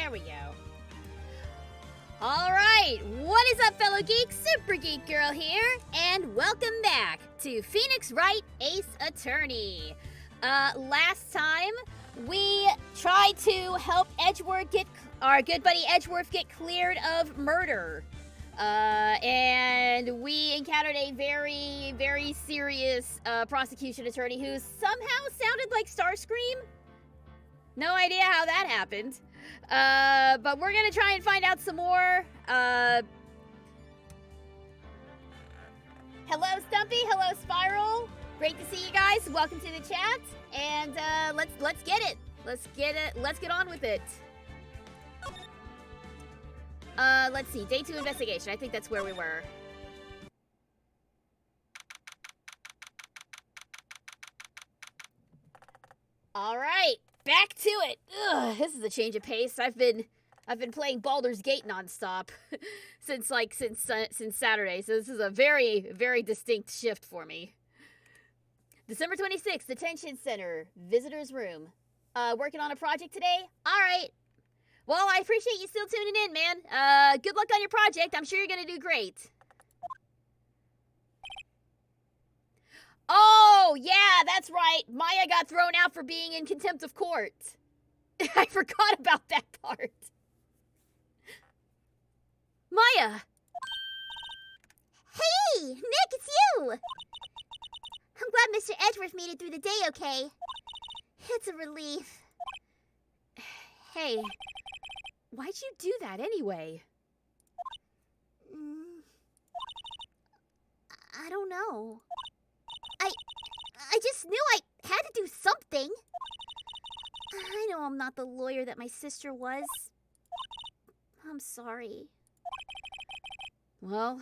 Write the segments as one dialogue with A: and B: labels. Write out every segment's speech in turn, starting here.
A: There we go. Alright, what is up, fellow geeks? Super Geek Girl here, and welcome back to Phoenix Wright Ace Attorney. Last time, we tried to help our good buddy Edgeworth get cleared of murder. And we encountered a very, very serious prosecution attorney who somehow sounded like Starscream. No idea how that happened. But we're gonna try and find out some more. Hello, Stumpy. Hello, Spiral. Great to see you guys. Welcome to the chat. And let's get it. Let's get on with it. Let's see. Day 2 investigation. I think that's where we were. All right. Back to it. Ugh, this is a change of pace. I've been playing Baldur's Gate nonstop since Saturday. So this is a very, very distinct shift for me. December 26th, Detention Center, Visitor's Room. Working on a project today? All right. Well, I appreciate you still tuning in, man. Good luck on your project. I'm sure you're gonna do great. Oh, yeah, that's right. Maya got thrown out for being in contempt of court. I forgot about that part. Maya!
B: Hey, Nick, it's you! I'm glad Mr. Edgeworth made it through the day okay. It's a relief.
A: Hey, why'd you do that anyway?
B: I don't know. I just knew I had to do something. I know I'm not the lawyer that my sister was. I'm sorry.
A: Well,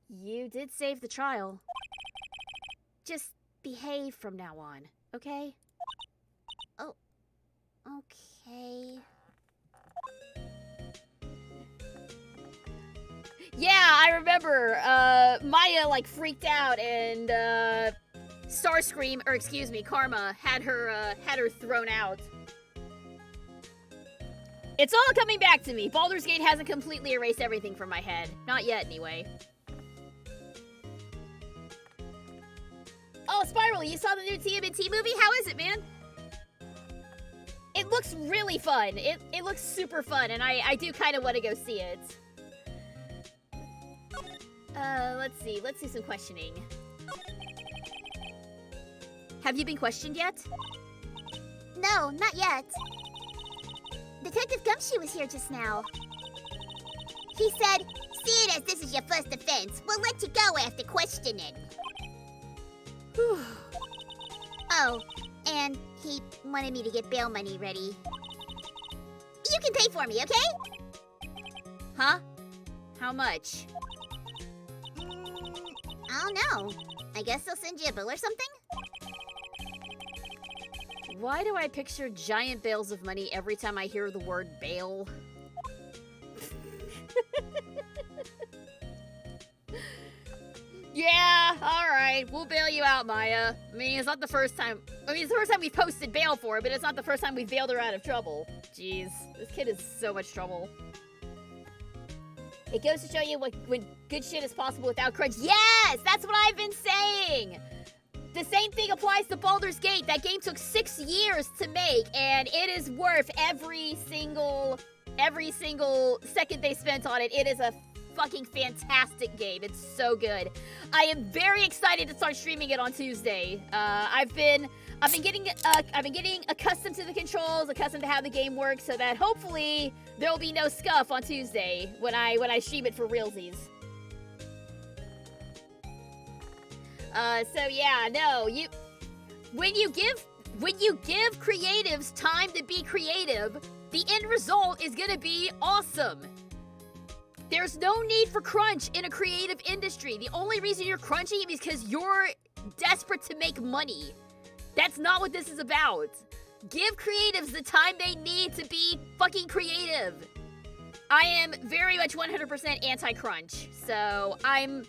A: you did save the trial.
B: Just behave from now on, okay? Oh, okay.
A: Yeah, I remember, Maya, freaked out and, Karma had her thrown out. It's all coming back to me. Baldur's Gate hasn't completely erased everything from my head. Not yet, anyway. Oh, Spiral, you saw the new TMNT movie? How is it, man? It looks really fun. It looks super fun, and I do kind of want to go see it. Let's see. Let's do some questioning. Have you been questioned yet?
B: No, not yet. Detective Gumshoe was here just now. He said, "Seeing as this is your first offense, we'll let you go after questioning." Oh, and he wanted me to get bail money ready. You can pay for me, okay?
A: Huh? How much?
B: I don't know. I guess they'll send you a bill or something?
A: Why do I picture giant bales of money every time I hear the word bail? Yeah, alright. We'll bail you out, Maya. I mean, it's not the first time. It's the first time we've posted bail for her, but it's not the first time we've bailed her out of trouble. Jeez, this kid is so much trouble. It goes to show you when good shit is possible without crunch. Yes! That's what I've been saying! The same thing applies to Baldur's Gate. That game took 6 years to make, and it is worth every single second they spent on it. It is a fucking fantastic game. It's so good. I am very excited to start streaming it on Tuesday. I've been getting accustomed to the controls, accustomed to how the game works, so that hopefully there will be no scuff on Tuesday when I stream it for realsies. So yeah, no, when you give creatives time to be creative, the end result is gonna be awesome. There's no need for crunch in a creative industry. The only reason you're crunching is because you're desperate to make money. That's not what this is about. Give creatives the time they need to be fucking creative. I am very much 100% anti-crunch, so I'm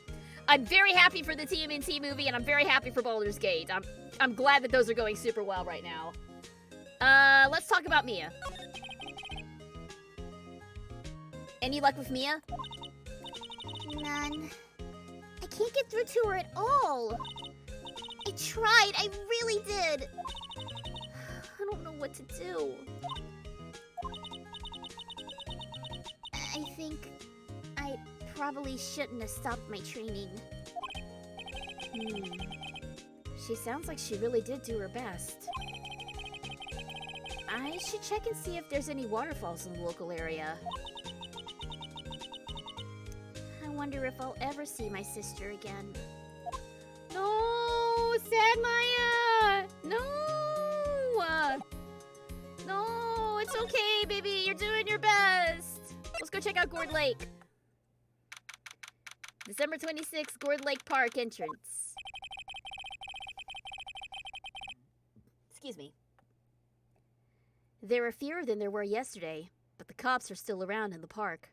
A: very happy for the TMNT movie, and I'm very happy for Baldur's Gate. I'm glad that those are going super well right now. Let's talk about Mia. Any luck with Mia?
B: None. I can't get through to her at all. I tried, I really did. I don't know what to do. I think I probably shouldn't have stopped my training.
A: She sounds like she really did do her best. I should check and see if there's any waterfalls in the local area.
B: I wonder if I'll ever see my sister again.
A: No, sad Maya! No! No, it's okay, baby. You're doing your best. Let's go check out Gourd Lake. December 26th, Gourd Lake Park entrance. Excuse me. There are fewer than there were yesterday, but the cops are still around in the park.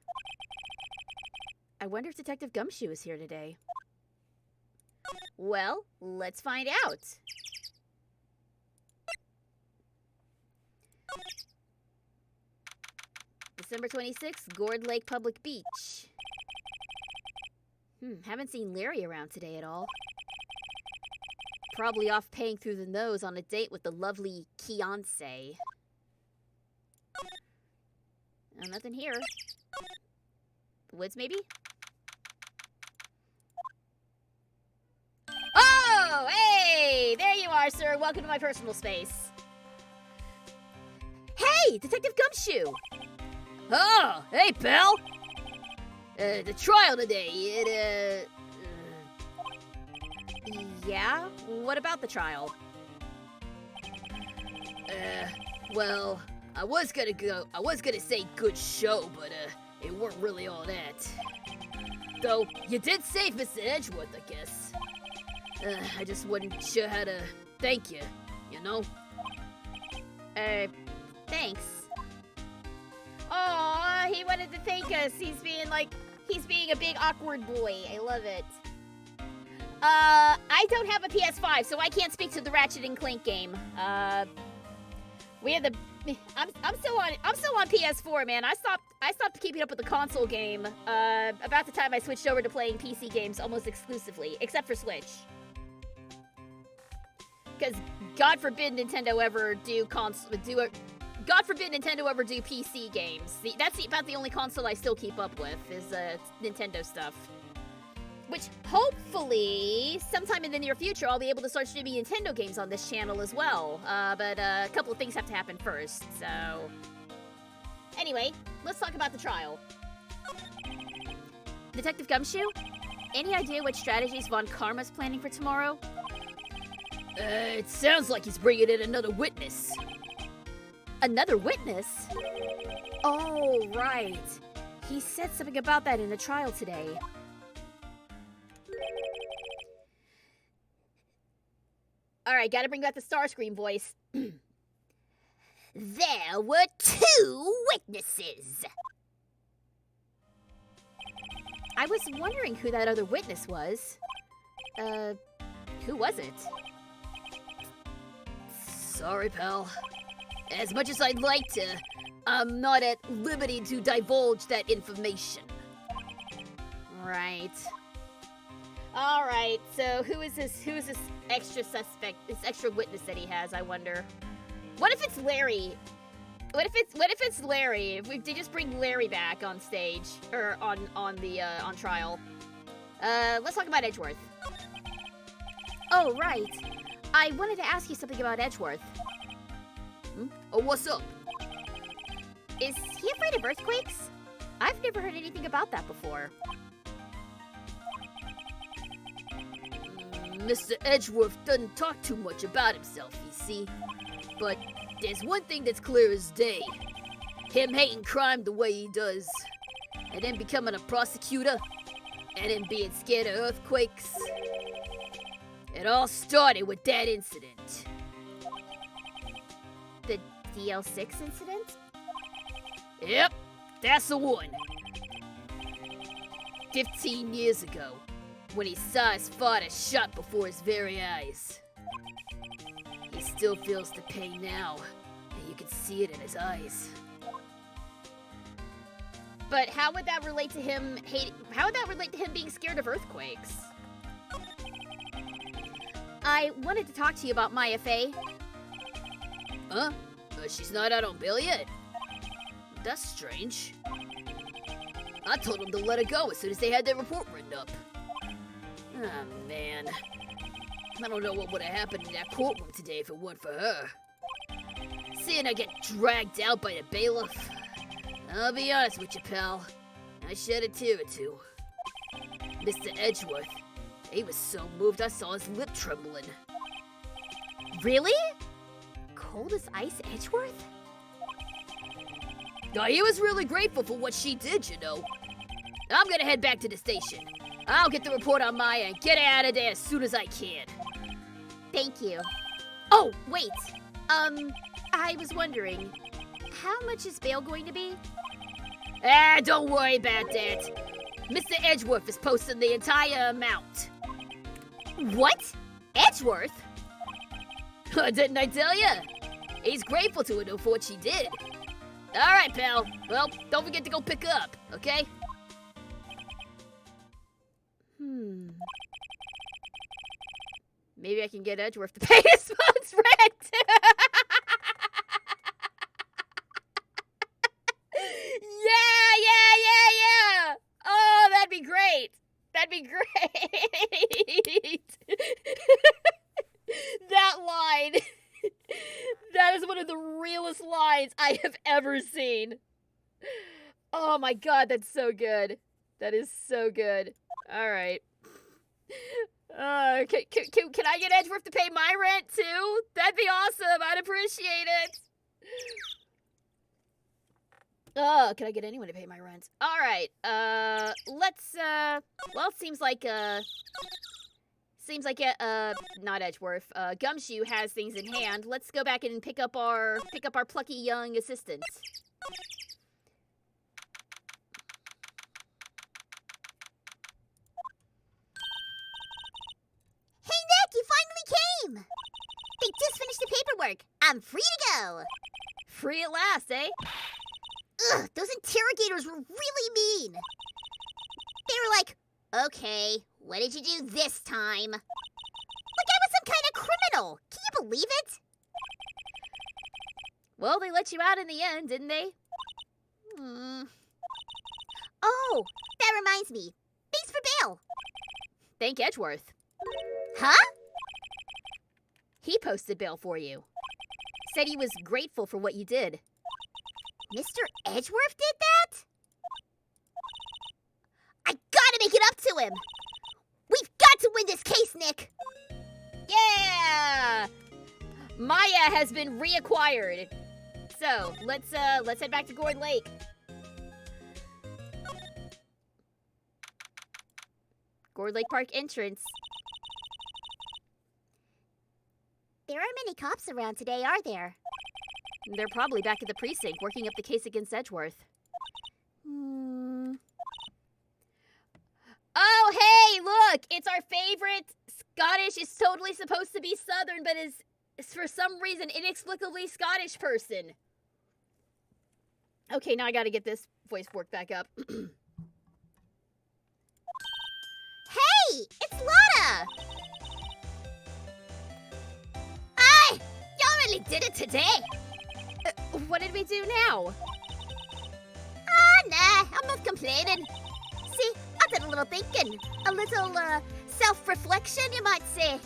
A: I wonder if Detective Gumshoe is here today. Well, let's find out. December 26th, Gourd Lake Public Beach. Haven't seen Larry around today at all. Probably off paying through the nose on a date with the lovely Keonce. Oh, nothing here. Woods, maybe? Oh, hey! There you are, sir. Welcome to my personal space. Hey, Detective Gumshoe! Oh, hey, pal! The trial today, yeah? What about the trial? Well, I was gonna say good show, but, it weren't really all that. Though, you did save Mr. Edgeworth, I guess. I just wasn't sure how to thank you, you know?
B: Thanks.
A: Aw, he wanted to thank us. He's being a big awkward boy. I love it. I don't have a PS5, so I can't speak to the Ratchet and Clank game. I'm still on PS4, man. I stopped keeping up with the console game about the time I switched over to playing PC games almost exclusively, except for Switch. Because God forbid Nintendo ever do PC games. That's about the only console I still keep up with is Nintendo stuff. Which hopefully sometime in the near future I'll be able to start streaming Nintendo games on this channel as well. But a couple of things have to happen first. So anyway, let's talk about the trial. Detective Gumshoe, any idea what strategies Von Karma's planning for tomorrow? It sounds like he's bringing in another witness. Another witness? Oh, right. He said something about that in the trial today. Alright, gotta bring back the Starscream voice.
B: There were 2 witnesses.
A: I was wondering who that other witness was. Who was it? Sorry, pal. As much as I'd like to, I'm not at liberty to divulge that information. Right. Alright, so who is this extra suspect, this extra witness that he has, I wonder? What if it's Larry? What if it's Larry? If they just bring Larry back on stage, or on trial. Let's talk about Edgeworth. Oh, right. I wanted to ask you something about Edgeworth. Oh, what's up? Is he afraid of earthquakes? I've never heard anything about that before. Mr. Edgeworth doesn't talk too much about himself, you see. But there's one thing that's clear as day. Him hating crime the way he does, and then becoming a prosecutor, and then being scared of earthquakes. It all started with that incident. The DL6 incident? Yep, that's the one. 15 years ago, when he saw his father shot before his very eyes. He still feels the pain now, and you can see it in his eyes. But how would that relate to him being scared of earthquakes?
B: I wanted to talk to you about Maya Faye.
A: Huh? She's not out on bail yet? That's strange. I told them to let her go as soon as they had their report written up. Oh, man. I don't know what would have happened in that courtroom today if it weren't for her. Seeing her get dragged out by the bailiff. I'll be honest with you, pal. I shed a tear or two. Mr. Edgeworth, he was so moved I saw his lip trembling.
B: Really? Cold as ice Edgeworth?
A: Now, he was really grateful for what she did, you know. I'm gonna head back to the station. I'll get the report on Maya and get her out of there as soon as I can.
B: Thank you. Oh, wait. I was wondering, how much is bail going to be?
A: Don't worry about that. Mr. Edgeworth is posting the entire amount.
B: What? Edgeworth?
A: Didn't I tell you? He's grateful to her for what she did. All right, pal. Well, don't forget to go pick her up, okay? Maybe I can get Edgeworth to pay his month's rent. Yeah. Oh, that'd be great. That'd be great. That line. That is one of the realest lines I have ever seen. Oh my god, that's so good. That is so good. All right. Can I get Edgeworth to pay my rent too? That'd be awesome. I'd appreciate it. Oh, can I get anyone to pay my rent? All right. Let's well, it seems like not Edgeworth. Gumshoe has things in hand. Let's go back and pick up our plucky young assistant.
B: Hey, Nick, you finally came! They just finished the paperwork. I'm free to go.
A: Free at last, eh?
B: Ugh, those interrogators were really mean. They were like, okay, what did you do this time? Like I was some kind of criminal. Can you believe it?
A: Well, they let you out in the end, didn't they?
B: Oh, that reminds me. Thanks for bail.
A: Thank Edgeworth.
B: Huh?
A: He posted bail for you. Said he was grateful for what you did.
B: Mr. Edgeworth did that? I gotta make it up to him. We've got to win this case, Nick.
A: Yeah! Maya has been reacquired. So, let's head back to Gourd Lake. Gourd Lake Park entrance.
B: There aren't many cops around today, are there?
A: They're probably back at the precinct working up the case against Edgeworth. Oh, hey, look! It's our favorite Scottish, is totally supposed to be Southern, but is for some reason inexplicably Scottish person. Okay, now I gotta get this voice worked back up.
B: Hey, it's Lotta! Aye, y'all really did it today.
A: What did we do now?
B: Nah, I'm not complaining. See, I did a little thinking. A little, self-reflection, you might say.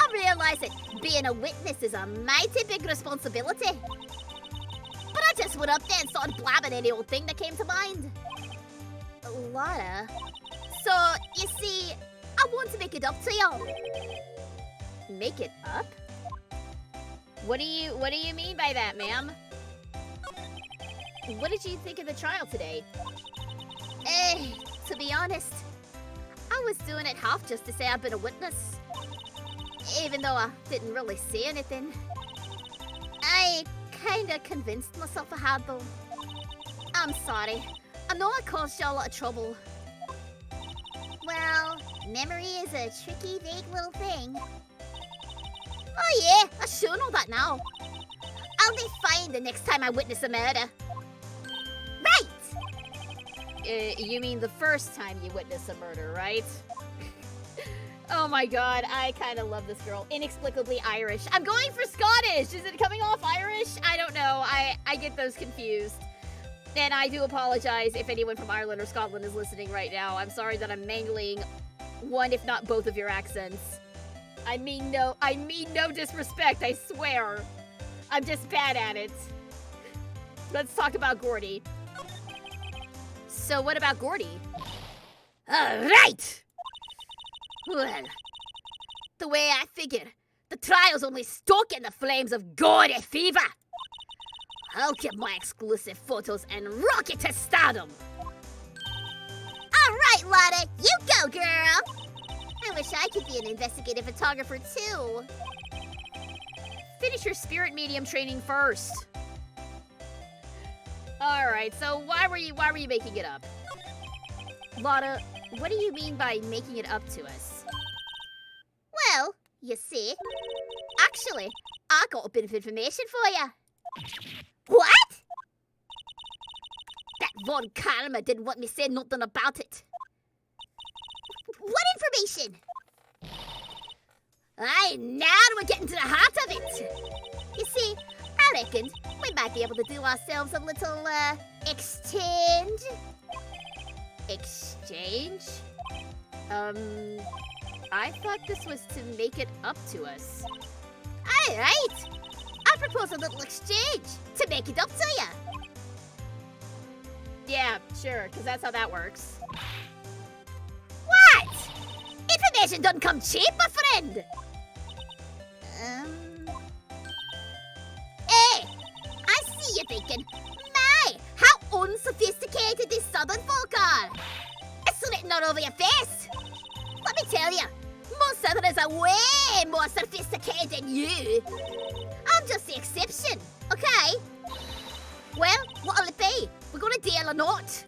B: I realize that being a witness is a mighty big responsibility. But I just went up there and started blabbing any old thing that came to mind. Lotta. So, you see, I want to make it up to y'all.
A: Make it up? What do you mean by that, ma'am? What did you think of the trial today?
B: To be honest, I was doing it half just to say I've been a witness. Even though I didn't really say anything. I kinda convinced myself I had, though. I'm sorry. I know I caused y'all a lot of trouble. Well, memory is a tricky, vague little thing. Oh yeah, I sure know that now. I'll be fine the next time I witness a murder. Right!
A: You mean the first time you witnessed a murder, right? Oh my god, I kind of love this girl. Inexplicably Irish. I'm going for Scottish! Is it coming off Irish? I don't know. I get those confused. And I do apologize if anyone from Ireland or Scotland is listening right now. I'm sorry that I'm mangling one, if not both of your accents. I mean no disrespect, I swear. I'm just bad at it. Let's talk about Gordy. So what about Gordy?
B: Alright! Well, the way I figure, the trial's only stoking the flames of Gordy fever. I'll get my exclusive photos and rock it to stardom. Alright, Lotta, you go, girl! I wish I could be an investigative photographer, too.
A: Finish your spirit medium training first. Alright, so why were you making it up? Lotta, what do you mean by making it up to us?
B: Well, you see, actually, I got a bit of information for you. What? That Von Karma didn't want me say nothing about it. What information? Aye, now we're getting to the heart of it. You see, I reckoned we might be able to do ourselves a little, exchange.
A: Exchange? I thought this was to make it up to us.
B: Aye, right. I propose a little exchange to make it up to you.
A: Yeah, sure, because that's how that works.
B: What? Information doesn't come cheap, my friend. Hey, I see you thinking, my, how unsophisticated these southern folk are. It's written all over your face. Let me tell you, most southerners are way more sophisticated than you. I'm just the exception, okay? Well, what'll it be? We're gonna deal or not?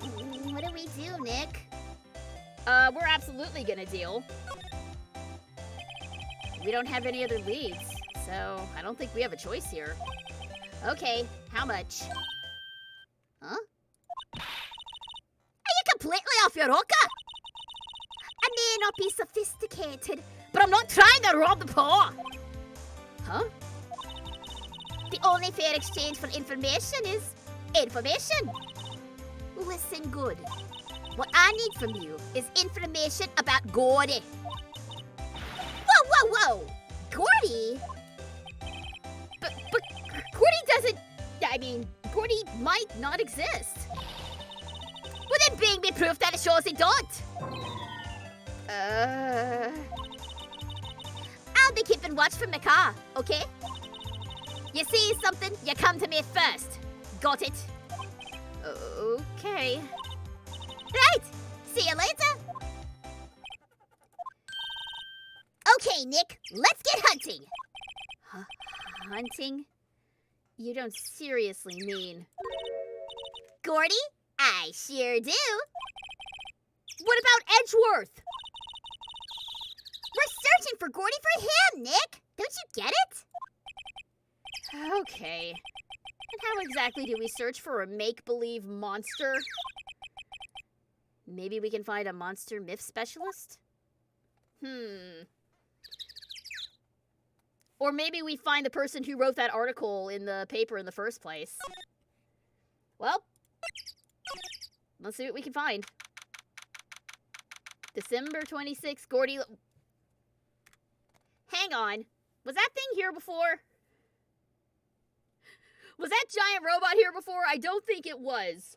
B: What do we do, Nick?
A: We're absolutely gonna deal. We don't have any other leads, so I don't think we have a choice here. Okay, how much?
B: Huh? Are you completely off your rocker? I may not be sophisticated, but I'm not trying to rob the poor.
A: Huh?
B: The only fair exchange for information is information. Listen good. What I need from you is information about Gordy. Whoa! Gordy?
A: But Gordy doesn't... I mean, Gordy might not exist.
B: Well, then bring me proof that it shows he don't. I'll be keeping watch from the car, okay? You see something, you come to me first. Got it?
A: Okay.
B: Right! See you later! Okay, Nick, let's get hunting!
A: Hunting? You don't seriously mean...
B: Gordy? I sure do!
A: What about Edgeworth?
B: We're searching for Gordy for him, Nick! Don't you get it?
A: Okay. And how exactly do we search for a make-believe monster? Maybe we can find a monster myth specialist? Or maybe we find the person who wrote that article in the paper in the first place. Well, let's see what we can find. December 26th, Gordy... Hang on. Was that thing here before? Was that giant robot here before? I don't think it was.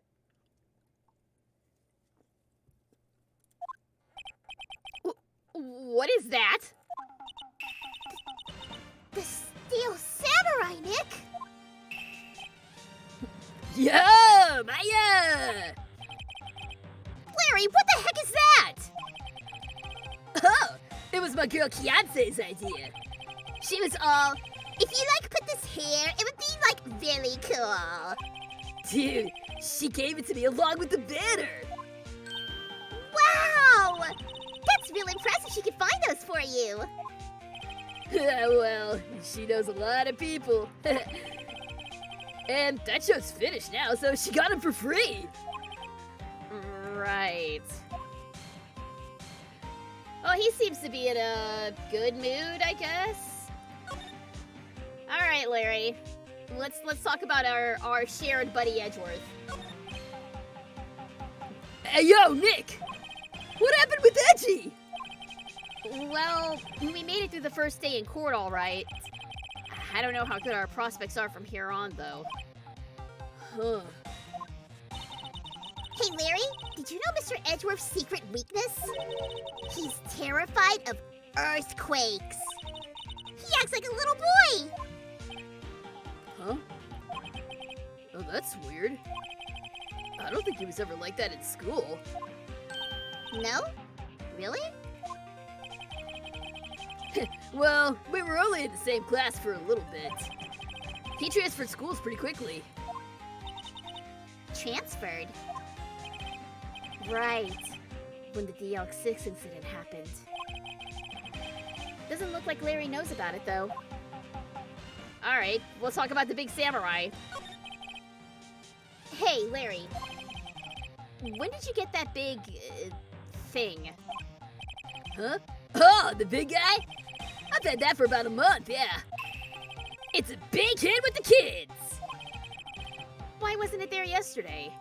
A: What is that?
B: The Steel Samurai, Nick!
A: Yo, Maya!
B: Larry, what the heck is that?
A: Oh, it was my girl Kiance's idea.
B: She was all, if you put this here, it would be very cool.
A: Dude, she gave it to me along with the banner.
B: Wow! That's real impressive she could find those for you.
A: Well, she knows a lot of people. And that show's finished now, so she got them for free. Right. Well, he seems to be in a good mood, I guess. All right, Larry. Let's talk about our shared buddy Edgeworth.
C: Hey, yo, Nick! What happened with Edgy?
A: Well, we made it through the first day in court all right. I don't know how good our prospects are from here on, though.
C: Huh.
B: Hey, Larry, did you know Mr. Edgeworth's secret weakness? He's terrified of earthquakes. He acts like a little boy.
C: Huh? Oh, that's weird. I don't think he was ever like that in school.
B: No? Really?
C: Well, we were only in the same class for a little bit. He transferred schools pretty quickly.
B: Transferred?
A: Right. When the DL6 incident happened. Doesn't look like Larry knows about it, though. Alright, we'll talk about the big samurai. Hey, Larry. When did you get that big, thing?
C: Huh? Oh, the big guy? I've had that for about a month, yeah. It's a big hit with the kids!
A: Why wasn't it there yesterday?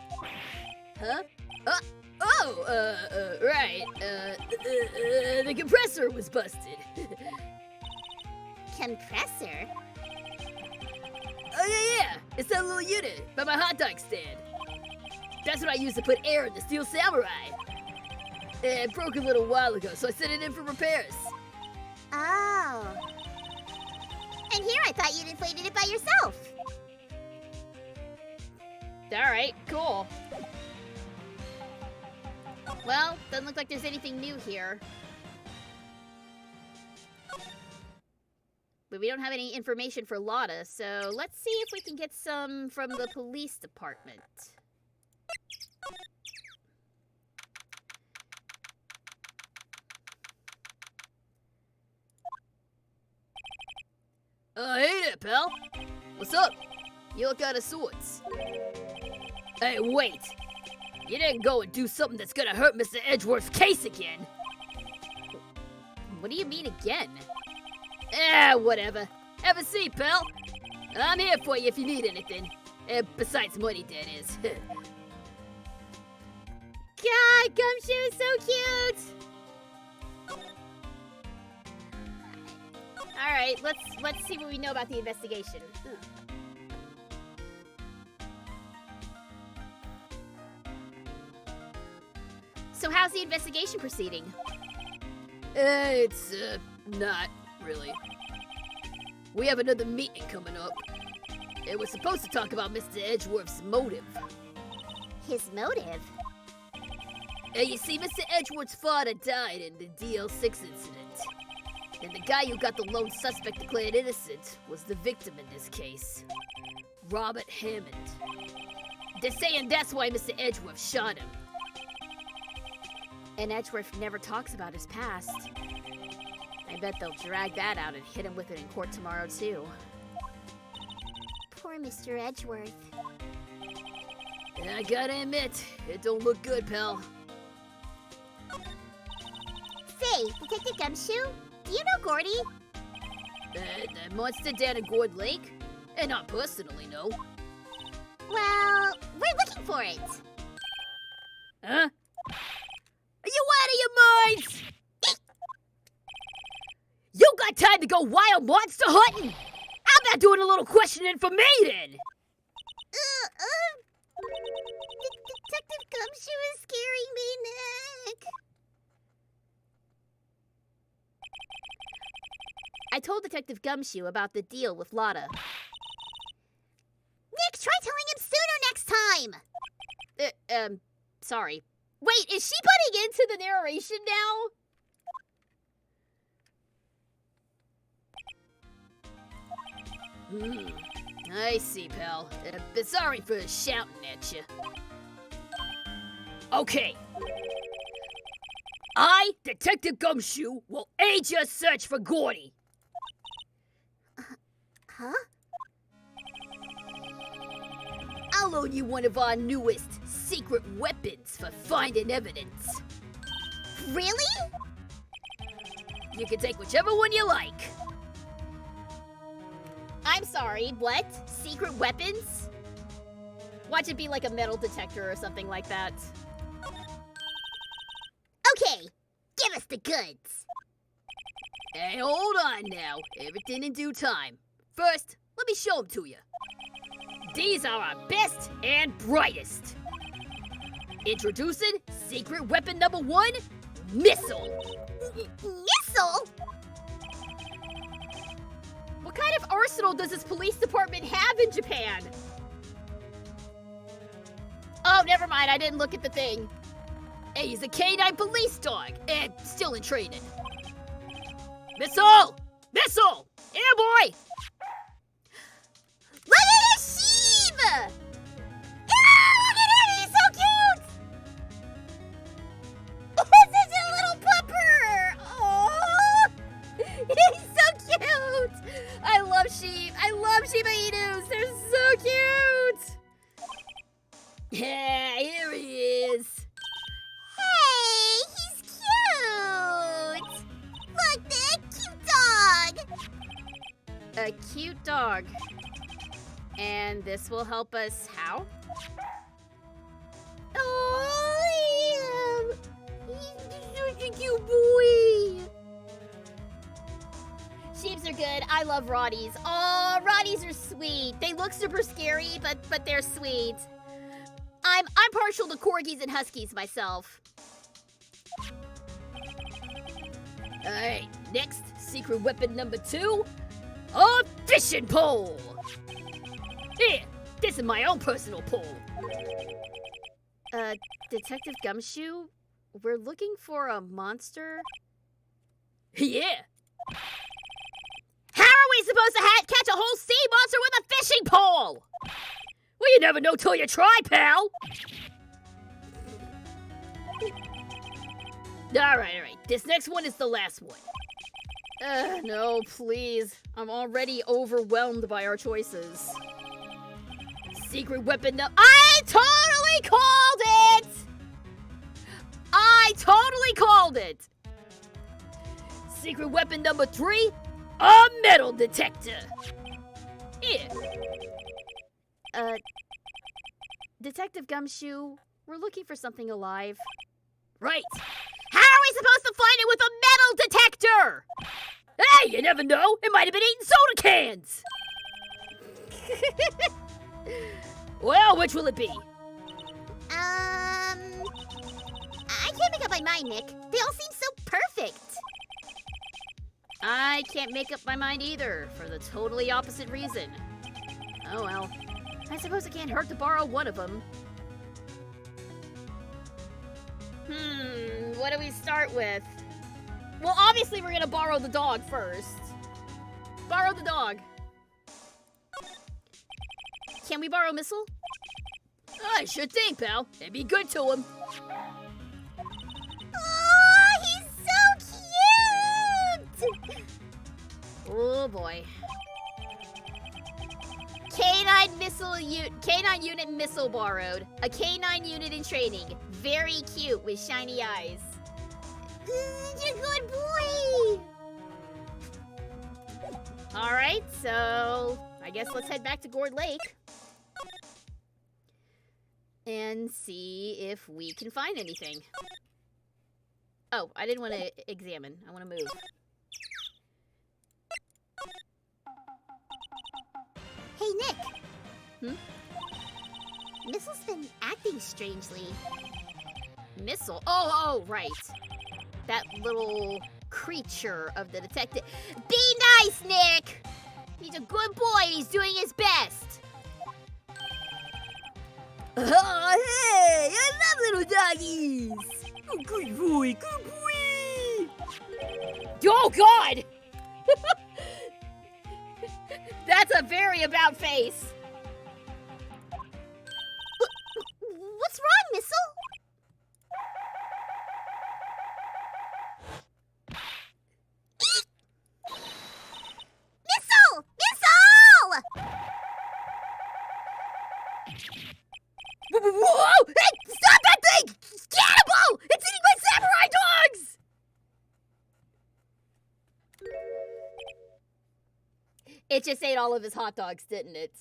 C: Huh? Right. The compressor was busted.
B: Compressor?
C: Oh, yeah. It's that little unit by my hot dog stand. That's what I used to put air in the Steel Samurai. It broke a little while ago, so I sent it in for repairs.
B: Oh. And here I thought you'd inflated it by yourself.
A: Alright, cool. Well, doesn't look like there's anything new here. But we don't have any information for Lotta, so let's see if we can get some from the police department.
C: Hey there, pal. What's up? You look out of sorts. Hey, wait. You didn't go and do something that's gonna hurt Mr. Edgeworth's case again.
A: What do you mean again?
C: Whatever. Have a seat, pal. I'm here for you if you need anything. Besides money, that is.
A: God, Gumshoe is so cute! Alright, let's see what we know about the investigation. So how's the investigation proceeding?
C: It's, not really. We have another meeting coming up. And we're supposed to talk about Mr. Edgeworth's motive.
B: His motive?
C: You see, Mr. Edgeworth's father died in the DL6 incident. And the guy who got the lone suspect declared innocent was the victim in this case. Robert Hammond. They're saying that's why Mr. Edgeworth shot him.
A: And Edgeworth never talks about his past. I bet they'll drag that out and hit him with it in court tomorrow, too.
B: Poor Mr. Edgeworth.
C: I gotta admit, it don't look good, pal.
B: Say, Detective Gumshoe, do you know Gordy?
C: The monster down in Gourd Lake? Not personally, no.
B: Well, we're looking for it.
C: Huh? Are you out of your minds? You got time to go wild monster hunting? How about doing a little questioning for me, then?
B: Detective Gumshoe is scaring me, Nick.
A: I told Detective Gumshoe about the deal with Lotta.
B: Nick, try telling him sooner next time.
A: Sorry. Wait, is she butting into the narration now?
C: I see, pal. But sorry for shouting at you. Okay. I, Detective Gumshoe, will aid your search for Gordy.
B: Huh?
C: I'll loan you one of our newest secret weapons for finding evidence.
B: Really?
C: You can take whichever one you like.
A: I'm sorry, what? Secret weapons? Watch it be like a metal detector or something like that.
B: Okay, give us the goods.
C: Hey, hold on now. Everything in due time. First, let me show them to you. These are our best and brightest. Introducing secret weapon number 1, missile.
B: Missile?
A: What kind of arsenal does this police department have in Japan? Oh, never mind. I didn't look at the thing.
C: Hey, he's a canine police dog and still in training. Missile! Missile! Yeah, boy!
B: Look at his sheep! Ah, look at him! He's so cute! Such a little pupper! Oh, he's so cute!
A: I love sheep. I love Shiba Inus. They're so cute.
C: Yeah, here he is.
B: Hey, he's cute! Look, that cute dog!
A: A cute dog. And this will help us how?
B: Oh, he's such a cute boy!
A: Sheeps are good. I love Rotties. Oh, Rotties are sweet. They look super scary, but they're sweet. I'm partial to corgis and huskies myself.
C: Alright, next, secret weapon number 2, a fishing pole. Here, this is my own personal pole.
A: Detective Gumshoe, we're looking for a monster.
C: Yeah.
A: How are we supposed to catch a whole sea monster with a fishing pole?
C: Well, you never know till you try, pal. Alright, this next one is the last one.
A: No, please. I'm already overwhelmed by our choices.
C: Secret weapon number...
A: I totally called it! I totally called it!
C: Secret weapon number 3, a metal detector. Here.
A: Detective Gumshoe, we're looking for something alive.
C: Right.
A: How are we supposed to find it with a metal detector?
C: Hey, you never know. It might have been eating soda cans. Well, which will it be?
B: I can't make up my mind, Nick. They all seem so perfect.
A: I can't make up my mind either, for the totally opposite reason. Oh well. I suppose it can't hurt to borrow one of them. What do we start with? Well, obviously we're gonna borrow the dog first. Borrow the dog. Can we borrow Missile?
C: I should think, pal. It'd be good to him.
B: Oh, he's so cute!
A: Oh boy. Canine unit Missile borrowed. A canine unit in training. Very cute with shiny eyes.
B: You're a good boy!
A: Alright, so I guess let's head back to Gourd Lake. And see if we can find anything. Oh, I didn't want to examine. I want to move.
B: Hey, Nick.
A: Hmm?
B: Missile's been acting strangely.
A: Missile? Oh, right. That little creature of the detective. Be nice, Nick! He's a good boy and he's doing his best.
C: Oh, hey! I love little doggies! Oh, good boy, good boy! Oh, God!
A: That's a very about face.
B: What's wrong, Missile? Missile! Missile!
C: Whoa! Hey!
A: It just ate all of his hot dogs, didn't it?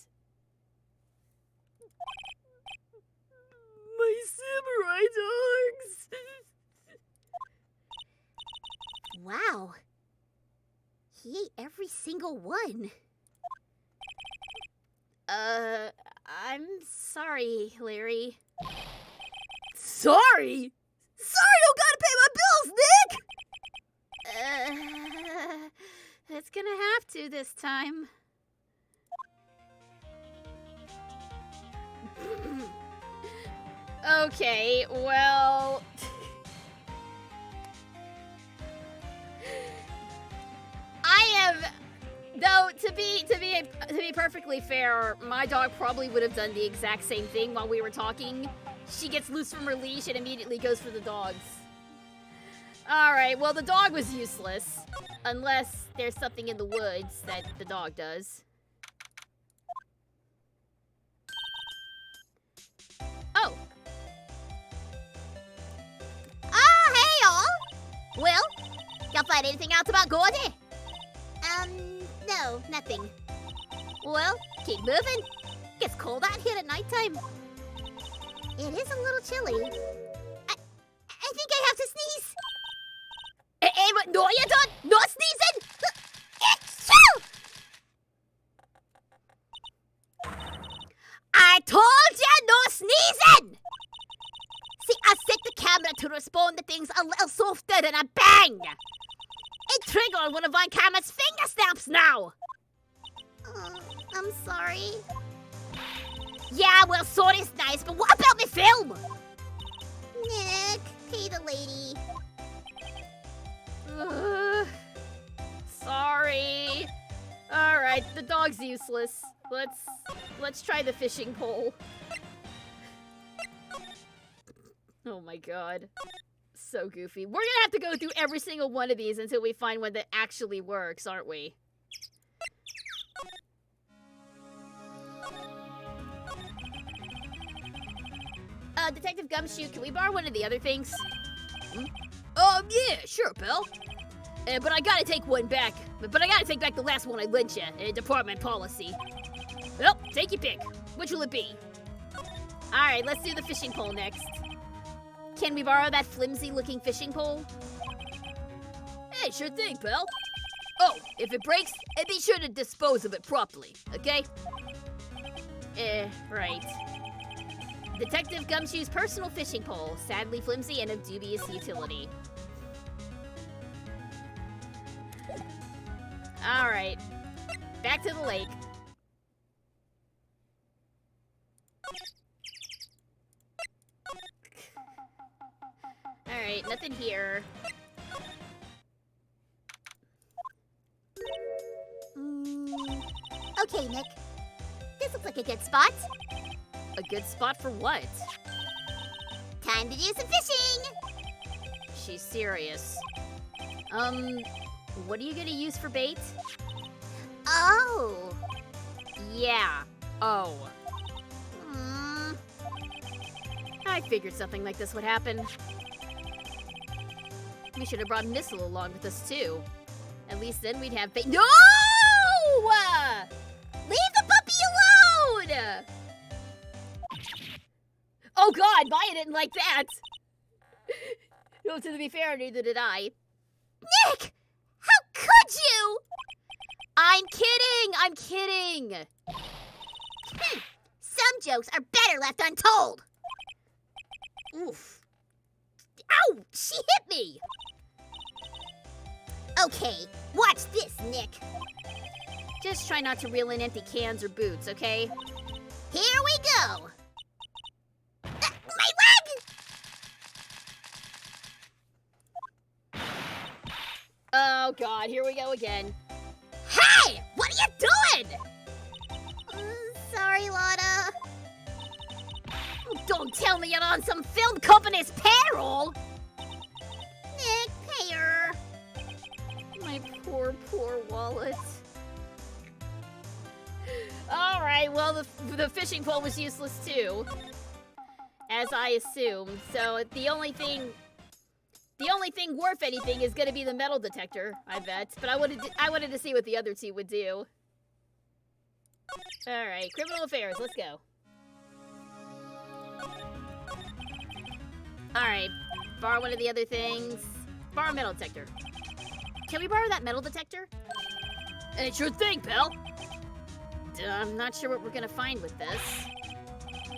A: My samurai dogs!
B: Wow. He ate every single one.
A: I'm sorry, Larry.
C: Sorry? Sorry, don't gotta pay my bills, Nick!
A: It's gonna have to this time. Okay, well... Though, to be perfectly fair, my dog probably would have done the exact same thing while we were talking. She gets loose from her leash and immediately goes for the dogs. Alright, well the dog was useless. Unless there's something in the woods that the dog does. Oh.
B: Oh, hey, all. Well, y'all find anything else about Gordy? No, nothing. Well, keep moving. Gets cold out here at nighttime. It is a little chilly. I think I have to sneeze.
C: Hey, what? No, you don't! No sneezing!
B: Achoo!
C: I told you no sneezing! See, I set the camera to respond to things a little softer than a bang! It triggered one of Von Camera's finger snaps now!
B: I'm sorry.
C: Yeah, well, sorry's nice, but what about me film?
B: Nick, pay the lady.
A: Sorry. Alright, the dog's useless. Let's try the fishing pole. Oh my god. So goofy. We're gonna have to go through every single one of these until we find one that actually works, aren't we? Detective Gumshoe, can we borrow one of the other things?
C: Yeah, sure, pal. But I gotta take one back. But I gotta take back the last one I lent you. Department policy. Well, take your pick. Which will it be?
A: Alright, let's do the fishing pole next. Can we borrow that flimsy-looking fishing pole?
C: Hey, sure thing, pal. Oh, if it breaks, be sure to dispose of it properly, okay?
A: Right. Detective Gumshoe's personal fishing pole, sadly flimsy and of dubious utility. Alright. Back to the lake. Alright, nothing here.
B: Okay, Nick. This looks like a good spot.
A: A good spot for what?
B: Time to do some fishing!
A: She's serious. What are you gonna use for bait?
B: Oh.
A: Yeah. Oh.
B: Hmm.
A: I figured something like this would happen. We should have brought Missile along with us too. At least then we'd have bait. No! Leave the puppy alone! Oh god, Maya didn't like that! No, to be fair, neither did I.
B: Nick! How could you?
A: I'm kidding! I'm kidding!
B: Some jokes are better left untold.
A: Oof.
B: Ow! She hit me! Okay, watch this, Nick.
A: Just try not to reel in empty cans or boots, okay?
B: Here we go! My leg!
A: Oh god, here we go again.
B: Hey! What are you doing? Sorry, Lotta.
C: Don't tell me you're on some film company's payroll!
B: Nick, pay her.
A: My poor, poor wallet. Alright, well, the fishing pole was useless too. As I assumed. So the only thing worth anything is gonna be the metal detector, I bet. But I wanted to see what the other two would do. Alright, criminal affairs, let's go. Alright, borrow one of the other things. Borrow a metal detector. Can we borrow that metal detector? Sure thing, pal. I'm not sure what we're gonna find with this.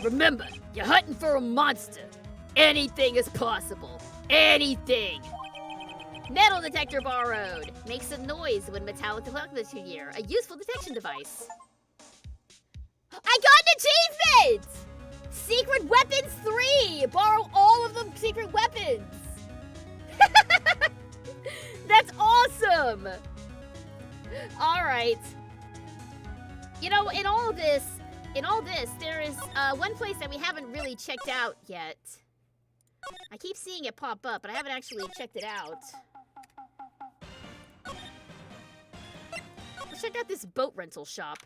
A: Remember, you're hunting for a monster. Anything is possible. Anything. Metal detector borrowed. Makes a noise when metallic is plugged into gear. A useful detection device. I got an achievement! Secret Weapons 3! Borrow all of the secret weapons! That's awesome! Alright. You know, in all this, there is one place that we haven't really checked out yet. I keep seeing it pop up, but I haven't actually checked it out. Let's check out this boat rental shop.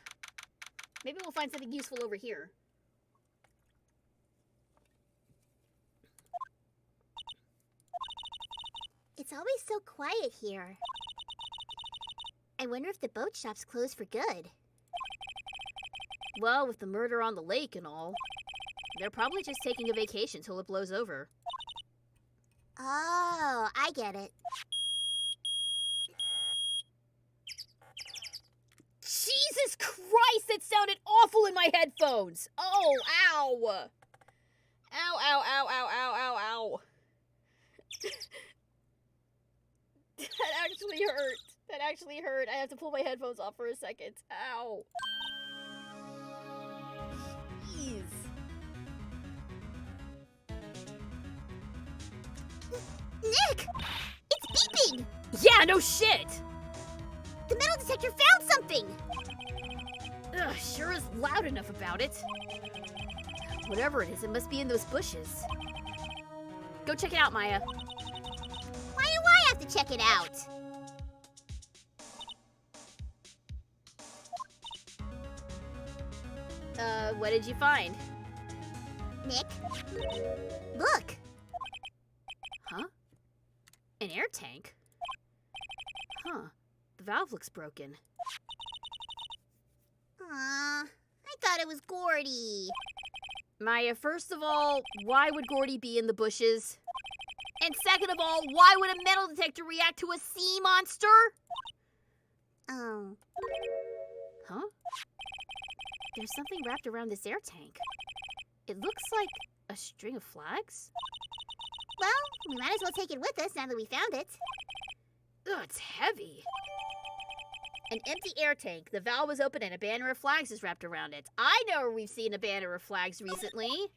A: Maybe we'll find something useful over here.
B: It's always so quiet here. I wonder if the boat shop's closed for good.
A: Well, with the murder on the lake and all, they're probably just taking a vacation till it blows over.
B: Oh, I get it.
A: Jesus Christ, that sounded awful in my headphones! Oh, ow! Ow, ow, ow, ow, ow, ow, ow. That actually hurt. That actually hurt. I have to pull my headphones off for a second. Ow. Jeez.
B: Nick! It's beeping!
A: Yeah, no shit!
B: The metal detector found something!
A: Ugh, sure is loud enough about it. Whatever it is, it must be in those bushes. Go check it out, Maya.
B: Why do I have to check it out?
A: What did you find?
B: Nick? Look!
A: Huh? An air tank? Huh. The valve looks broken.
B: Aw, I thought it was Gordy.
A: Maya, first of all, why would Gordy be in the bushes? And second of all, why would a metal detector react to a sea monster?
B: Oh.
A: Huh? There's something wrapped around this air tank. It looks like a string of flags?
B: Well, we might as well take it with us now that we found it.
A: Ugh, it's heavy. An empty air tank. The valve is open and a banner of flags is wrapped around it. I know where we've seen a banner of flags recently.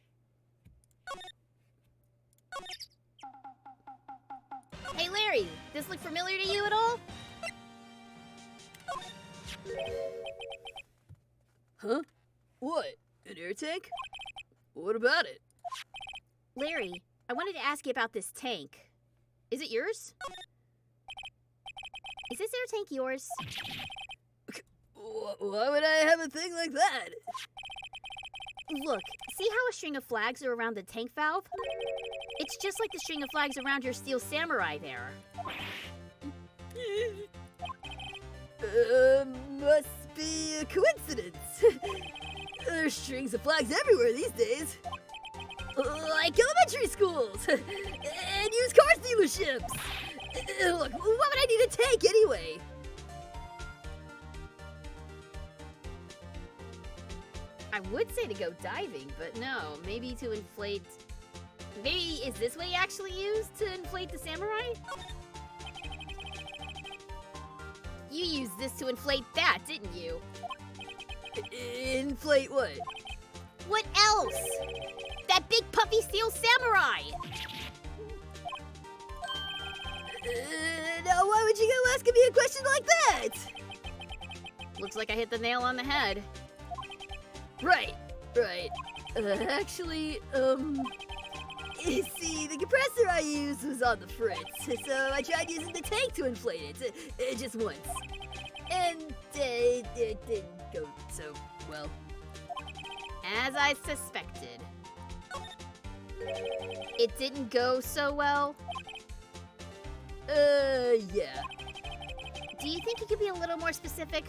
A: Hey Larry, this look familiar to you at all? Huh? What? An air tank? What about it? Larry, I wanted to ask you about this tank. Is it yours? Is this air tank yours? Why would I have a thing like that? Look, see how a string of flags are around the tank valve? It's just like the string of flags around your steel samurai there. Must be a coincidence. There's strings of flags everywhere these days. Like elementary schools and used car dealerships. Look, what would I need a tank anyway? I would say to go diving, but no, maybe to inflate... Maybe, is this what he actually used to inflate the samurai? You used this to inflate that, didn't you? Inflate what? What else? That big puffy steel samurai! Now why would you go asking me a question like that? Looks like I hit the nail on the head. Right. Actually, see, the compressor I used was on the fritz, so I tried using the tank to inflate it, just once. And it didn't go so well. As I suspected. It didn't go so well? Yeah. Do you think you could be a little more specific?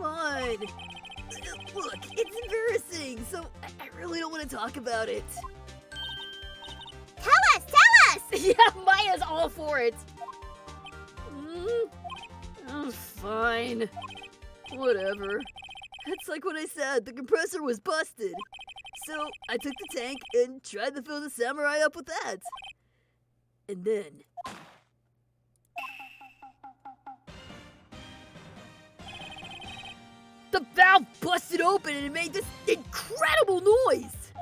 C: come on. Look, it's embarrassing, so I really don't want to talk about it.
B: Tell us! Tell us!
A: Yeah, Maya's all for it. Oh, fine. Whatever.
C: It's like what I said, the compressor was busted. So I took the tank and tried to fill the samurai up with that. And then...
A: The valve busted open and it made this incredible noise.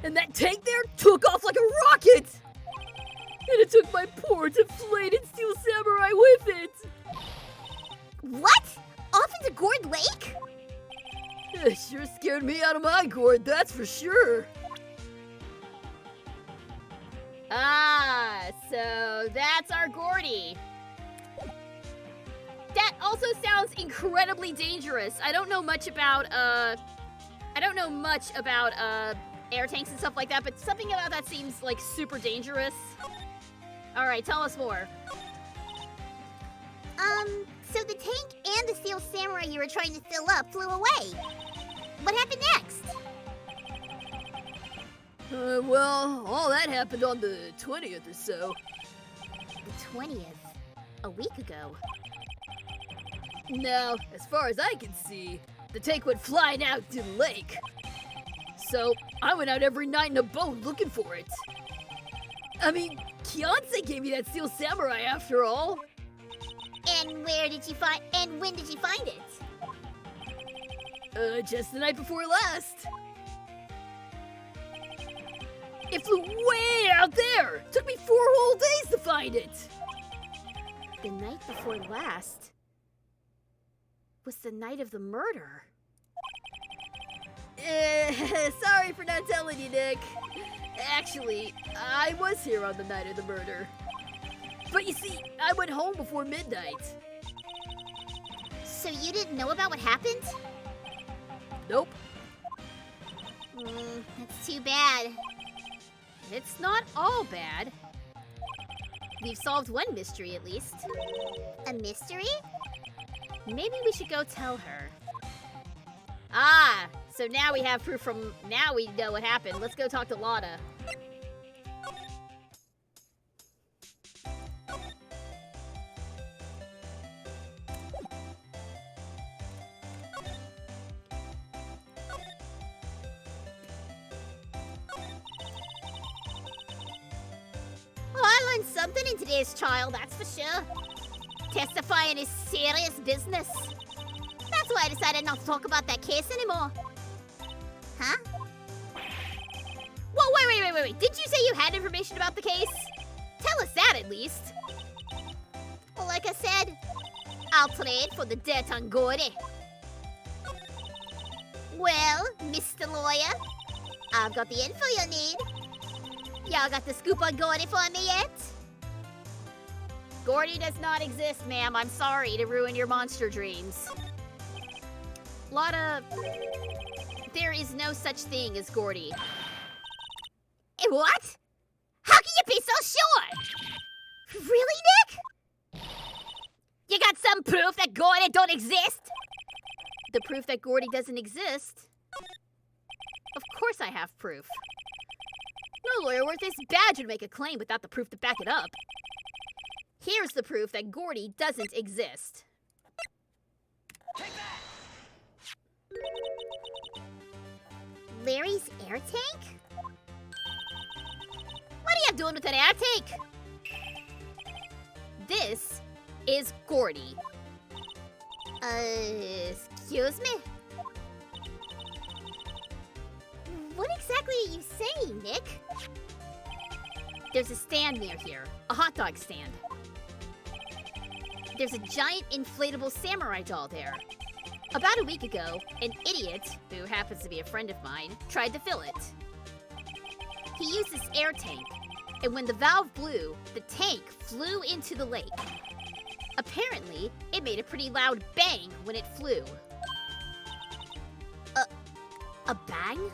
A: And that tank there took off like a rocket. And it took my poor deflated steel samurai with it.
B: What? Off into Gourd Lake?
C: It sure scared me out of my gourd, that's for sure.
A: Ah, so that's our Gordy. That also sounds incredibly dangerous. I don't know much about air tanks and stuff like that, but something about that seems like super dangerous. All right, tell us more.
B: So the tank and the steel samurai you were trying to fill up flew away. What happened next?
C: Well, all that happened on the 20th or so.
B: The 20th. A week ago.
C: Now, as far as I can see, the tank went flying out to the lake. So, I went out every night in a boat looking for it. I mean, Kianse gave me that steel samurai after all.
B: And when did you find it?
C: Just the night before last. It flew way out there! Took me 4 whole days to find it!
A: The night before last was the night of the murder.
C: Sorry for not telling you, Nick. Actually, I was here on the night of the murder. But you see, I went home before midnight.
B: So you didn't know about what happened?
C: Nope.
B: That's too bad.
A: It's not all bad. We've solved one mystery at least.
B: A mystery?
A: Maybe we should go tell her. Ah, so now we have proof now we know what happened. Let's go talk to Lotta.
B: I learned something in today's trial, that's for sure. Testifying is serious business. That's why I decided not to talk about that case anymore. Huh?
A: Whoa, wait. Did you say you had information about the case? Tell us that at least.
B: Well, like I said, I'll trade for the dirt on Gordy. Well, Mr. Lawyer, I've got the info you need. Y'all got the scoop on Gordy for me yet?
A: Gordy does not exist, ma'am. I'm sorry to ruin your monster dreams. Lotta, there is no such thing as Gordy.
B: What? How can you be so sure? Really, Nick? You got some proof that Gordy don't exist?
A: The proof that Gordy doesn't exist? Of course I have proof. No lawyer worth his badge would make a claim without the proof to back it up. Here's the proof that Gordy doesn't exist.
B: Larry's air tank?
A: What are you doing with an air tank? This is Gordy.
B: Excuse me? What exactly are you saying, Nick?
A: There's a stand near here, a hot dog stand. There's a giant inflatable samurai doll there. About a week ago, an idiot, who happens to be a friend of mine, tried to fill it. He used this air tank, and when the valve blew, the tank flew into the lake. Apparently, it made a pretty loud bang when it flew.
B: A bang?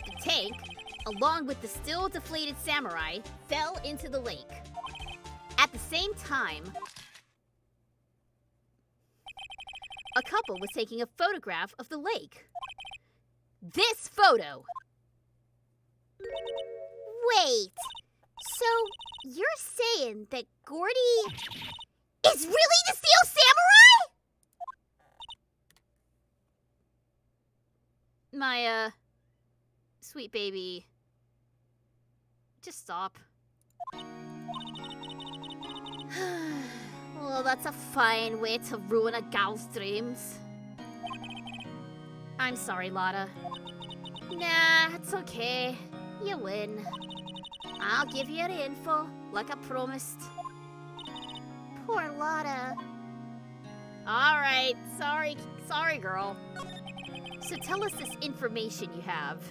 A: The tank, along with the still deflated samurai, fell into the lake. At At the same time, a couple was taking a photograph of the lake. This photo.
B: Wait, so you're saying that Gordy is really the Steel Samurai?
A: My, sweet baby, just stop.
B: Well, that's a fine way to ruin a gal's dreams.
A: I'm sorry, Lotta.
B: Nah, it's okay. You win. I'll give you the info, like I promised. Poor Lotta.
A: Alright, sorry, girl. So tell us this information you have.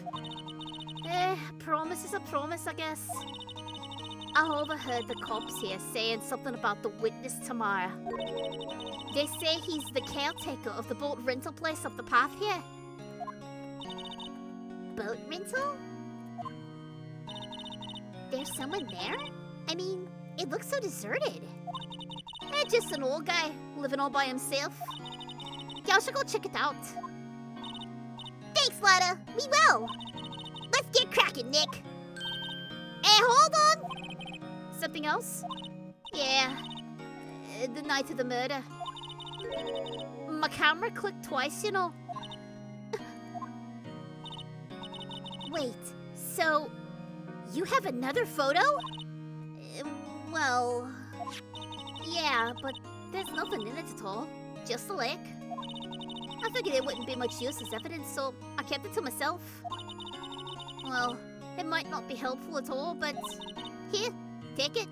B: Promise is a promise, I guess. I overheard the cops here saying something about the witness tomorrow. They say he's the caretaker of the boat rental place up the path here. Boat rental? There's someone there? I mean, it looks so deserted. Just an old guy living all by himself. Y'all should go check it out. Thanks, Lotta. We will. Let's get cracking, Nick. Hold on.
A: Something else?
B: Yeah. The night of the murder. My camera clicked twice, you know. Wait, so you have another photo? Well, yeah, but there's nothing in it at all. Just a lake. I figured it wouldn't be much use as evidence, so I kept it to myself. Well, it might not be helpful at all, but here, take it.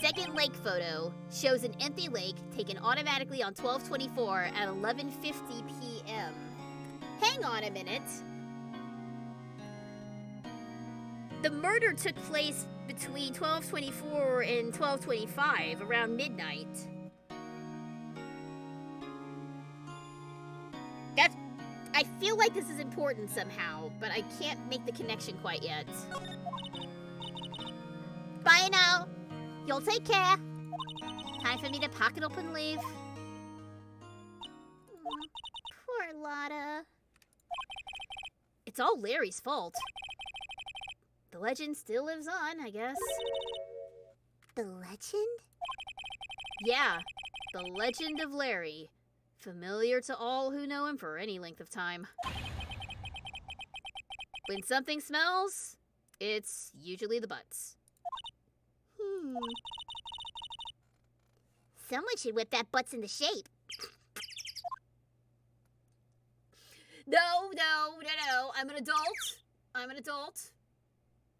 A: Second lake photo shows an empty lake taken automatically on 12/24 at 11:50 p.m. Hang on a minute. The murder took place between 12:24 and 12:25, around midnight. I feel like this is important somehow, but I can't make the connection quite yet.
B: Bye now. You'll take care. Time for me to pack it up and leave. Poor Lotta.
A: It's all Larry's fault. The legend still lives on, I guess.
B: The legend?
A: Yeah, the legend of Larry. Familiar to all who know him for any length of time. When something smells, it's usually the butts.
B: Someone should whip that butts into shape.
A: No. I'm an adult.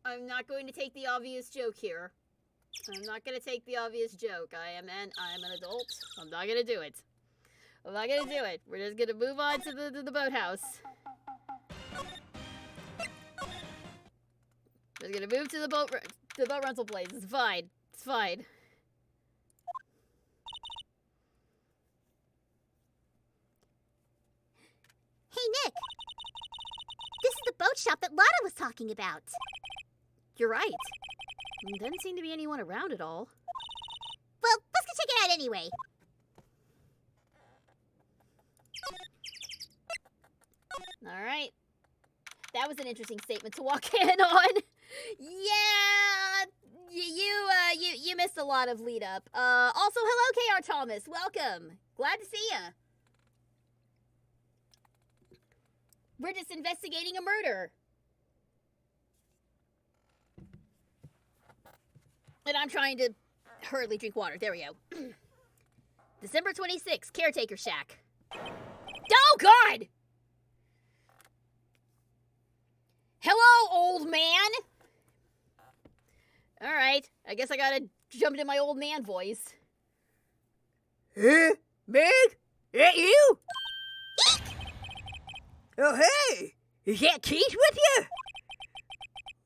A: I'm not going to take the obvious joke here. I'm an adult. I'm not going to do it. We're just going to move on to the boathouse. We're going to move to the boat rental place. It's fine.
B: Hey, Nick. This is the boat shop that Lotta was talking about.
A: You're right. There doesn't seem to be anyone around at all.
B: Well, let's go check it out anyway.
A: All right. That was an interesting statement to walk in on. Yeah, you missed a lot of lead up. Also, hello, KR Thomas. Welcome. Glad to see ya. We're just investigating a murder. And I'm trying to hurriedly drink water. There we go. December 26th, Caretaker Shack. Oh, God! Hello, old man! Alright, I guess I gotta jump into my old man voice.
D: Meg? That you? Oh, hey! Is that Keith with you?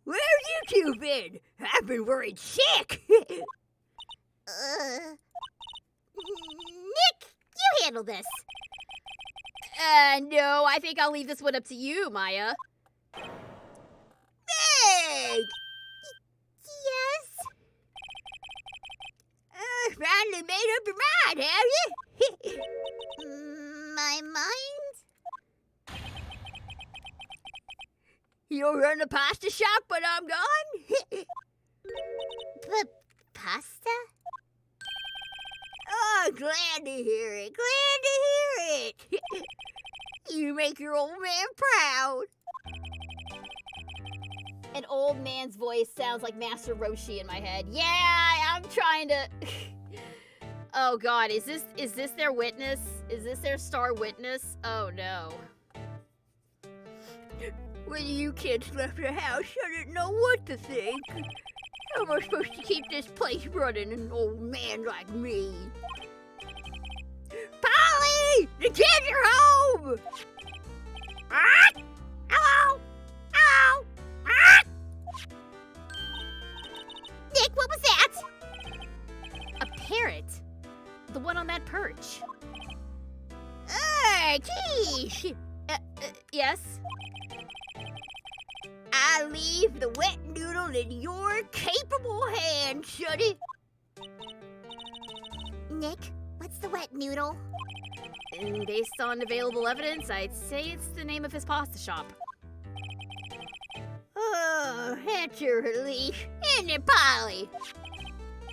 D: Where have you two been? I've been worried sick.
B: Nick, you handle this.
A: No, I think I'll leave this one up to you, Maya.
D: Meg!
B: Yes?
D: up your mind, have you?
B: My mind?
D: You'll run the pasta shop when I'm gone?
B: Pasta?
D: Oh, glad to hear it. Glad to hear it. You make your old man proud.
A: An old man's voice sounds like Master Roshi in my head. Yeah, I'm trying to... Oh God, is this their witness? Is this their star witness? Oh no.
D: When you kids left the house, I didn't know what to think. How am I supposed to keep this place running, an old man like me? Polly! The kids are home! Ah! Hello! Hello! Ah!
B: Nick, what was that?
A: A parrot. The one on that perch.
D: Hey, geez!
A: Yes?
D: I leave the wet noodle in your capable hands, Shuddy.
B: Nick, what's the wet noodle?
A: And based on available evidence, I'd say it's the name of his pasta shop.
D: Oh, that's a relief, isn't it, Polly?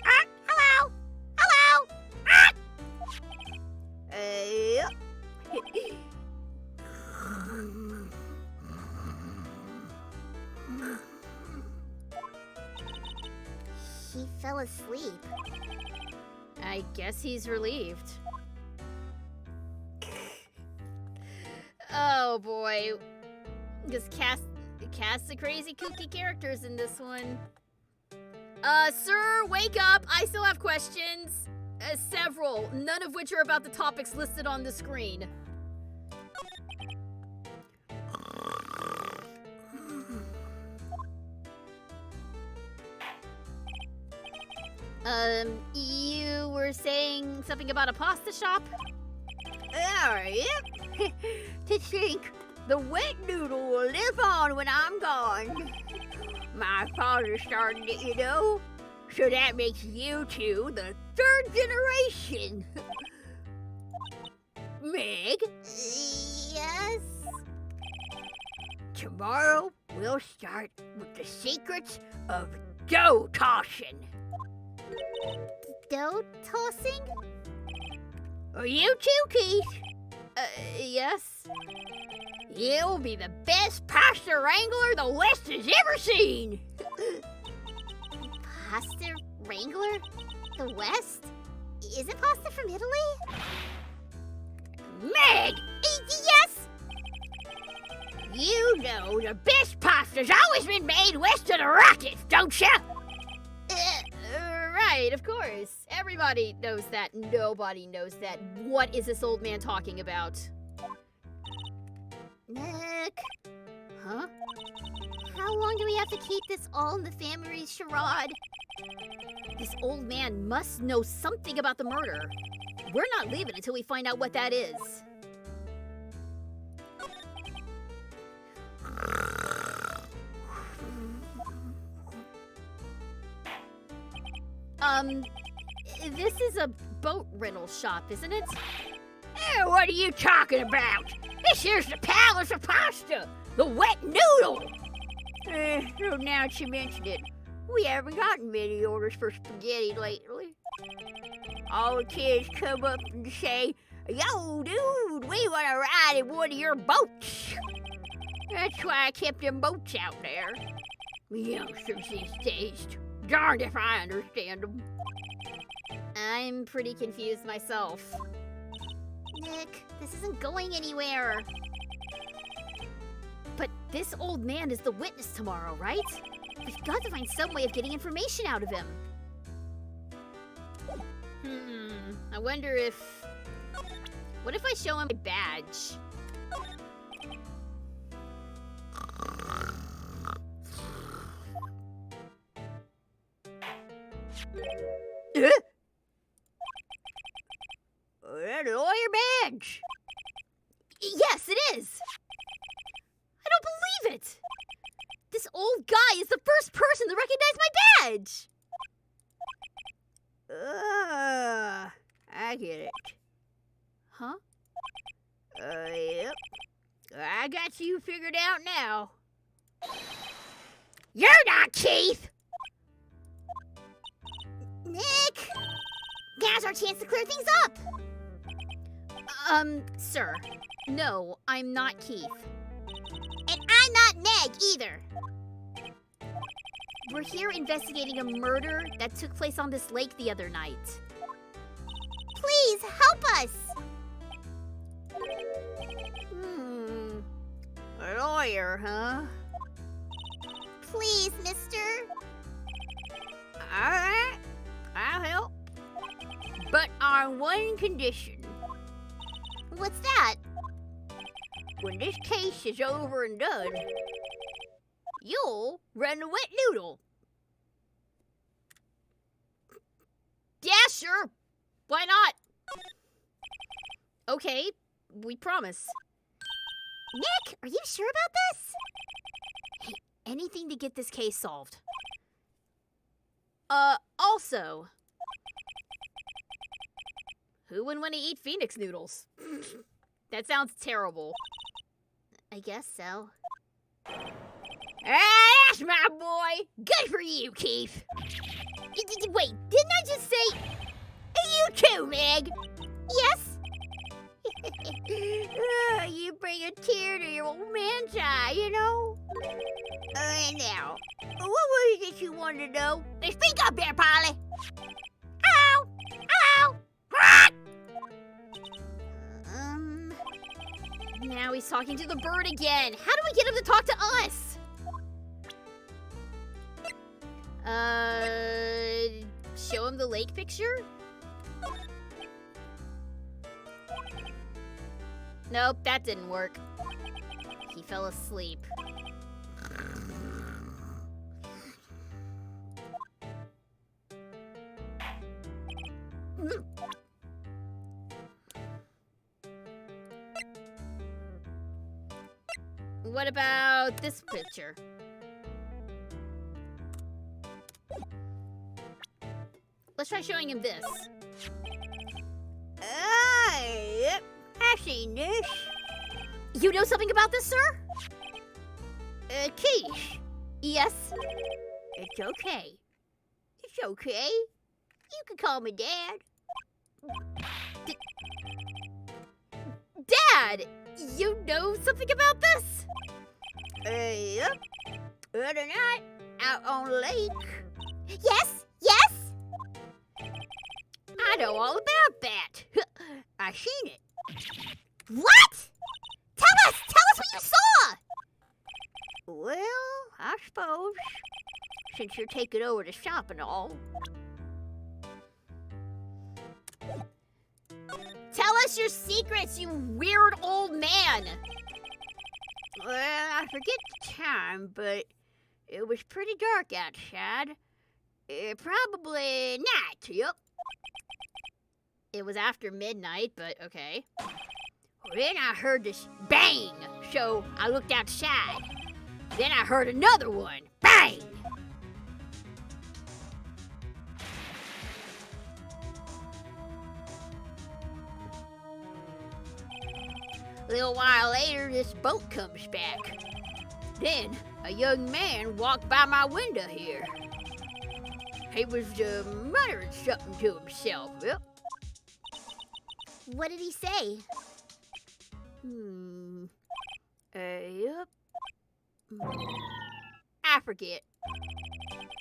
D: Ah, hello! Hello! Ah!
B: He fell asleep.
A: I guess he's relieved. Oh boy. Just cast the crazy kooky characters in this one. Sir, wake up! I still have questions. Several, none of which are about the topics listed on the screen. You were saying something about a pasta shop?
D: Yep. To think the wet noodle will live on when I'm gone. My father's starting it, you know. So that makes you two the third generation. Meg,
B: Yes?
D: tomorrow we'll start with the secrets of dough tossing.
B: Dough tossing?
D: You too, Keith.
A: Yes?
D: You'll be the best pasta wrangler the West has ever seen.
B: Pasta Wrangler? The West? Isn't pasta from Italy?
D: Meg,
B: Yes!
D: you know the best pasta's always been made west of the Rockies, don't ya?
A: Right, of course. Everybody knows that. Nobody knows that. What is this old man talking about?
B: Nick,
A: Huh?
B: how long do we have to keep this all in the family charade?
A: This old man must know something about the murder. We're not leaving until we find out what that is. This is a boat rental shop, isn't it?
D: What are you talking about? This here's the Palace of Pasta, the wet noodle. So now that you mentioned it, we haven't gotten many orders for spaghetti lately. All the kids come up and say, "Yo, dude, we want to ride in one of your boats." That's why I kept them boats out there. Youngsters these days, darned if I understand them.
A: I'm pretty confused myself.
B: Nick, this isn't going anywhere.
A: But this old man is the witness tomorrow, right? We've got to find some way of getting information out of him. I wonder if... What if I show him my badge?
D: That lawyer badge.
A: Yes, it is! I don't believe it! This old guy is the first person to recognize my badge!
D: I get it.
A: Huh?
D: Yep. I got you figured out now.
C: You're not Keith!
B: Nick! Now's our chance to clear things up!
A: Sir. No, I'm not Keith.
B: And I'm not Neg either.
A: We're here investigating a murder that took place on this lake the other night.
B: Please, help us!
D: A lawyer, huh?
B: Please, mister.
D: Alright, I'll help. But on one condition.
B: What's that?
D: When this case is over and done, you'll run the wet noodle.
A: Yeah, sure. Why not? Okay, we promise.
B: Nick, are you sure about this?
A: Hey, anything to get this case solved. Also, who wouldn't want to eat Phoenix noodles? That sounds terrible.
B: I guess so.
D: That's my boy. Good for you, Keith.
B: Wait, didn't I just say...
D: You too, Meg.
B: Yes?
D: You bring a tear to your old man's eye, you know? Now, what was it that you wanted to know? Speak up there, Polly. Ow! Ow!
A: Now he's talking to the bird again. How do we get him to talk to us? Show him the lake picture? Nope, that didn't work. He fell asleep. What about this picture? Let's try showing him this.
D: Yep, I've seen this.
A: You know something about this, sir?
D: Keish,
A: Yes.
D: it's okay. It's okay. You can call me Dad.
A: Dad, you know something about this?
D: Yep. The other night, out on the lake.
B: Yes? Yes?
D: I know all about that. I seen it.
B: What? Tell us what you saw!
D: Well, I suppose, since you're taking over the shop and all.
A: Tell us your secrets, you weird old man.
D: Well, I forget the time, but it was pretty dark outside. Probably night, yep.
A: It was after midnight, but okay.
D: Then I heard this bang, so I looked outside. Then I heard another one, bang! A little while later, this boat comes back. Then a young man walked by my window here. He was muttering something to himself. Yep.
B: What did he say?
D: Yep. I forget.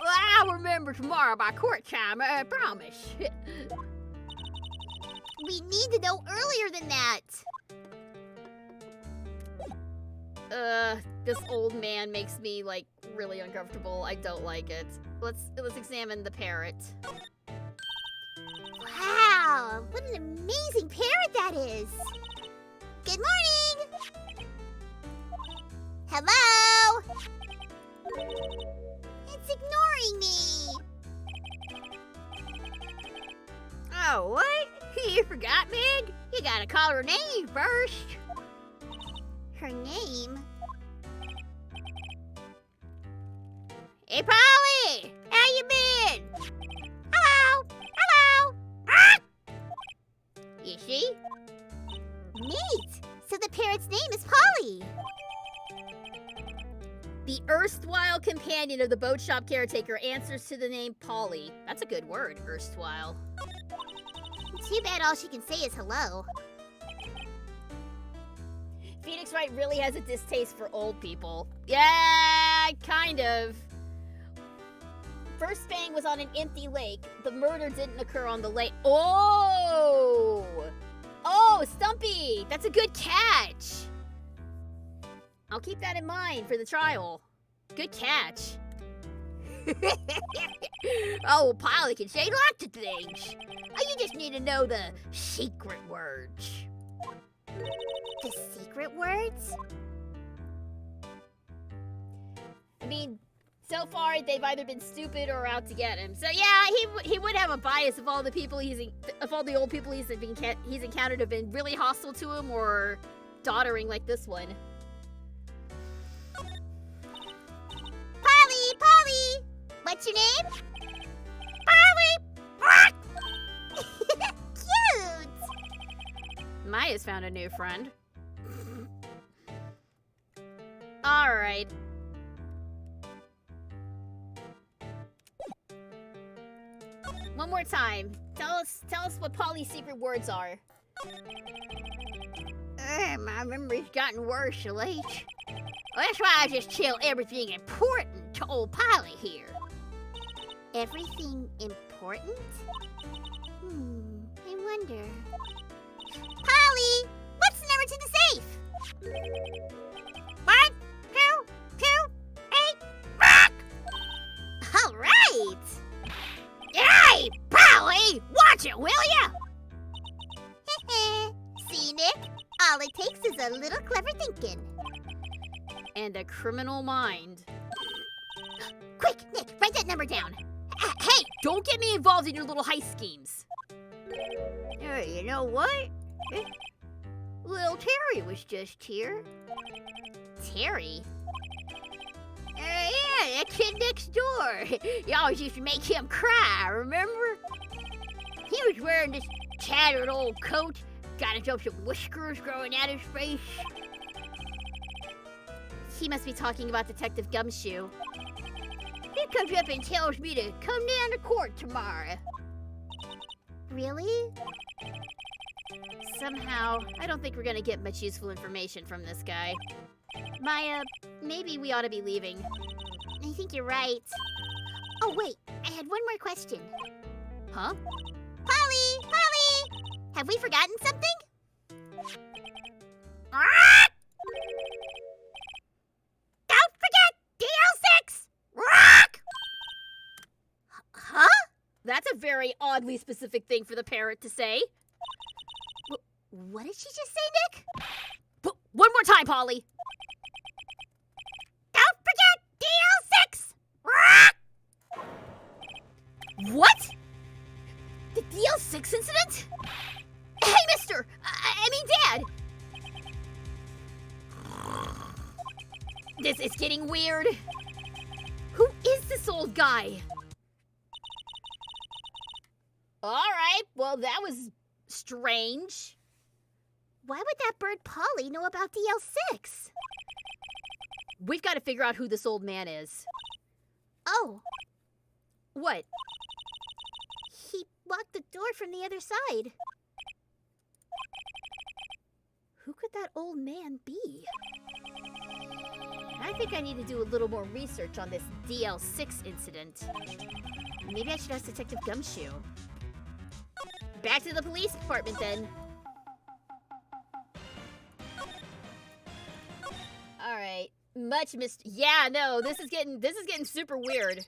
D: Well, I'll remember tomorrow by court time, I promise.
B: We need to know earlier than that.
A: This old man makes me, like, really uncomfortable. I don't like it. Let's examine the parrot.
B: Wow, what an amazing parrot that is. Good morning. Hello. It's ignoring me.
D: Oh, what? You forgot, Meg? You gotta call her name first.
B: Her name?
D: Hey, Polly! How you been?
B: Hello. Hello.
A: The erstwhile companion of the boat shop caretaker answers to the name Polly. That's a good word, erstwhile.
B: Too bad all she can say is hello.
A: Phoenix Wright really has a distaste for old people. Yeah, kind of. First bang was on an empty lake. The murder didn't occur on the lake. Oh! Oh, Stumpy! That's a good catch! I'll keep that in mind for the trial. Good catch. Oh, Polly can say lots of things. Oh, you just need to know the secret words.
B: The secret words?
A: I mean, so far they've either been stupid or out to get him. So yeah, he would have a bias if all the people if all the old people he's encountered have been really hostile to him or doddering like this one.
B: Polly! What's your name? Polly! Cute!
A: Maya's found a new friend. Alright. One more time. Tell us what Polly's secret words are.
D: My memory's gotten worse of late. That's why I just tell everything important to old Polly here.
B: Everything important? I wonder. Polly! What's the number to the safe? 1, 2, 2, 8, rock! All right!
D: Hey, Polly! Watch it, will ya?
B: See, Nick? All it takes is a little clever thinking.
A: And a criminal mind.
B: Quick, Nick, write that number down.
A: Hey, don't get me involved in your little heist schemes.
D: You know what? Little Terry was just here.
B: Terry?
D: Yeah, that kid next door. You always used to make him cry, remember? He was wearing this tattered old coat, got himself some whiskers growing out his face.
A: He must be talking about Detective Gumshoe.
D: He comes up and tells me to come down to court tomorrow.
B: Really?
A: Somehow, I don't think we're gonna get much useful information from this guy. Maya, maybe we ought to be leaving.
B: I think you're right. Oh, wait, I had one more question.
A: Huh?
B: Polly! Have we forgotten something? Don't forget DL6! Rock!
A: Huh? That's a very oddly specific thing for the parrot to say.
B: What did she just say, Nick?
A: One more time, Polly.
B: Don't forget DL6! Rock!
A: What? The DL6 incident? Hey, mister! I mean, Dad! This is getting weird. Who is this old guy? Alright, well, that was strange.
B: Why would that bird Polly know about DL6?
A: We've got to figure out who this old man is.
B: Oh,
A: What?
B: he locked the door from the other side.
A: Who could that old man be? I think I need to do a little more research on this DL6 incident. Maybe I should ask Detective Gumshoe. Back to the police department then. Alright. Much missed. Yeah, no, this is getting super weird.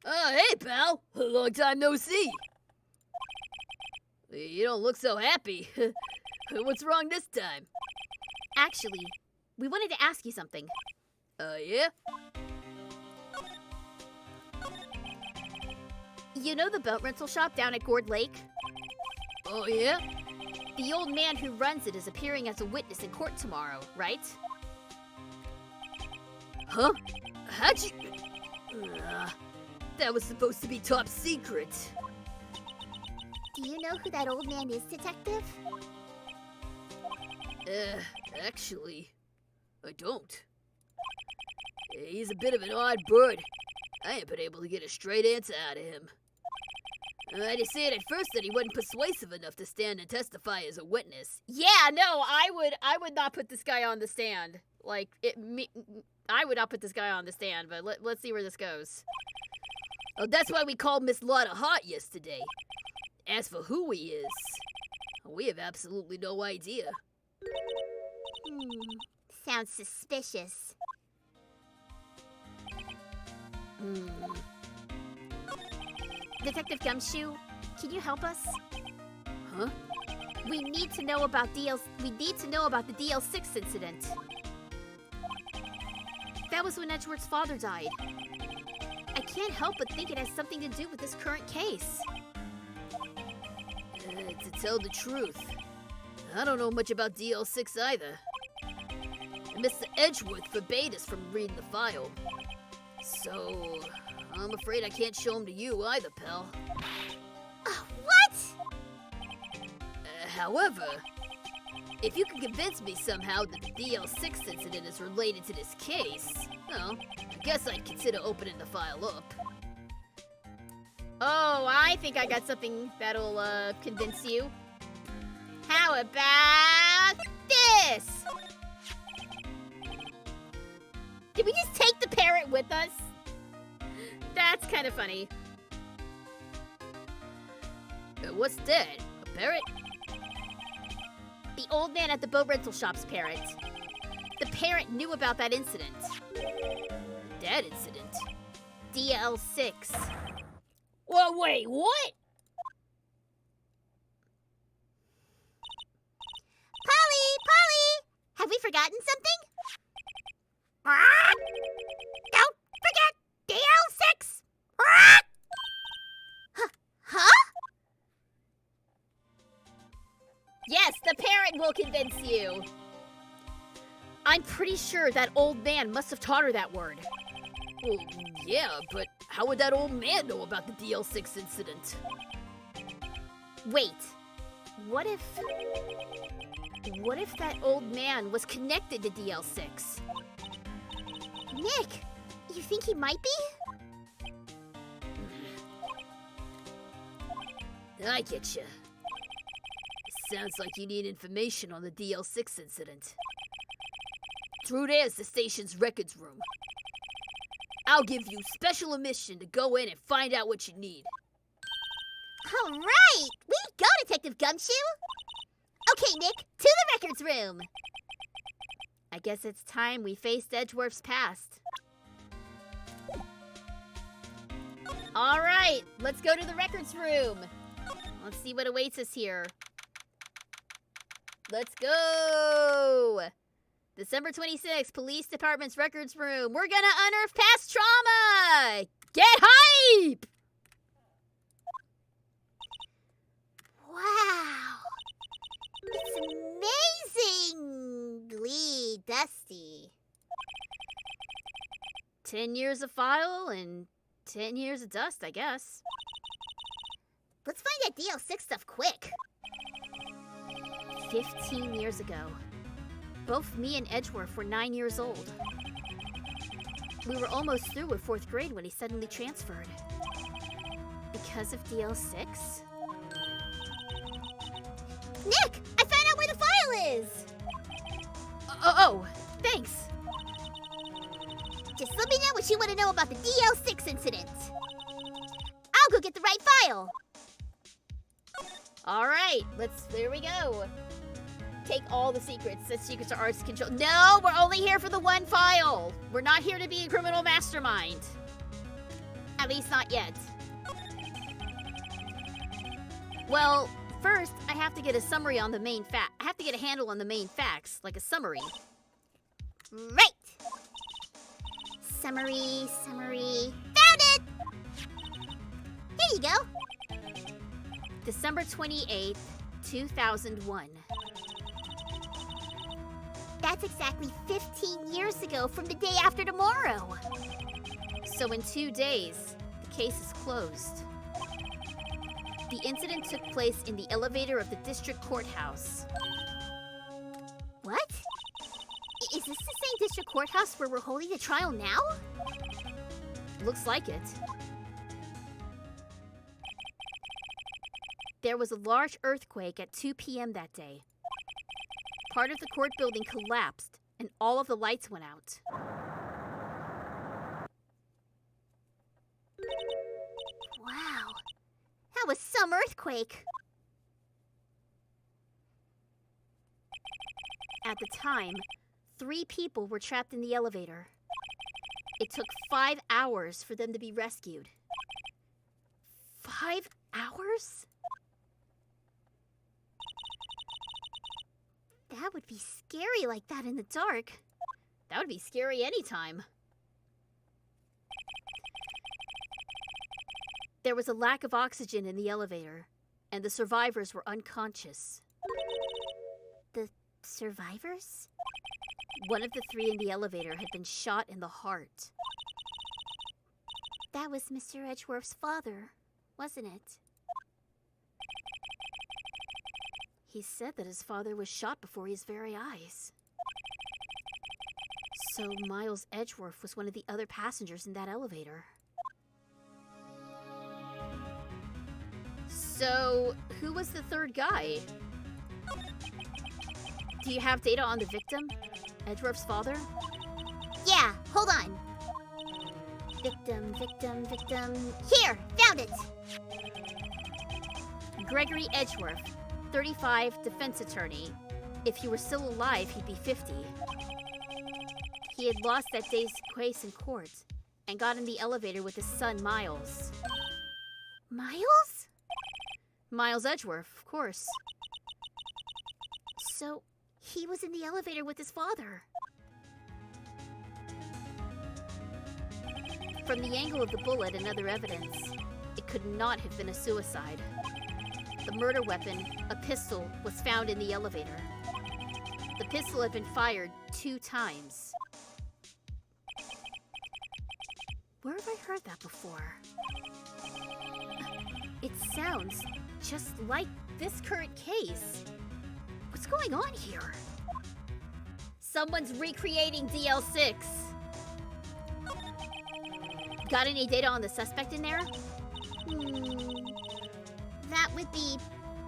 A: Hey, pal. Long time no see. You don't look so happy. What's wrong this time? Actually, we wanted to ask you something. Yeah? You know the boat rental shop down at Gourd Lake? Oh, yeah? The old man who runs it is appearing as a witness in court tomorrow, right? Huh? How'd you... that was supposed to be top secret.
B: Do you know who that old man is, Detective?
C: Actually, I don't. He's a bit of an odd bird. I ain't been able to get a straight answer out of him. I just said at first that he wasn't persuasive enough to stand and testify as a witness.
A: Yeah, no, I would not put this guy on the stand. I would not put this guy on the stand, but let's see where this goes.
C: Oh, that's why we called Miss Lotta hot yesterday. As for who he is, we have absolutely no idea.
B: Sounds suspicious. Detective Gumshoe, can you help us?
C: Huh?
B: We need to know about the DL6 incident. That was when Edgeworth's father died. I can't help but think it has something to do with this current case.
C: To tell the truth, I don't know much about DL6 either. And Mr. Edgeworth forbade us from reading the file. So, I'm afraid I can't show him to you either, pal.
B: What?
C: However, if you can convince me somehow that the DL6 incident is related to this case, well, I guess I'd consider opening the file up.
A: Oh, I think I got something that'll convince you. How about this? Did we just take the parrot with us? That's kind of funny.
C: What's that? A parrot?
A: The old man at the boat rental shop's parrot. The parrot knew about that incident.
C: That incident?
A: DL6.
D: Well, wait, what?
B: Polly! Have we forgotten something?
D: Don't forget DL6!
B: Huh?
A: Yes, the parrot will convince you. I'm pretty sure that old man must have taught her that word.
C: Well, yeah, but how would that old man know about the DL6 incident?
A: Wait, what if that old man was connected to DL6?
B: Nick, you think he might be?
C: I get you. Sounds like you need information on the DL6 incident. Through there's the station's records room. I'll give you special admission to go in and find out what you need.
B: All right, we go, Detective Gumshoe. Okay, Nick, to the records room.
A: I guess it's time we faced Edgeworth's past. All right, let's go to the records room. Let's see what awaits us here. Let's go! December 26th, Police Department's records room. We're gonna unearth past trauma! Get hype!
B: Wow. It's amazingly dusty.
A: 10 years of file and 10 years of dust, I guess.
B: Let's find that DL6 stuff quick.
A: 15 years ago. Both me and Edgeworth were 9 years old. We were almost through with 4th grade when he suddenly transferred. Because of DL6?
B: Nick, I found out where the file is.
A: Oh, thanks.
B: Just let me know what you want to know about the DL6 incident. I'll go get the right file.
A: All right, there we go. Take all the secrets. The secrets are ours to control. No, we're only here for the one file. We're not here to be a criminal mastermind. At least not yet. Well, first, I have to get a summary on the main fact. I have to get a handle on the main facts, like a summary.
B: Right. Summary. Found it! Here you go.
A: December 28th, 2001.
B: That's exactly 15 years ago from the day after tomorrow.
A: So in 2 days, the case is closed. The incident took place in the elevator of the district courthouse.
B: Wait, is this the same district courthouse where we're holding the trial now?
A: Looks like it. There was a large earthquake at 2 p.m. that day. Part of the court building collapsed, and all of the lights went out.
B: Wow. That was some earthquake.
A: At the time, 3 people were trapped in the elevator. It took 5 hours for them to be rescued. 5 hours?
B: That would be scary like that in the dark.
A: That would be scary anytime. There was a lack of oxygen in the elevator, and the survivors were unconscious.
B: The survivors?
A: One of the 3 in the elevator had been shot in the heart.
B: That was Mr. Edgeworth's father, wasn't it?
A: He said that his father was shot before his very eyes. So Miles Edgeworth was one of the other passengers in that elevator. So, who was the 3rd guy? Do you have data on the victim? Edgeworth's father?
B: Yeah, hold on. Victim. Here, found it!
A: Gregory Edgeworth, 35, defense attorney. If he were still alive, he'd be 50. He had lost that day's case in court and got in the elevator with his son, Miles.
B: Miles?
A: Miles Edgeworth, of course.
B: So, he was in the elevator with his father.
A: From the angle of the bullet and other evidence, it could not have been a suicide. The murder weapon, a pistol, was found in the elevator. The pistol had been fired 2 times. Where have I heard that before? It sounds just like this current case. What's going on here? Someone's recreating DL6. Got any data on the suspect in there?
B: That would be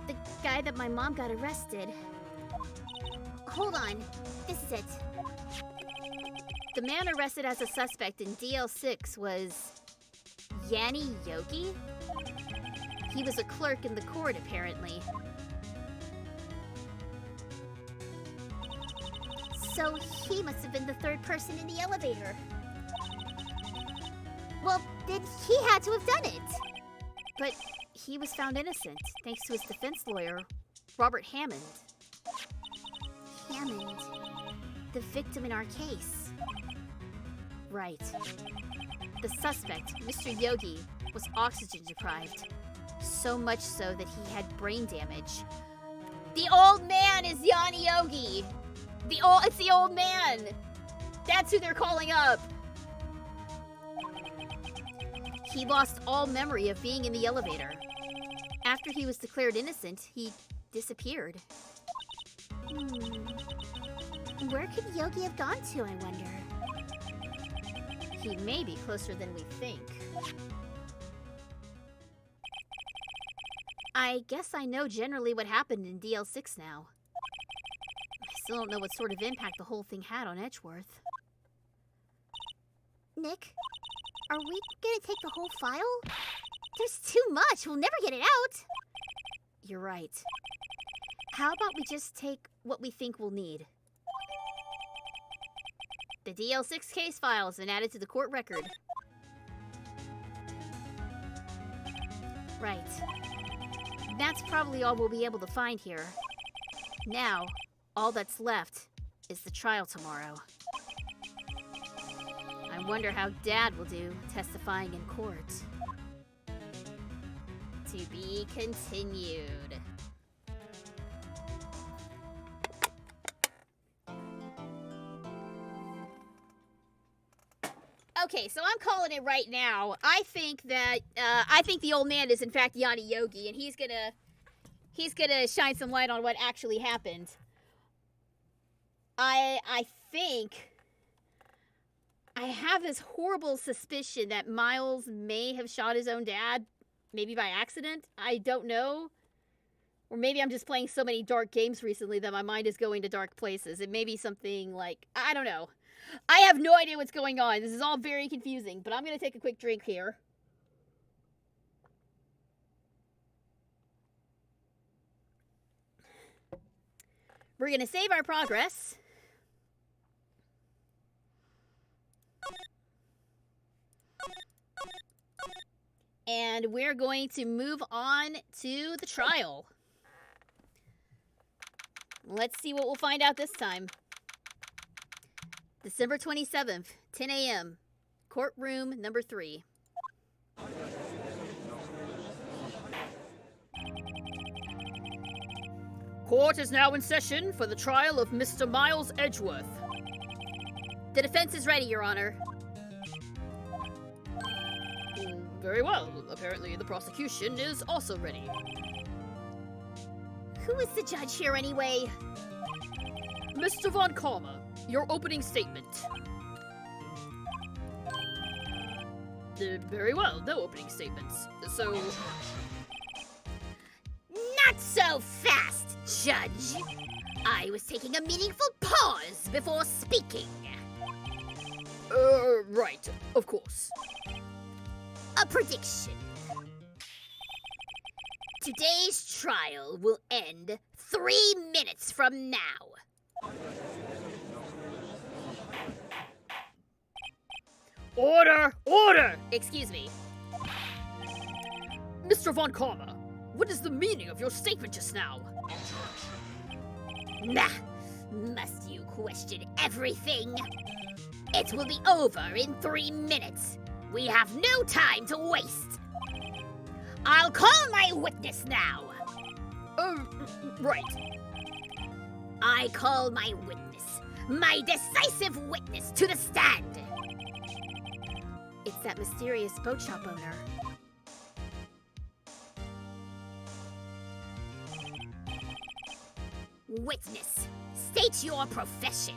B: the guy that my mom got arrested. Hold on, this is it.
A: The man arrested as a suspect in DL6 was Yanni Yogi? He was a clerk in the court, apparently.
B: So he must have been the 3rd person in the elevator. Well, then he had to have done it.
A: But he was found innocent, thanks to his defense lawyer, Robert Hammond.
B: Hammond, the victim in our case.
A: Right. The suspect, Mr. Yogi, was oxygen deprived. So much so that he had brain damage. The old man is Yanni Yogi! It's the old man! That's who they're calling up! He lost all memory of being in the elevator. After he was declared innocent, he disappeared.
B: Where could Yogi have gone to, I wonder?
A: He may be closer than we think. I guess I know generally what happened in DL6 now. I still don't know what sort of impact the whole thing had on Edgeworth.
B: Nick, are we gonna take the whole file? There's too much. We'll never get it out.
A: You're right. How about we just take what we think we'll need? The DL6 case file has been added to the court record. Right. That's probably all we'll be able to find here. Now, all that's left is the trial tomorrow. I wonder how Dad will do testifying in court. To be continued. Okay, so I'm calling it right now. I think the old man is in fact Yanni Yogi, and he's gonna shine some light on what actually happened. I think I have this horrible suspicion that Miles may have shot his own dad, maybe by accident. I don't know. Or maybe I'm just playing so many dark games recently that my mind is going to dark places. It may be something like, I don't know. I have no idea what's going on. This is all very confusing, but I'm going to take a quick drink here. We're going to save our progress. And we're going to move on to the trial. Let's see what we'll find out this time. December 27th, 10 a.m. Courtroom number 3. Court is now in session for the trial of Mr. Miles Edgeworth. The defense is ready, Your Honor. Very well. Apparently the prosecution is also ready.
B: Who is the judge here anyway?
A: Mr. Von Karma, your opening statement. Very well, no opening statements. So...
B: Not so fast, Judge. I was taking a meaningful pause before speaking.
A: Right, of course.
B: A prediction. Today's trial will end 3 minutes from now.
A: Order! Order! Excuse me. Mr. Von Karma, what is the meaning of your statement just now?
B: Nah, must you question everything? It will be over in 3 minutes. We have no time to waste. I'll call my witness now.
A: Right.
B: I call my witness, my decisive witness, to the stand.
A: It's that mysterious boat shop owner.
B: Witness, state your profession.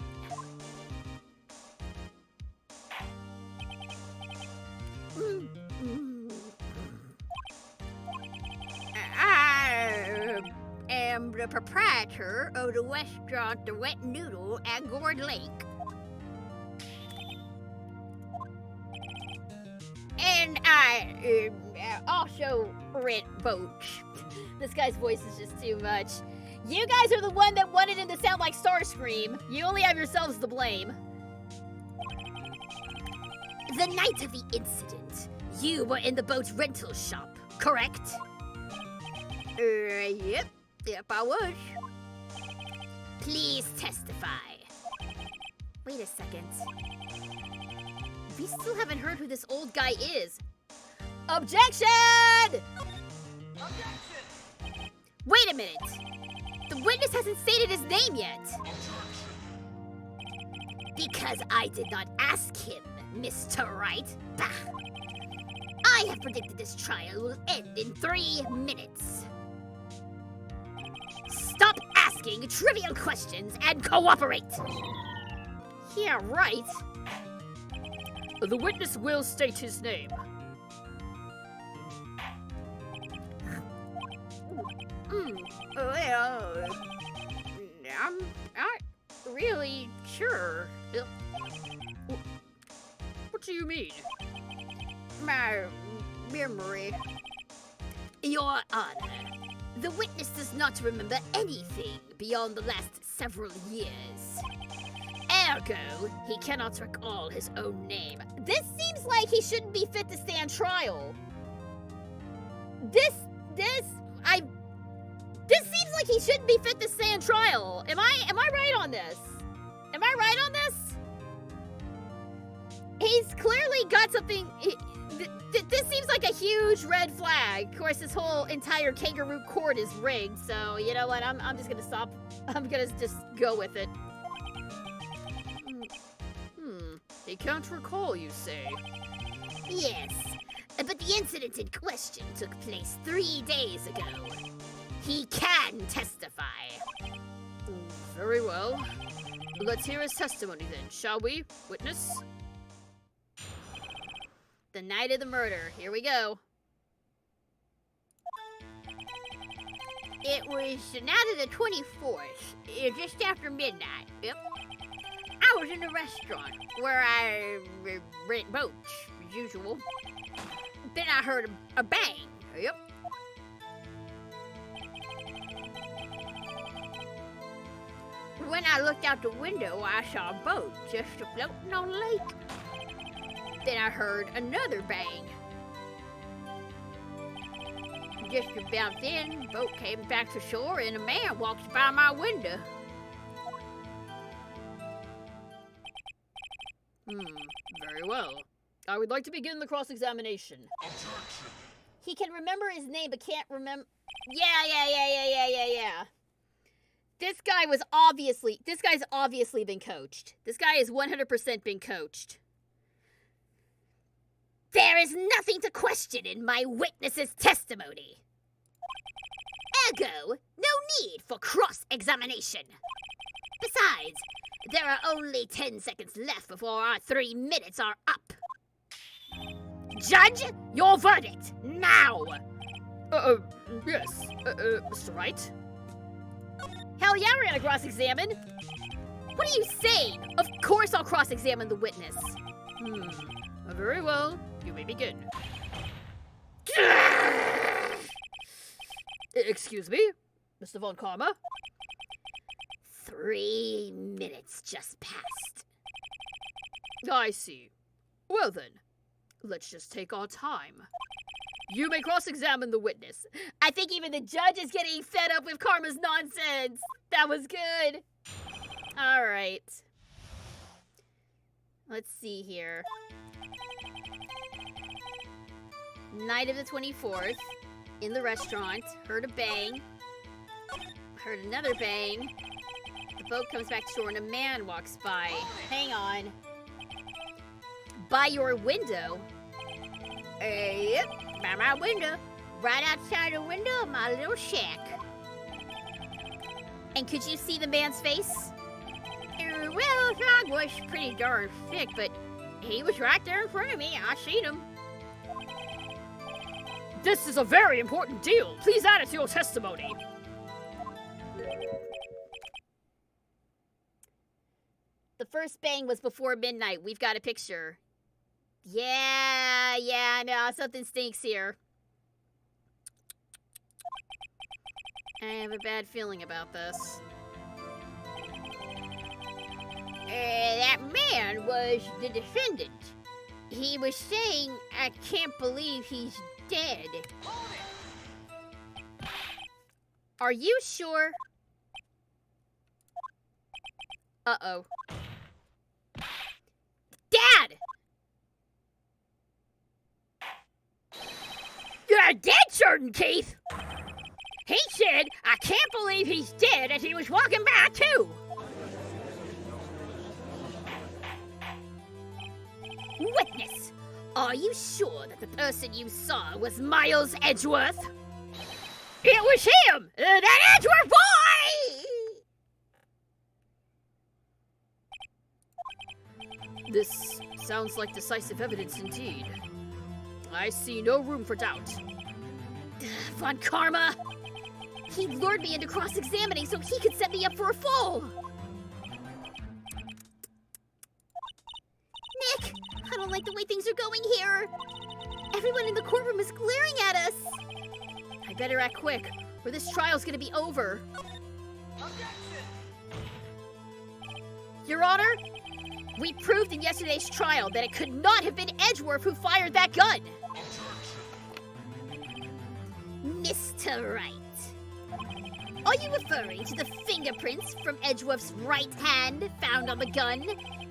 D: I am the proprietor of the restaurant The Wet Noodle at Gourd Lake. And I also rent boats.
A: This guy's voice is just too much. You guys are the one that wanted him to sound like Starscream. You only have yourselves to blame.
B: The night of the incident, you were in the boat rental shop, correct?
D: Yep, I was.
B: Please testify.
A: Wait a second. We still haven't heard who this old guy is. Objection!
C: Objection!
A: Wait a minute. The witness hasn't stated his name yet.
B: Because I did not ask him, Mr. Wright. Bah! I have predicted this trial will end in 3 minutes. Stop asking trivial questions and cooperate!
A: Yeah, right. The witness will state his name.
D: Well, I'm not really sure.
A: What do you mean?
D: My memory.
B: Your Honor, the witness does not remember anything beyond the last several years. Ergo, he cannot recall his own name.
A: This seems like he shouldn't be fit to stand trial. This seems like he shouldn't be fit to stand trial. Am I right on this? Am I right on this? He's clearly got something. This seems like a huge red flag. Of course, this whole entire kangaroo court is rigged. So you know what? I'm just gonna stop. I'm gonna just go with it. He can't recall, you say?
B: Yes, but the incident in question took place 3 days ago. He can testify.
A: Very well. Let's hear his testimony then, shall we, witness?
C: The night of the murder. Here we go.
D: It was the night of the 24th, just after midnight. Yep. I was in a restaurant where I rent boats, as usual. Then I heard a bang. Yep. When I looked out the window, I saw a boat just floating on the lake. Then I heard another bang. Just about then, the boat came back to shore and a man walked by my window.
A: Very well. I would like to begin the cross-examination.
C: He can remember his name, but can't remember.
A: Yeah. This guy's obviously been coached. This guy has 100% been coached.
C: There is nothing to question in my witness's testimony. Ergo, no need for cross-examination. Besides, there are only 10 seconds left before our 3 minutes are up. Judge, your verdict, now!
A: Yes, Mr. Wright?
C: Hell yeah, we're gonna cross-examine. What are you saying?
A: Of course I'll cross-examine the witness. Very well. You may begin. Excuse me, Mr. Von Karma?
C: 3 minutes just passed.
A: I see. Well then, let's just take our time. You may cross-examine the witness.
C: I think even the judge is getting fed up with Karma's nonsense. That was good.
A: All right. Let's see here. Night of the 24th, in the restaurant, heard a bang, heard another bang. The boat comes back to shore and a man walks by. Hang on. By your window?
D: Yep, by my window. Right outside the window of my little shack.
C: And could you see the man's face?
D: Well, his dog was pretty darn thick, but he was right there in front of me. I seen him.
A: This is a very important deal. Please add it to your testimony.
C: The first bang was before midnight. We've got a picture. Yeah, no, something stinks here.
A: I have a bad feeling about this.
D: That man was the defendant. He was saying, I can't believe he's dead.
C: Are you sure?
A: Uh-oh.
C: Dad!
D: You're dead certain, Keith. He said, I can't believe he's dead, as he was walking by, too.
C: Witness, are you sure that the person you saw was Miles Edgeworth?
D: It was him! That Edgeworth boy!
A: This sounds like decisive evidence indeed. I see no room for doubt.
C: Von Karma! He lured me into cross-examining so he could set me up for a fall! Nick! I don't like the way things are going here! Everyone in the courtroom is glaring at us!
A: I better act quick, or this trial's gonna be over. Your Honor, we proved in yesterday's trial that it could not have been Edgeworth who fired that gun!
C: Mr. Wright, are you referring to the fingerprints from Edgeworth's right hand found on the gun,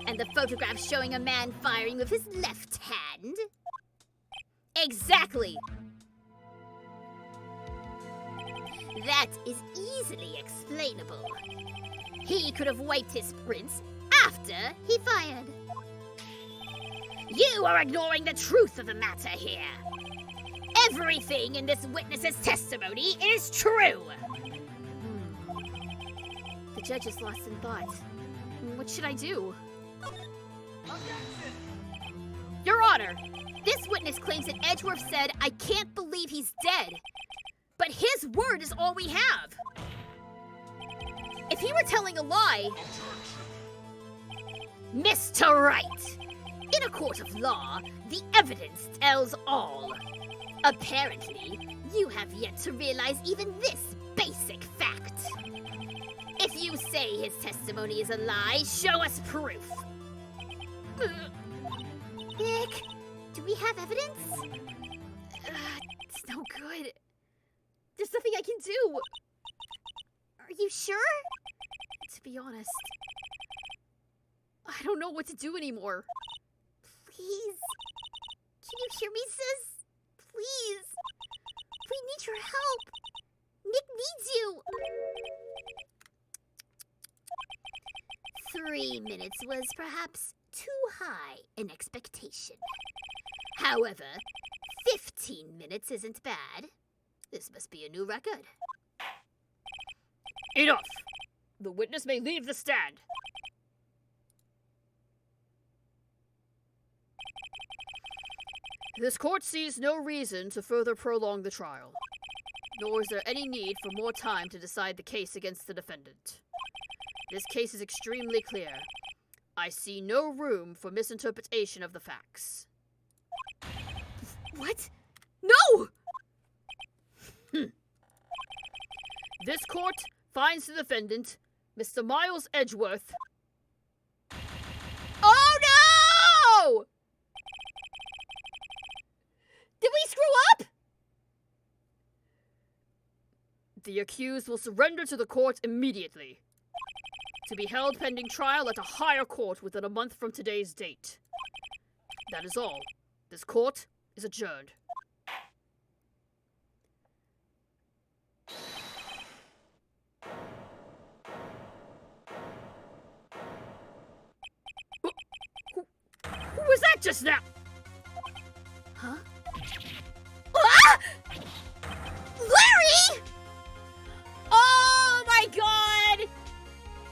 C: and the photograph showing a man firing with his left hand?
A: Exactly!
C: That is easily explainable. He could have wiped his prints after he fired. You are ignoring the truth of the matter here. Everything in this witness's testimony is true.
A: The judge is lost in thought. What should I do? Your Honor, this witness claims that Edgeworth said, "I can't believe he's dead." But his word is all we have. If he were telling a lie... Mr. Wright, in a court of law, the evidence tells all. Apparently, you have yet to realize even this basic fact. If you say his testimony is a lie, show us proof.
B: Nick, do we have evidence?
A: It's no good. There's nothing I can do.
B: Are you sure?
A: To be honest, I don't know what to do anymore.
B: Please. Can you hear me, sis? Please. We need your help. Nick needs you.
C: 3 minutes was perhaps too high an expectation. However, 15 minutes isn't bad. This must be a new record.
A: Enough! The witness may leave the stand. This court sees no reason to further prolong the trial, nor is there any need for more time to decide the case against the defendant. This case is extremely clear. I see no room for misinterpretation of the facts. What? No! This court finds the defendant, Mr. Miles Edgeworth. Oh no! Did we screw up? The accused will surrender to the court immediately, to be held pending trial at a higher court within a month from today's date. That is all. This court is adjourned. Who was that just now? Huh? Ah! Larry! Oh my god!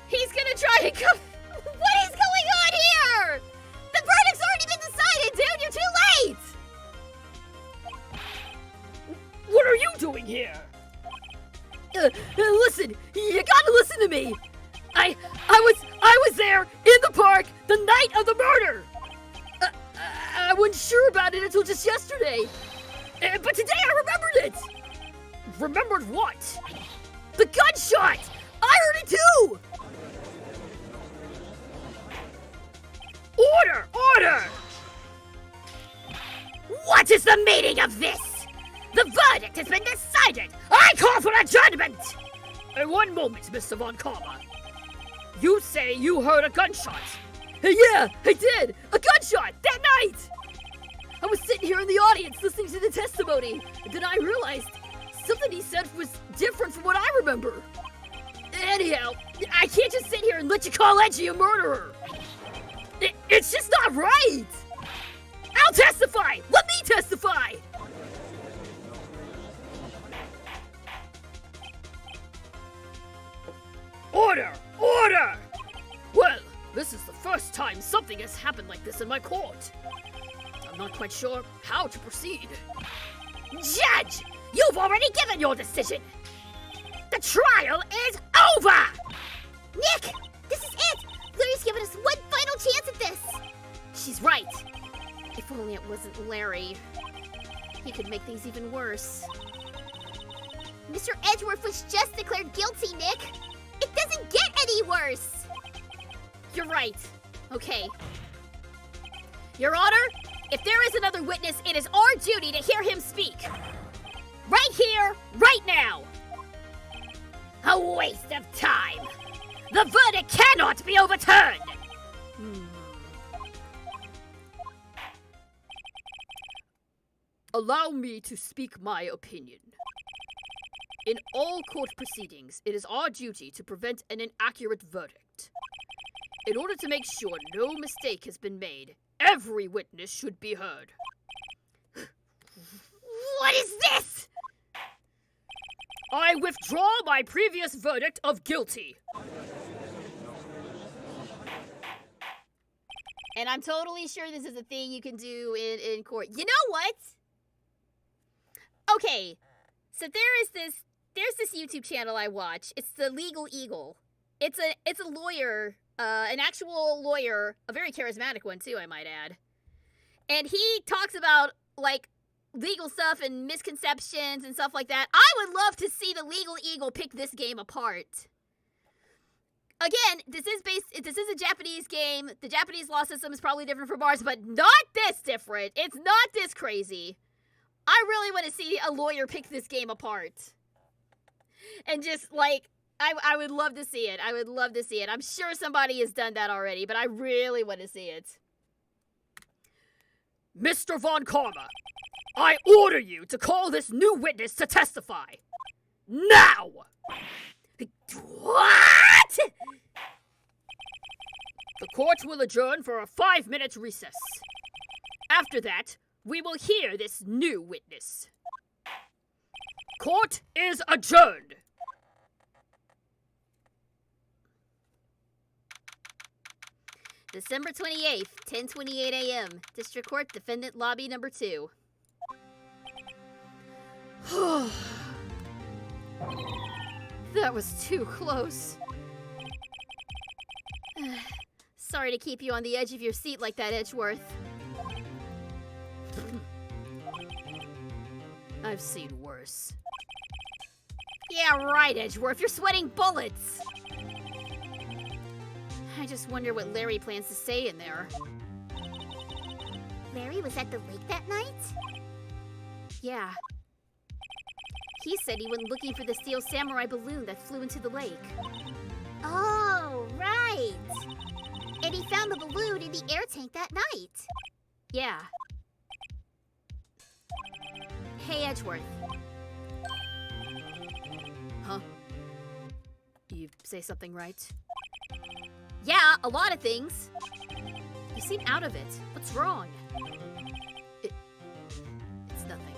A: He's gonna try to come. What is going on here? The verdict's already been decided, dude! You're too late! What are you doing here? Listen, you gotta listen to me. I was there in the park the night of the murder. I wasn't sure about it until just yesterday. But today I remembered it. Remembered what? The gunshot! I heard it too! Order! Order! What is the meaning of this? The verdict has been decided! I call for adjournment! One moment, Mr. Von Karma. You say you heard a gunshot. Yeah, I did! A gunshot! That night! I was sitting here in the audience listening to the testimony, and then I realized something he said was different from what I remember. Anyhow, I can't just sit here and let you call Edgy a murderer. It's just not right! I'll testify! Let me testify! Order! Order! Well, this is the first time something has happened like this in my court. I'm not quite sure how to proceed. Judge! You've already given your decision! The trial is over!
B: Nick! This is it! Larry's given us one final chance at this!
A: She's right. If only it wasn't Larry. He could make things even worse.
B: Mr. Edgeworth was just declared guilty, Nick! It doesn't get any worse!
A: You're right. Okay. Your Honor, if there is another witness, it is our duty to hear him speak. Right here, right now. A waste of time. The verdict cannot be overturned. Allow me to speak my opinion. In all court proceedings, it is our duty to prevent an inaccurate verdict. In order to make sure no mistake has been made, every witness should be heard. What is this? I withdraw my previous verdict of guilty. And I'm totally sure this is a thing you can do in court. You know what? Okay, so there's this YouTube channel I watch. It's the Legal Eagle. It's a lawyer, an actual lawyer, a very charismatic one too, I might add. And he talks about like legal stuff and misconceptions and stuff like that. I would love to see the Legal Eagle pick this game apart. Again, this is a Japanese game. The Japanese law system is probably different from ours, but not this different. It's not this crazy. I really want to see a lawyer pick this game apart. And just, like, I would love to see it. I would love to see it. I'm sure somebody has done that already, but I really want to see it.
C: Mr. Von Karma, I order you to call this new witness to testify. Now!
A: What?
C: The court will adjourn for a 5-minute recess. After that, we will hear this new witness. Court is adjourned.
A: December 28th, 10:28 a.m. District Court, Defendant Lobby Number 2. That was too close. Sorry to keep you on the edge of your seat like that, Edgeworth.
C: I've seen worse.
A: Yeah, right, Edgeworth. You're sweating bullets. I just wonder what Larry plans to say in there.
B: Larry was at the lake that night?
A: Yeah. He said he went looking for the steel samurai balloon that flew into the lake.
B: Oh, right. And he found the balloon in the air tank that night.
A: Yeah. Hey, Edgeworth.
C: Huh? You say something right?
A: Yeah, a lot of things. You seem out of it. What's wrong?
C: It's nothing.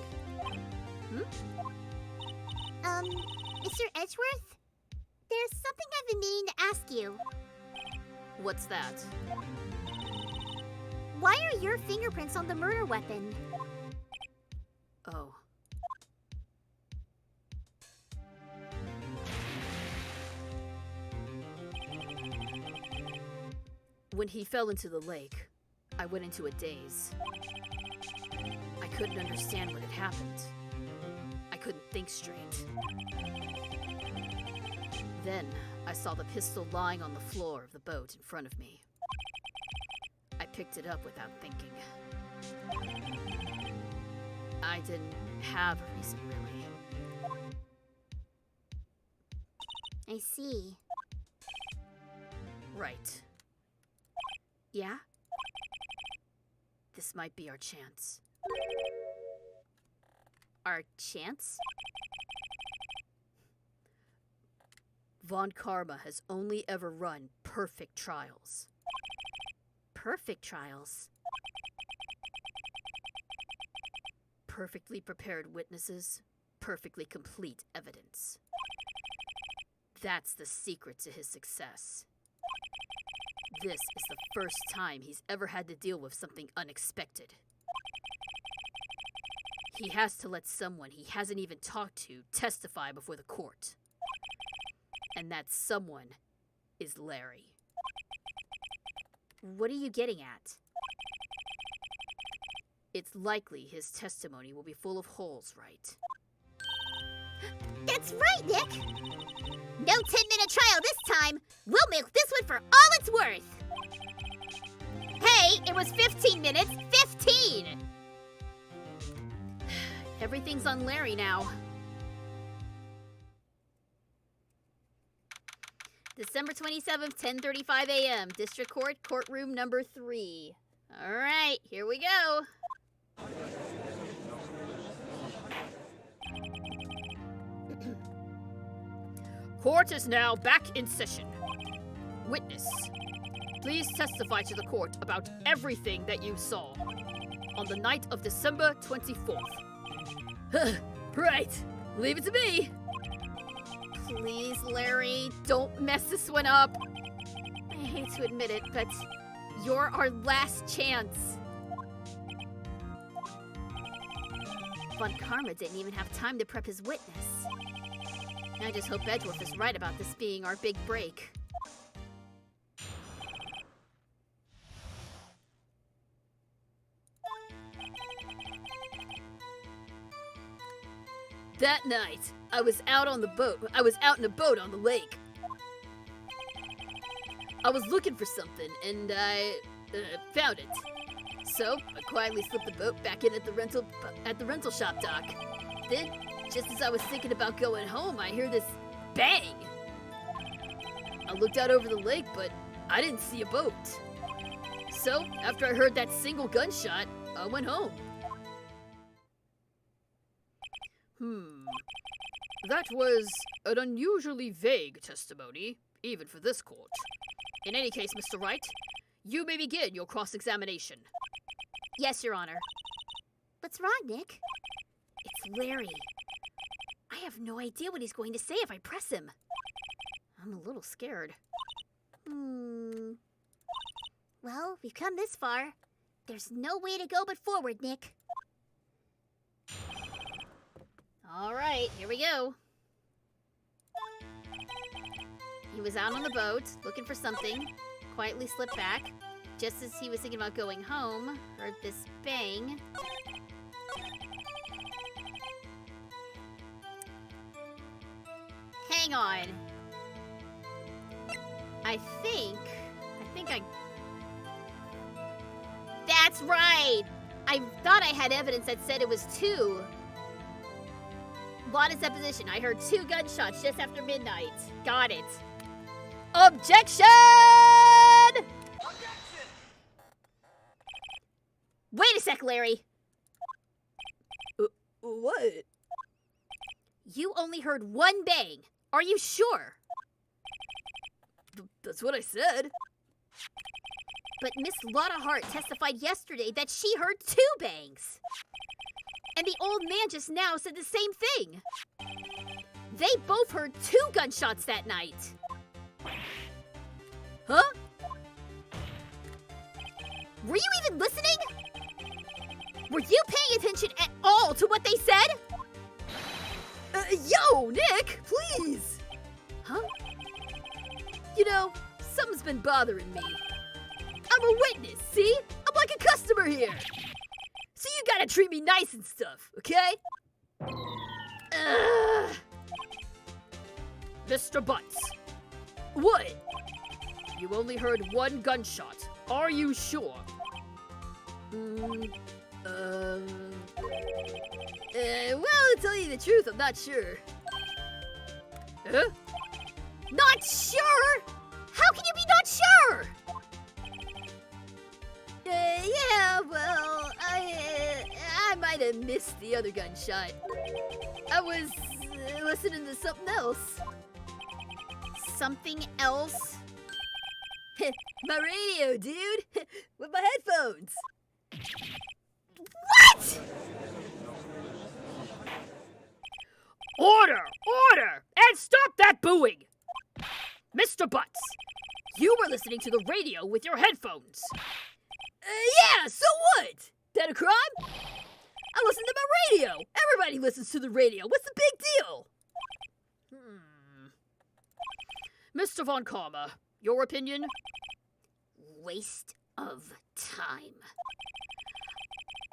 B: Mr. Edgeworth? There's something I've been meaning to ask you.
C: What's that?
B: Why are your fingerprints on the murder weapon?
C: Oh. When he fell into the lake, I went into a daze. I couldn't understand what had happened. I couldn't think straight. Then, I saw the pistol lying on the floor of the boat in front of me. I picked it up without thinking. I didn't have a reason, really.
B: I see.
C: Right.
A: Yeah?
C: This might be our chance.
A: Our chance?
C: Von Karma has only ever run perfect trials.
A: Perfect trials.
C: Perfectly prepared witnesses, perfectly complete evidence. That's the secret to his success. This is the first time he's ever had to deal with something unexpected. He has to let someone he hasn't even talked to testify before the court. And that someone is Larry.
A: What are you getting at?
C: It's likely his testimony will be full of holes, Wright.
B: That's right, Nick! No 10-minute trial this time! We'll milk this one for all it's worth!
A: Hey, it was 15 minutes! 15!
C: Everything's on Larry now.
A: December 27th, 10:35 a.m. District Court, Courtroom Number 3. All right, here we go.
C: Court is now back in session. Witness, please testify to the court about everything that you saw on the night of December 24th.
A: Right, leave it to me. Please, Larry, don't mess this one up. I hate to admit it, but You're our last chance. Von Karma didn't even have time to prep his witness. I just hope Edgeworth is right about this being our big break. That night, I was out in a boat on the lake. I was looking for something, and I found it. So, I quietly slipped the boat back in at the rental shop dock. Then, just as I was thinking about going home, I hear this bang. I looked out over the lake, but I didn't see a boat. So, after I heard that single gunshot, I went home. That was an unusually vague testimony, even for this court. In any case, Mr. Wright, you may begin your cross-examination.
B: Yes, Your Honor. What's wrong, Nick?
A: It's Larry. I have no idea what he's going to say if I press him. I'm a little scared.
B: Well, we've come this far. There's no way to go but forward, Nick.
A: All right, here we go. He was out on the boat, looking for something, quietly slipped back. Just as he was thinking about going home, heard this bang. Hang on. I think That's right! I thought I had evidence that said it was 2. Lotta's deposition. I heard 2 gunshots just after midnight. Got it. Objection!
E: Objection!
A: Wait a sec, Larry.
C: What?
A: You only heard 1 bang. Are you sure?
C: That's what I said.
A: But Miss Lotta Hart testified yesterday that she heard 2 bangs. And the old man just now said the same thing. They both heard 2 gunshots that night.
C: Huh?
A: Were you even listening? Were you paying attention at all to what they said?
C: Yo, Nick, please!
A: Huh?
C: You know, something's been bothering me. I'm a witness, see? I'm like a customer here. So you gotta treat me nice and stuff, okay?
A: Mr. Butts,
C: What?
A: you only heard 1 gunshot. Are you sure?
C: Well, to tell you the truth, I'm not sure.
A: Huh? Not sure? How can you be not sure?
C: Yeah, well, I might have missed the other gunshot. I was listening to something else.
A: Something else?
C: My radio, dude, with my headphones.
A: What? Order! Order! And stop that booing! Mr. Butts, you were listening to the radio with your headphones.
C: Yeah, so what? That a crime? I listen to my radio. Everybody listens to the radio. What's the big deal?
A: Mr. Von Karma, your opinion?
B: Waste of time.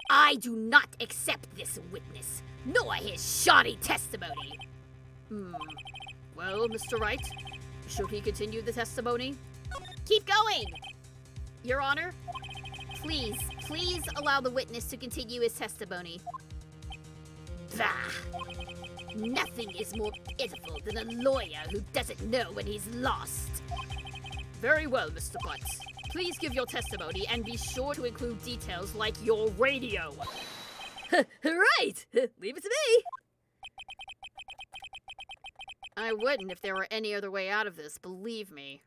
A: I do not accept this witness, nor his shoddy testimony. Well, Mr. Wright, should he continue the testimony? Keep going! Your Honor, please allow the witness to continue his testimony.
B: Bah! Nothing is more pitiful than a lawyer who doesn't know when he's lost.
A: Very well, Mr. Butts. Please give your testimony and be sure to include details like your radio.
C: Right! Leave it to me.
A: I wouldn't if there were any other way out of this, believe me.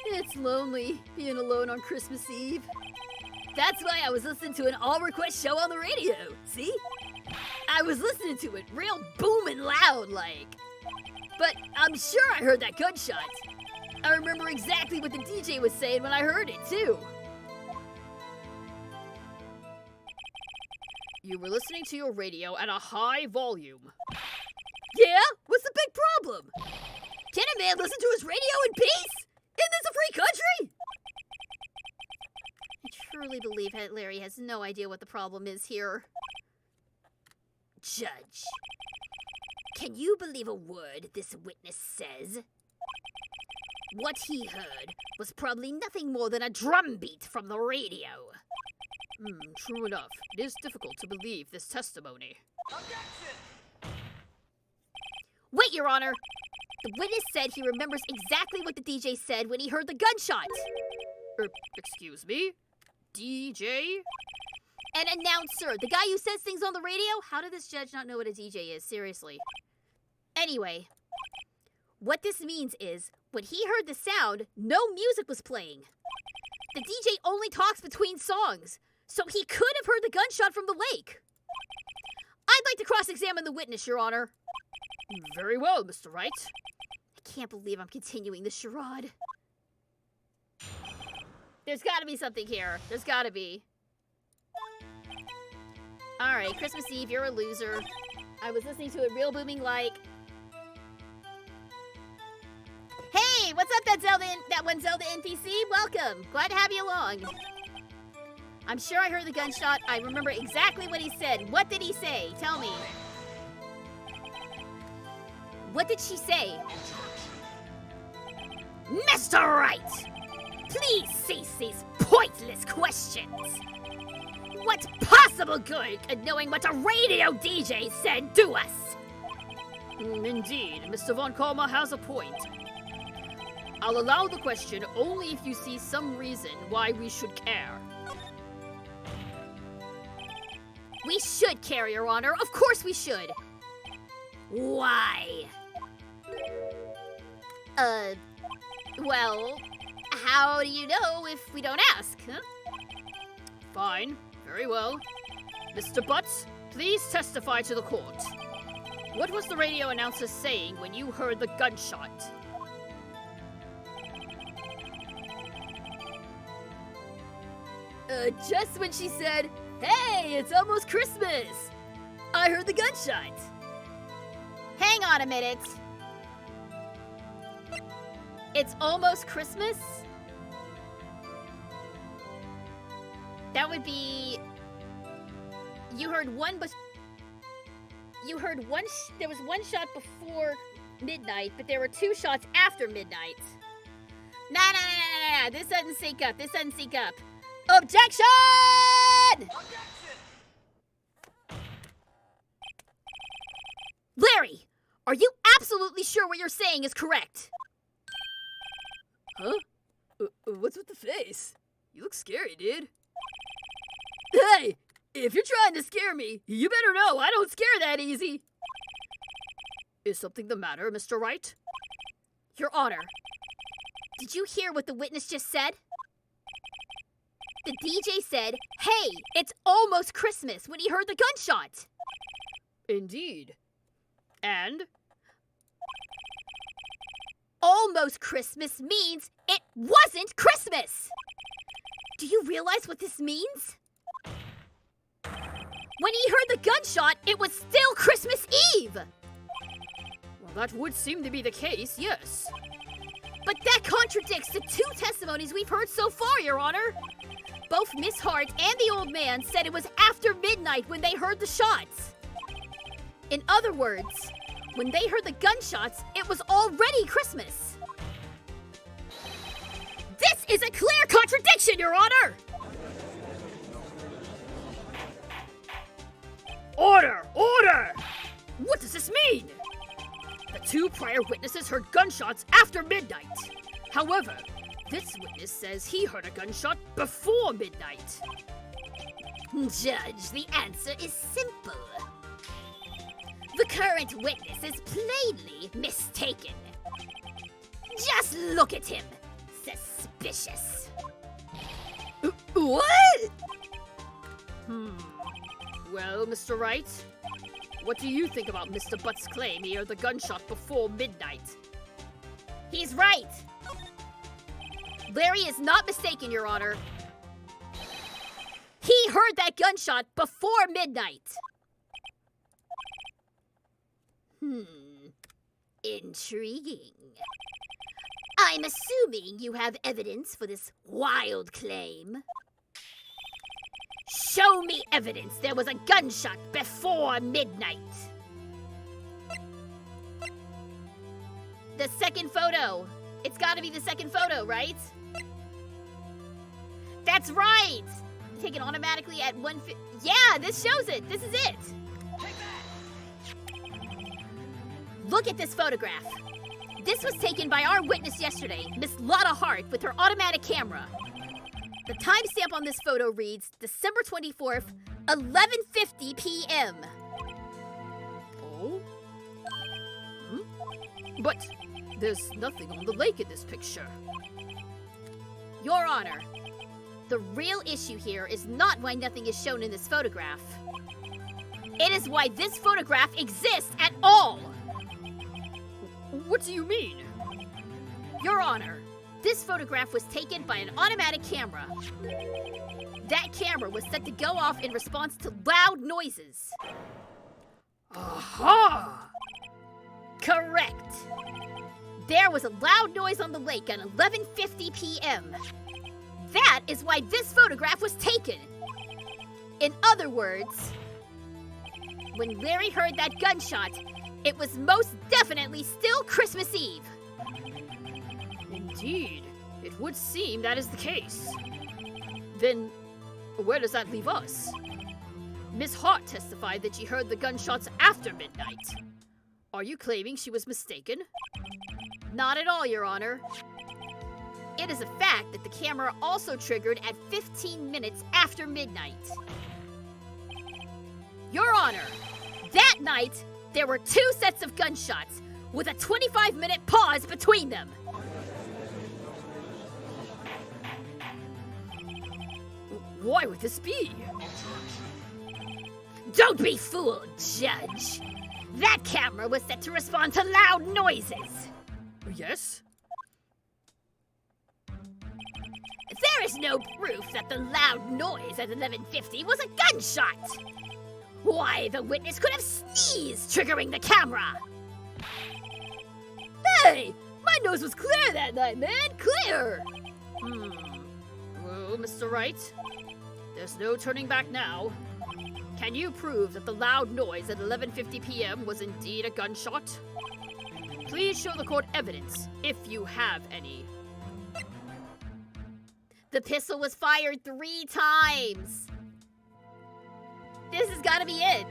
C: It's lonely being alone on Christmas Eve. That's why I was listening to an all-request show on the radio, see? I was listening to it real booming loud like. But I'm sure I heard that gunshot. I remember exactly what the DJ was saying when I heard it, too. You were listening to your radio at a high volume. Yeah? What's the big problem? Can a man listen to his radio in peace? Isn't this a free country?
A: I truly believe Larry has no idea what the problem is here.
C: Judge, can you believe a word this witness says? What he heard was probably nothing more than a drumbeat from the radio.
A: True enough. It is difficult to believe this testimony.
C: Wait, Your Honor! The witness said he remembers exactly what the DJ said when he heard the gunshot.
A: Excuse me? DJ?
C: An announcer, the guy who says things on the radio? How did this judge not know what a DJ is? Seriously. Anyway, what this means is, when he heard the sound, no music was playing. The DJ only talks between songs, so he could have heard the gunshot from the lake. I'd like to cross-examine the witness, Your Honor.
A: Very well, Mr. Wright.
C: I can't believe I'm continuing the charade. There's gotta be something here. There's gotta be. Alright, Christmas Eve, you're a loser. I was listening to it real booming like... Hey, what's up, that one Zelda NPC? Welcome. Glad to have you along. I'm sure I heard the gunshot. I remember exactly what he said. What did he say? Tell me. What did she say? Mr. Wright! Please cease these pointless questions. What possible good could knowing what a radio DJ said do us?
A: Indeed, Mr. Von Karma has a point. I'll allow the question only if you see some reason why we should care.
C: We should care, Your Honor. Of course we should. Why? Well, how do you know if we don't ask, huh?
A: Fine. Very well. Mr. Butts, please testify to the court. What was the radio announcer saying when you heard the gunshot?
C: Just when she said, "Hey, it's almost Christmas," I heard the gunshot. Hang on a minute. It's almost Christmas? That would be... You heard one, but... You heard one... There was one shot before midnight, but there were two shots after midnight. Nah. This doesn't sync up. Objection! Larry, are you absolutely sure what you're saying is correct?
A: Huh? What's with the face? You look scary, dude.
C: Hey, if you're trying to scare me, you better know I don't scare that easy.
A: Is something the matter, Mr. Wright?
C: Your Honor, did you hear what the witness just said? The DJ said, "Hey, it's almost Christmas," when he heard the gunshot.
A: Indeed. And?
C: Almost Christmas means it wasn't Christmas! Do you realize what this means? When he heard the gunshot, it was still Christmas Eve!
A: Well, that would seem to be the case, yes.
C: But that contradicts the two testimonies we've heard so far, Your Honor. Both Miss Hart and the old man said it was after midnight when they heard the shots. In other words, when they heard the gunshots, it was already Christmas. This is a clear contradiction, Your Honor!
A: Order! Order! What does this mean? The two prior witnesses heard gunshots after midnight. However, this witness says he heard a gunshot before midnight.
C: Judge, the answer is simple. The current witness is plainly mistaken. Just look at him. Suspicious.
A: What? Well, Mr. Wright,
C: what do you think about Mr. Butt's claim he heard the gunshot before midnight?
A: He's right. Larry is not mistaken, Your Honor. He heard that gunshot before midnight. Intriguing. I'm assuming you have evidence for this wild claim. Show me evidence there was a gunshot before midnight. The second photo. It's gotta be the second photo, right? That's right! Taken automatically at 1:50. Yeah, this shows it. This is it. Look at this photograph. This was taken by our witness yesterday, Miss Lotta Hart, with her automatic camera. The timestamp on this photo reads December 24th, 11:50 p.m.
C: Oh? But there's nothing on the lake in this picture.
A: Your Honor, the real issue here is not why nothing is shown in this photograph. It is why this photograph exists at all.
C: What do you mean?
A: Your Honor, this photograph was taken by an automatic camera. That camera was set to go off in response to loud noises.
C: Aha!
A: Correct. There was a loud noise on the lake at 11:50 p.m. That is why this photograph was taken. In other words, when Larry heard that gunshot, it was most definitely still Christmas Eve.
C: Indeed, it would seem that is the case. Then, where does that leave us? Miss Hart testified that she heard the gunshots after midnight. Are you claiming she was mistaken?
A: Not at all, Your Honor. It is a fact that the camera also triggered at 15 minutes after midnight. Your Honor, that night, there were 2 sets of gunshots, with a 25-minute pause between them.
C: Why would this be?
A: Don't be fooled, Judge. That camera was set to respond to loud noises.
C: Yes?
A: There is no proof that the loud noise at 11:50 was a gunshot. Why, the witness could have sneezed, triggering the camera.
C: Hey! My nose was clear that night, man! Clear! Well, Mr. Wright, there's no turning back now. Can you prove that the loud noise at 11:50 p.m. was indeed a gunshot? Please show the court evidence, if you have any.
A: The pistol was fired 3 times. This has got to be it.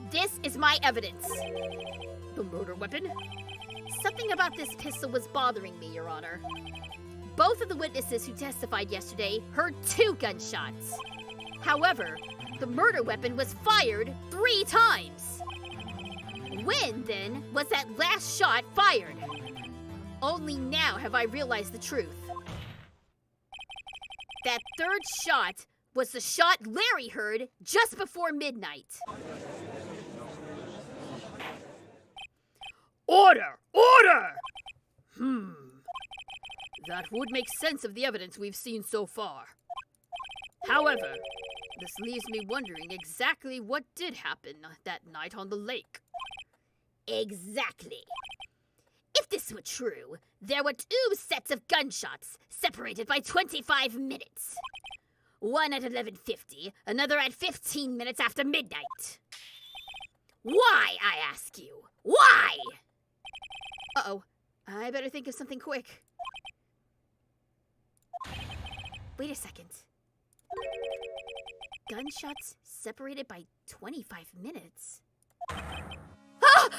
A: This is my evidence.
C: The murder weapon?
A: Something about this pistol was bothering me, Your Honor. Both of the witnesses who testified yesterday heard 2 gunshots. However, the murder weapon was fired 3 times. When, then, was that last shot fired? Only now have I realized the truth. That 3rd shot was the shot Larry heard just before midnight.
C: Order! Order! That would make sense of the evidence we've seen so far. However, this leaves me wondering exactly what did happen that night on the lake.
A: Exactly. If this were true, there were 2 sets of gunshots, separated by 25 minutes. One at 11:50, another at 15 minutes after midnight. Why, I ask you? Why?
C: Uh-oh. I better think of something quick.
A: Wait a second. Gunshots separated by 25 minutes. Ah!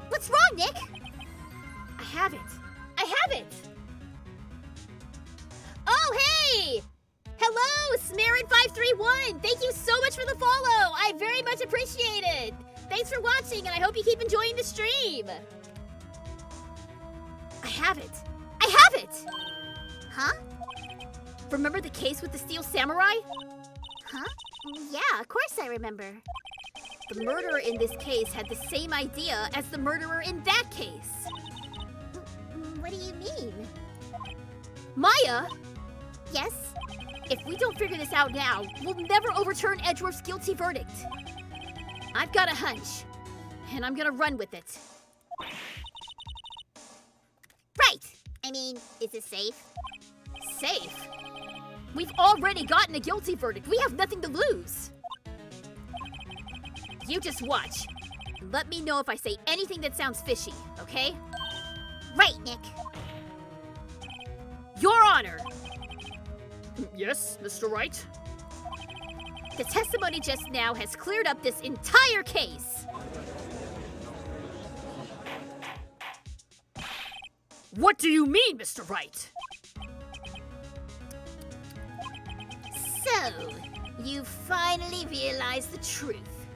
A: What's wrong, Nick? I have it. I have it. Oh, hey! Hello, Smarin531. Thank you so much for the follow. I very much appreciate it. Thanks for watching, and I hope you keep enjoying the stream. I have it. I have it! Huh? Remember the case with the Steel Samurai?
B: Huh? Yeah, of course I remember.
A: The murderer in this case had the same idea as the murderer in that case.
B: What do you mean?
A: Maya,
B: Yes?
A: if we don't figure this out now, we'll never overturn Edgeworth's guilty verdict. I've got a hunch, and I'm gonna run with it.
B: Right! I mean, is it safe?
A: Safe? We've already gotten a guilty verdict. We have nothing to lose. You just watch. And let me know if I say anything that sounds fishy, okay?
B: Right, Nick.
A: Your Honor!
C: Yes, Mr. Wright?
A: The testimony just now has cleared up this entire case.
C: What do you mean, Mr. Wright?
A: So, you finally realized the truth.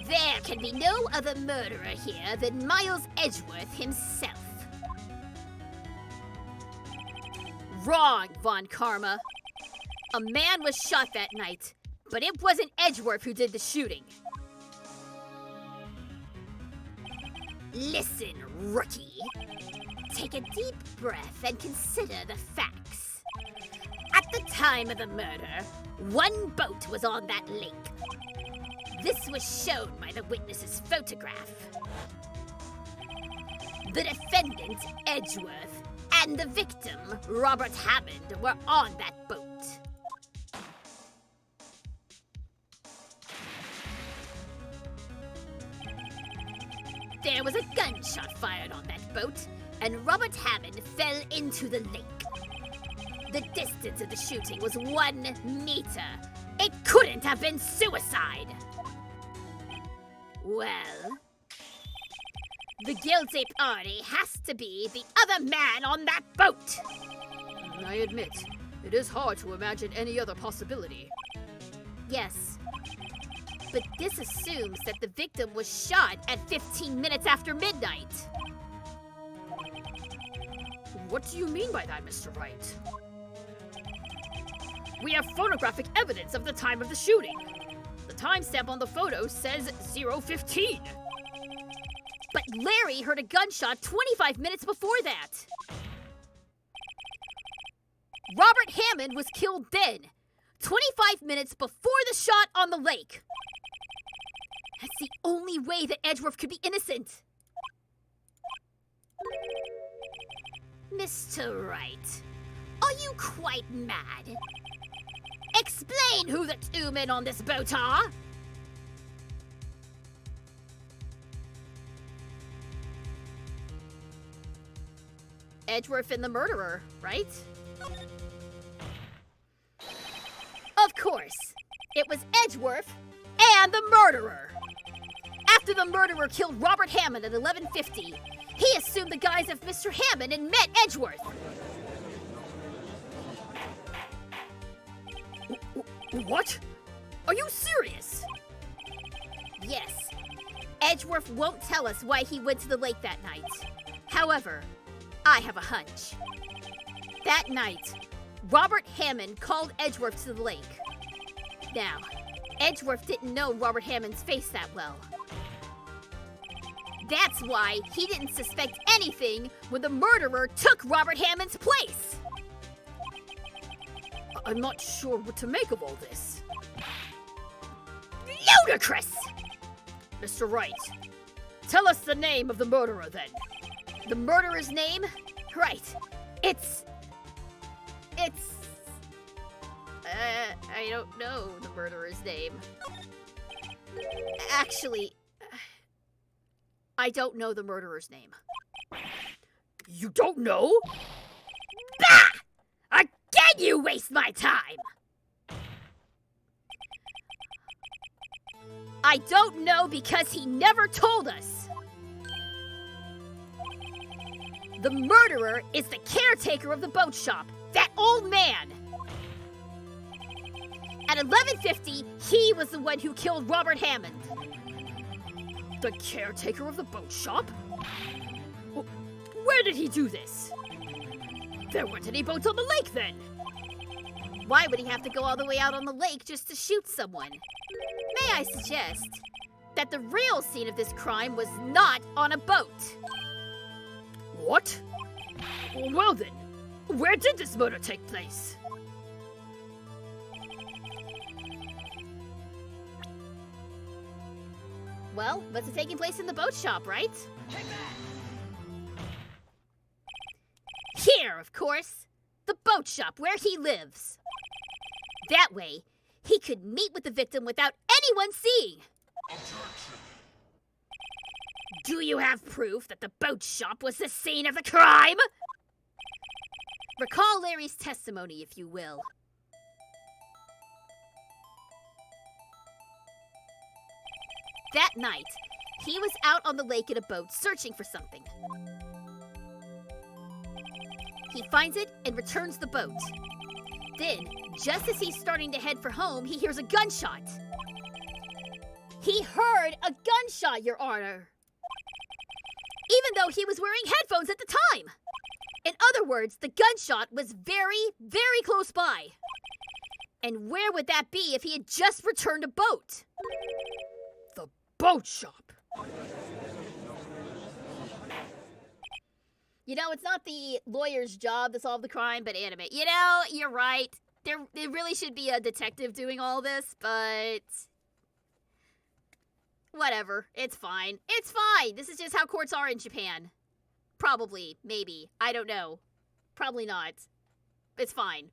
A: There can be no other murderer here than Miles Edgeworth himself. Wrong, Von Karma. A man was shot that night, but it wasn't Edgeworth who did the shooting. Listen, rookie. Take a deep breath and consider the facts. At the time of the murder, one boat was on that lake. This was shown by the witness's photograph. The defendant, Edgeworth, and the victim, Robert Hammond, were on that boat. There was a gunshot fired on that boat, and Robert Hammond fell into the lake. The distance of the shooting was 1 meter. It couldn't have been suicide. Well, the guilty party has to be the other man on that boat.
C: I admit, it is hard to imagine any other possibility.
A: Yes, but this assumes that the victim was shot at 15 minutes after midnight.
C: What do you mean by that, Mr. Wright? We have photographic evidence of the time of the shooting. The timestamp on the photo says 0:15.
A: But Larry heard a gunshot 25 minutes before that. Robert Hammond was killed then, 25 minutes before the shot on the lake. That's the only way that Edgeworth could be innocent. Mr. Wright, are you quite mad? Explain who the two men on this boat are. Edgeworth and the murderer, right? Of course. It was Edgeworth and the murderer. After the murderer killed Robert Hammond at 11:50, he assumed the guise of Mr. Hammond and met Edgeworth.
C: What? Are you serious?
A: Yes. Edgeworth won't tell us why he went to the lake that night. However, I have a hunch. That night, Robert Hammond called Edgeworth to the lake. Now, Edgeworth didn't know Robert Hammond's face that well. That's why he didn't suspect anything when the murderer took Robert Hammond's place.
C: I'm not sure what to make of all this.
A: Ludicrous!
C: Mr. Wright, tell us the name of the murderer then.
A: The murderer's name? Right. It's... I don't know the murderer's name. Actually, I don't know the murderer's name.
C: You don't know?
A: Bah! Again you waste my time! I don't know because he never told us. The murderer is the caretaker of the boat shop, that old man. At 11:50, he was the one who killed Robert Hammond.
C: The caretaker of the boat shop? Where did he do this? There weren't any boats on the lake then.
A: Why would he have to go all the way out on the lake just to shoot someone? May I suggest that the real scene of this crime was not on a boat?
D: What? Well then, where did this murder take place?
A: Well, must have taken place in the boat shop, right? Here, of course. The boat shop where he lives. That way, he could meet with the victim without anyone seeing. Do you have proof that the boat shop was the scene of the crime? Recall Larry's testimony, if you will. That night, he was out on the lake in a boat searching for something. He finds it and returns the boat. Then, just as he's starting to head for home, he hears a gunshot. He heard a gunshot, Your Honor. Even though he was wearing headphones at the time. In other words, the gunshot was very, very close by. And where would that be if he had just returned a boat?
D: The boat shop.
A: You know, it's not the lawyer's job to solve the crime, but animate. You know, you're right. There really should be a detective doing all this, but whatever. It's fine. It's fine. This is just how courts are in Japan. Probably. Maybe. I don't know. Probably not. It's fine.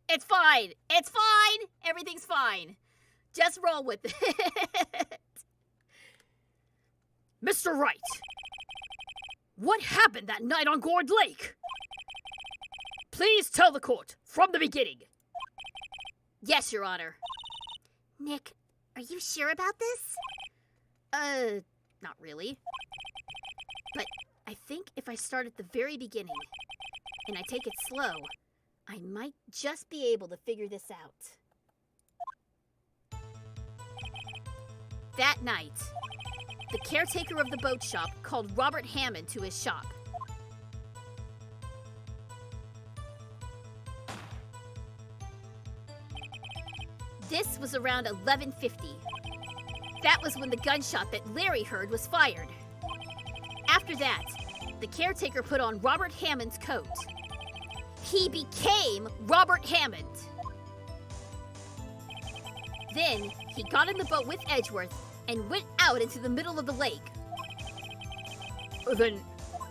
A: It's fine. It's fine. Everything's fine. Just roll with it.
D: Mr. Wright, what happened that night on Gourd Lake? Please tell the court from the beginning.
A: Yes, Your Honor.
B: Nick, are you sure about this?
A: Not really. But I think if I start at the very beginning and I take it slow, I might just be able to figure this out. That night, the caretaker of the boat shop called Robert Hammond to his shop. This was around 11:50. That was when the gunshot that Larry heard was fired. After that, the caretaker put on Robert Hammond's coat. He became Robert Hammond. Then, he got in the boat with Edgeworth and went out into the middle of the lake.
D: Then,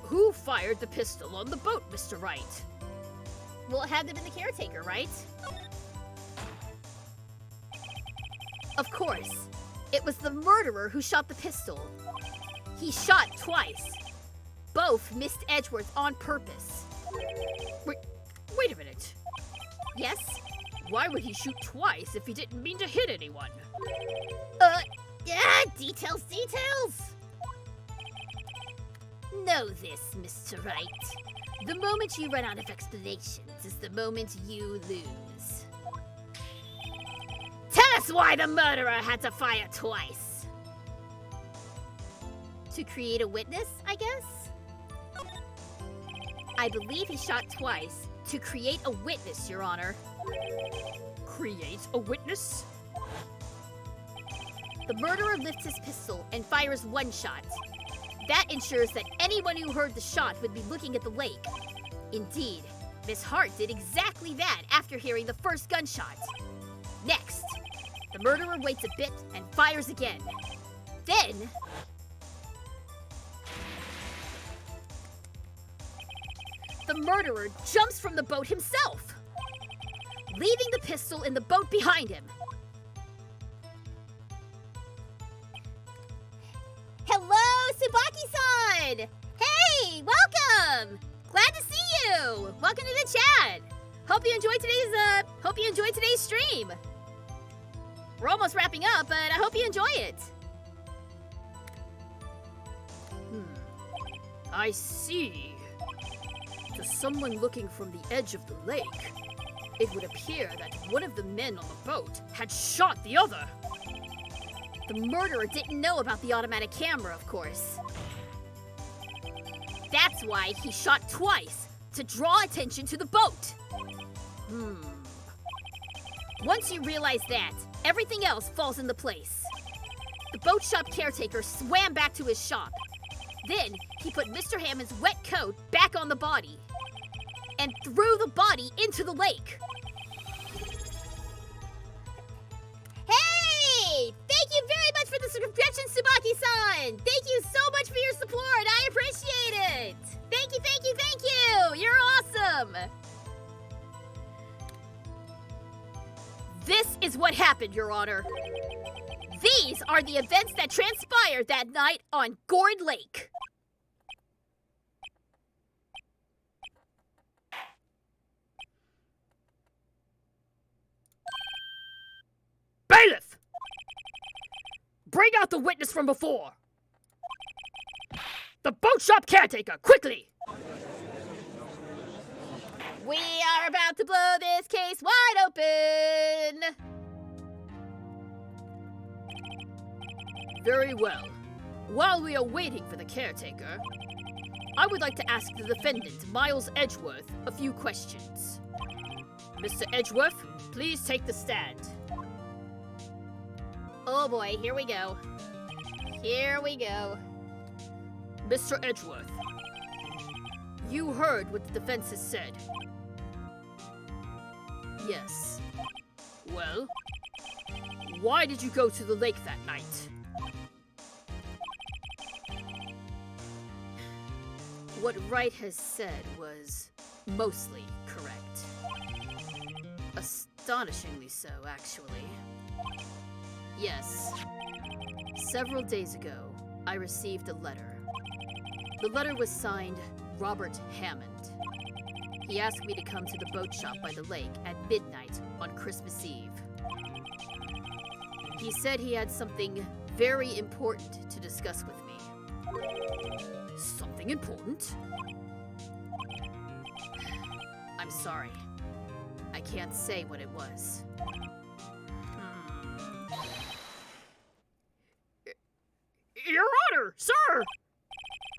D: who fired the pistol on the boat, Mr. Wright?
A: Well, it had to have been the caretaker, right? Of course, it was the murderer who shot the pistol. He shot twice. Both missed Edgeworth on purpose.
D: Wait a minute.
A: Yes?
D: Why would he shoot twice if he didn't mean to hit anyone?
A: Details. Know this, Mr. Wright. The moment you run out of explanations is the moment you lose. Tell us why the murderer had to fire twice. To create a witness, I guess? I believe he shot twice to create a witness, Your Honor.
D: Create a witness?
A: The murderer lifts his pistol and fires one shot. That ensures that anyone who heard the shot would be looking at the lake. Indeed, Miss Hart did exactly that after hearing the first gunshot. Next, the murderer waits a bit and fires again. Then, the murderer jumps from the boat himself, leaving the pistol in the boat behind him. Hello, Tsubaki-san! Hey, welcome! Glad to see you! Welcome to the chat! Hope you enjoyed today's stream. We're almost wrapping up, but I hope you enjoy it.
D: I see. To someone looking from the edge of the lake, it would appear that one of the men on the boat had shot the other.
A: The murderer didn't know about the automatic camera, of course. That's why he shot twice, to draw attention to the boat. Once you realize that, everything else falls into place. The boat shop caretaker swam back to his shop. Then, he put Mr. Hammond's wet coat back on the body and threw the body into the lake.
B: Hey! Thank you very much for the subscription, Tsubaki-san! Thank you so much for your support! I appreciate it! Thank you, thank you, thank you! You're awesome!
A: This is what happened, Your Honor. These are the events that transpired that night on Gourd Lake.
C: Bailiff! Bring out the witness from before! The boat shop caretaker, quickly!
A: We are about to blow this case wide open!
C: Very well. While we are waiting for the caretaker, I would like to ask the defendant, Miles Edgeworth, a few questions. Mr. Edgeworth, please take the stand.
A: Oh boy, here we go. Here we go.
C: Mr. Edgeworth, you heard what the defense has said. Yes. Well, why did you go to the lake that night?
A: What Wright has said was mostly correct. Astonishingly so, actually. Yes. Several days ago, I received a letter. The letter was signed Robert Hammond. He asked me to come to the boat shop by the lake at midnight on Christmas Eve. He said he had something very important to discuss with me.
C: Something important?
A: I'm sorry. I can't say what it was.
C: Your Honor, sir!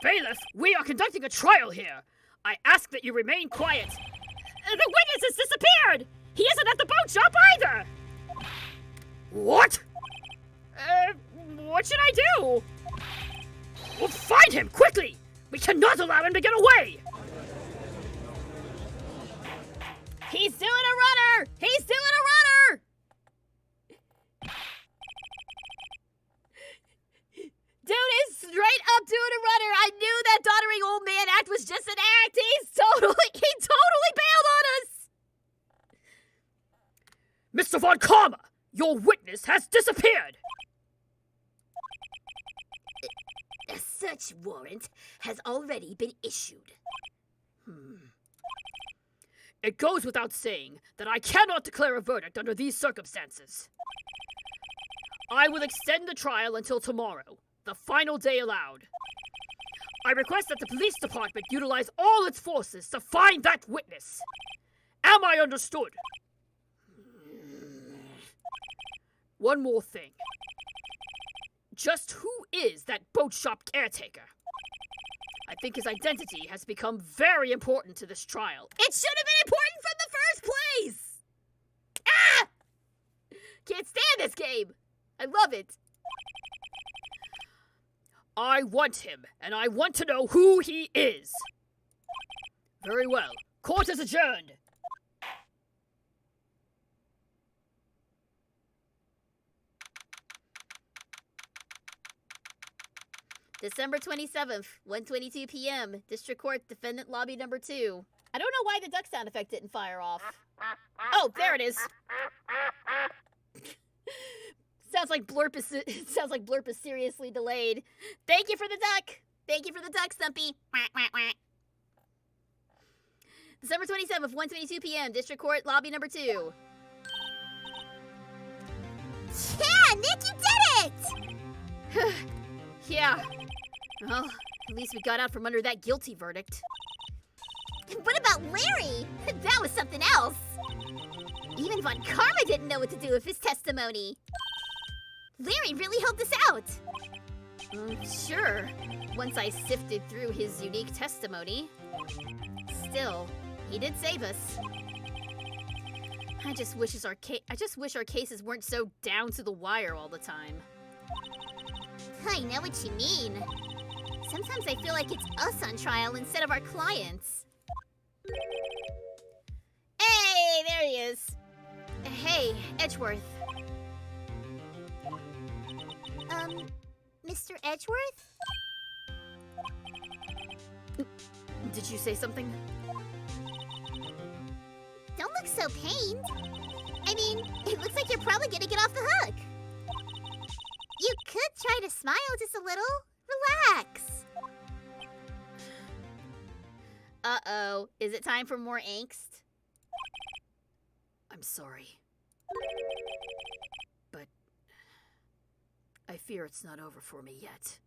C: Bailiff, we are conducting a trial here. I ask that you remain quiet. The witness has disappeared! He isn't at the boat shop either! What? What should I do? We'll find him, quickly! We cannot allow him to get away!
A: He's doing a runner! He's doing a runner! Dude is straight up doing a runner. I knew that doddering old man act was just an act. He totally bailed on us.
C: Mr. Von Karma, your witness has disappeared!
A: A search warrant has already been issued.
C: It goes without saying that I cannot declare a verdict under these circumstances. I will extend the trial until tomorrow, the final day allowed. I request that the police department utilize all its forces to find that witness. Am I understood? One more thing. Just who is that boat shop caretaker? I think his identity has become very important to this trial.
A: It should have been important from the first place! Ah! Can't stand this game. I love it.
C: I want him, and I want to know who he is. Very well. Court is adjourned.
A: December 27th, 1:22 p.m. District Court, Defendant Lobby Number 2. I don't know why the duck sound effect didn't fire off. Oh, there it is. Sounds like Blurp is seriously delayed. Thank you for the duck. Thank you for the duck, Stumpy. December 27th, 1:22 p.m. District Court, Lobby Number 2.
B: Yeah, Nick, you did it!
A: Yeah. Well, at least we got out from under that guilty verdict.
B: What about Larry? That was something else. Even Von Karma didn't know what to do with his testimony. Larry really helped us out.
A: Sure, once I sifted through his unique testimony. Still, he did save us. I just wish our cases weren't so down to the wire all the time.
B: I know what you mean. Sometimes I feel like it's us on trial instead of our clients.
A: Hey, there he is.
B: Hey, Edgeworth. Mr. Edgeworth?
A: Did you say something?
B: Don't look so pained. I mean, it looks like you're probably gonna get off the hook. You could try to smile just a little. Relax.
A: Uh-oh. Is it time for more angst? I'm sorry. But I fear it's not over for me yet.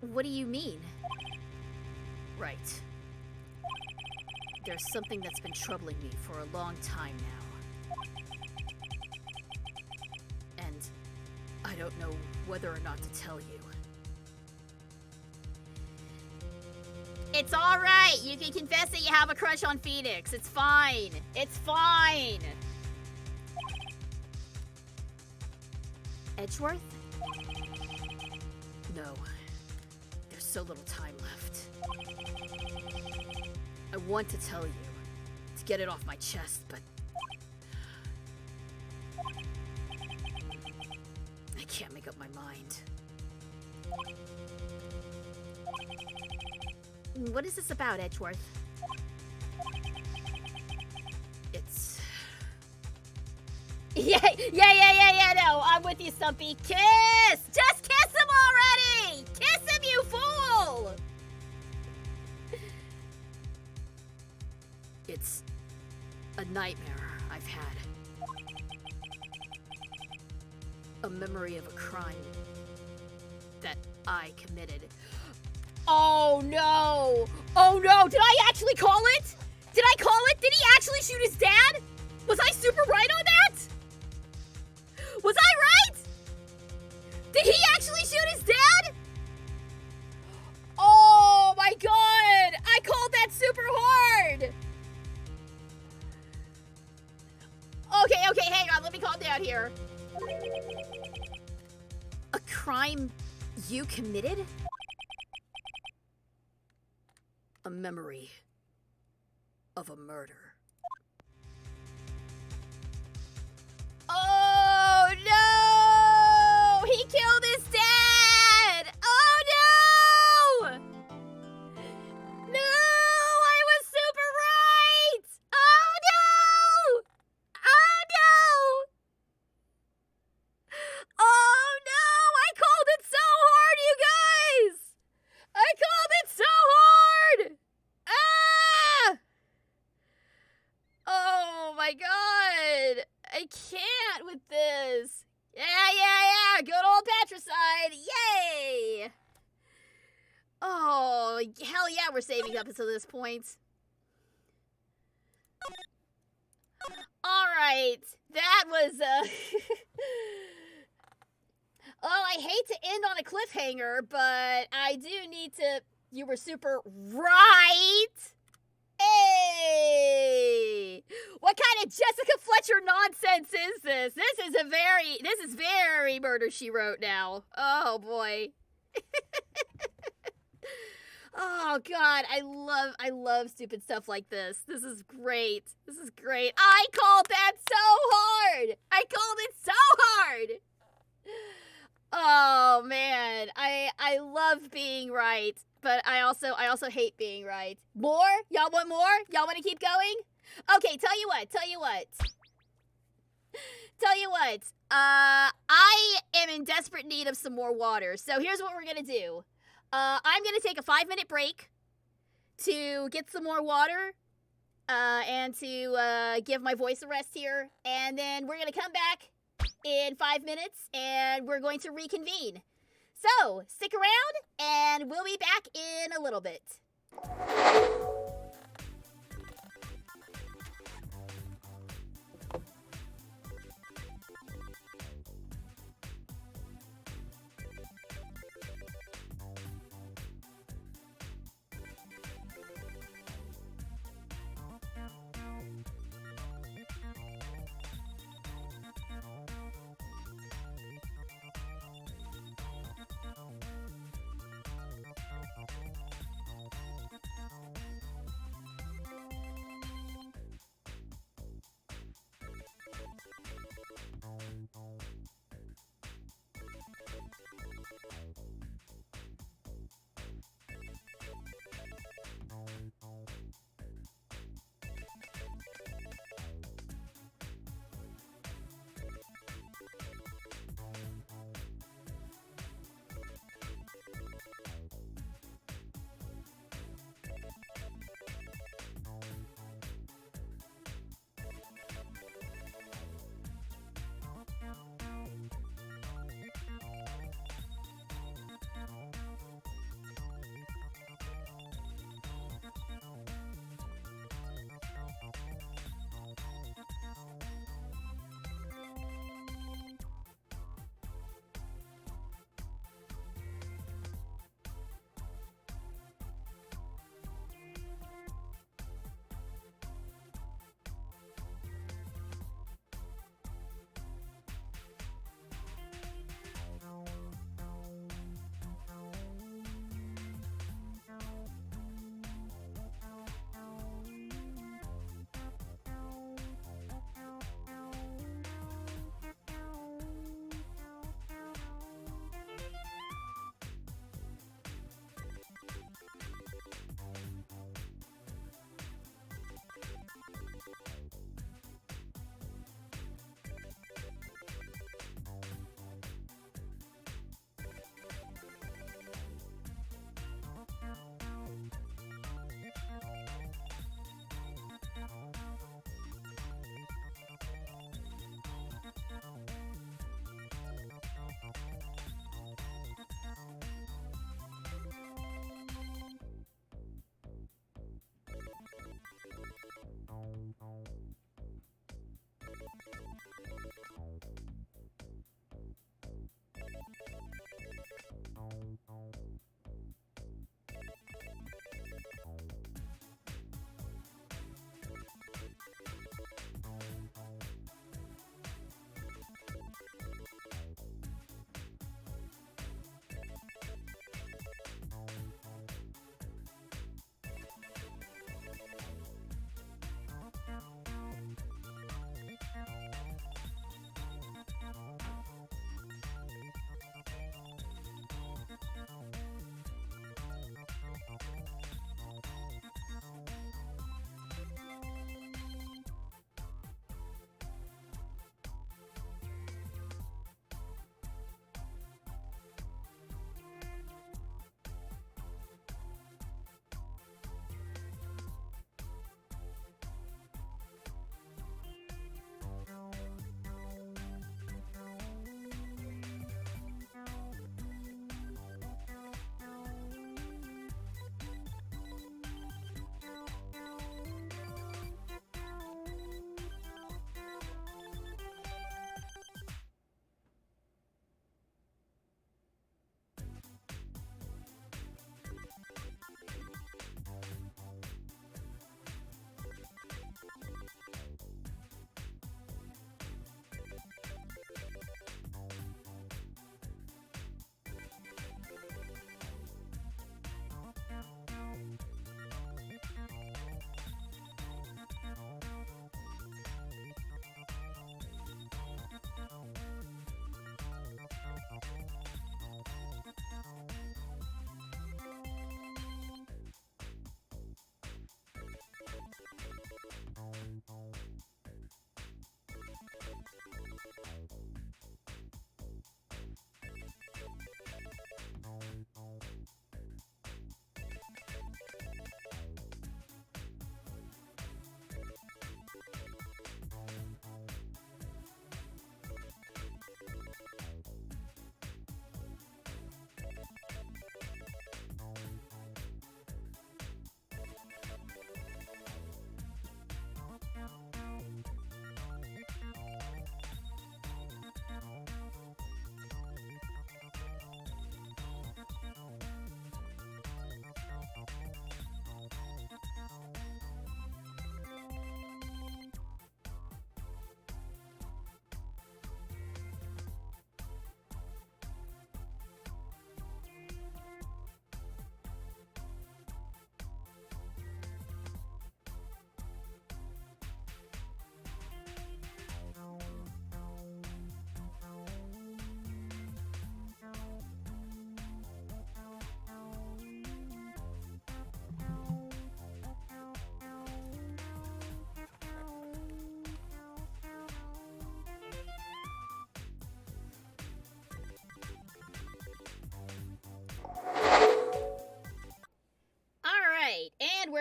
B: What do you mean?
A: Right. There's something that's been troubling me for a long time now. And I don't know whether or not to tell you. It's alright! You can confess that you have a crush on Phoenix. It's fine. It's fine!
B: Edgeworth?
A: No. There's so little time left. I want to tell you, to get it off my chest, but I can't make up my mind.
B: What is this about, Edgeworth?
A: It's...
C: Yeah, no, I'm with you, Stumpy. Kiss! Just kiss him already! Kiss him, you fool!
A: It's a nightmare I've had. A memory of a crime that I committed.
C: Oh no! Oh no! Did I actually call it? Did I call it? Did he actually shoot his dad? Was I super right on that? Was I right? Did he actually shoot his dad? Oh my god! I called that super hard! Okay, hang on. Let me calm down here.
A: A crime you committed? A memory of a murder.
C: Oh no! He killed his dad! Oh no! No! I was super right! Oh no! Oh no! Oh no! I called it so hard, you guys! I called it so hard! Ah! Oh my god! I can't with this. Yeah. Good old patricide. Yay. Oh, hell yeah, we're saving up until this point. All right. That was, Oh, I hate to end on a cliffhanger, but I do need to... You were super right. Hey! What kind of Jessica Fletcher nonsense is this? This is very Murder, She Wrote now. Oh boy. Oh god, I love stupid stuff like this. This is great. This is great. I called that so hard. I called it so hard. Oh man, I love being right. But I also hate being right. More? Y'all want more? Y'all want to keep going? Okay, tell you what. I am in desperate need of some more water. So here's what we're going to do. I'm going to take a 5-minute break to get some more water and to give my voice a rest here. And then we're going to come back in 5 minutes and we're going to reconvene. So, stick around, and we'll be back in a little bit.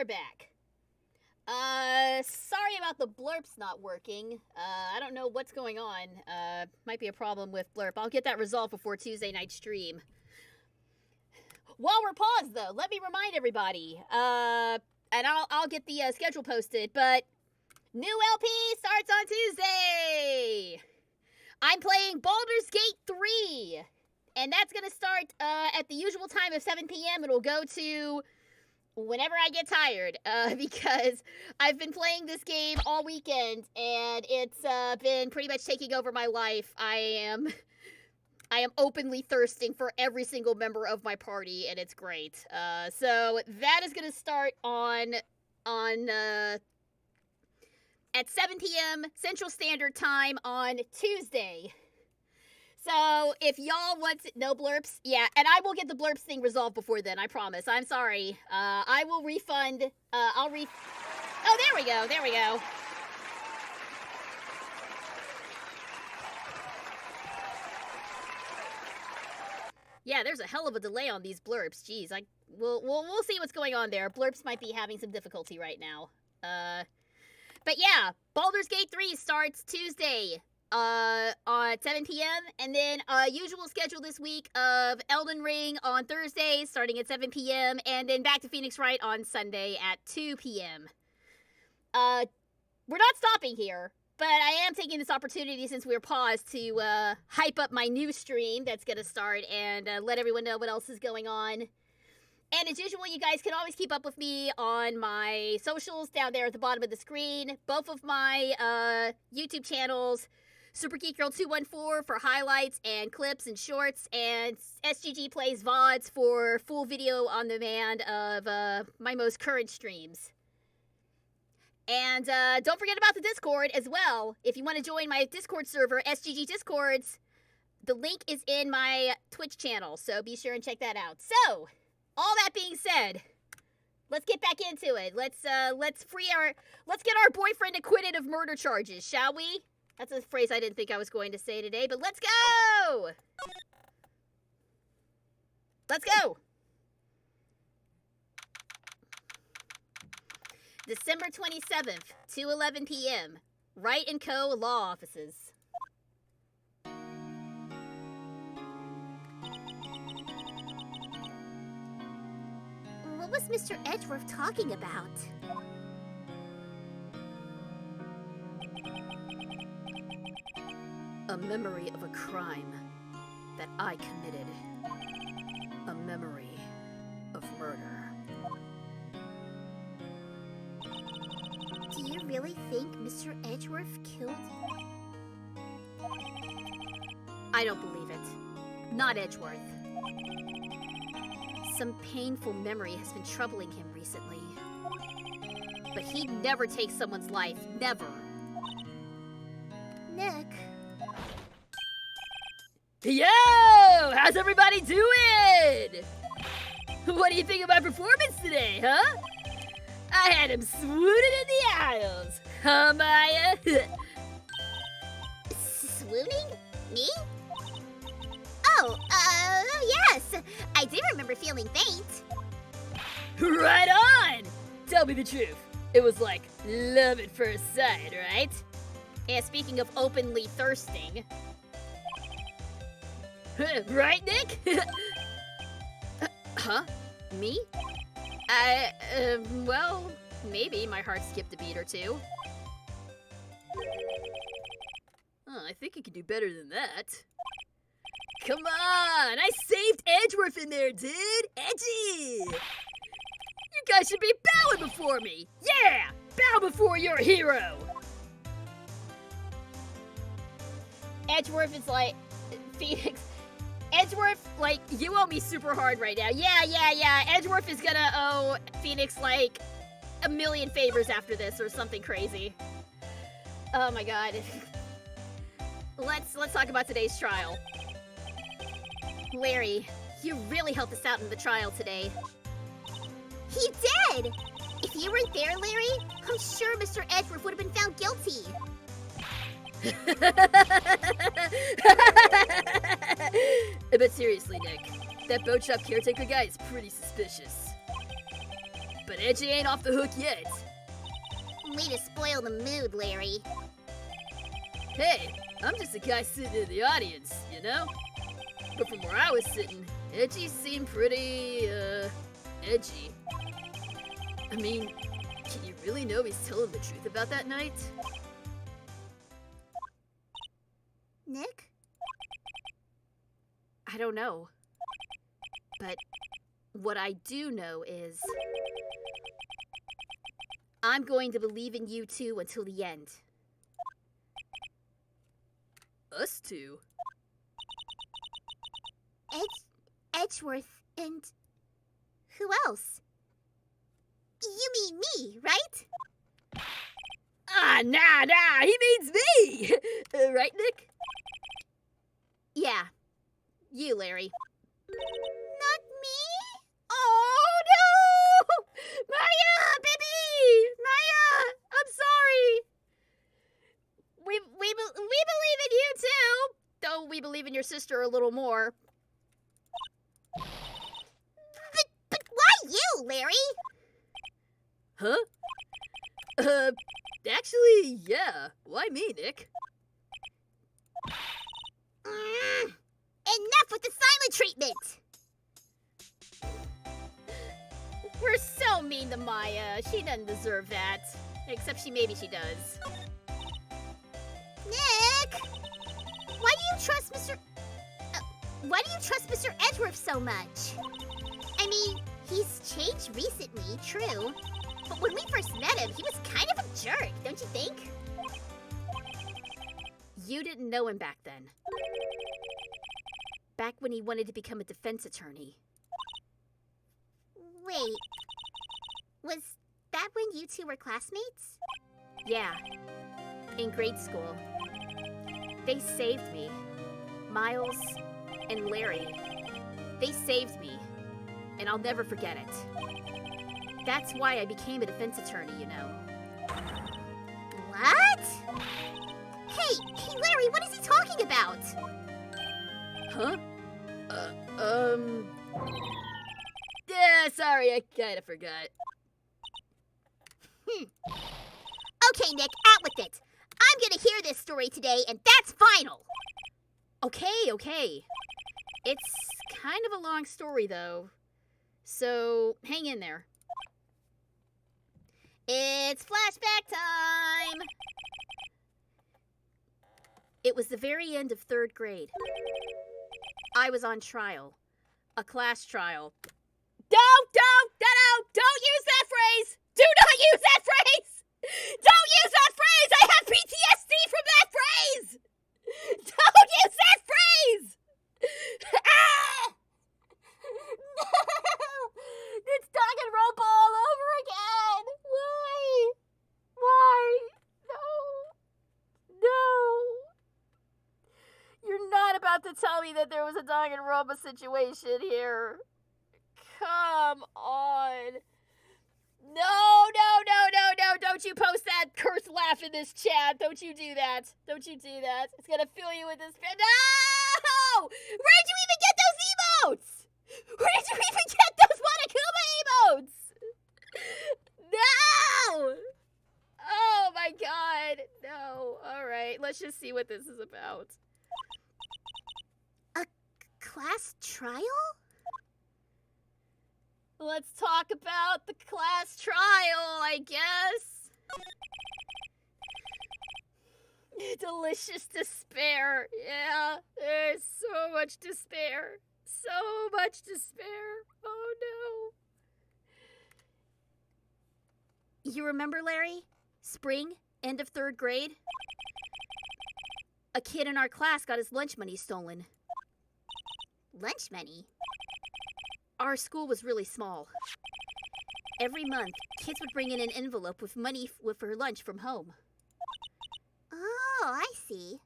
A: are back. Sorry about the blurps not working. I don't know what's going on. Might be a problem with blurp. I'll get that resolved before Tuesday night stream. While we're paused, though, let me remind everybody, and I'll get the schedule posted, but new LP starts on Tuesday! I'm playing Baldur's Gate 3, and that's going to start at the usual time of 7 p.m. It'll go to whenever I get tired, because I've been playing this game all weekend, and it's been pretty much taking over my life. I am openly thirsting for every single member of my party, and it's great. So that is going to start on at 7 p.m. Central Standard Time on Tuesday. So if y'all want no blurps, yeah, and I will get the blurps thing resolved before then, I promise. I'm sorry. I will refund, oh, there we go, there we go. Yeah, there's a hell of a delay on these blurps. Jeez, we'll see what's going on there. Blurps might be having some difficulty right now. But yeah, Baldur's Gate 3 starts Tuesday, on 7 p.m. And then usual schedule this week of Elden Ring on Thursday, starting at 7 p.m. And then back to Phoenix Wright on Sunday at 2 p.m. We're not stopping here. But I am taking this opportunity, since we're paused, to hype up my new stream that's going to start and let everyone know what else is going on. And as usual, you guys can always keep up with me on my socials down there at the bottom of the screen. Both of my YouTube channels, Super Geek Girl 214 for highlights and clips and shorts, and SGGPlays VODs for full video on demand of my most current streams. And don't forget about the Discord as well. If you want to join my Discord server, SGG Discords, the link is in my Twitch channel, so be sure and check that out. So, all that being said, let's get back into it. Let's get our boyfriend acquitted of murder charges, shall we? That's a phrase I didn't think I was going to say today, but let's go! Let's go! December 27th, 2:11 p.m. Wright & Co. Law Offices.
B: What was Mr. Edgeworth talking about?
A: A memory of a crime that I committed. A memory of murder.
B: Do you really think Mr. Edgeworth killed?
A: I don't believe it. Not Edgeworth. Some painful memory has been troubling him recently. But he'd never take someone's life. Never.
B: Nick.
A: Yo! How's everybody doing? What do you think of my performance today, huh? I had him swooning in the aisles. Maya?
B: Swooning? Me? Oh, yes. I do remember feeling faint.
A: Right on! Tell me the truth. It was like love at first sight, right? And speaking of openly thirsting. Right, Nick? Huh? Me? Well, maybe my heart skipped a beat or two. Oh, I think you can do better than that. Come on! I saved Edgeworth in there, dude! Edgy! You guys should be bowing before me! Yeah! Bow before your hero! Edgeworth is like... Phoenix... Edgeworth, like, you owe me super hard right now. Yeah. Edgeworth is gonna owe Phoenix, like, 1 million favors after this or something crazy. Oh my god. Let's talk about today's trial. Larry, you really helped us out in the trial today.
B: He did! If you weren't there, Larry, I'm sure Mr. Edgeworth would have been found guilty.
A: But seriously, Nick, that boat shop caretaker guy is pretty suspicious.
C: But Edgy ain't off the hook yet.
B: Way to spoil the mood, Larry.
C: Hey, I'm just a guy sitting in the audience, you know? But from where I was sitting, Edgy seemed pretty, edgy. I mean, can you really know he's telling the truth about that night?
B: Nick?
A: I don't know. But what I do know is I'm going to believe in you two until the end.
C: Us two?
B: Edgeworth and... who else? You mean me, right?
C: Ah, nah, he means me! Right, Nick?
A: Yeah. You, Larry.
B: Not me?
A: Oh, no! Maya, baby! Maya, I'm sorry. We believe in you, too. Though we believe in your sister a little more.
B: But why you, Larry?
C: Huh? Actually, yeah. Why me, Nick?
B: Enough with the silent treatment!
A: We're so mean to Maya. She doesn't deserve that. Except maybe she does.
B: Nick! Why do you trust Mr. Edgeworth so much? I mean, he's changed recently, true. But when we first met him, he was kind of a jerk, don't you think?
A: You didn't know him back then. Back when he wanted to become a defense attorney.
B: Wait, was that when you two were classmates?
A: Yeah, in grade school. They saved me. Miles and Larry. They saved me, and I'll never forget it. That's why I became a defense attorney, you know.
B: What? Hey, Larry, what is he talking about?
C: Huh? Yeah, sorry, I kinda forgot.
B: Okay, Nick, out with it. I'm gonna hear this story today, and that's final.
A: Okay. It's kind of a long story, though. So, hang in there. It's flashback time! It was the very end of 3rd grade. I was on trial. A class trial. Don't use that phrase! Do not use that phrase! Don't use that phrase! I have PTSD from that phrase! Don't use that phrase! Ah! No! It's Danganronpa all over again! Why? No! You're not about to tell me that there was a Danganronpa situation here. Come on. No. Don't you post that cursed laugh in this chat. Don't you do that. It's gonna fill you with this. No! Where did you even get those emotes? Where did you even get those Monokuma emotes? No! Oh my god. No. Alright, let's just see what this is about.
B: A class trial?
A: Let's talk about the class trial, I guess. Delicious despair. Yeah, there's so much despair. Oh no. You remember, Larry? Spring, end of 3rd grade? A kid in our class got his lunch money stolen.
B: Lunch money?
A: Our school was really small. Every month, kids would bring in an envelope with money for lunch from home.
B: Oh, I see.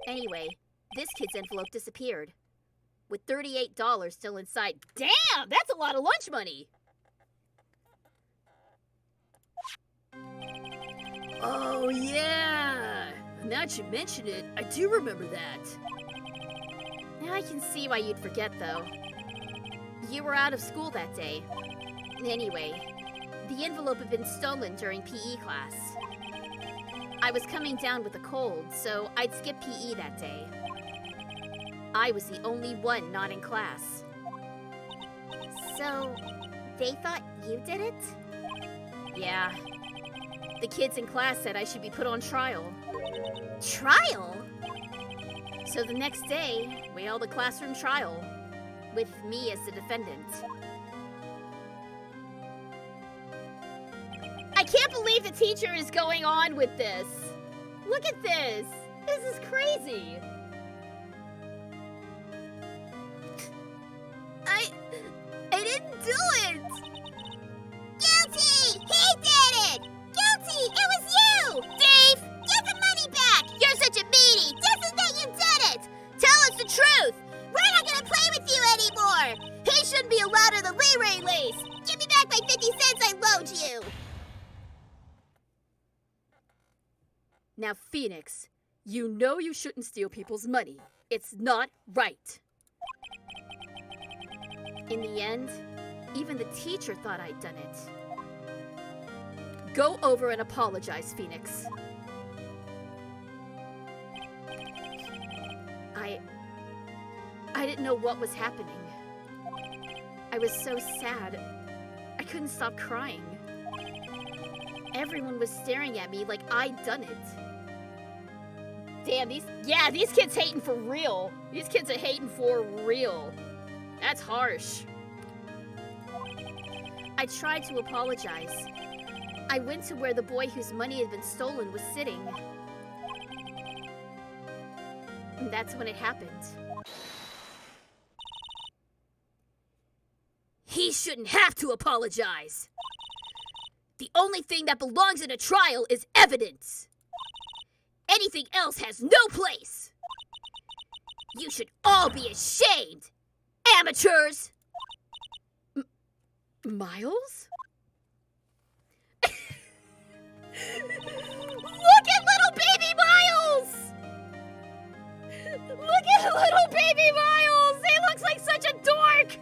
A: Anyway, this kid's envelope disappeared, with $38 still inside. Damn, that's a lot of lunch money!
C: Oh, yeah! Now that you mention it, I do remember that.
A: Now I can see why you'd forget, though. You were out of school that day. Anyway, The envelope had been stolen during PE class. I was coming down with a cold, so I'd skip PE that day. I was the only one not in class.
B: So, they thought you did it?
A: Yeah. The kids in class said I should be put on trial.
B: Trial?
A: So the next day, we held a classroom trial, with me as the defendant. I can't believe the teacher is going on with this. Look at this. This is crazy. I didn't do it.
B: Guilty! He did it! Guilty! It was you! Dave! Get the money back! You're such a meanie! This is that you did it! Tell us the truth! We're not gonna play with you anymore! He shouldn't be allowed on the Ray race! Give me back my 50 cents I loaned you!
A: Now, Phoenix, you know you shouldn't steal people's money. It's not right. In the end, even the teacher thought I'd done it. Go over and apologize, Phoenix. I didn't know what was happening. I was so sad. I couldn't stop crying. Everyone was staring at me like I'd done it. Damn, these kids hating for real. These kids are hating for real. That's harsh. I tried to apologize. I went to where the boy whose money had been stolen was sitting. And that's when it happened. He shouldn't have to apologize. The only thing that belongs in a trial is evidence. Anything else has no place. You should all be ashamed, amateurs. Miles? Look at little baby Miles! Look at little baby Miles! He looks like such a dork!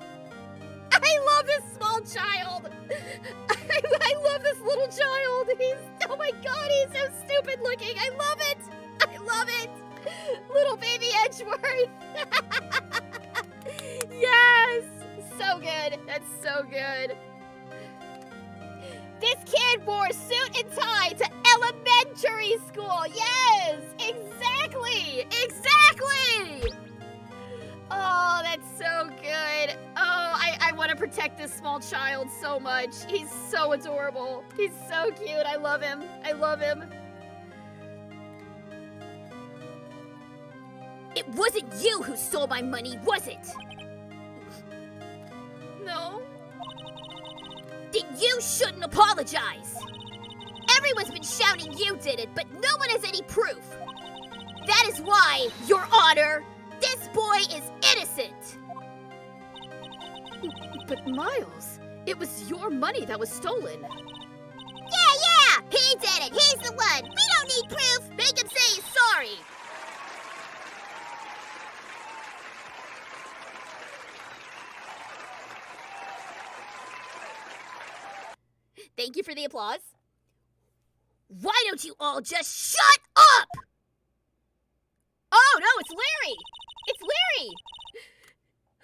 A: I love this small child! I love this little child! Oh my god, he's so stupid looking! I love it! I love it! Little baby Edgeworth! Yes! So good! That's so good! This kid wore a suit and tie to elementary school! Yes! Exactly! Exactly! Oh, that's so good. Oh, I want to protect this small child so much. He's so adorable. He's so cute. I love him. I love him. It wasn't you who stole my money, was it? No. Then you shouldn't apologize. Everyone's been shouting you did it, but no one has any proof. That is why, Your Honor, this boy is innocent! But Miles, it was your money that was stolen.
B: Yeah! He did it! He's the one! We don't need proof! Make him say he's sorry!
A: Thank you for the applause. Why don't you all just shut up? Oh, no, it's Larry! It's Larry!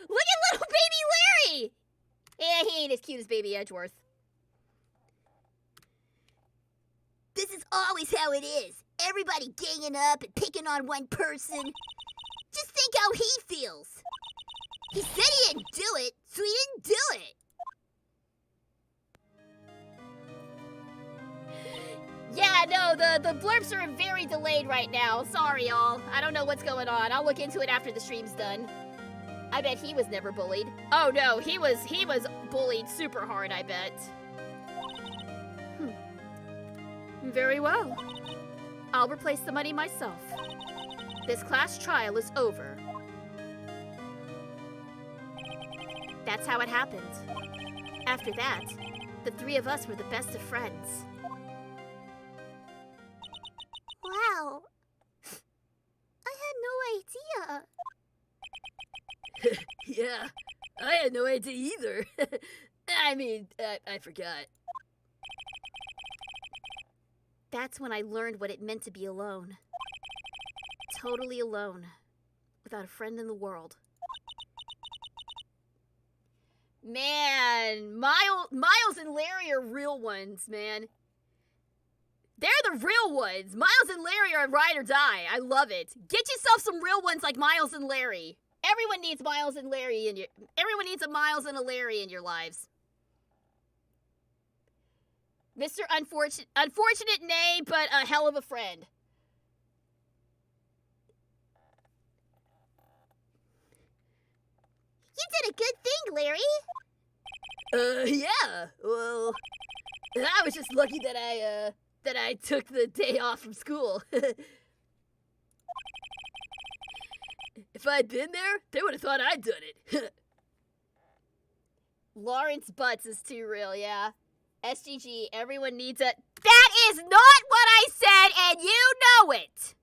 A: Look at little baby Larry! Yeah, he ain't as cute as baby Edgeworth.
B: This is always how it is. Everybody ganging up and picking on one person. Just think how he feels. He said he didn't do it, so he didn't do it.
A: Yeah, no, the blurbs are very delayed right now. Sorry, y'all. I don't know what's going on. I'll look into it after the stream's done. I bet he was never bullied. Oh, no, he was bullied super hard, I bet. Very well. I'll replace the money myself. This class trial is over. That's how it happened. After that, the three of us were the best of friends.
B: Wow. I had no idea.
C: Yeah, I had no idea either. I mean, I forgot.
B: That's when I learned what it meant to be alone. Totally alone. Without a friend in the world.
A: Man, Miles and Larry are real ones, man. They're the real ones. Miles and Larry are ride or die. I love it. Get yourself some real ones like Miles and Larry. Everyone needs Miles and Larry in your. Everyone needs a Miles and a Larry in your lives. Mr. Unfortunate name, but a hell of a friend.
B: You did a good thing, Larry.
A: Yeah. Well, I was just lucky that I took the day off from school. If I'd been there, they would have thought I'd done it. Lawrence Butts is too real, yeah. SGG, everyone needs a... That is not what I said, and you know it!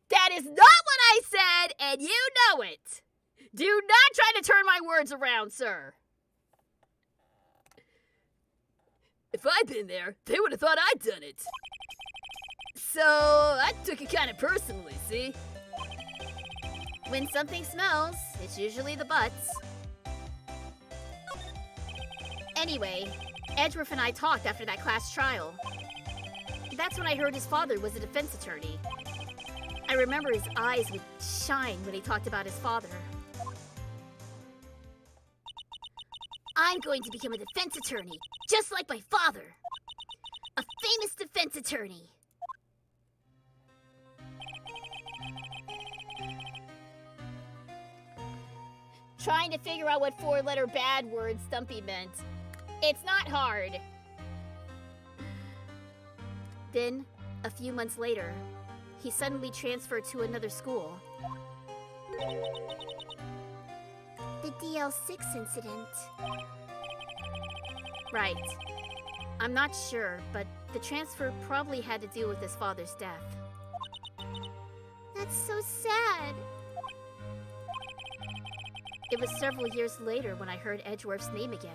A: That is not what I said, and you know it! Do not try to turn my words around, sir. If I'd been there, they would have thought I'd done it. So, I took it kind of personally, see?
B: When something smells, it's usually the butts. Anyway, Edgeworth and I talked after that class trial. That's when I heard his father was a defense attorney. I remember his eyes would shine when he talked about his father. I'm going to become a defense attorney, just like my father. A famous defense attorney.
A: Trying to figure out what four-letter bad word Stumpy meant. It's not hard.
B: Then, a few months later, he suddenly transferred to another school. The DL6 incident. Right. I'm not sure, but the transfer probably had to do with his father's death. That's so sad. It was several years later when I heard Edgeworth's name again.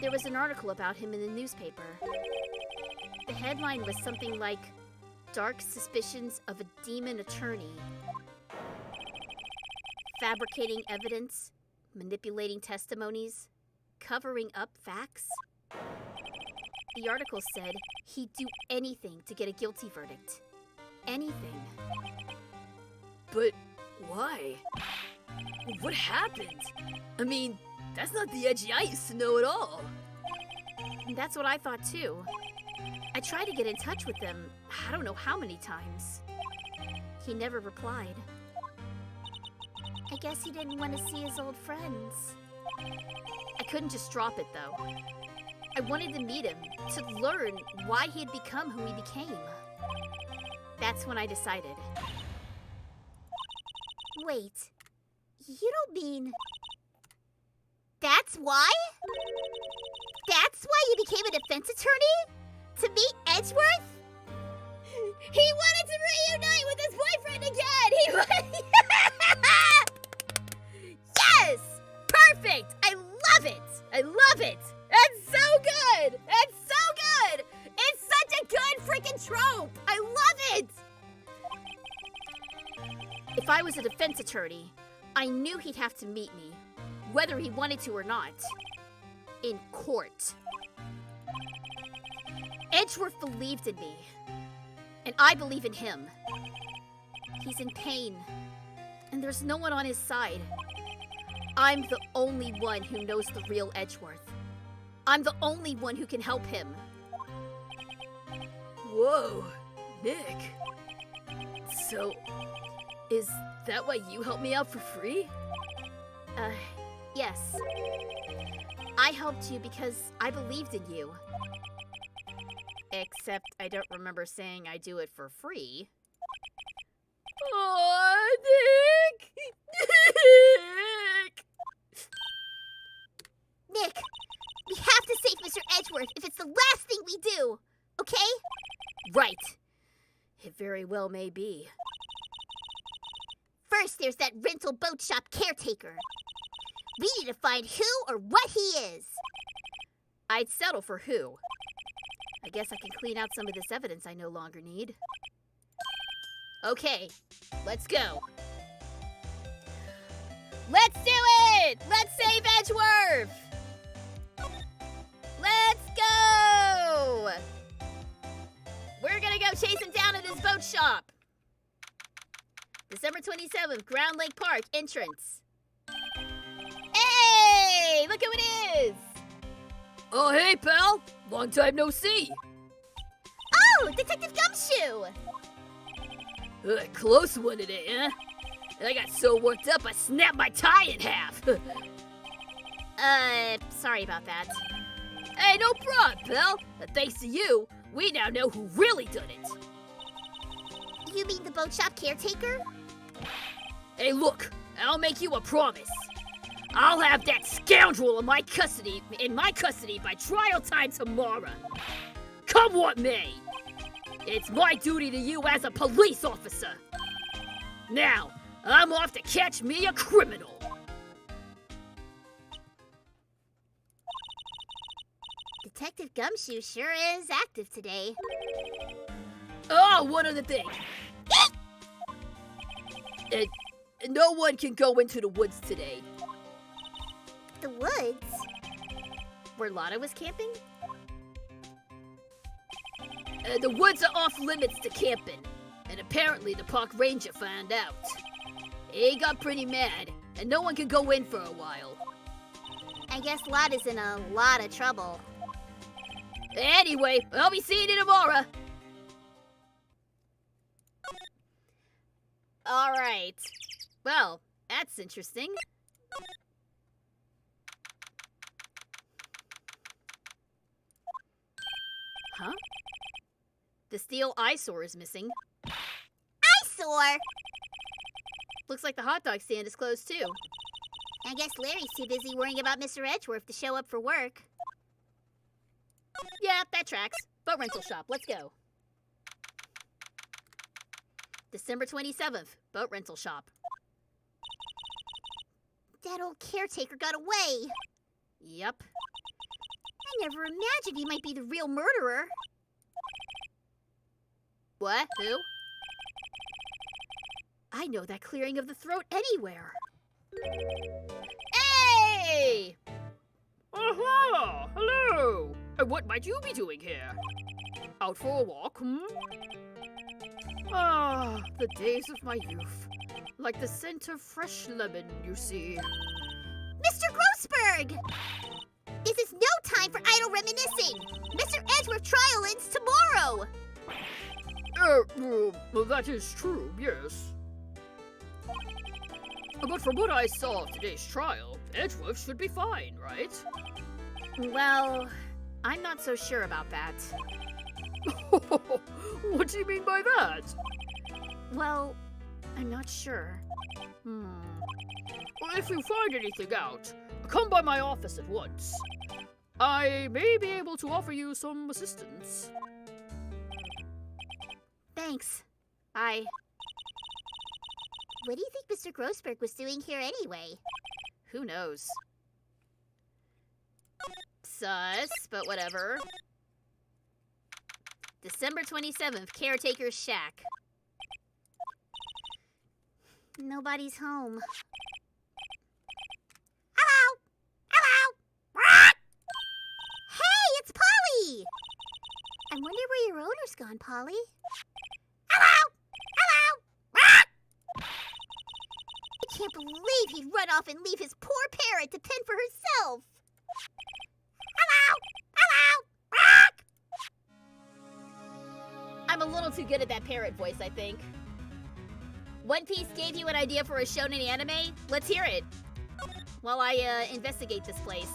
B: There was an article about him in the newspaper. The headline was something like, "Dark Suspicions of a Demon Attorney. Fabricating evidence, manipulating testimonies, covering up facts." The article said he'd do anything to get a guilty verdict. Anything.
C: But why? What happened? I mean, that's not the Edgy I used to know at all.
B: That's what I thought too. I tried to get in touch with him, I don't know how many times. He never replied. I guess he didn't want to see his old friends. I couldn't just drop it though. I wanted to meet him, to learn why he had become who he became. That's when I decided. Wait, you don't mean... That's why? That's why you became a defense attorney? To meet Edgeworth?
A: He wanted to reunite with his boyfriend again! Yes! Perfect! I love it! I love it! That's so good! That's so good! It's such a good freaking trope! I love it!
B: If I was a defense attorney, I knew he'd have to meet me, whether he wanted to or not. In court. Edgeworth believed in me, and I believe in him. He's in pain, and there's no one on his side. I'm the only one who knows the real Edgeworth. I'm the only one who can help him.
C: Whoa, Nick. So, is that why you helped me out for free?
B: Yes. I helped you because I believed in you. Except I don't remember saying I do it for free.
C: Aw, Nick!
B: Nick, we have to save Mr. Edgeworth if it's the last thing we do, okay?
C: Right. It very well may be.
B: First, there's that rental boat shop caretaker. We need to find who or what he is.
A: I'd settle for who. I guess I can clean out some of this evidence I no longer need. Okay, let's go. Let's do it! Let's save Edgeworth! Let's go! We're gonna go chase him down at his boat shop. December 27th, Ground Lake Park, entrance. Hey! Look who it is!
C: Oh, hey, pal. Long time no see.
B: Oh, Detective Gumshoe!
C: Close one today, huh? I got so worked up I snapped my tie in half.
A: Sorry about that.
C: Hey, no problem, pal. Thanks to you, we now know who really done it.
B: You mean the boat shop caretaker?
C: Hey, look, I'll make you a promise. I'll have that scoundrel in my custody by trial time tomorrow. Come what may. It's my duty to you as a police officer. Now, I'm off to catch me a criminal.
B: Detective Gumshoe sure is active today.
C: Oh, one other thing. No one can go into the woods today.
B: The woods?
A: Where Lotta was camping?
C: The woods are off limits to camping, and apparently the park ranger found out. He got pretty mad, and no one can go in for a while.
B: I guess Lotta's in a lot of trouble.
C: Anyway, I'll be seeing you tomorrow.
A: All right. Well, that's interesting. Huh? The steel eyesore is missing.
B: Eyesore!
A: Looks like the hot dog stand is closed too.
B: I guess Larry's too busy worrying about Mr. Edgeworth to show up for work.
A: Yeah, that tracks. Boat rental shop, let's go. December 27th, boat rental shop.
B: That old caretaker got away.
A: Yep.
B: I never imagined he might be the real murderer.
A: What? Who? I know that clearing of the throat anywhere. Hey!
C: Aha! Hello! What might you be doing here? Out for a walk, hmm? Ah, the days of my youth. Like the scent of fresh lemon, you see.
B: Mr. Grossberg! This is no time for idle reminiscing! Mr. Edgeworth trial ends tomorrow!
C: That is true, yes. But from what I saw of today's trial, Edgeworth should be fine, right?
A: Well, I'm not so sure about that.
C: What do you mean by that?
A: Well, I'm not sure.
C: Well, if you find anything out, come by my office at once. I may be able to offer you some assistance.
A: Thanks.
B: What do you think Mr. Grossberg was doing here anyway?
A: Who knows? Sus, but whatever. December 27th, Caretaker's Shack.
B: Nobody's home. Hey, it's Polly! I wonder where your owner's gone, Polly. I can't believe he'd run off and leave his poor parrot to fend for herself.
A: I'm a little too good at that parrot voice, I think. One Piece gave you an idea for a shonen anime? Let's hear it. While I investigate this place.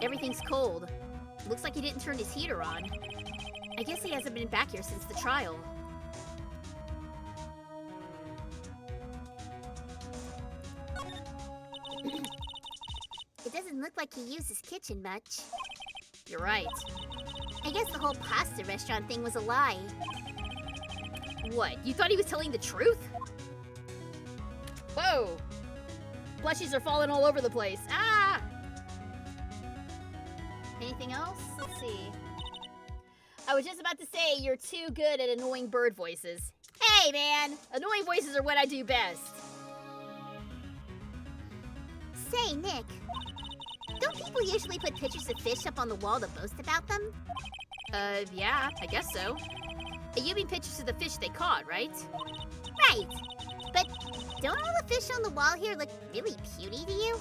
A: Everything's cold. Looks like he didn't turn his heater on. I guess he hasn't been back here since the trial.
B: It doesn't look like he used his kitchen much.
A: You're right.
B: I guess the whole pasta restaurant thing was a lie.
A: What, you thought he was telling the truth? Whoa! Plushies are falling all over the place. Ah!
B: Anything
A: anything else? Let's see. I was just about to say you're too good at annoying bird voices. Hey, man! Annoying voices are what I do best.
B: Say, Nick, don't people usually put pictures of fish up on the wall to boast about them?
A: Yeah, I guess so. You mean pictures of the fish they caught, right?
B: Right. But don't all the fish on the wall here look really puny to you?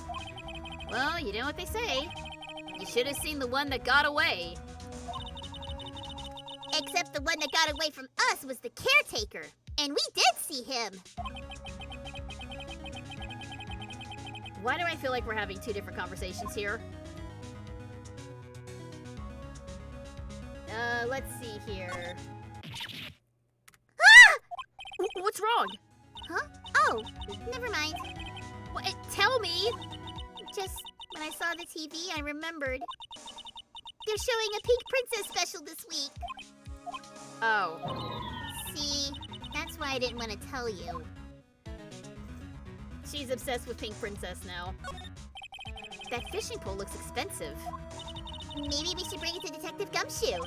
A: Well, you know what they say. You should have seen the one that got away.
B: Except the one that got away from us was the caretaker. And we did see him.
A: Why do I feel like we're having two different conversations here? Let's see here. What's wrong?
B: Huh? Oh, never mind.
A: What? Tell me!
B: Just when I saw the TV, I remembered. They're showing a Pink Princess special this week.
A: Oh.
B: See, that's why I didn't want to tell you.
A: She's obsessed with Pink Princess now. That fishing pole looks expensive.
B: Maybe we should bring it to Detective Gumshoe.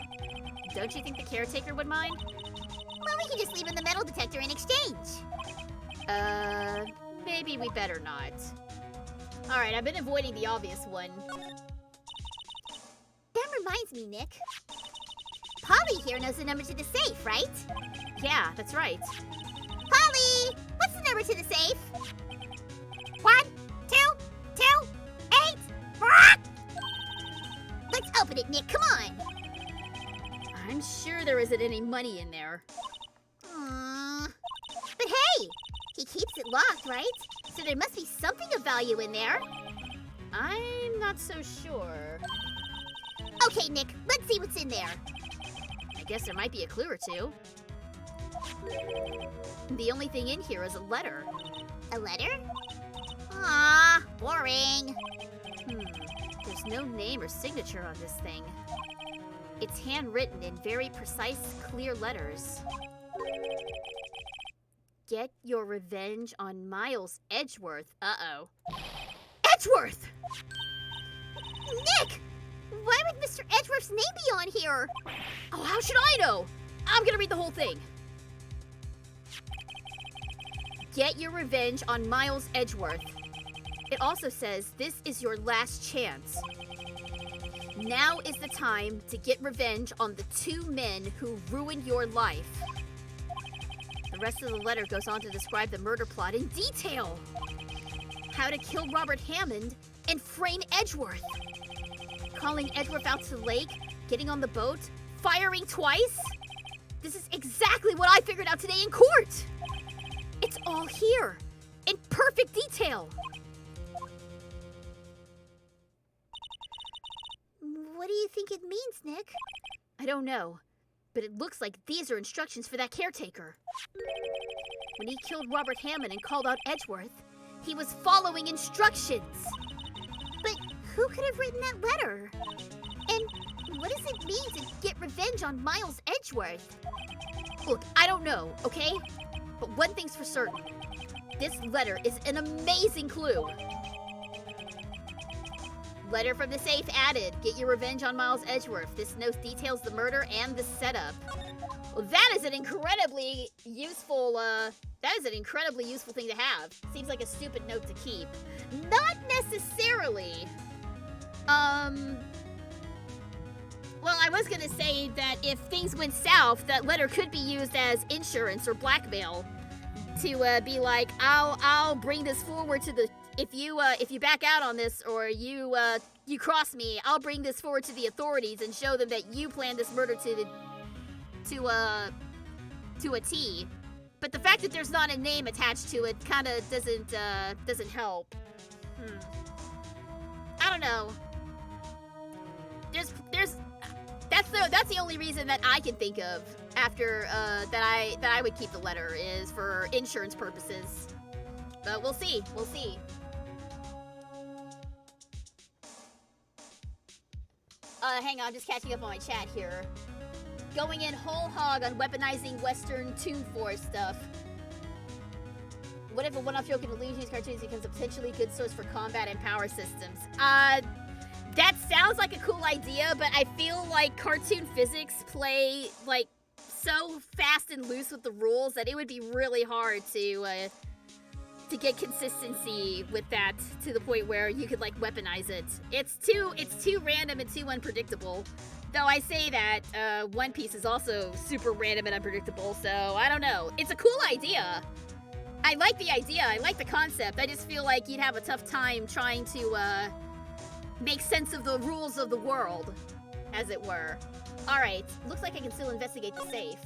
A: Don't you think the caretaker would mind?
B: Well, we can just leave in the metal detector in exchange.
A: Maybe we better not. Alright, I've been avoiding the obvious one.
B: That reminds me, Nick. Polly here knows the number to the safe, right?
A: Yeah, that's right.
B: Polly! What's the number to the safe? 1, 2, 2, 8. Let's open it, Nick. Come on.
A: I'm sure there isn't any money in there.
B: But hey, he keeps it locked, right? So there must be something of value in there.
A: I'm not so sure.
B: Okay, Nick, let's see what's in there.
A: I guess there might be a clue or two. The only thing in here is a letter.
B: A letter? Aw, boring.
A: There's no name or signature on this thing. It's handwritten in very precise, clear letters. Get your revenge on Miles Edgeworth. Uh-oh. Edgeworth!
B: Nick! Why would Mr. Edgeworth's name be on here?
A: Oh, how should I know? I'm gonna read the whole thing. Get your revenge on Miles Edgeworth. It also says this is your last chance. Now is the time to get revenge on the 2 men who ruined your life. The rest of the letter goes on to describe the murder plot in detail. How to kill Robert Hammond and frame Edgeworth. Calling Edgeworth out to the lake, getting on the boat, firing twice. This is exactly what I figured out today in court. It's all here, in perfect detail.
B: What do you think it means, Nick?
A: I don't know, but it looks like these are instructions for that caretaker. When he killed Robert Hammond and called out Edgeworth, he was following instructions.
B: But who could have written that letter? And what does it mean to get revenge on Miles Edgeworth?
A: Look, I don't know, okay? But one thing's for certain. This letter is an amazing clue. Letter from the safe added. Get your revenge on Miles Edgeworth. This note details the murder and the setup. Well, that is an incredibly useful, thing to have. Seems like a stupid note to keep. Not necessarily. Well, I was gonna say that if things went south, that letter could be used as insurance or blackmail to be like, I'll bring this forward to the. If you back out on this or you cross me, I'll bring this forward to the authorities and show them that you planned this murder to a T. But the fact that there's not a name attached to it kind of doesn't help. I don't know. That's the only reason that I can think of after that I would keep the letter is for insurance purposes. But we'll see. We'll see. Hang on, I'm just catching up on my chat here. Going in whole hog on weaponizing Western Toon Force stuff. What if a one-off joke in illusions cartoons becomes a potentially good source for combat and power systems? That That sounds like a cool idea, but I feel like cartoon physics play, like, so fast and loose with the rules that it would be really hard to get consistency with that to the point where you could, like, weaponize it. It's too random and too unpredictable. Though I say that, One Piece is also super random and unpredictable, so I don't know. It's a cool idea. I like the idea. I like the concept. I just feel like you'd have a tough time trying to, make sense of the rules of the world, as it were. Alright, looks like I can still investigate the safe.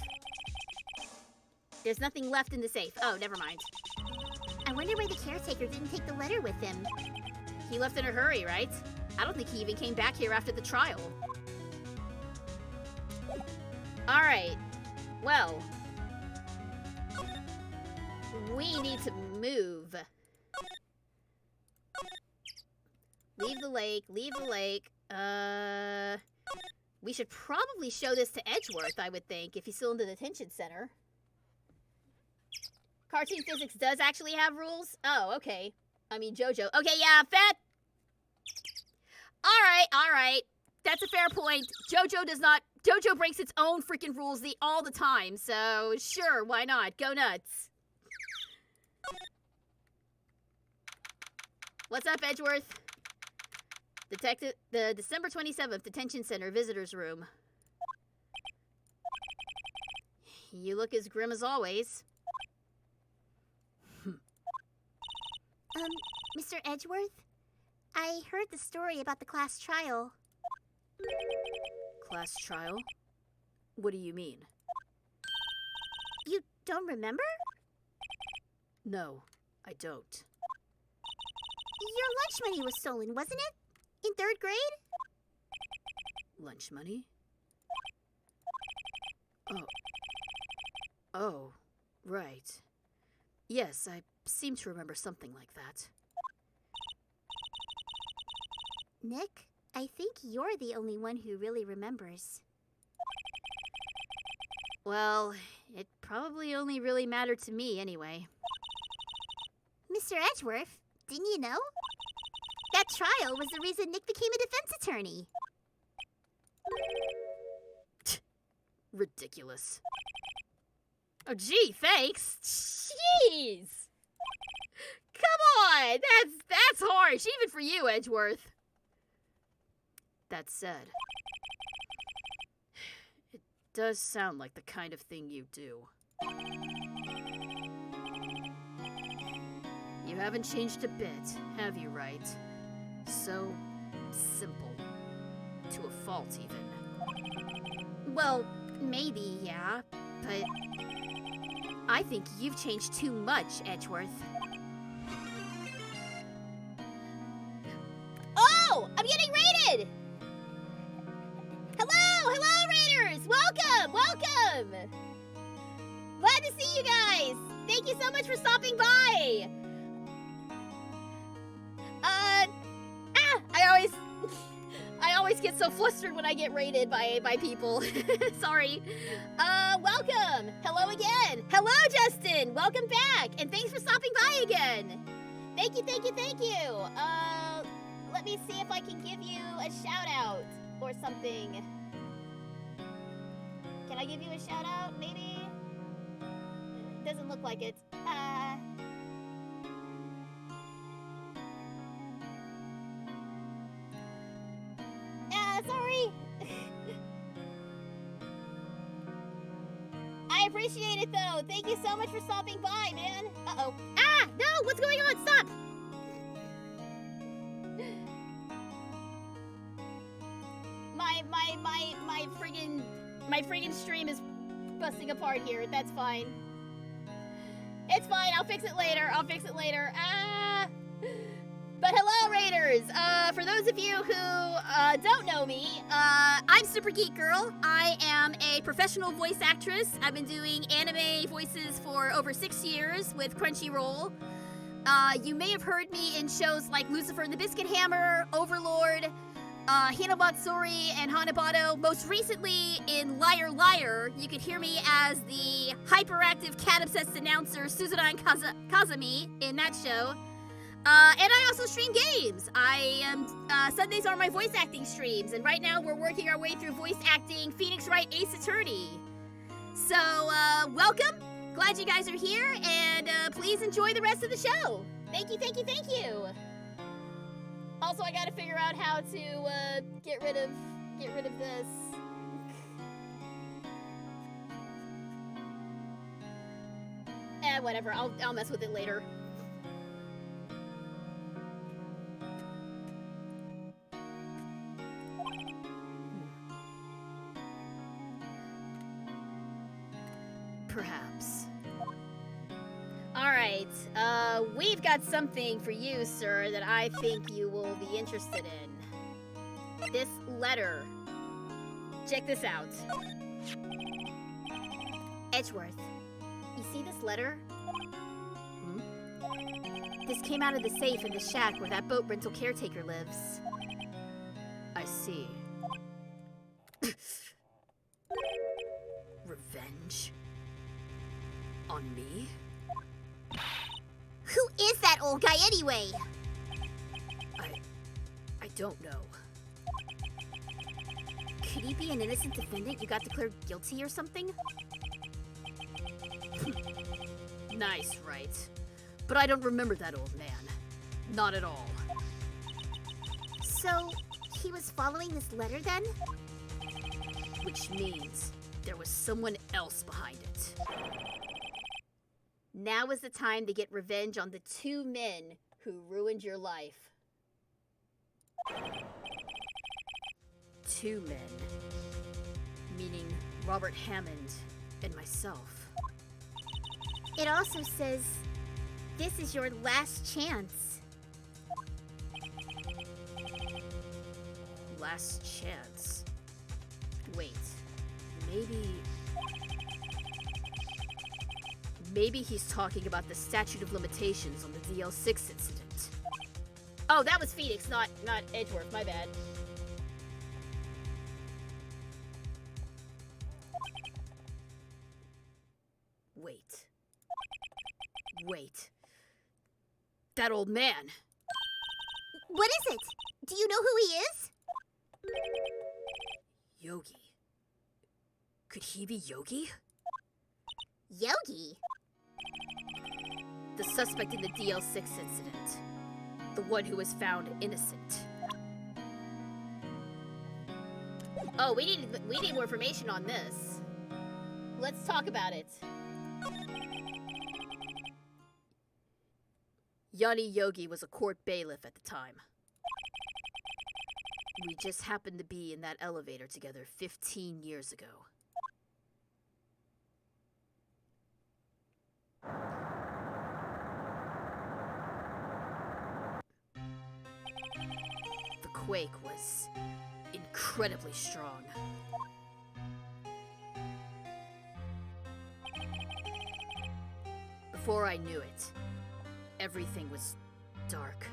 A: There's nothing left in the safe. Oh, never mind.
B: I wonder why the caretaker didn't take the letter with him.
A: He left in a hurry, right? I don't think he even came back here after the trial. Alright, well. We need to move. Leave the lake, leave the lake. We should probably show this to Edgeworth, I would think, if he's still in the detention center. Cartoon physics does actually have rules? Oh, okay. I mean, JoJo. Okay, yeah, Fat. Alright. That's a fair point. JoJo breaks its own freaking rules all the time, so sure, why not? Go nuts. What's up, Edgeworth? The December 27th Detention Center Visitors Room. You look as grim as always.
B: Mr. Edgeworth? I heard the story about the class trial.
A: Class trial? What do you mean?
B: You don't remember?
A: No, I don't.
B: Your lunch money was stolen, wasn't it? In 3rd grade?
A: Lunch money? Oh, right. Yes, I seem to remember something like that.
B: Nick, I think you're the only one who really remembers.
A: Well, it probably only really mattered to me anyway.
B: Mr. Edgeworth, didn't you know? That trial was the reason Nick became a defense attorney.
A: Ridiculous. Oh, gee, thanks. Jeez. Come on, that's harsh, even for you, Edgeworth. That said, it does sound like the kind of thing you do. You haven't changed a bit, have you, Wright? So simple. To a fault, even. Well, maybe, yeah, but I think you've changed too much, Edgeworth. Oh! I'm getting raided! Hello, raiders! Welcome! Glad to see you guys! Thank you so much for stopping by! I always get so flustered when I get raided by people. Sorry. Welcome! Hello again! Hello, Justin! Welcome back! And thanks for stopping by again! Thank you! Let me see if I can give you a shout-out or something. Can I give you a shout-out, maybe? Doesn't look like it. Sorry. I appreciate it, though. Thank you so much for stopping by, man. Uh-oh. Ah! No! What's going on? Stop! My friggin' stream is busting apart here. That's fine. It's fine. I'll fix it later. Ah! But hello, Raiders! For those of you who don't know me, I'm Super Geek Girl. I am a professional voice actress. I've been doing anime voices for over 6 years with Crunchyroll. You may have heard me in shows like Lucifer and the Biscuit Hammer, Overlord, Hinamatsuri, and Hanabado. Most recently in Liar Liar, you could hear me as the hyperactive cat-obsessed announcer Suzuran Kazami in that show. And I also stream games. I am Sundays are my voice acting streams, and right now we're working our way through voice acting Phoenix Wright Ace Attorney. So welcome. Glad you guys are here, and please enjoy the rest of the show. Thank you, thank you, thank you. Also, I gotta figure out how to get rid of this. Whatever. I'll mess with it later. Perhaps. Alright, we've got something for you, sir, that I think you will be interested in. This letter. Check this out. Edgeworth, you see this letter? This came out of the safe in the shack where that boat rental caretaker lives. I see. Revenge? On me?
B: Who is that old guy anyway?
A: I don't know. Could he be an innocent defendant you got declared guilty or something? Nice, right? But I don't remember that old man. Not at all.
B: So, he was following this letter then?
A: Which means there was someone else behind it. Now is the time to get revenge on the 2 men who ruined your life. 2 men. Meaning Robert Hammond and myself.
B: It also says, this is your last chance.
A: Last chance? Wait, maybe he's talking about the statute of limitations on the DL6 incident. Oh, that was Phoenix, not Edgeworth, my bad. Wait. That old man.
B: What is it? Do you know who he is?
A: Yogi. Could he be Yogi?
B: Yogi?
A: The suspect in the DL6 incident. The one who was found innocent. Oh, we need more information on this. Let's talk about it. Yanni Yogi was a court bailiff at the time. We just happened to be in that elevator together 15 years ago. The quake was incredibly strong. Before I knew it, everything was dark.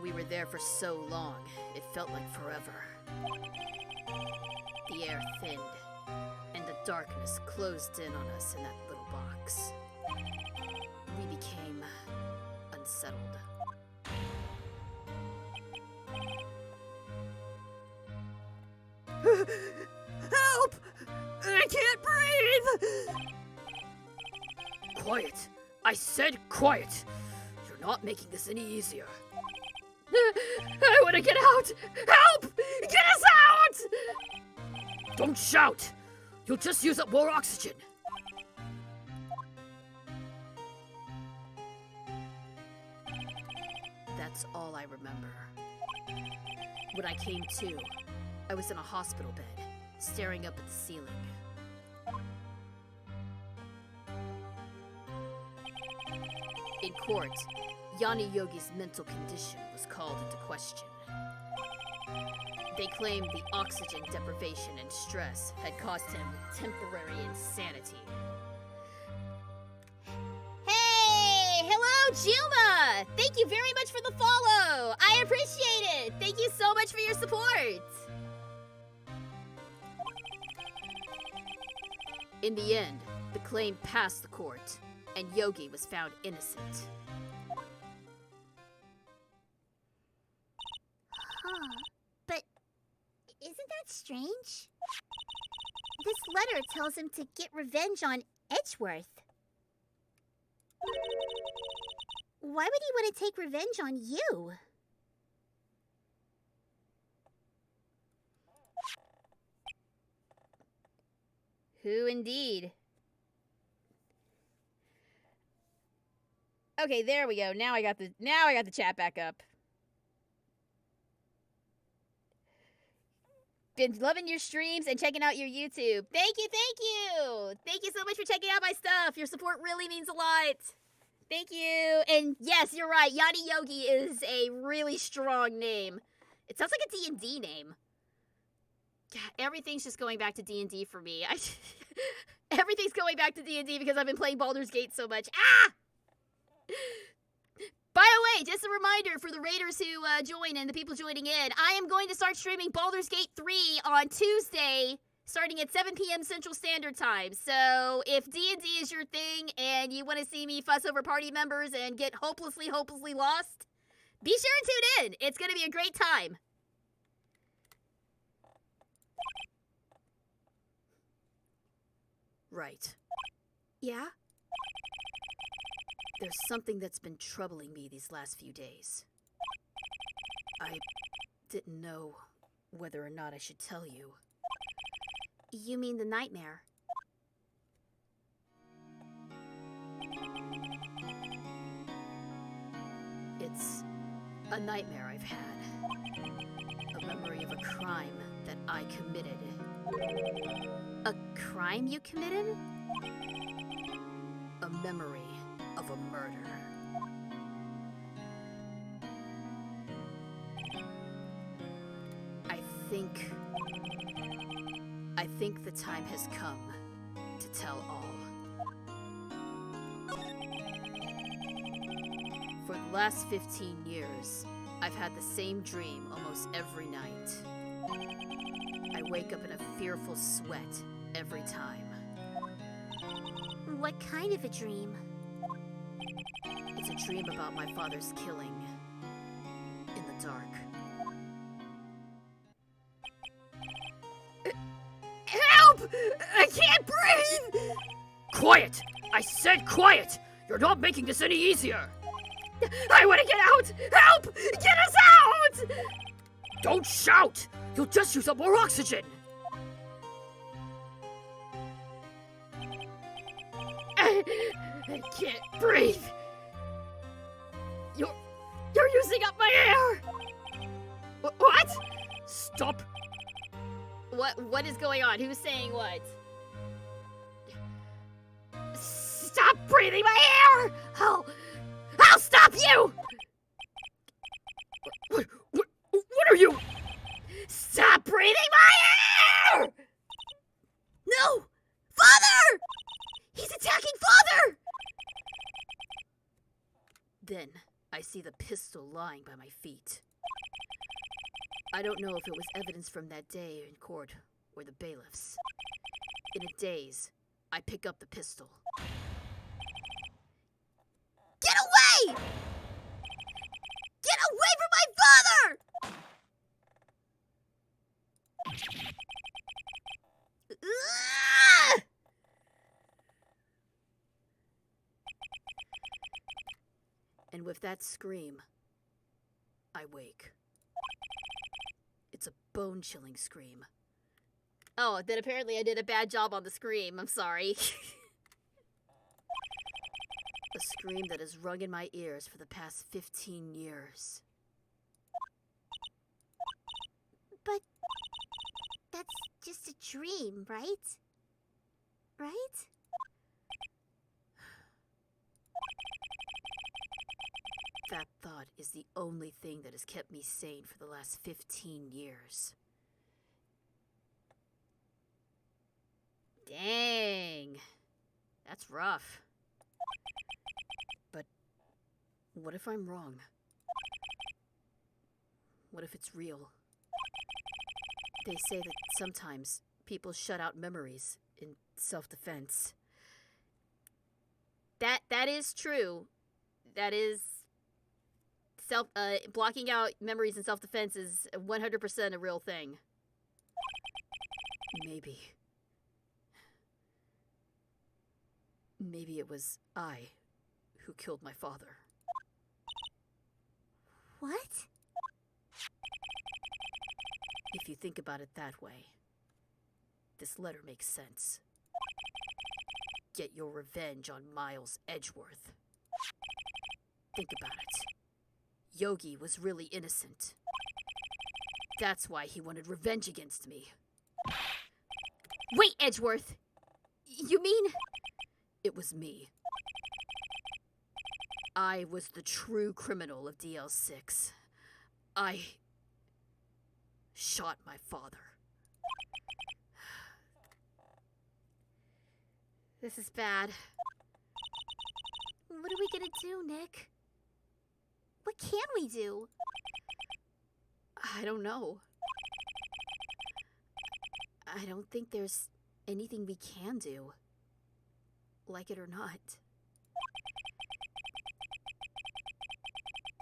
A: We were there for so long, it felt like forever. The air thinned, and the darkness closed in on us in that little box. We became unsettled. Help! I can't breathe! Quiet! I said quiet! You're not making this any easier. I want to get out! Help! Get us out! Don't shout! You'll just use up more oxygen. That's all I remember. When I came to, I was in a hospital bed, staring up at the ceiling. In court, Yanni Yogi's mental condition was called into question. They claimed the oxygen deprivation and stress had caused him temporary insanity. Hey! Hello, Juma! Thank you very much for the follow! I appreciate it! Thank you so much for your support! In the end, the claim passed the court, and Yogi was found innocent.
B: That's strange. This letter tells him to get revenge on Edgeworth. Why would he want to take revenge on you?
A: Who indeed? Okay, there we go. Now I got the chat back up. Been loving your streams and checking out your YouTube. Thank you, thank you. Thank you so much for checking out my stuff. Your support really means a lot. Thank you. And yes, you're right. Yadi Yogi is a really strong name. It sounds like a D&D name. God, everything's just going back to D&D for me. Everything's going back to D&D because I've been playing Baldur's Gate so much. Ah! By the way, just a reminder for the raiders who join and the people joining in, I am going to start streaming Baldur's Gate 3 on Tuesday, starting at 7 p.m. Central Standard Time. So if D&D is your thing and you want to see me fuss over party members and get hopelessly lost, be sure and tune in. It's going to be a great time. Right. Yeah? There's something that's been troubling me these last few days. I didn't know whether or not I should tell you.
B: You mean the nightmare?
A: It's a nightmare I've had. A memory of a crime that I committed.
B: A crime you committed?
A: A memory of a murder. I think the time has come to tell all. For the last 15 years, I've had the same dream almost every night. I wake up in a fearful sweat every time.
B: What kind of a dream?
A: It's a dream about my father's killing in the dark.
D: Help! I can't breathe!
C: Quiet! I said quiet! You're not making this any easier!
D: I want to get out! Help! Get us out!
C: Don't shout! You'll just use up more oxygen!
D: I can't breathe! You're using up my air! What?
C: Stop!
A: What is going on? Who's saying what?
D: Stop breathing my air! I'll stop you!
C: What are you?
D: Stop breathing my air!
B: No! Father! He's attacking Father!
A: Then I see the pistol lying by my feet. I don't know if it was evidence from that day in court or the bailiffs. In a daze, I pick up the pistol.
B: Get away! Get away from my father! Ah!
A: And with that scream, I wake. It's a bone-chilling scream. Oh, then apparently I did a bad job on the scream. I'm sorry. A scream that has rung in my ears for the past 15 years.
B: But that's just a dream, right? Right?
A: That thought is the only thing that has kept me sane for the last 15 years. Dang. That's rough. But what if I'm wrong? What if it's real? They say that sometimes people shut out memories in self-defense. That is true. That is blocking out memories in self-defense is 100% a real thing.
C: Maybe it was I who killed my father.
B: What?
C: If you think about it that way, this letter makes sense. Get your revenge on Miles Edgeworth. Think about it. Yogi was really innocent. That's why he wanted revenge against me.
A: Wait, Edgeworth! You mean...
C: It was me. I was the true criminal of DL6. I shot my father.
A: This is bad.
B: What are we gonna do, Nick? What can we do?
C: I don't know. I don't think there's anything we can do. Like it or not.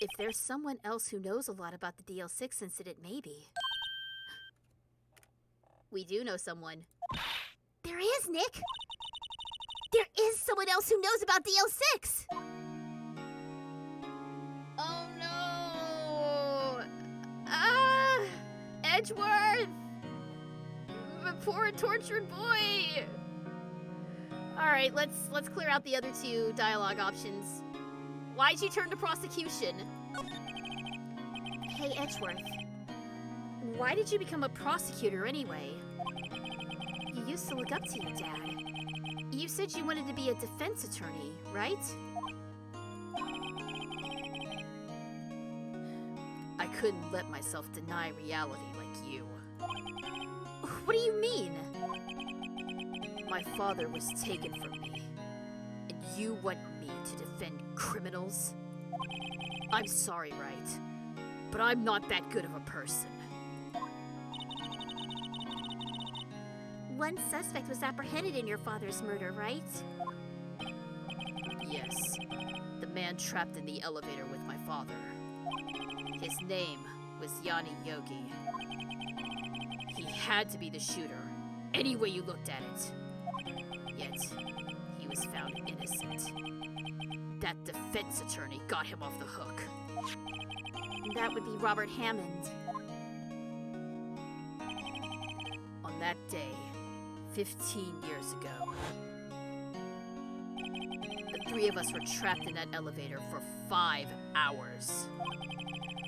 C: If there's someone else who knows a lot about the DL6 incident, maybe. We do know someone.
B: There is, Nick! There is someone else who knows about DL6!
A: Oh no! Edgeworth! The poor tortured boy! Alright, let's clear out the other two dialogue options. Why'd you turn to prosecution?
B: Hey, Edgeworth.
A: Why did you become a prosecutor anyway?
B: You used to look up to your dad.
A: You said you wanted to be a defense attorney, right?
C: I couldn't let myself deny reality like you.
A: What do you mean?
C: My father was taken from me, and you want me to defend criminals? I'm sorry, Wright, but I'm not that good of a person.
B: One suspect was apprehended in your father's murder, right?
C: Yes, the man trapped in the elevator with my father. His name was Yanni Yogi. He had to be the shooter, any way you looked at it. Yet, he was found innocent. That defense attorney got him off the hook.
B: That would be Robert Hammond.
C: On that day, 15 years ago, the three of us were trapped in that elevator for 5 hours.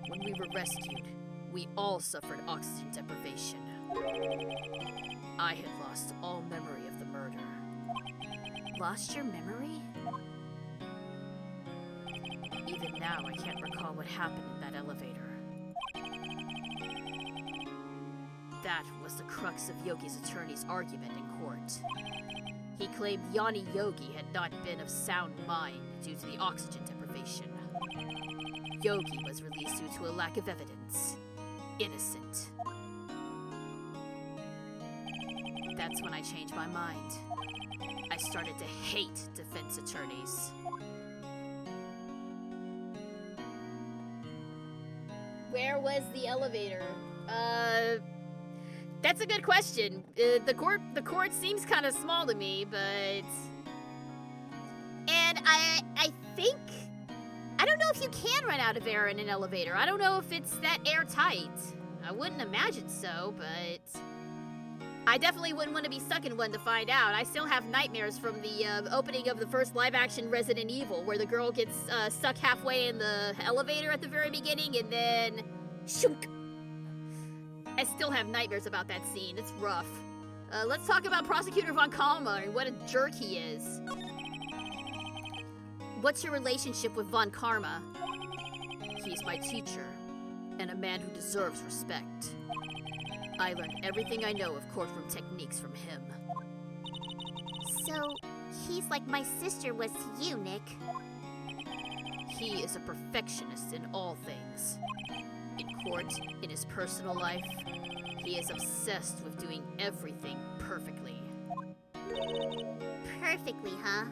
C: When we were rescued, we all suffered oxygen deprivation. I had lost all memory of the murder.
B: Lost your memory?
C: Even now, I can't recall what happened in that elevator. That was the crux of Yogi's attorney's argument in court. He claimed Yanni Yogi had not been of sound mind due to the oxygen deprivation. Yogi was released due to a lack of evidence. Innocent. That's when I changed my mind. I started to hate defense attorneys.
A: Where was the elevator? That's a good question. The court seems kind of small to me, but... And I think... I don't know if you can run out of air in an elevator. I don't know if it's that airtight. I wouldn't imagine so, but... I definitely wouldn't want to be stuck in one to find out. I still have nightmares from the opening of the first live-action Resident Evil, where the girl gets stuck halfway in the elevator at the very beginning, and then... Shunk! I still have nightmares about that scene. It's rough. Let's talk about Prosecutor Von Karma and what a jerk he is. What's your relationship with Von Karma?
C: He's my teacher, and a man who deserves respect. I learned everything I know of courtroom techniques from him.
B: So, he's like my sister was to you, Nick.
C: He is a perfectionist in all things. In court, in his personal life, he is obsessed with doing everything perfectly.
B: Perfectly, huh?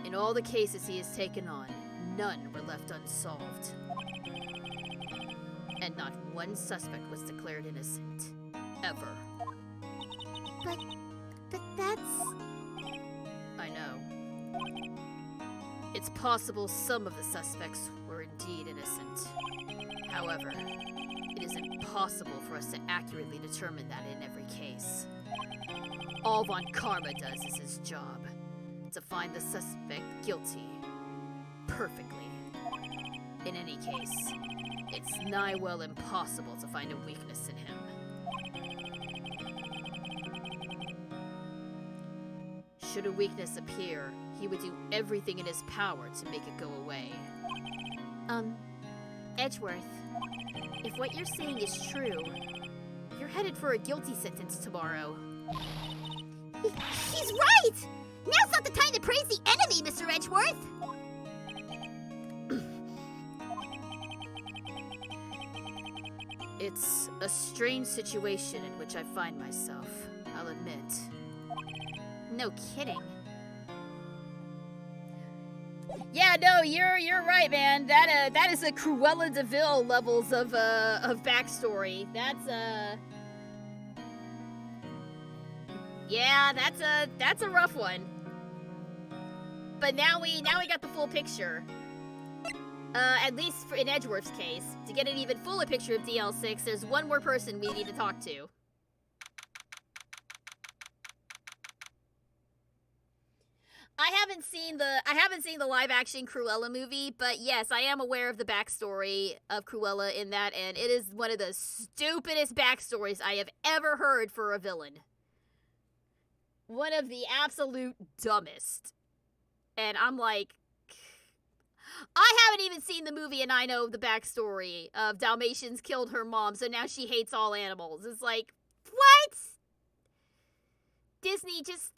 C: In all the cases he has taken on, none were left unsolved.
A: And not one suspect was declared innocent. Ever.
B: But that's...
A: I know. It's possible some of the suspects were indeed innocent. However, it is impossible for us to accurately determine that in every case. All Von Karma does is his job, to find the suspect guilty. Perfectly. In any case, it's nigh well impossible to find a weakness in him. Should a weakness appear, he would do everything in his power to make it go away.
B: Edgeworth, if what you're saying is true,
A: You're headed for a guilty sentence tomorrow.
B: he's right! Now's not the time to praise the enemy, Mr. Edgeworth!
A: It's a strange situation in which I find myself, I'll admit.
B: No kidding.
A: Yeah, no, you're right, man. That is a Cruella de Vil levels of backstory. That's a rough one. But now we got the full picture. At least in Edgeworth's case, to get an even fuller picture of DL6, there's one more person we need to talk to. I haven't seen the live action Cruella movie, but yes, I am aware of the backstory of Cruella in that, and it is one of the stupidest backstories I have ever heard for a villain. One of the absolute dumbest. And I'm like, I haven't even seen the movie and I know the backstory of Dalmatians killed her mom, so now she hates all animals. It's like, what? Disney, just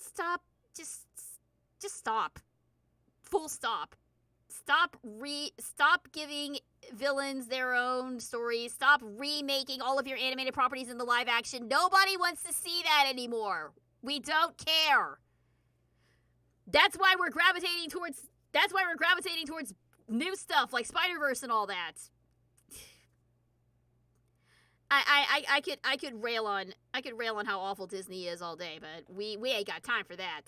A: stop. Just stop. Full stop. Stop giving villains their own stories. Stop remaking all of your animated properties in the live action. Nobody wants to see that anymore. We don't care. That's why we're gravitating towards new stuff like Spider-Verse and all that. I could rail on how awful Disney is all day, but we ain't got time for that.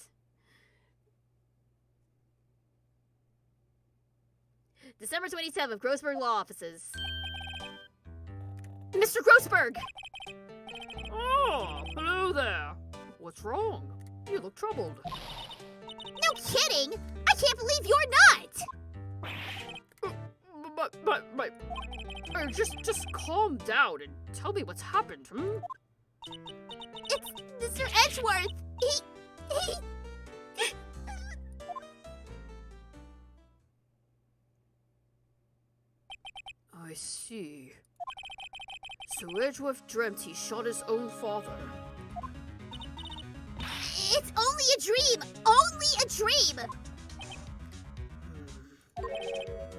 A: December 27th, Grossberg Law Offices. Mr. Grossberg!
D: Oh, hello there. What's wrong? You look troubled.
B: No kidding! I can't believe you're not!
D: But, just calm down and tell me what's happened,
B: It's Mr. Edgeworth! He...
D: I see. So Edgeworth dreamt he shot his own father.
B: It's only a dream! Only a dream!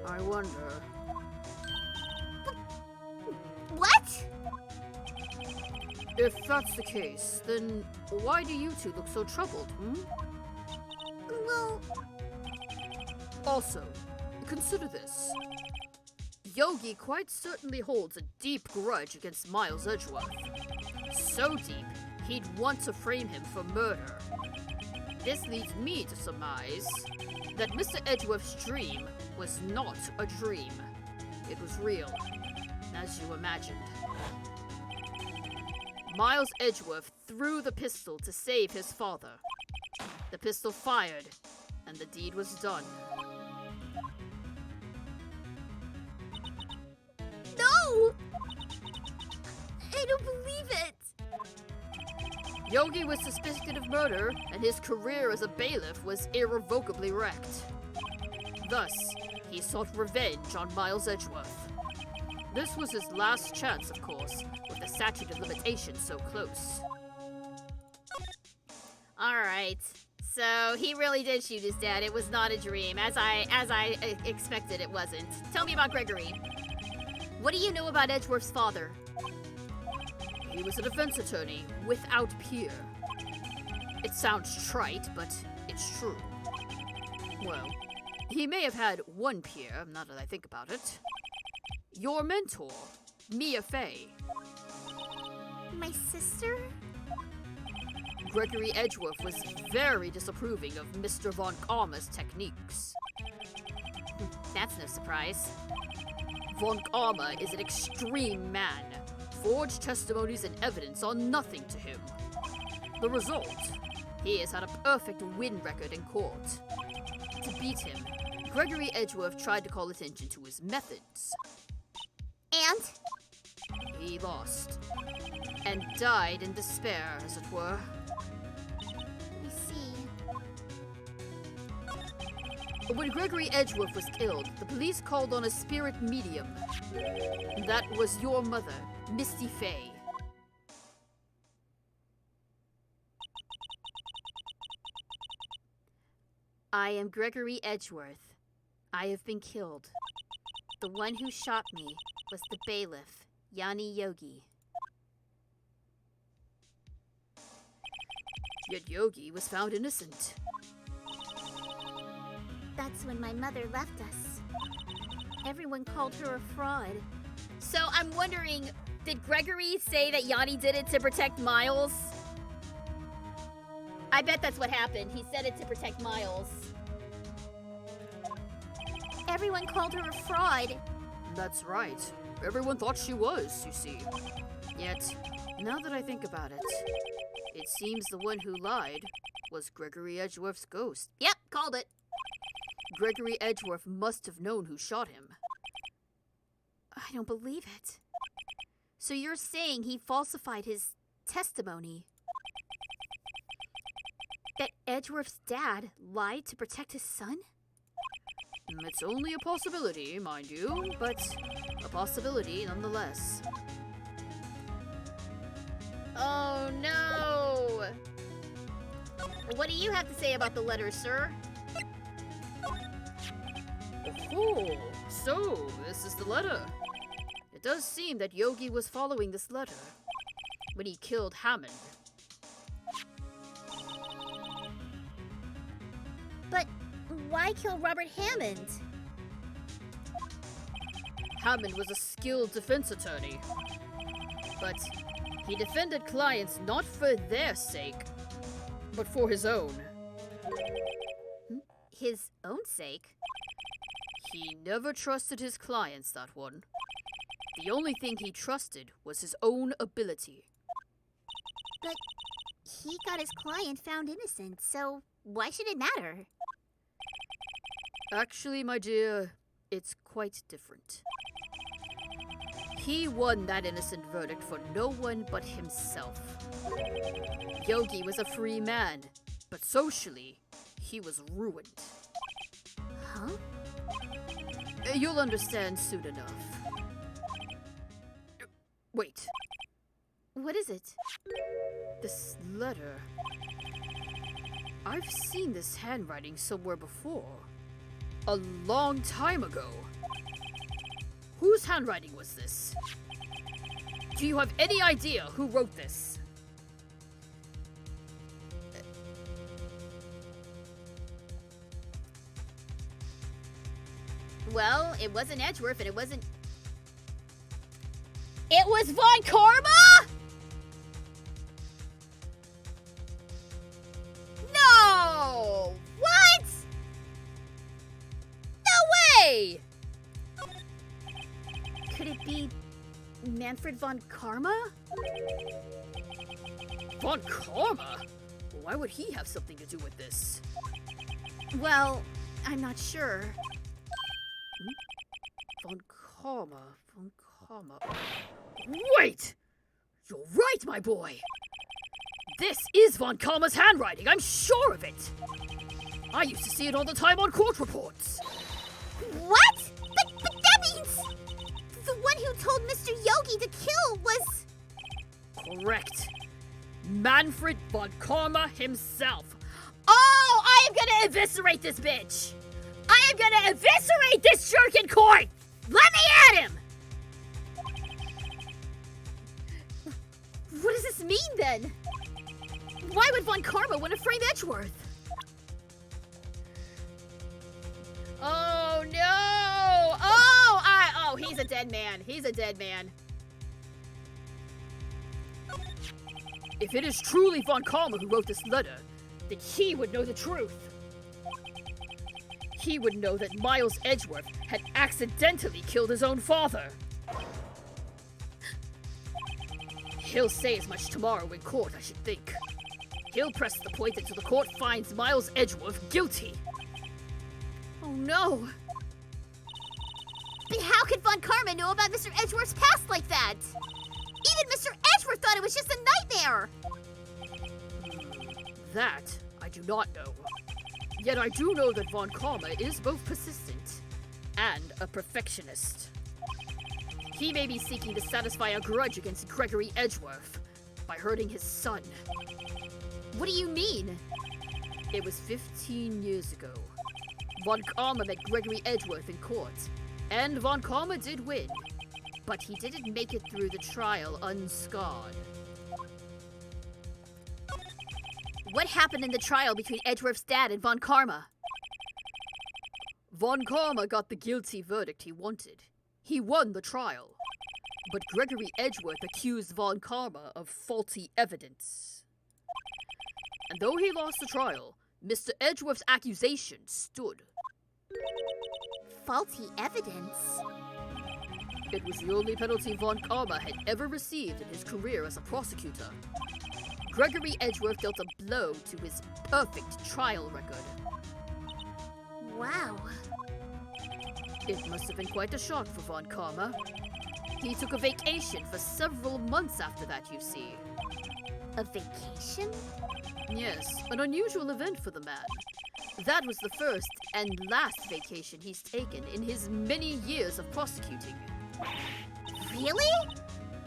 D: I wonder.
B: What?
D: If that's the case, then why do you two look so troubled,
B: Well...
D: Also, consider this. Yogi quite certainly holds a deep grudge against Miles Edgeworth. So deep, he'd want to frame him for murder. This leads me to surmise that Mr. Edgeworth's dream was not a dream. It was real, as you imagined. Miles Edgeworth threw the pistol to save his father. The pistol fired, and the deed was done.
B: No! I don't believe it!
D: Yogi was suspected of murder, and his career as a bailiff was irrevocably wrecked. Thus, he sought revenge on Miles Edgeworth. This was his last chance, of course, with the statute of limitations so close.
A: Alright. So, he really did shoot his dad. It was not a dream. As I expected, it wasn't. Tell me about Gregory. What do you know about Edgeworth's father?
D: He was a defense attorney without peer. It sounds trite, but it's true. Well, he may have had one peer, now that I think about it.
A: your mentor, Mia Fey.
B: My sister?
A: Gregory Edgeworth was very disapproving of Mr. Von Karma's techniques.
C: That's no surprise.
A: Von Karma is an extreme man. Forged testimonies and evidence are nothing to him. The result? He has had a perfect win record in court. To beat him, Gregory Edgeworth tried to call attention to his methods.
B: And?
A: He lost. And died in despair, as it were.
B: I see.
A: When Gregory Edgeworth was killed, the police called on a spirit medium. That was your mother, Misty Fey.
C: I am Gregory Edgeworth. I have been killed. The one who shot me was the bailiff, Yanni Yogi.
A: Yet Yogi was found innocent.
B: That's when my mother left us. Everyone called her a fraud.
C: So I'm wondering, did Gregory say that Yanni did it to protect Miles? I bet that's what happened. He said it to protect Miles.
B: Everyone called her a fraud.
A: That's right. Everyone thought she was, you see. Yet, now that I think about it, it seems the one who lied was Gregory Edgeworth's ghost.
C: Yep, called it.
A: Gregory Edgeworth must have known who shot him.
C: I don't believe it. So you're saying he falsified his testimony? That Edgeworth's dad lied to protect his son?
A: It's only a possibility, mind you, but a possibility nonetheless.
C: Oh no! What do you have to say about the letter, sir?
A: Oh, so this is the letter. It does seem that Yogi was following this letter when he killed Hammond.
B: But why kill Robert Hammond?
A: Hammond was a skilled defense attorney, but he defended clients not for their sake, but for his own.
C: His own sake?
A: He never trusted his clients, that one. The only thing he trusted was his own ability.
B: But he got his client found innocent, so why should it matter?
A: Actually, my dear, it's quite different. He won that innocent verdict for no one but himself. Yogi was a free man, but socially, he was ruined.
B: Huh?
A: You'll understand soon enough. Wait,
C: What is it?
A: this letter. I've seen this handwriting somewhere before. A long time ago. Whose handwriting was this? Do you have any idea who wrote this?
C: Well, it wasn't Edgeworth and it wasn't... It was Von Karma?! No! What?! No way! Could it be Manfred Von Karma?
A: Von Karma? Why would he have something to do with this?
C: Well, I'm not sure.
A: Von Karma. Wait! You're right, my boy! This is Von Karma's handwriting, I'm sure of it! I used to see it all the time on court reports.
B: What? But that means the one who told Mr. Yogi to kill was...
A: Correct. Manfred Von Karma himself.
C: Oh, I am gonna eviscerate this bitch! I am gonna eviscerate this jerk in court! Let me at him! What does this mean then? Why would Von Karma want to frame Edgeworth? Oh no! Oh, he's
A: a dead man. He's a dead man.
C: If it is truly Von Karma who wrote this letter, then he would know the truth. He would know that Miles Edgeworth had accidentally killed his own father. He'll say as much tomorrow in court, I should think. He'll press the point until the court finds Miles Edgeworth guilty.
A: Oh no.
B: But how could Von Karma know about Mr. Edgeworth's past like that? Even Mr. Edgeworth thought it was just a nightmare!
C: That I do not know. Yet I do know that Von Karma is both persistent and a perfectionist. He may be seeking to satisfy a grudge against Gregory Edgeworth by hurting his son.
A: What do you mean?
C: It was 15 years ago. Von Karma met Gregory Edgeworth in court, and Von Karma did win, but he didn't make it through the trial unscarred.
A: What happened in the trial between Edgeworth's dad and Von Karma?
C: Von Karma got the guilty verdict he wanted. He won the trial. But Gregory Edgeworth accused Von Karma of faulty evidence. And though he lost the trial, Mr. Edgeworth's accusation stood.
B: Faulty evidence?
C: It was the only penalty Von Karma had ever received in his career as a prosecutor. Gregory Edgeworth dealt a blow to his perfect trial record.
B: Wow.
C: It must have been quite a shock for Von Karma. He took a vacation for several months after that, you see.
B: A vacation?
C: Yes, an unusual event for the man. That was the first and last vacation he's taken in his many years of prosecuting.
B: Really?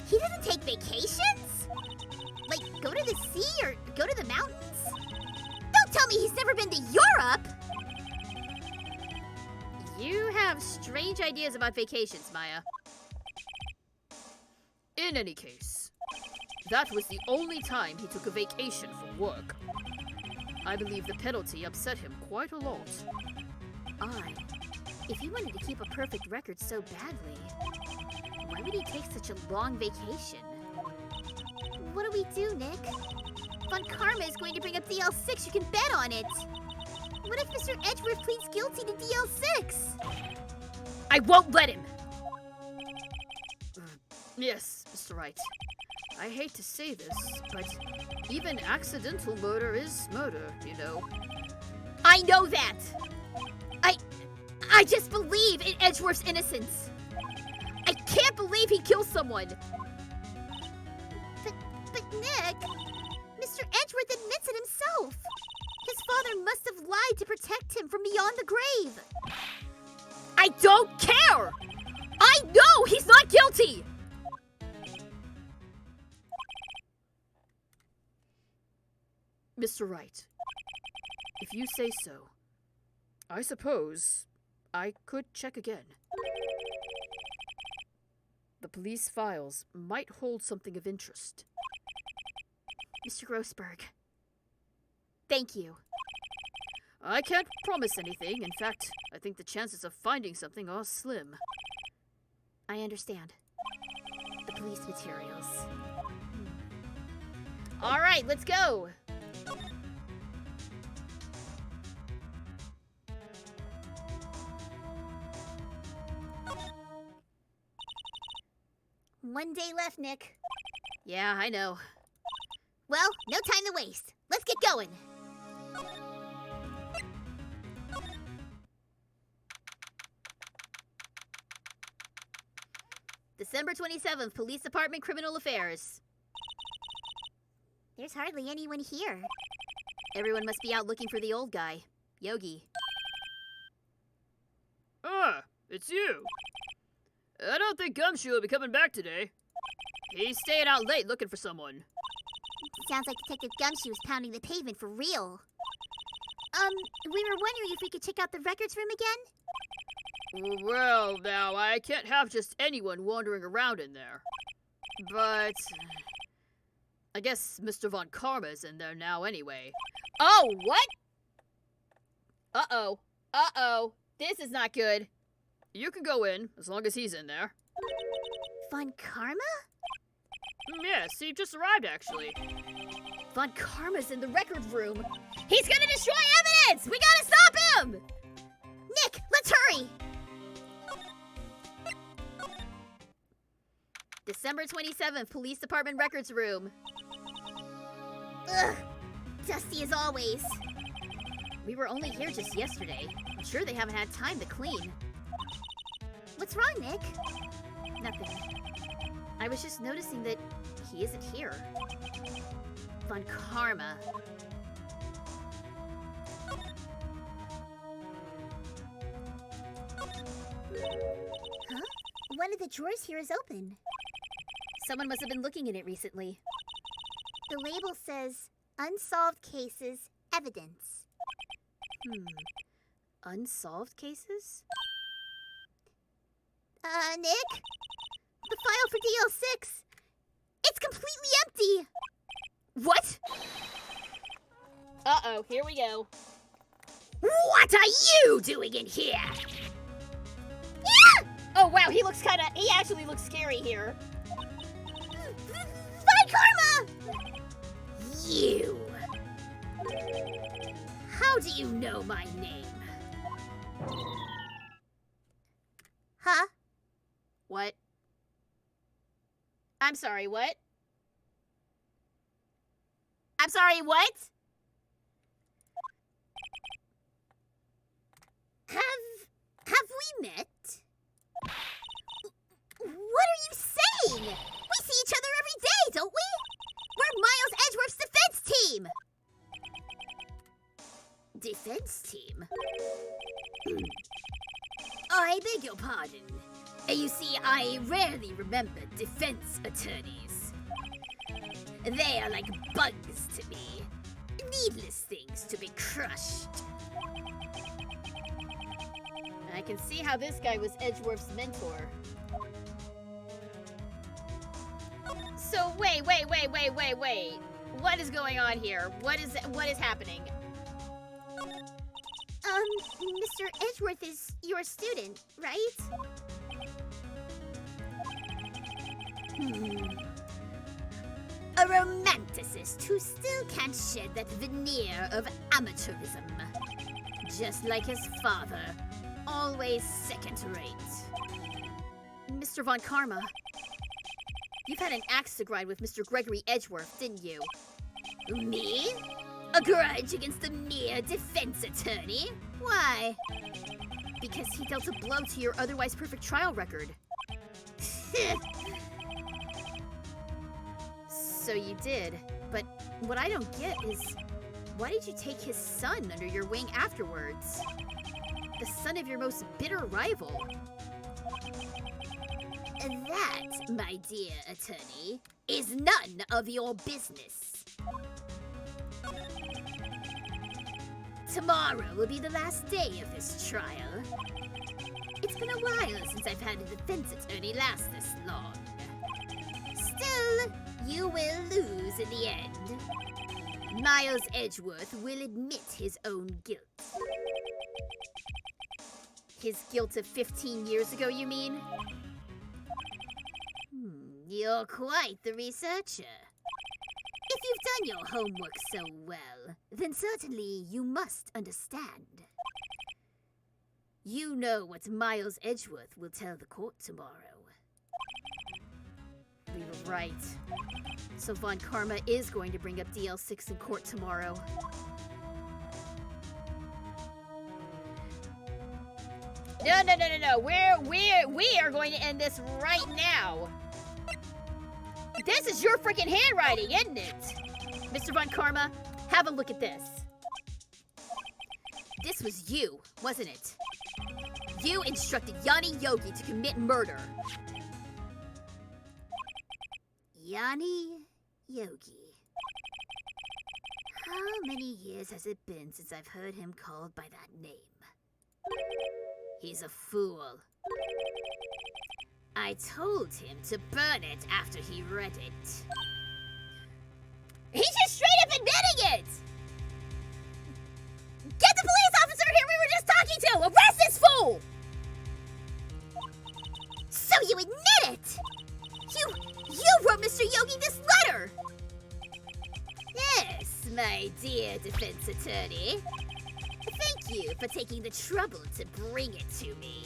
B: He doesn't take vacations? Like, go to the sea or go to the mountains? Don't tell me he's never been to Europe!
A: You have strange ideas about vacations, Maya.
C: In any case, that was the only time he took a vacation from work. I believe the penalty upset him quite a lot.
B: Odd. If he wanted to keep a perfect record so badly, why would he take such a long vacation? What do we do, Nick? Von Karma is going to bring up DL6, you can bet on it! What if Mr. Edgeworth pleads guilty to DL6?
A: I won't let him!
C: Yes, Mr. Wright. I hate to say this, but even accidental murder is murder, you know.
A: I know that! I just believe in Edgeworth's innocence! I can't believe he killed someone!
B: But Nick, Mr. Edgeworth admits it himself! His father must have lied to protect him from beyond the grave!
A: I don't care! I know he's not guilty!
C: Mr. Wright, if you say so, I suppose I could check again. The police files might hold something of interest.
B: Mr. Grossberg, thank you.
C: I can't promise anything. In fact, I think the chances of finding something are slim.
B: I understand. The police materials.
A: All right, let's go!
B: One day left, Nick.
A: Yeah, I know.
B: Well, no time to waste. Let's get going.
A: December 27th, Police Department, Criminal Affairs.
B: There's hardly anyone here.
A: Everyone must be out looking for the old guy, Yogi.
C: Ah, it's you. I don't think Gumshoe will be coming back today. He's staying out late looking for someone.
B: Sounds like Detective Gumshoe is pounding the pavement for real. We were wondering if we could check out the records room again?
C: Well, now, I can't have just anyone wandering around in there. But I guess Mr. Von Karma's in there now anyway.
A: Oh, what? Uh-oh. Uh-oh. This is not good.
C: You can go in, as long as he's in there.
B: Von Karma?
A: Yeah, Steve just arrived, actually.
C: Von Karma's in the record room. He's gonna destroy evidence! We gotta stop him!
B: Nick, let's hurry!
C: December 27th, Police Department Records Room.
B: Ugh, dusty as always.
C: We were only here just yesterday. I'm sure they haven't had time to clean.
B: What's wrong, Nick?
C: Nothing. I was just noticing that he isn't here. Von Karma.
B: Huh? One of the drawers here is open.
C: Someone must have been looking in it recently.
B: The label says, Unsolved Cases, Evidence.
C: Unsolved cases?
B: Nick? The file for DL6. It's completely empty.
C: What?
A: Uh-oh, here we go.
C: What are you doing in here?
B: Yeah!
A: Oh, wow, he actually looks scary here.
B: Von Karma!
C: You. How do you know my name?
B: Huh?
A: What? I'm sorry, what? I'm sorry, what?
B: Have we met? What are you saying? We see each other every day, don't we? We're Miles Edgeworth's defense team.
C: Defense team? I beg your pardon. You see, I rarely remember defense attorneys. They are like bugs to me. Needless things to be crushed.
A: I can see how this guy was Edgeworth's mentor. So wait. What is going on here? What is happening?
B: Mr. Edgeworth is your student, right?
C: A romanticist who still can't shed that veneer of amateurism. Just like his father, always second rate. Mr. Von Karma, you've had an axe to grind with Mr. Gregory Edgeworth, didn't you? Me? A grudge against a mere defense attorney? Why? Because he dealt a blow to your otherwise perfect trial record. So you did, but what I don't get is, why did you take his son under your wing afterwards? The son of your most bitter rival. That, my dear attorney, is none of your business. Tomorrow will be the last day of this trial. It's been a while since I've had a defense attorney last this long. Still, you will lose in the end. Miles Edgeworth will admit his own guilt. His guilt of 15 years ago, you mean? You're quite the researcher. If you've done your homework so well, then certainly you must understand. You know what Miles Edgeworth will tell the court tomorrow. We were right. So Von Karma is going to bring up DL6 in court tomorrow.
A: No. We are going to end this right now. This is your freaking handwriting, isn't it?
C: Mr. Von Karma, have a look at this. This was you, wasn't it? You instructed Yanni Yogi to commit murder. Yanni Yogi. How many years has it been since I've heard him called by that name? He's a fool. I told him to burn it after he read it.
A: He's just straight up admitting it!
C: Get the police officer here we were just talking to! Arrest this fool!
B: So you admit it! Mr. Yogi this letter!
C: Yes, my dear defense attorney. Thank you for taking the trouble to bring it to me.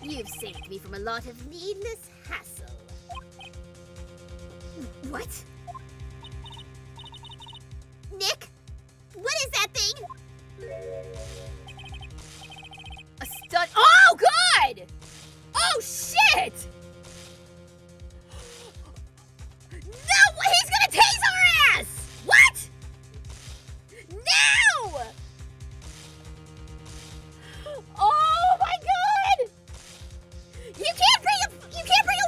C: You've saved me from a lot of needless hassle.
B: What? Nick? What is that thing?
A: A stun. Oh, God! Oh, shit! No! He's gonna tase our ass! What? No! Oh, my God!
B: You can't bring a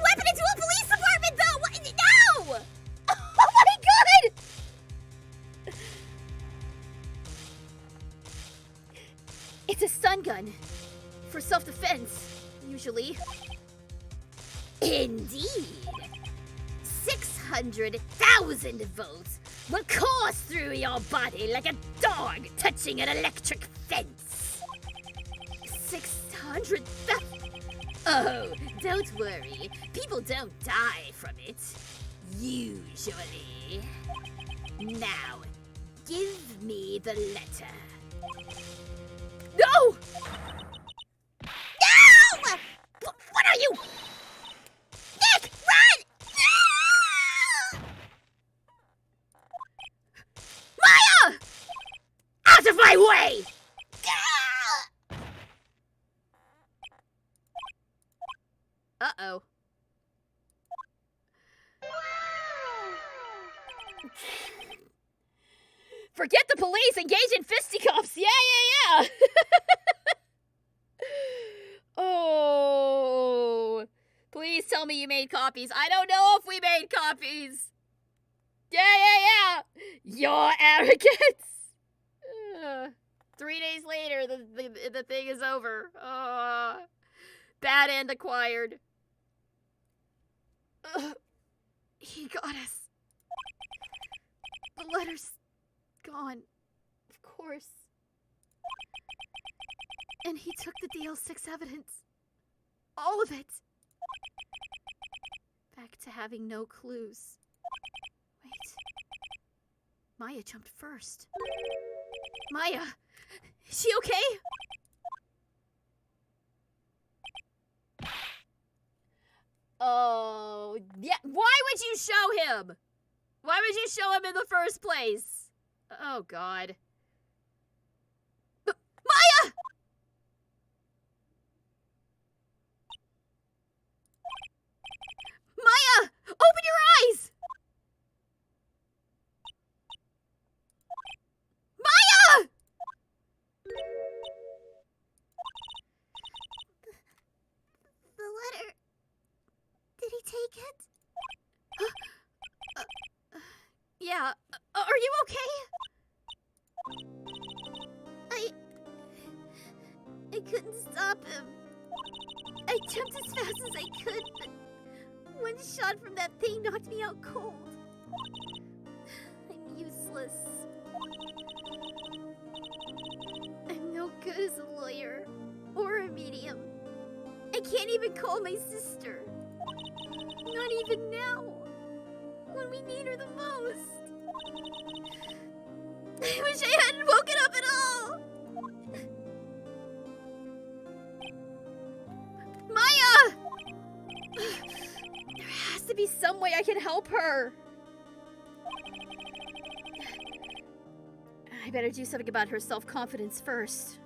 B: weapon into a police department, though! What? No!
A: Oh, my God! It's a stun gun. For self-defense, usually.
C: Indeed. 600,000 volts will course through your body like a dog touching an electric fence.
A: 600,000.
C: Oh, don't worry. People don't die from it. Usually. Now, give me the letter.
A: No!
B: No!
C: What are you?
B: Nick, run!
A: Maya!
C: Out of my way!
A: Uh-oh. Forget the police, engage in fisticuffs. Yeah, yeah, yeah. Oh. Please tell me you made copies. I don't know if we made copies. Yeah, yeah, yeah. Your arrogance. 3 days later, the thing is over. Bad end acquired. He got us. The letter's gone. Of course. And he took the DL6 evidence. All of it. Back to having no clues. Wait. Maya jumped first. Maya! Is she okay? Oh, yeah. Why would you show him? Why would you show him in the first place? Oh, God. Maya! Maya! Open your eyes! Maya!
B: The letter. Did he take it?
A: Yeah. Are you okay?
B: I couldn't stop him. I jumped as fast as I could, but one shot from that thing knocked me out cold. I'm useless. I'm no good as a lawyer or a medium. I can't even call my sister. Not even now, when we need her the most. I wish I hadn't woken up at all.
A: Maya! There has to be some way I can help her. I better do something about her self-confidence first.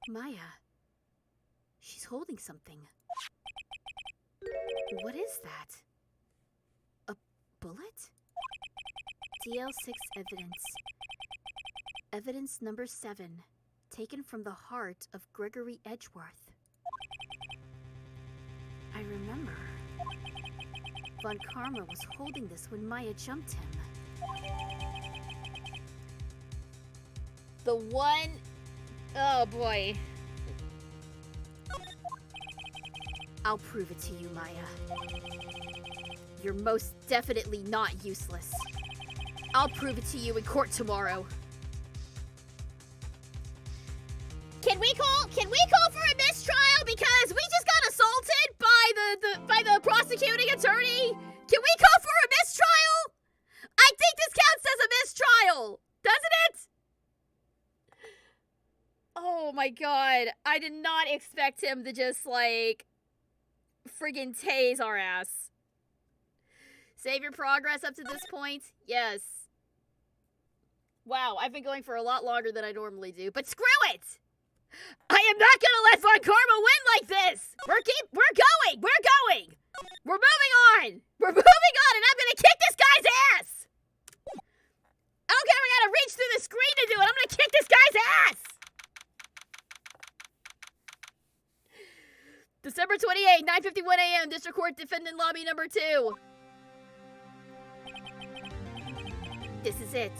A: Maya. She's holding something. What is that? A bullet? DL6 evidence. Evidence number 7. Taken from the heart of Gregory Edgeworth. I remember. Von Karma was holding this when Maya jumped him. The one... Oh boy. I'll prove it to you, Maya. You're most definitely not useless. I'll prove it to you in court tomorrow. Can Can we call for a mistrial because we just got assaulted by the prosecuting attorney? Can we call for a mistrial? I think this counts as a mistrial, doesn't it? Oh my god, I did not expect him to just like friggin' tase our ass. Save your progress up to this point? Yes. Wow, I've been going for a lot longer than I normally do, but screw it! I am not gonna let Von Karma win like this! We're going! We're moving on! We're moving on, and I'm gonna kick this guy's ass! I don't care if I gotta reach through the screen to do it, I'm gonna kick this guy's ass! December 28th, 9:51 a.m., District Court Defendant Lobby number 2. This is it.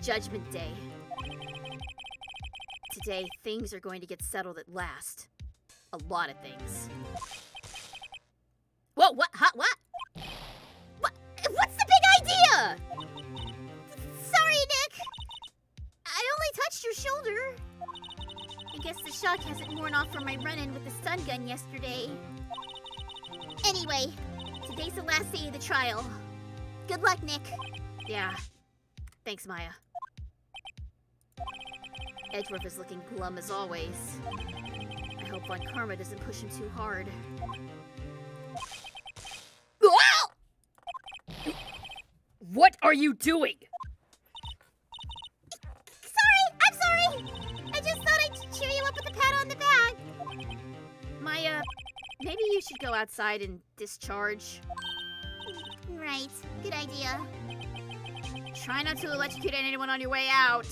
A: Judgment Day. Today, things are going to get settled at last. A lot of things. Whoa, what? Huh, what? What's the big idea?
B: Sorry, Nick. I only touched your shoulder. I guess the shock hasn't worn off from my run-in with the stun gun yesterday. Anyway, today's the last day of the trial. Good luck, Nick.
A: Yeah. Thanks, Maya. Edgeworth is looking glum as always. I hope Von Karma doesn't push him too hard. What are you doing?
B: I'm sorry! I just thought I'd cheer you up with a pat on the back.
A: Maya, maybe you should go outside and discharge.
B: Right, good idea.
A: Try not to electrocute anyone on your way out.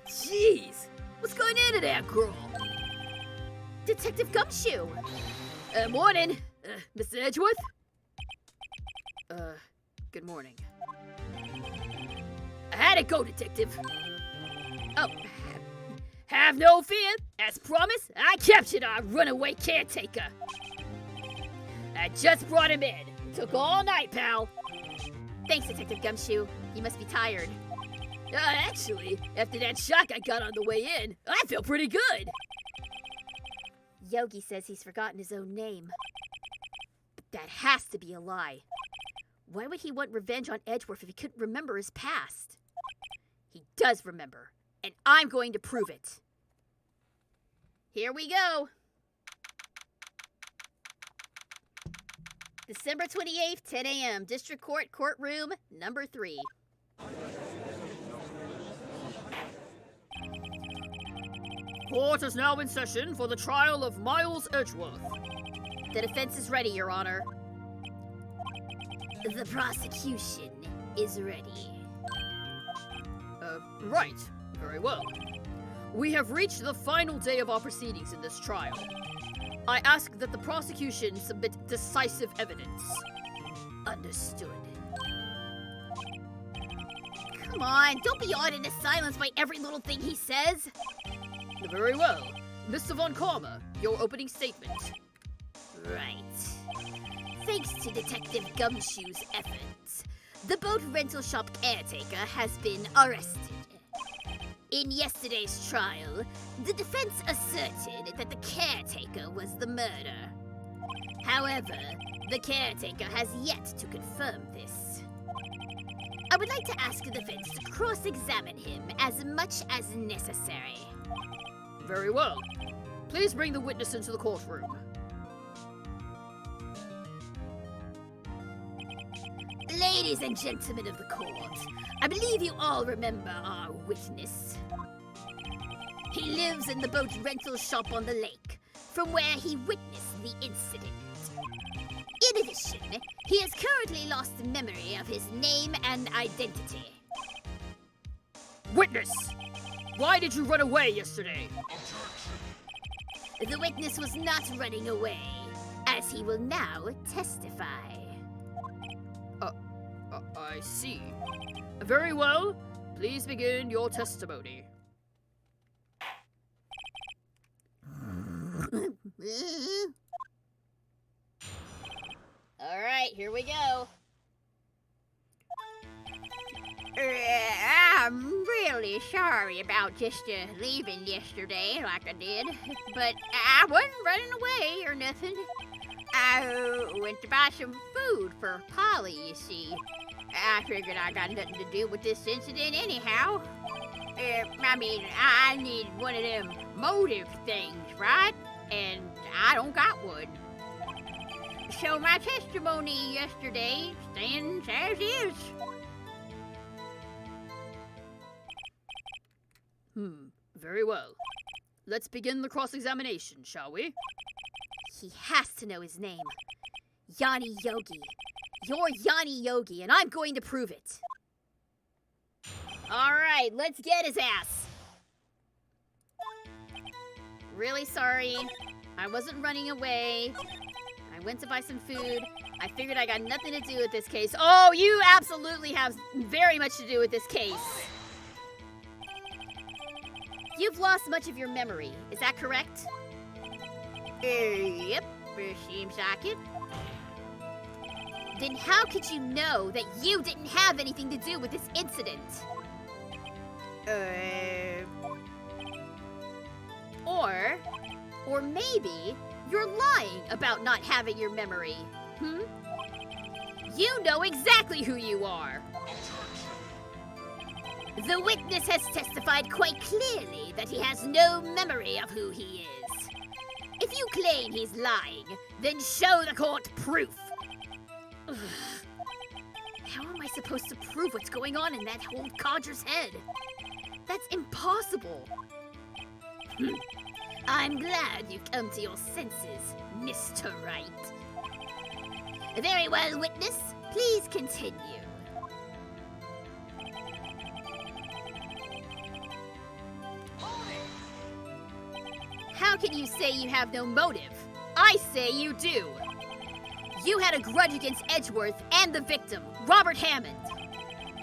A: Jeez, what's going into that girl? Detective Gumshoe. Morning, Mr. Edgeworth. Good morning. How'd it go, Detective? Oh, have no fear. As promised, I captured our runaway caretaker. I just brought him in. Took all night, pal. Thanks, Detective Gumshoe. You must be tired. Actually, after that shock I got on the way in, I feel pretty good. Yogi says he's forgotten his own name. But that has to be a lie. Why would he want revenge on Edgeworth if he couldn't remember his past? He does remember, and I'm going to prove it. Here we go. December 28th, 10 a.m., District Court, Courtroom number 3. Court is now in session for the trial of Miles Edgeworth. The defense is ready, Your Honor. The prosecution is ready. Right. Very well. We have reached the final day of our proceedings in this trial. I ask that the prosecution submit decisive evidence. Understood. Come on, don't be awed into silence by every little thing he says. Very well. Mr. Von Karma, your opening statement. Right. Thanks to Detective Gumshoe's efforts, the boat rental shop caretaker has been arrested. In yesterday's trial, the defense asserted that the caretaker was the murderer. However, the caretaker has yet to confirm this. I would like to ask the defense to cross-examine him as much as necessary. Very well. Please bring the witness into the courtroom. Ladies and gentlemen of the court, I believe you all remember our witness. He lives in the boat rental shop on the lake, from where he witnessed the incident. In addition, he has currently lost memory of his name and identity. Witness! Why did you run away yesterday? The witness was not running away, as he will now testify. I see. Very well. Please begin your testimony. All right. right, here we go.
D: I'm really sorry about just leaving yesterday like I did, but I wasn't running away or nothing. I went to buy some food for Polly, you see. I figured I got nothing to do with this incident anyhow. I need one of them motive things, right? And I don't got one. So my testimony yesterday stands as is.
A: Very well. Let's begin the cross-examination, shall we?
B: He has to know his name. Yanni Yogi. You're Yanni Yogi, and I'm going to prove it.
A: All right, let's get his ass. Really sorry. I wasn't running away. I went to buy some food. I figured I got nothing to do with this case. Oh, you absolutely have very much to do with this case. You've lost much of your memory. Is that correct?
D: Yep, seems like it.
A: Then how could you know that you didn't have anything to do with this incident? Or maybe you're lying about not having your memory. You know exactly who you are. The witness has testified quite clearly that he has no memory of who he is. If you claim he's lying, then show the court proof. Ugh. How am I supposed to prove what's going on in that old codger's head? That's impossible. I'm glad you've come to your senses, Mr. Wright. Very well, witness. Please continue. How can you say you have no motive? I say you do. You had a grudge against Edgeworth and the victim, Robert Hammond.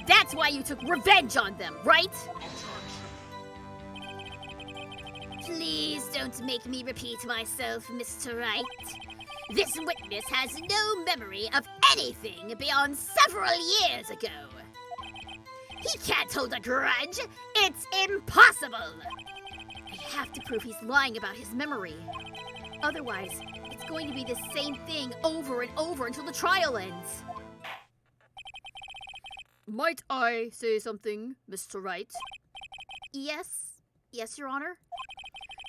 A: That's why you took revenge on them, right? Please don't make me repeat myself, Mr. Wright. This witness has no memory of anything beyond several years ago. He can't hold a grudge. It's impossible. I have to prove he's lying about his memory. Otherwise, it's going to be the same thing over and over until the trial ends. Might I say something, Mr. Wright?
B: Yes, Your Honor.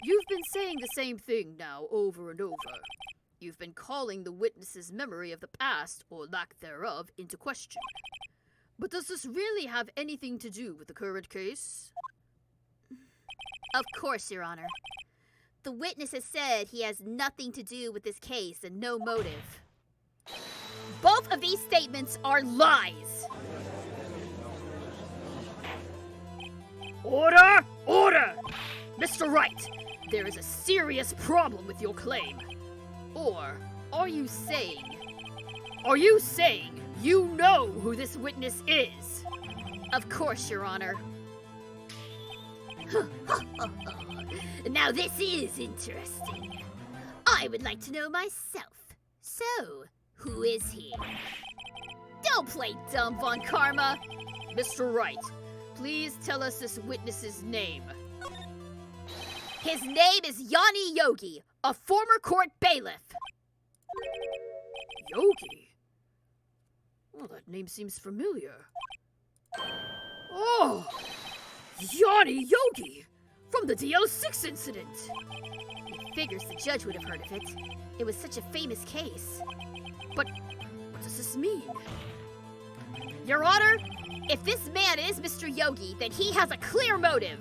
A: You've been saying the same thing now over and over. You've been calling the witness's memory of the past, or lack thereof, into question. But does this really have anything to do with the current case?
B: Of course, Your Honor. The witness has said he has nothing to do with this case and no motive.
A: Both of these statements are lies! Order! Order! Mr. Wright, there is a serious problem with your claim. Or are you saying you know who this witness is?
B: Of course, Your Honor.
C: Now this is interesting. I would like to know myself. So, who is he?
A: Don't play dumb, Von Karma! Mr. Wright, please tell us this witness's name.
B: His name is Yanni Yogi, a former court bailiff.
A: Yogi? Well, that name seems familiar. Oh! Yanni Yogi! From the DL6 incident!
B: It figures the judge would have heard of it. It was such a famous case.
A: But what does this mean?
B: Your Honor, if this man is Mr. Yogi, then he has a clear motive.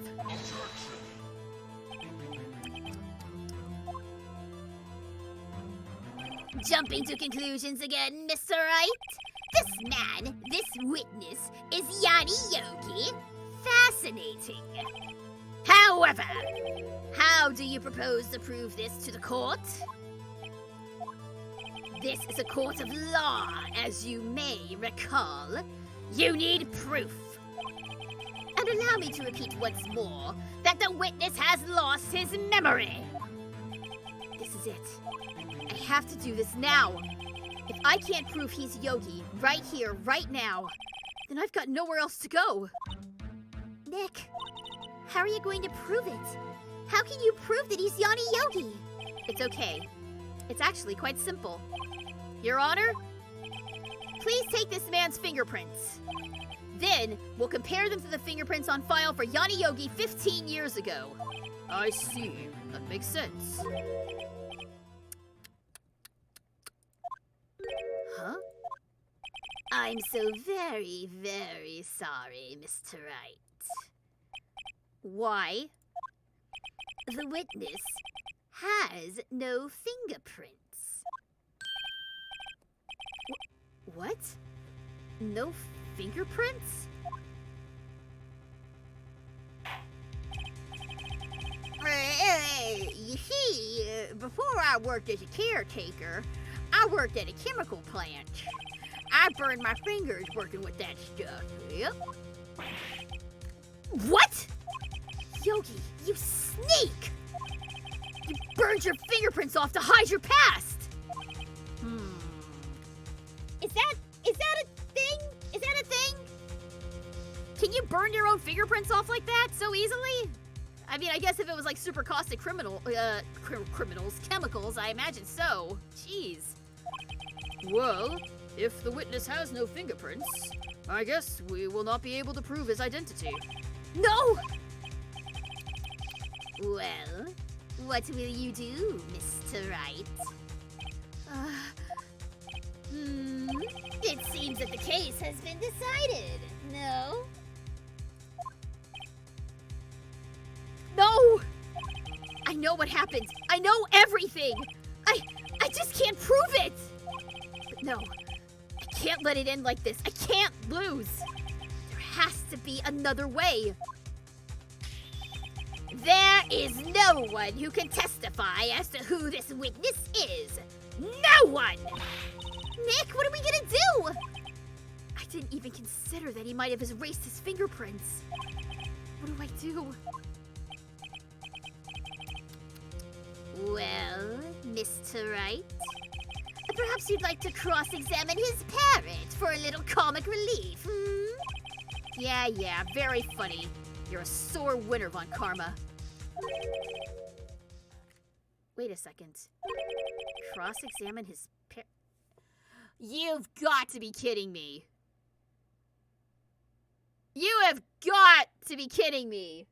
C: Jumping to conclusions again, Mr. Wright? This man, this witness, is Yanni Yogi. Fascinating. However, how do you propose to prove this to the court? This is a court of law, as you may recall. You need proof. And allow me to repeat once more that the witness has lost his memory.
B: This is it. I have to do this now.
A: If I can't prove he's Yogi right here, right now, then I've got nowhere else to go.
B: Nick, how are you going to prove it? How can you prove that he's Yanni Yogi?
A: It's okay. It's actually quite simple. Your Honor, please take this man's fingerprints. Then, we'll compare them to the fingerprints on file for Yanni Yogi 15 years ago. I see. That makes sense. Huh? I'm so very, very sorry, Mr. Wright. Why? The witness has no fingerprints. What? No fingerprints?
D: You see, before I worked as a caretaker, I worked at a chemical plant. I burned my fingers working with that stuff. Yep.
A: What? Yogi, you sneak! You burned your fingerprints off to hide your past!
B: Is that a thing? Is that a thing?
A: Can you burn your own fingerprints off like that so easily? I mean, I guess if it was like super caustic chemicals, I imagine so. Jeez. Well, if the witness has no fingerprints, I guess we will not be able to prove his identity. No!
B: Well, what will you do, Mr. Wright? It seems that the case has been decided, no?
A: No! I know what happened. I know everything. I just can't prove it. But no, I can't let it end like this. I can't lose. There has to be another way.
D: There is no one who can testify as to who this witness is. No one!
B: Nick, what are we gonna do?
A: I didn't even consider that he might have erased his fingerprints. What do I do?
B: Well, Mr. Wright, perhaps you'd like to cross-examine his parrot for a little comic relief,
A: Yeah, very funny. You're a sore winner, Von Karma. Wait a second. Cross-examine his parrot? You've got to be kidding me. You have got to be kidding me.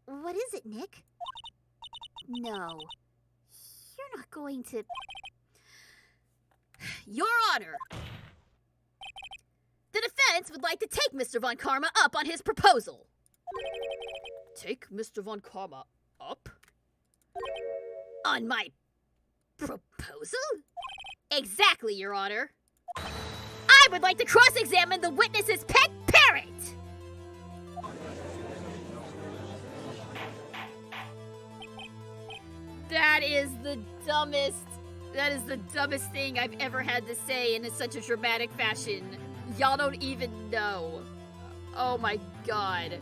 B: What is it, Nick? No, you're not going to...
A: Your Honor! The defense would like to take Mr. Von Karma up on his proposal. Take Mr. Von Karma up? On my proposal? Exactly, Your Honor. I would like to cross-examine the witness's pet parrot! That is the dumbest thing I've ever had to say in such a dramatic fashion. Y'all don't even know. Oh my god.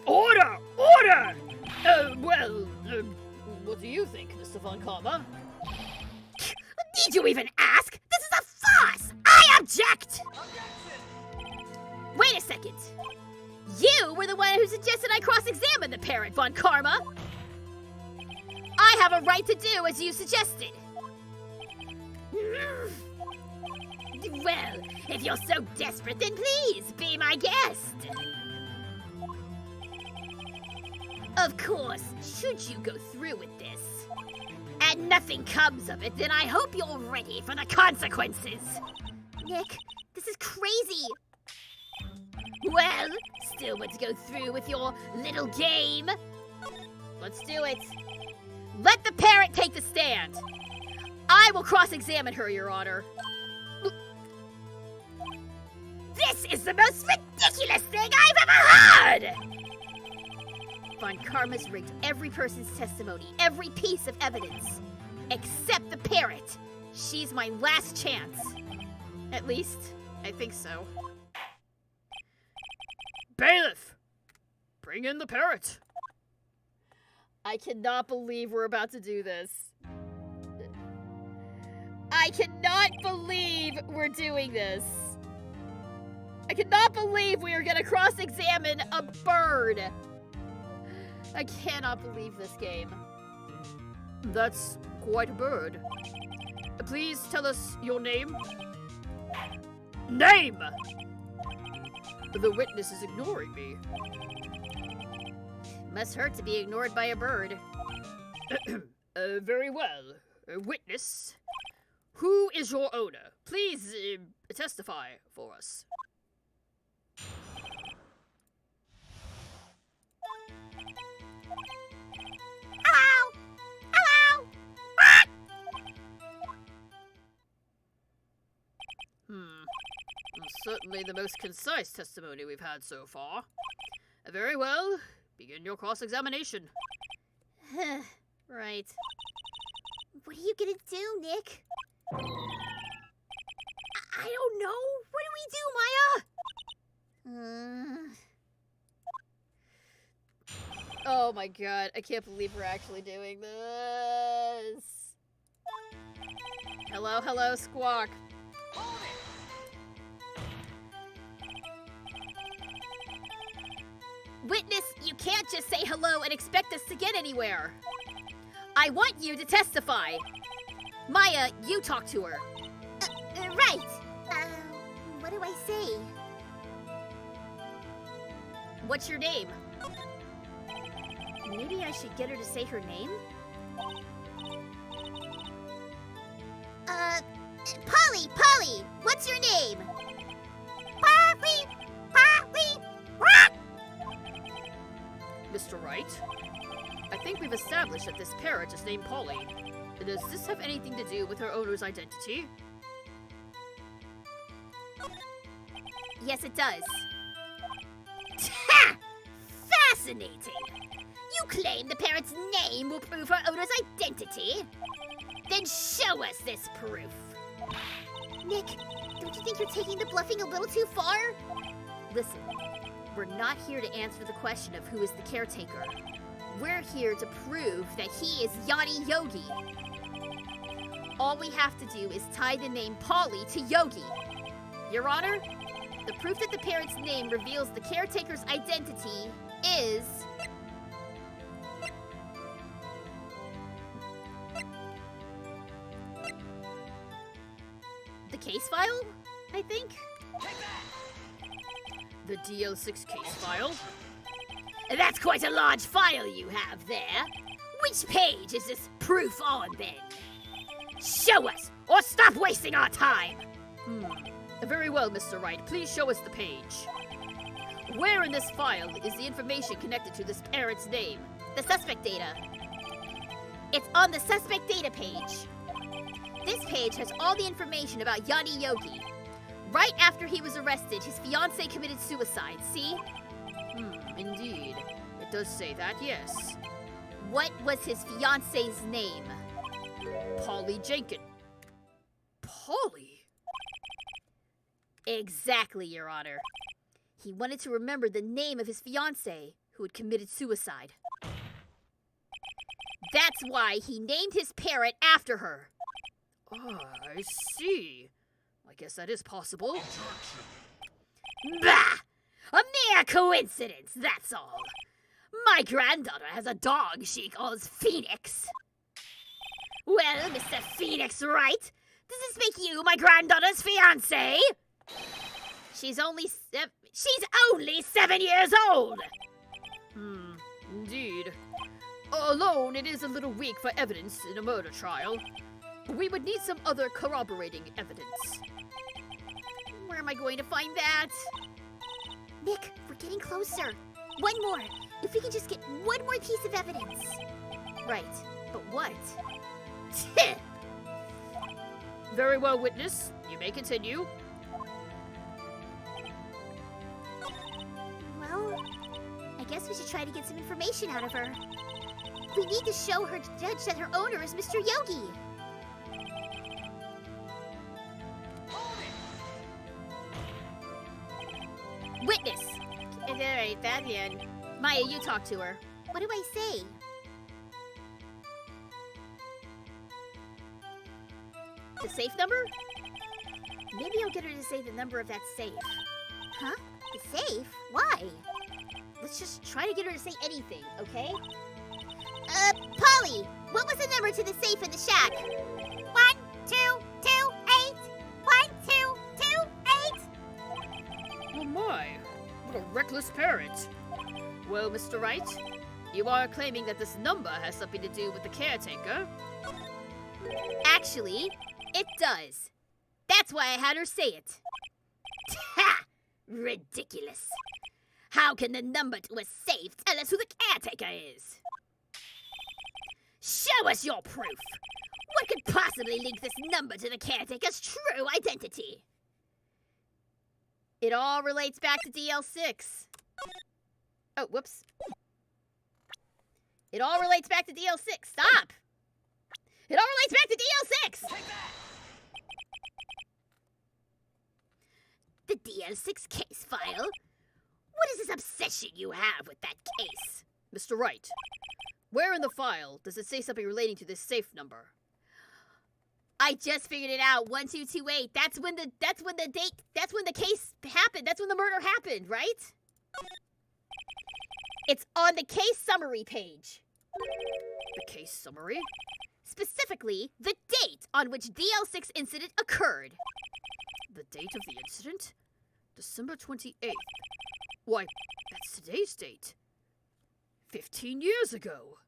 A: Order! Order! What do you think, Mr. Von Karma? Did you even ask? This is a farce! I object! Wait a second. You were the one who suggested I cross-examine the parrot, Von Karma. I have a right to do as you suggested.
D: Well, if you're so desperate, then please be my guest. Of course, should you go through with this, and nothing comes of it, then I hope you're ready for the consequences.
B: Nick, this is crazy.
D: Well, still want to go through with your little game?
A: Let's do it. Let the parrot take the stand. I will cross-examine her, Your Honor.
D: This is the most ridiculous thing I've ever heard!
A: Von Karma's rigged every person's testimony, every piece of evidence, except the parrot. She's my last chance. At least, I think so. Bailiff! Bring in the parrot. I cannot believe we're about to do this. I cannot believe we're doing this. I cannot believe we are gonna cross-examine a bird. I cannot believe this game. That's quite a bird. Please tell us your name. Name! The witness is ignoring me.
C: Must hurt to be ignored by a bird.
A: Very well. Witness, who is your owner? Please testify for us.
B: Hello! Hello!
A: Certainly the most concise testimony we've had so far. Very well. Begin your cross-examination.
C: Right.
B: What are you gonna do, Nick? I don't know. What do we do, Maya?
A: Oh my god, I can't believe we're actually doing this. Hello, hello, Squawk.
C: Witness, you can't just say hello and expect us to get anywhere. I want you to testify. Maya, you talk to her.
B: Right. What do I say?
C: What's your name? Maybe I should get her to say her name?
B: Polly, what's your name? Polly! What?
A: Mr. Wright, I think we've established that this parrot is named Polly. Does this have anything to do with her owner's identity?
C: Yes, it does.
D: Ha! Fascinating. You claim the parrot's name will prove her owner's identity? Then show us this proof.
B: Nick, don't you think you're taking the bluffing a little too far?
C: Listen, we're not here to answer the question of who is the caretaker. We're here to prove that he is Yanni Yogi. All we have to do is tie the name Polly to Yogi. Your Honor, the proof that the parrot's name reveals the caretaker's identity is... the case file, I think?
A: The DL6 case file?
D: That's quite a large file you have there. Which page is this proof on, then? Show us, or stop wasting our time!
A: Very well, Mr. Wright. Please show us the page. Where in this file is the information connected to this parrot's name?
C: The suspect data. It's on the suspect data page. This page has all the information about Yanni Yogi. Right after he was arrested, his fiancée committed suicide, see?
A: Indeed. It does say that, yes.
C: What was his fiancée's name?
A: Polly Jenkins. Polly?
C: Exactly, Your Honor. He wanted to remember the name of his fiancée, who had committed suicide. That's why he named his parrot after her.
A: Ah, I see. I guess that is possible.
D: Bah! A mere coincidence, that's all. My granddaughter has a dog she calls Phoenix. Well, Mr. Phoenix Wright, does this make you my granddaughter's fiancé?
C: She's only
D: 7 years old!
A: Indeed. Alone, it is a little weak for evidence in a murder trial. We would need some other corroborating evidence.
C: Where am I going to find that?
B: Nick, we're getting closer. One more. If we can just get one more piece of evidence.
C: Right, but what?
A: Very well, witness. You may continue.
B: Well, I guess we should try to get some information out of her. We need to show her judge that her owner is Mr. Yogi.
C: Witness! Alright, that end. Maya, you talk to her.
B: What do I say?
A: The safe number? Maybe I'll get her to say the number of that safe.
B: Huh? The safe? Why?
A: Let's just try to get her to say anything, okay?
B: Polly, what was the number to the safe in the shack? 1228. 1228.
C: Oh my, what a reckless parent.
A: Well, Mr. Wright, you are claiming that this number has something to do with the caretaker. Actually, it does. That's why I had her say it.
D: Ha! Ridiculous. How can the number to a safe tell us who the caretaker is? Show us your proof. What could possibly link this number to the caretaker's true identity?
A: It all relates back to DL6. Oh, whoops. It all relates back to DL6. Stop! It all relates back to DL6!
D: The DL6 case file? What is this obsession you have with that case?
C: Mr. Wright, where in the file does it say something relating to this safe number?
A: I just figured it out. 1228. That's when the case happened. That's when the murder happened, right? It's on the case summary page.
C: The case summary?
A: Specifically, the date on which DL6 incident occurred.
C: The date of the incident? December 28th. Why, that's today's date. 15 years ago.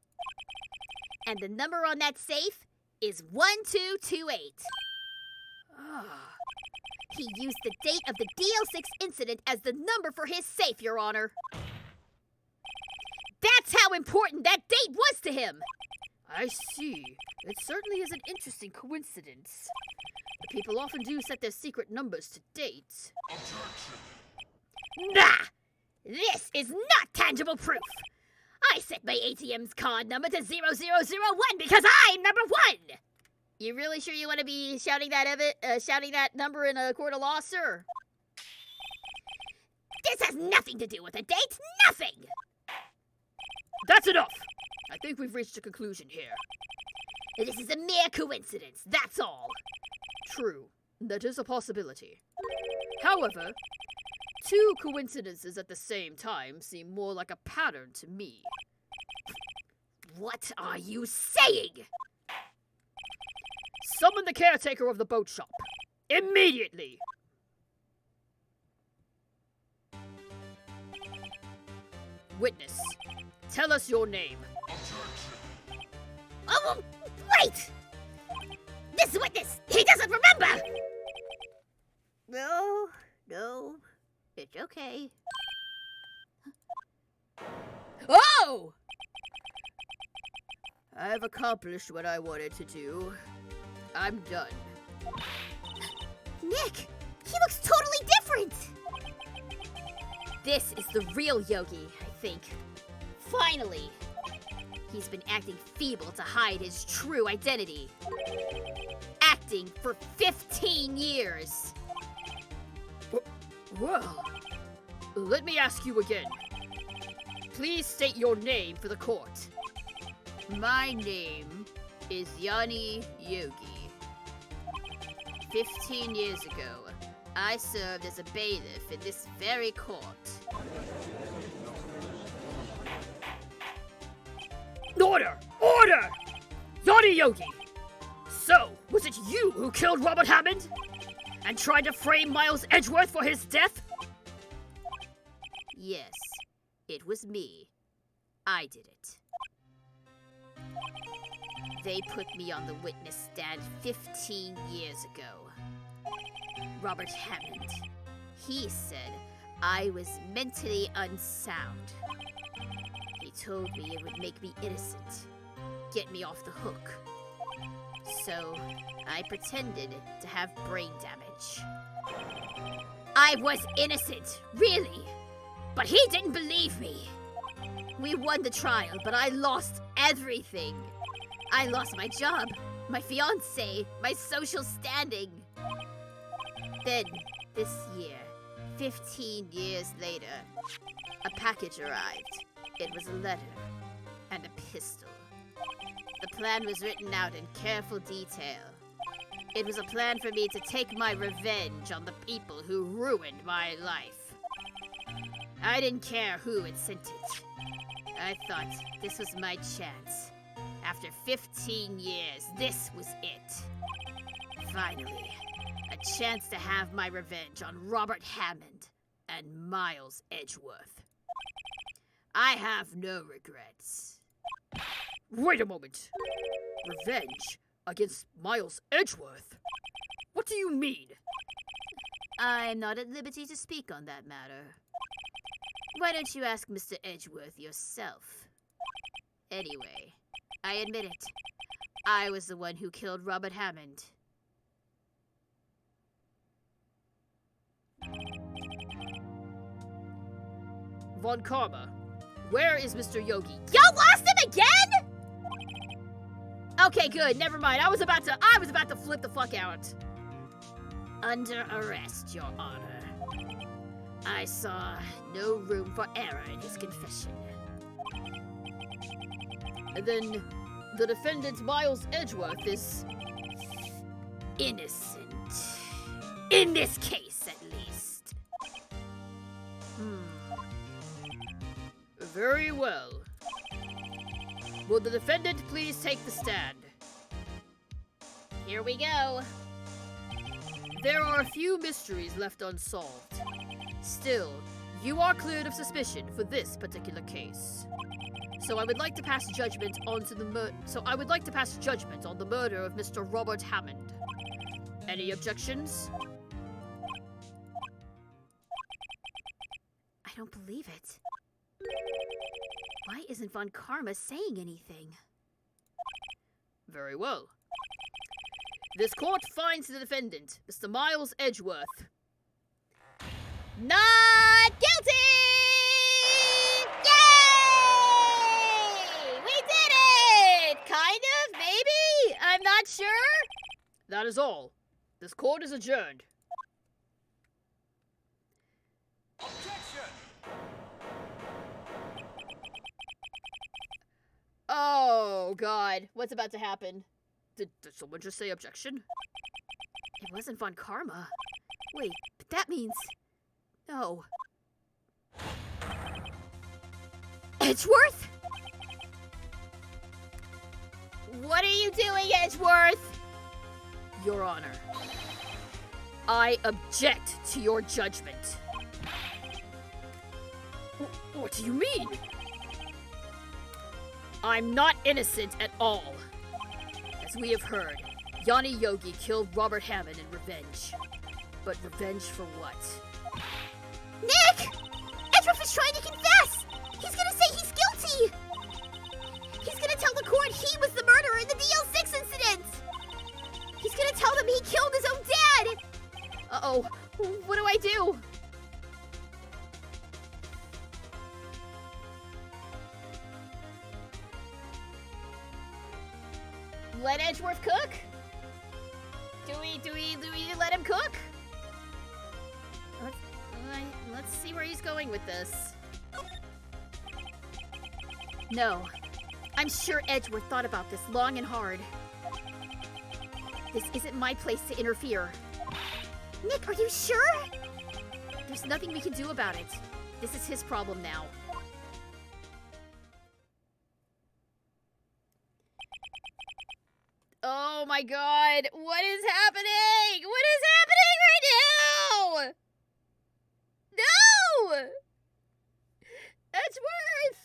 A: And the number on that safe is 1228.
C: Ah.
A: He used the date of the DL6 incident as the number for his safe, Your Honor. That's how important that date was to him.
C: I see. It certainly is an interesting coincidence. But people often do set their secret numbers to dates.
D: Nah! This is not tangible proof! I set my ATM's card number to 0001 because I'm number 1!
A: You really sure you want to be shouting that number in a court of law, sir?
D: This has nothing to do with the date! Nothing!
C: That's enough! I think we've reached a conclusion here.
D: This is a mere coincidence, that's all.
C: True, that is a possibility. However, two coincidences at the same time seem more like a pattern to me.
D: What are you saying?
C: Summon the caretaker of the boat shop. Immediately! Witness, tell us your name.
D: Oh, wait! This witness, he doesn't remember!
A: No, it's okay. Oh! I've accomplished what I wanted to do. I'm done.
B: Nick, he looks totally different.
A: This is the real Yogi, I think. Finally! He's been acting feeble to hide his true identity. Acting for 15 years.
C: Well, let me ask you again. Please state your name for the court.
A: My name is Yanni Yogi. 15 years ago, I served as a bailiff in this very court.
C: Order! Order! Yanni Yogi! So, was it you who killed Robert Hammond? And tried to frame Miles Edgeworth for his death?
A: Yes, it was me. I did it. They put me on the witness stand 15 years ago. Robert Hammond. He said I was mentally unsound. He told me it would make me innocent, get me off the hook. So, I pretended to have brain damage. I was innocent, really, but he didn't believe me. We won the trial, but I lost everything. I lost my job, my fiancé, my social standing. Then, this year, 15 years later, a package arrived. It was a letter and a pistol. The plan was written out in careful detail.
C: It was a plan for me to take my revenge on the people who ruined my life. I didn't care who had sent it. I thought this was my chance. After 15 years, this was it. Finally, a chance to have my revenge on Robert Hammond and Miles Edgeworth. I have no regrets.
D: Wait a moment. Revenge against Miles Edgeworth? What do you mean?
C: I'm not at liberty to speak on that matter. Why don't you ask Mr. Edgeworth yourself? Anyway, I admit it. I was the one who killed Robert Hammond.
D: Von Karma, where is Mr. Yogi?
A: Y'all lost him again?
C: Okay, good. Never mind. I was about to flip the fuck out. Under arrest, Your Honor. I saw no room for error in his confession.
D: And then the defendant Miles Edgeworth is
C: innocent. In this case, at least.
D: Very well. Will the defendant please take the stand?
C: Here we go.
D: There are a few mysteries left unsolved. Still, you are cleared of suspicion for this particular case. So I would like to pass judgment on the murder of Mr. Robert Hammond. Any objections?
C: I don't believe it. Why isn't Von Karma saying anything?
D: Very well. This court finds the defendant, Mr. Miles Edgeworth,
A: Not guilty! Yay! We did it! Kind of, maybe? I'm not sure.
D: That is all. This court is adjourned.
C: Oh, God. What's about to happen?
D: Did someone just say objection?
C: It wasn't Von Karma. Wait, but that means... No. Edgeworth?
A: What are you doing, Edgeworth?
D: Your Honor, I object to your judgment. What do you mean? I'm not innocent at all. As we have heard, Yanni Yogi killed Robert Hammond in revenge. But revenge for what?
B: Nick! Edgeworth is trying to confess! He's gonna say he's guilty! He's gonna tell the court he was the murderer in the DL6 incident! He's gonna tell them he killed his own dad!
C: Uh-oh. What do I do? Let Edgeworth cook? Do we let him cook? Let's see where he's going with this. No. I'm sure Edgeworth thought about this long and hard. This isn't my place to interfere.
B: Nick, are you sure?
C: There's nothing we can do about it. This is his problem now. Oh my God, what is happening? What is happening right now? No! Edgeworth!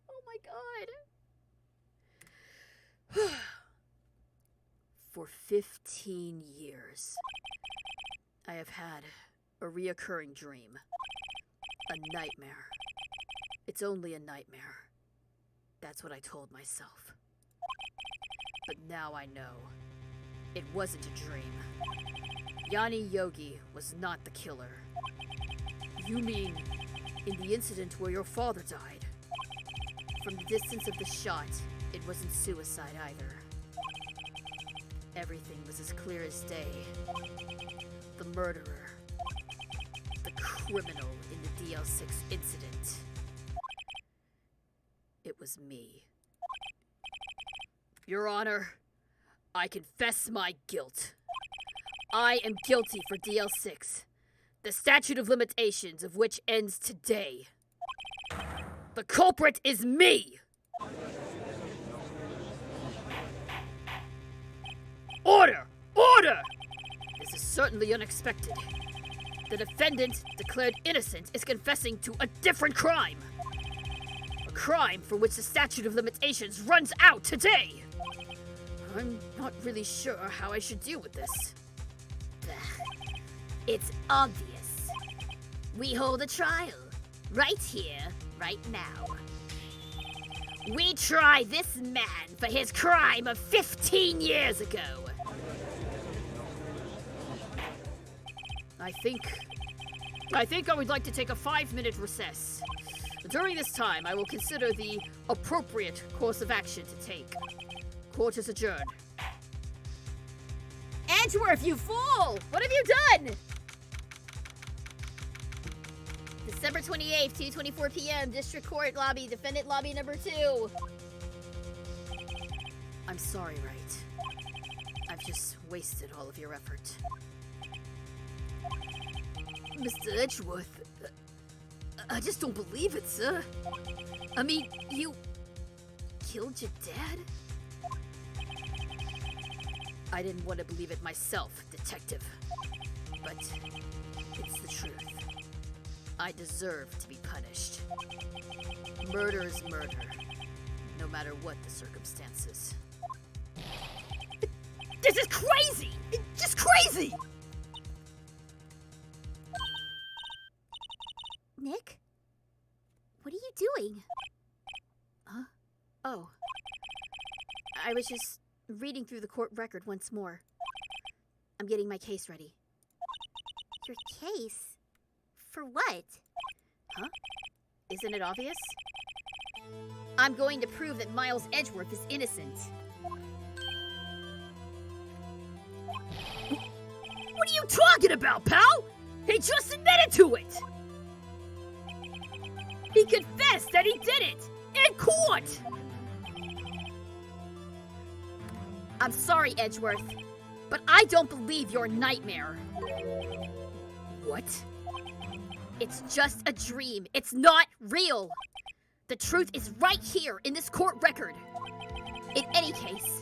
C: Oh my God.
D: For 15 years, I have had a reoccurring dream. A nightmare. It's only a nightmare. That's what I told myself. But now I know. It wasn't a dream. Yanni Yogi was not the killer. You mean in the incident where your father died? From the distance of the shot, it wasn't suicide either. Everything was as clear as day. The murderer. The criminal in the DL6 incident. It was me. Your Honor,
C: I confess my guilt. I am guilty for DL6, the statute of limitations of which ends today. The culprit is me! Order! Order! This is certainly unexpected. The defendant, declared innocent, is confessing to a different crime. A crime for which the statute of limitations runs out today. I'm not really sure how I should deal with this.
A: It's obvious. We hold a trial. Right here, right now. We try this man for his crime of 15 years ago.
C: I think I would like to take a 5-minute recess. During this time, I will consider the appropriate course of action to take. Court is adjourned.
A: Edgeworth, you fool! What have you done? December 28th, 2:24 p.m., District Court Lobby, Defendant Lobby number 2.
C: I'm sorry, Wright. I've just wasted all of your effort. Mr. Edgeworth, I just don't believe it, sir. I mean, you killed your dad? I didn't want to believe it myself, detective. But it's the truth. I deserve to be punished. Murder is murder, no matter what the circumstances.
A: This is crazy! Just crazy!
B: Nick? What are you doing?
C: Huh? Oh. I was just reading through the court record once more. I'm getting my case ready.
B: Your case? For what?
C: Huh? Isn't it obvious?
A: I'm going to prove that Miles Edgeworth is innocent. What are you talking about, pal? He just admitted to it! He confessed that he did it! In court! I'm sorry, Edgeworth, but I don't believe your nightmare.
C: What?
A: It's just a dream. It's not real. The truth is right here in this court record. In any case,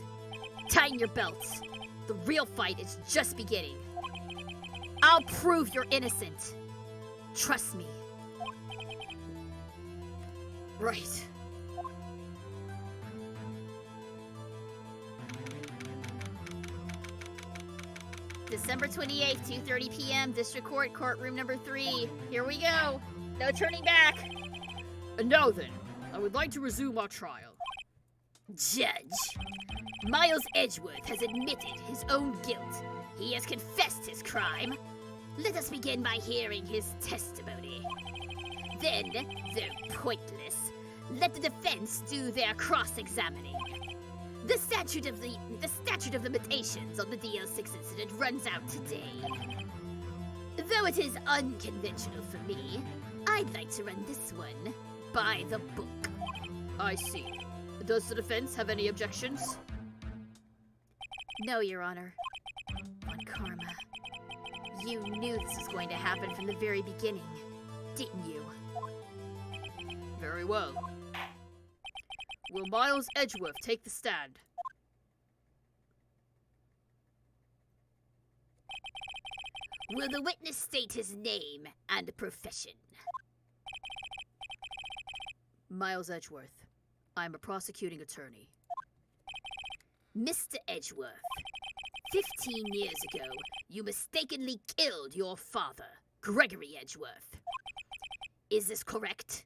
A: tighten your belts. The real fight is just beginning. I'll prove you're innocent. Trust me.
C: Right.
A: December 28th, 2:30 p.m., District Court, courtroom number 3. Here we go. No turning back.
C: And now then, I would like to resume our trial.
A: Judge, Miles Edgeworth has admitted his own guilt. He has confessed his crime. Let us begin by hearing his testimony. Then, though pointless, let the defense do their cross-examining. The statute of limitations on the DL6 incident runs out today. Though it is unconventional for me, I'd like to run this one by the book.
C: I see. Does the defense have any objections?
A: No, Your Honor. On karma. You knew this was going to happen from the very beginning, didn't you?
C: Very well. Will Miles Edgeworth take the stand?
A: Will the witness state his name and profession?
C: Miles Edgeworth. I'm a prosecuting attorney.
A: Mr. Edgeworth, 15 years ago, you mistakenly killed your father, Gregory Edgeworth. Is this correct?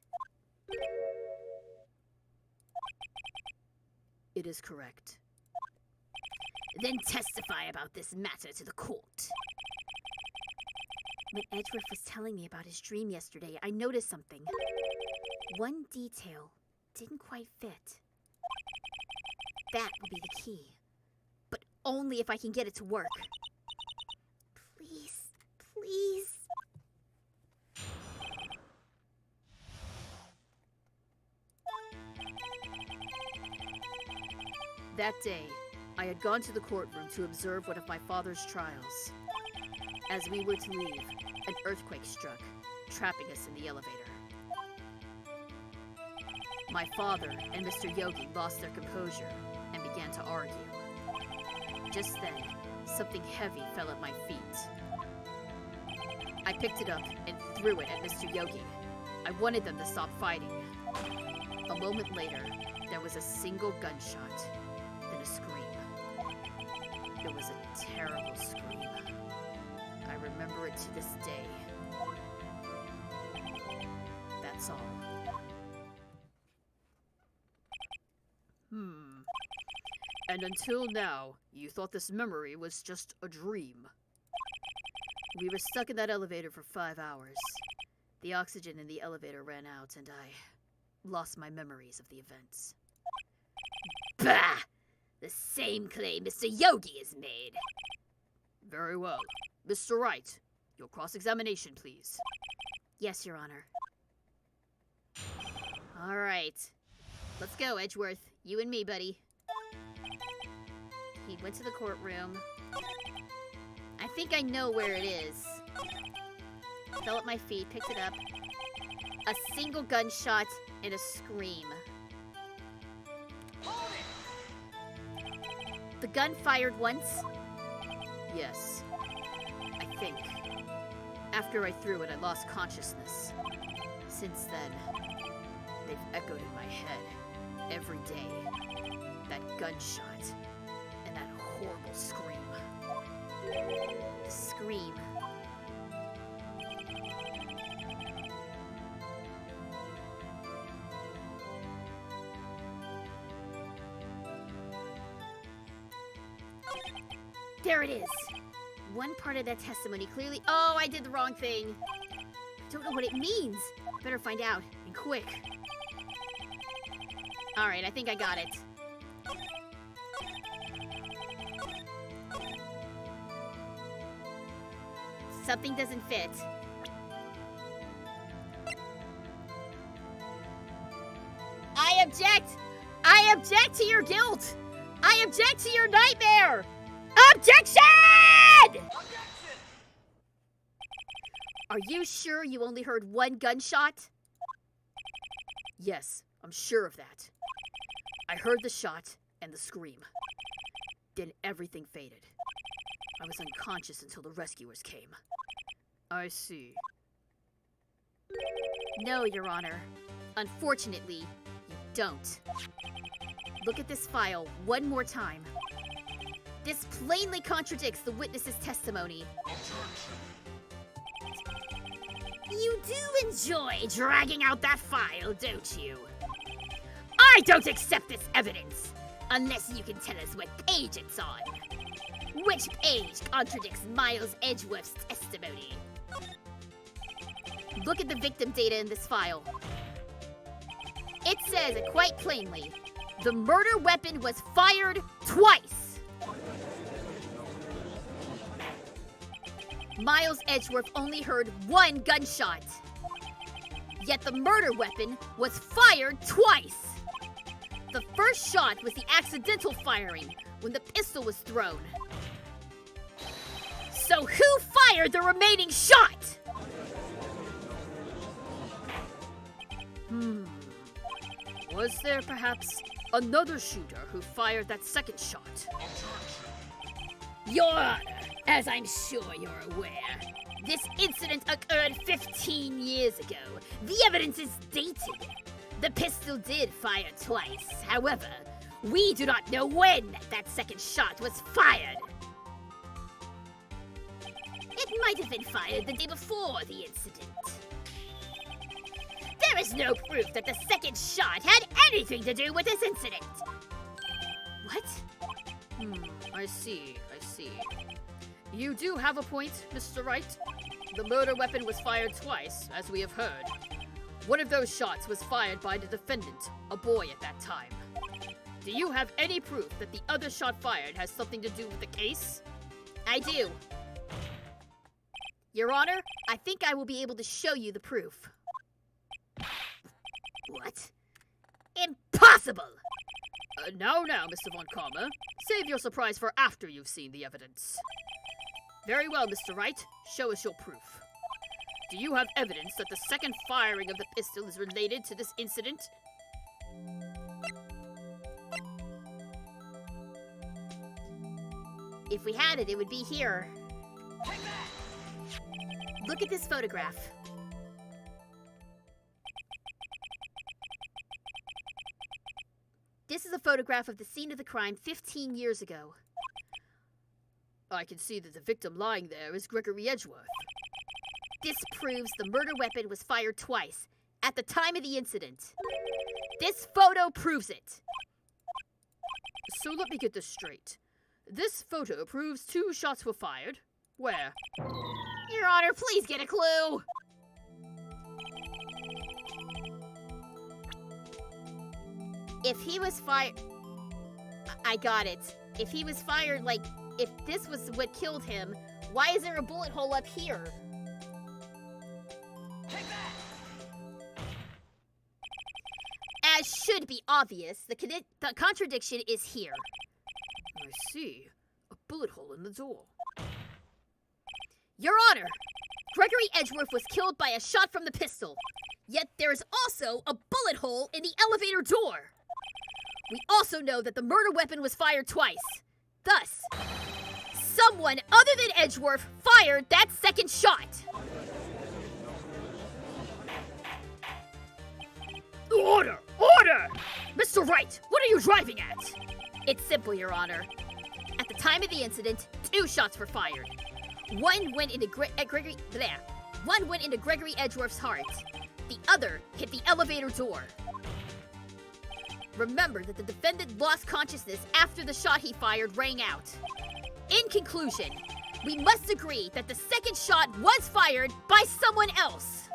C: It is correct.
A: Then testify about this matter to the court.
B: When Edgeworth was telling me about his dream yesterday, I noticed something. One detail didn't quite fit. That will be the key. But only if I can get it to work. Please, please.
C: That day,
A: I had gone to the courtroom to observe one of my father's trials. As we were to leave, an earthquake struck, trapping us in the elevator. My father and Mr. Yogi lost their composure and began to argue. Just then, something heavy fell at my feet. I picked it up and threw it at Mr. Yogi. I wanted them to stop fighting. A moment later, there was a single gunshot, then a scream. It was a terrible scream. I remember it to this day. That's all. And until now, you thought this memory was just a dream. We were stuck in that elevator for 5 hours. The oxygen in the elevator ran out, and I lost my memories of the events.
C: Bah! The same claim Mr. Yogi has made.
A: Very well. Mr. Wright, your cross-examination, please.
B: Yes, Your Honor.
A: All right. Let's go, Edgeworth. You and me, buddy. He went to the courtroom. I think I know where it is. Fell at my feet, picked it up. A single gunshot and a scream. The gun fired once? Yes, I think. After I threw it, I lost consciousness. Since then, they've echoed in my head every day. That gunshot and that horrible scream. The scream. There it is. One part of that testimony clearly— Oh, I did the wrong thing. I don't know what it means. Better find out, and quick. Alright, I think I got it. Something doesn't fit. I object! I object to your guilt! I object to your nightmare! Objection! Are you sure you only heard one gunshot? Yes, I'm sure of that. I heard the shot and the scream. Then everything faded. I was unconscious until the rescuers came. I see. No, Your Honor. Unfortunately, you don't. Look at this file one more time. This plainly contradicts the witness's testimony.
C: You do enjoy dragging out that file, don't you? I don't accept this evidence unless you can tell us what page it's on. Which page contradicts Miles Edgeworth's testimony?
A: Look at the victim data in this file. It says it quite plainly. The murder weapon was fired twice. Miles Edgeworth only heard one gunshot. Yet the murder weapon was fired twice. The first shot was the accidental firing when the pistol was thrown. So who fired the remaining shot? Was there perhaps another shooter who fired that second shot?
C: Your Honor, as I'm sure you're aware, this incident occurred 15 years ago. The evidence is dated. The pistol did fire twice. However, we do not know when that second shot was fired. It might have been fired the day before the incident. There is no proof that the second shot had anything to do with this incident.
A: What? I see. You do have a point, Mr. Wright. The murder weapon was fired twice, as we have heard. One of those shots was fired by the defendant, a boy at that time. Do you have any proof that the other shot fired has something to do with the case?
C: I do.
A: Your Honor, I think I will be able to show you the proof.
C: What? Impossible!
A: Now, Mr. Von Karma. Save your surprise for after you've seen the evidence. Very well, Mr. Wright. Show us your proof. Do you have evidence that the second firing of the pistol is related to this incident?
B: If we had it, it would be here. Look at this photograph. This is a photograph of the scene of the crime 15 years ago.
A: I can see that the victim lying there is Gregory Edgeworth.
B: This proves the murder weapon was fired twice, at the time of the incident. This photo proves it.
A: So let me get this straight. This photo proves 2 shots were fired. Where?
B: Your Honor, please get a clue! If he was fired... I got it. If he was fired, like, if this was what killed him, why is there a bullet hole up here? As should be obvious, the contradiction is here.
A: I see. A bullet hole in the door.
B: Your Honor, Gregory Edgeworth was killed by a shot from the pistol. Yet there is also a bullet hole in the elevator door. We also know that the murder weapon was fired twice. Thus, someone other than Edgeworth fired that second shot.
A: Order! Order! Mr. Wright, what are you driving at?
B: It's simple, Your Honor. At the time of the incident, 2 shots were fired. One went into Gregory Edgeworth's heart. The other hit the elevator door. Remember that the defendant lost consciousness after the shot he fired rang out. In conclusion, we must agree that the second shot was fired by someone else.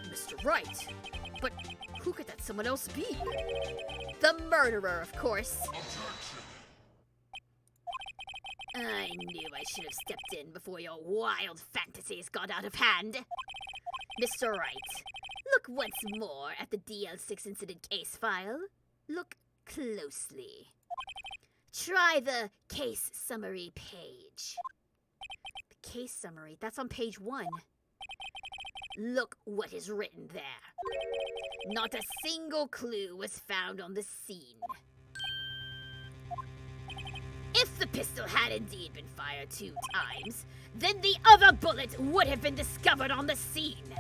A: Mr. Wright, but who could that someone else be?
B: The murderer, of course. I knew I should have stepped in before your wild fantasies got out of hand. Mr. Wright, look once more at the DL6 incident case file. Look closely. Try the case summary page. The case summary, that's on page 1. Look what is written there. Not a single clue was found on the scene. If the pistol had indeed been fired 2 times, then the other bullet would have been discovered on the scene.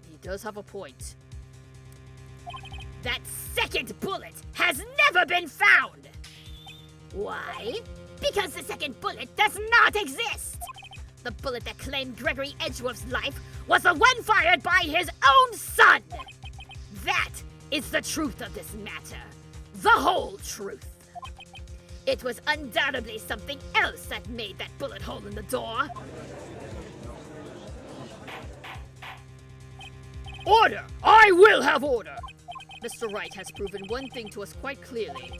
A: He does have a point.
B: That second bullet has never been found! Why? Because the second bullet does not exist! The bullet that claimed Gregory Edgeworth's life was the one fired by his own son! That is the truth of this matter. The whole truth. It was undoubtedly something else that made that bullet hole in the door.
A: Order! I will have order! Mr. Wright has proven one thing to us quite clearly.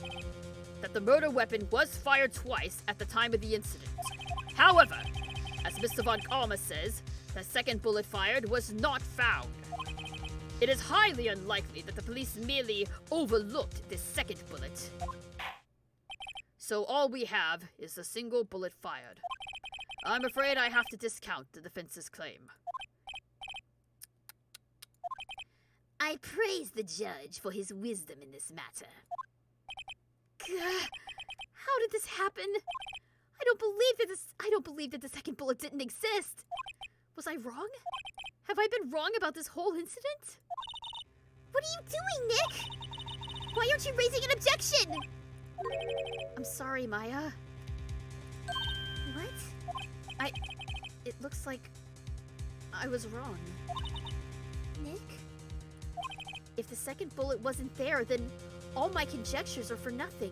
A: That the murder weapon was fired twice at the time of the incident. However, as Mr. Von Karma says, the second bullet fired was not found. It is highly unlikely that the police merely overlooked this second bullet. So all we have is a single bullet fired. I'm afraid I have to discount the defense's claim.
B: I praise the judge for his wisdom in this matter. How did this happen? I don't believe that the second bullet didn't exist. Was I wrong? Have I been wrong about this whole incident? What are you doing, Nick? Why aren't you raising an objection? I'm sorry, Maya. What? It looks like I was wrong. Nick? If the second bullet wasn't there, then all my conjectures are for nothing.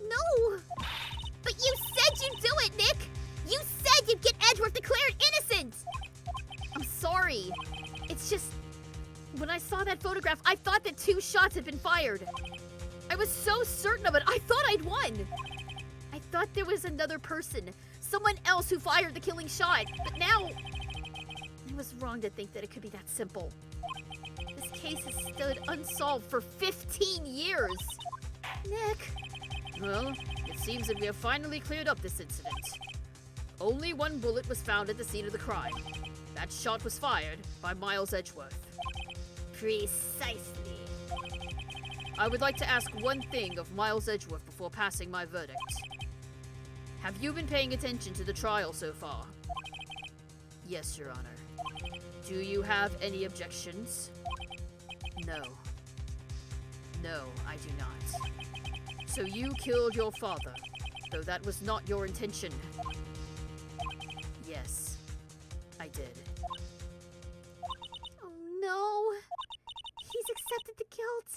B: No! But you said you'd do it, Nick! You said you'd get Edgeworth declared innocent! I'm sorry. It's just, when I saw that photograph, I thought that 2 shots had been fired. I was so certain of it, I thought I'd won. I thought there was another person, someone else who fired the killing shot, but now I was wrong to think that it could be that simple. This case has stood unsolved for 15 years. Nick.
A: Well, it seems that we have finally cleared up this incident. Only one bullet was found at the scene of the crime. That shot was fired by Miles Edgeworth.
C: Precisely.
A: I would like to ask one thing of Miles Edgeworth before passing my verdict. Have you been paying attention to the trial so far? Yes, Your Honor. Do you have any objections? No. No, I do not. So you killed your father, though that was not your intention. Yes, I did.
B: Oh no. He's accepted the guilt.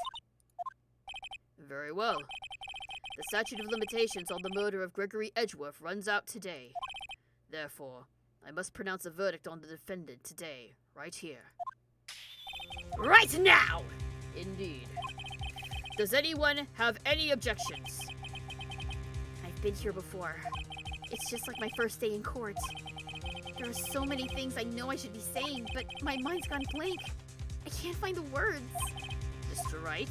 A: Very well. The statute of limitations on the murder of Gregory Edgeworth runs out today. Therefore, I must pronounce a verdict on the defendant today, right here.
C: Right now!
A: Indeed. Does anyone have any objections?
B: I've been here before. It's just like my first day in court. There are so many things I know I should be saying, but my mind's gone blank. I can't find the words.
A: Mr. Wright?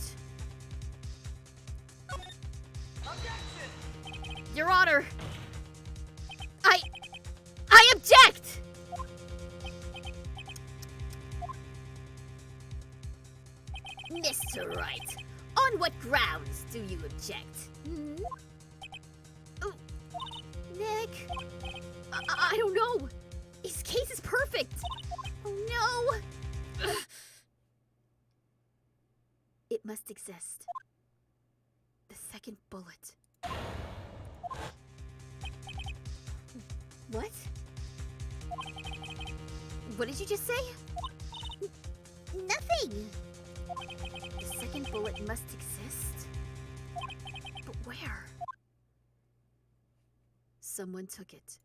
B: Your Honor! I object!
C: Mr. Wright, on what grounds do you object?
B: Oh, Nick. I don't know. His case is perfect. Oh no. It must exist. The second bullet. What? What did you just say? Nothing. The second bullet must exist. But where?
A: Someone took it.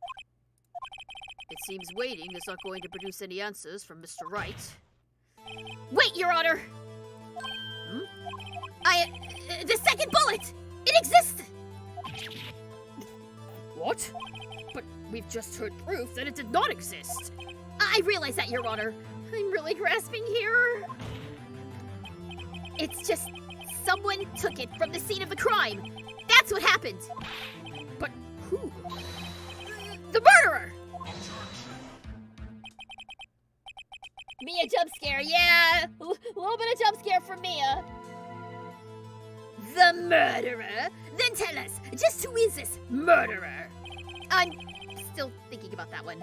A: It seems waiting is not going to produce any answers from Mr. Wright.
B: Wait, Your Honor! The second bullet! It exists!
A: What? But we've just heard proof that it did not exist.
B: I realize that, Your Honor. I'm really grasping here. It's just someone took it from the scene of the crime. That's what happened.
A: But who?
B: The murderer!
C: Mia jump scare, yeah! A little bit of jump scare from Mia. The murderer? Then tell us, just who is this murderer?
B: I'm still thinking about that one.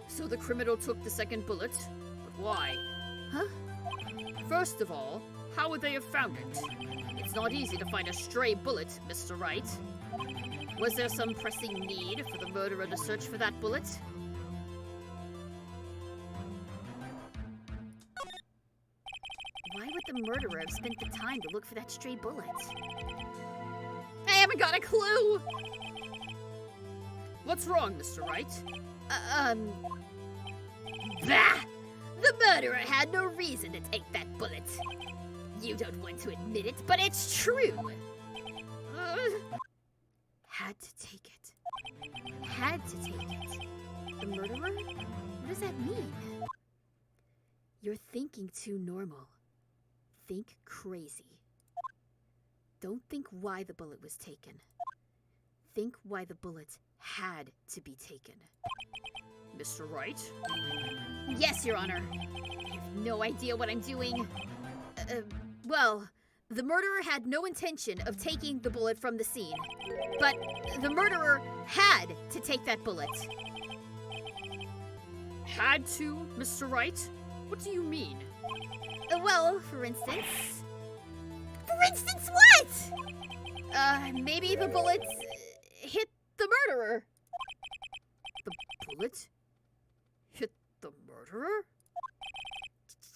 A: So the criminal took the second bullet, but why?
B: Huh?
A: First of all, how would they have found it? It's not easy to find a stray bullet, Mr. Wright. Was there some pressing need for the murderer to search for that bullet?
B: Why would the murderer have spent the time to look for that stray bullet?
C: I haven't got a clue.
A: What's wrong, Mr. Wright?
C: Bah! The murderer had no reason to take that bullet. You don't want to admit it, but it's true.
B: Had to take it. Had to take it. The murderer? What does that mean? You're thinking too normal. Think crazy. Don't think why the bullet was taken. Think why the bullet had to be taken.
A: Mr. Wright?
B: Yes, Your Honor. I have no idea what I'm doing. Well, the murderer had no intention of taking the bullet from the scene, but the murderer had to take that bullet.
A: Had to, Mr. Wright? What do you mean?
B: Well, for instance... For instance what? Maybe the bullet hit the murderer.
A: The bullet hit the murderer?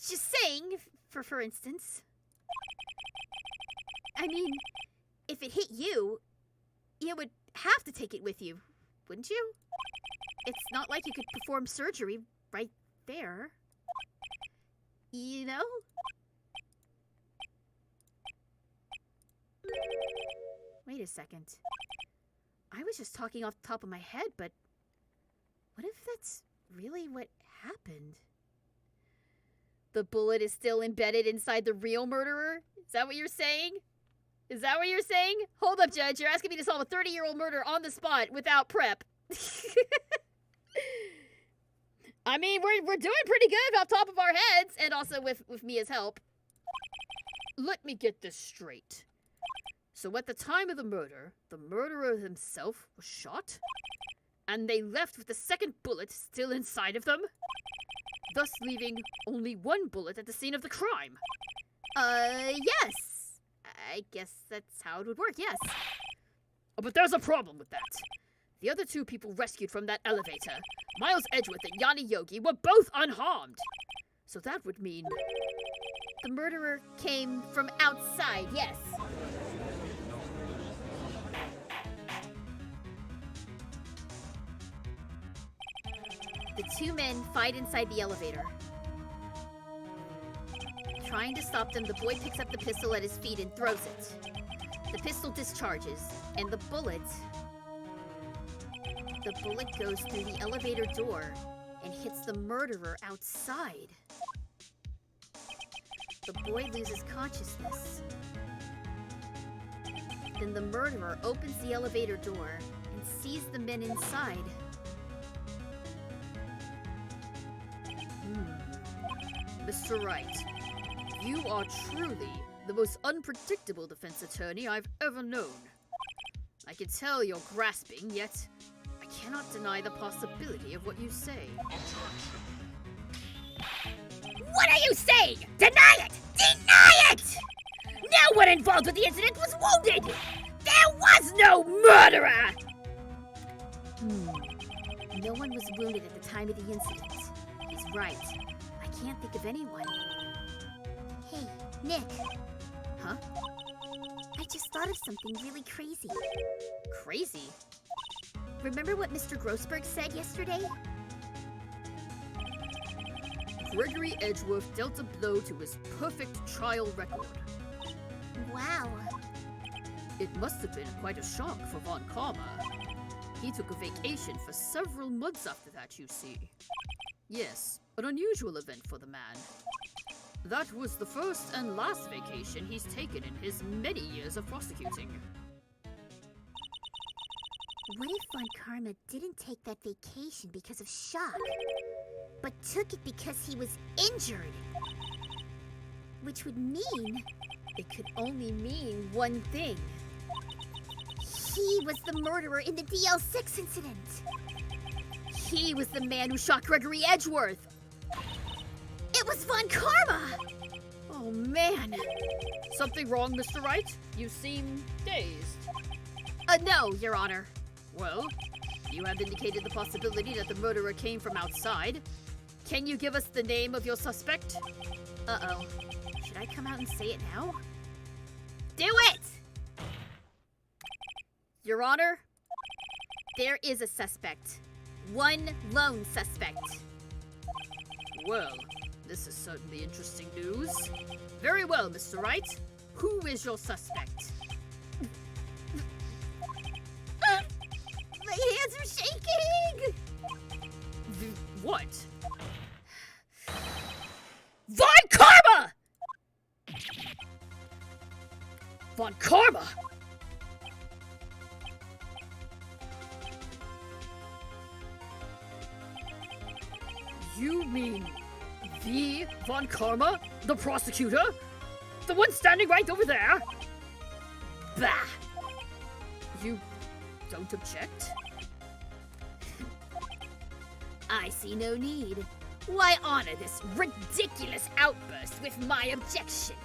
B: Just saying, for instance. I mean, if it hit you, you would have to take it with you, wouldn't you? It's not like you could perform surgery right there. You know? Wait a second. I was just talking off the top of my head, but what if that's really what happened? The bullet is still embedded inside the real murderer? Is that what you're saying?
A: Is that what you're saying? Hold up, Judge. You're asking me to solve a 30-year-old murder on the spot without prep. I mean, we're doing pretty good off top of our heads, and also with Mia's help. Let me get this straight. So at the time of the murder, the murderer himself was shot, and they left with the second bullet still inside of them, thus leaving only one bullet at the scene of the crime.
B: Yes. I guess that's how it would work, yes.
A: Oh, but there's a problem with that. The other two people rescued from that elevator, Miles Edgeworth and Yanni Yogi, were both unharmed. So that would mean
B: The murderer came from outside, yes. The two men fight inside the elevator. Trying to stop them, the boy picks up the pistol at his feet and throws it. The pistol discharges, and the bullet goes through the elevator door and hits the murderer outside. The boy loses consciousness. Then the murderer opens the elevator door and sees the men inside.
A: Mr. Wright, you are truly the most unpredictable defense attorney I've ever known. I can tell you're grasping, yet I cannot deny the possibility of what you say.
D: What are you saying? Deny it! Deny it! No one involved with the incident was wounded! There was no murderer!
B: No one was wounded at the time of the incident. He's right. I can't think of anyone. Hey, Nick.
A: Huh?
B: I just thought of something really crazy.
A: Crazy?
B: Remember what Mr. Grossberg said yesterday?
A: Gregory Edgeworth dealt a blow to his perfect trial record.
B: Wow.
A: It must have been quite a shock for Von Karma. He took a vacation for several months after that, you see. Yes, an unusual event for the man. That was the first and last vacation he's taken in his many years of prosecuting.
B: What if Von Karma didn't take that vacation because of shock, but took it because he was injured? Which would mean
A: It could only mean one thing.
B: he was the murderer in the DL6 incident.
A: He was the man who shot Gregory Edgeworth.
B: It was Von Karma!
A: Oh, man. Something wrong, Mr. Wright? You seem dazed.
B: No, Your Honor.
A: Well, you have indicated the possibility that the murderer came from outside. Can you give us the name of your suspect?
B: Uh-oh. Should I come out and say it now?
A: Do it!
B: Your Honor, there is a suspect. One lone suspect.
A: Well, this is certainly interesting news. Very well, Mr. Wright. Who is your suspect?
B: My hands are shaking!
A: What?
D: Von Karma!
A: Von Karma? You mean the Von Karma? The prosecutor? The one standing right over there? Bah! You don't object?
B: I see no need. Why honor this ridiculous outburst with my objection?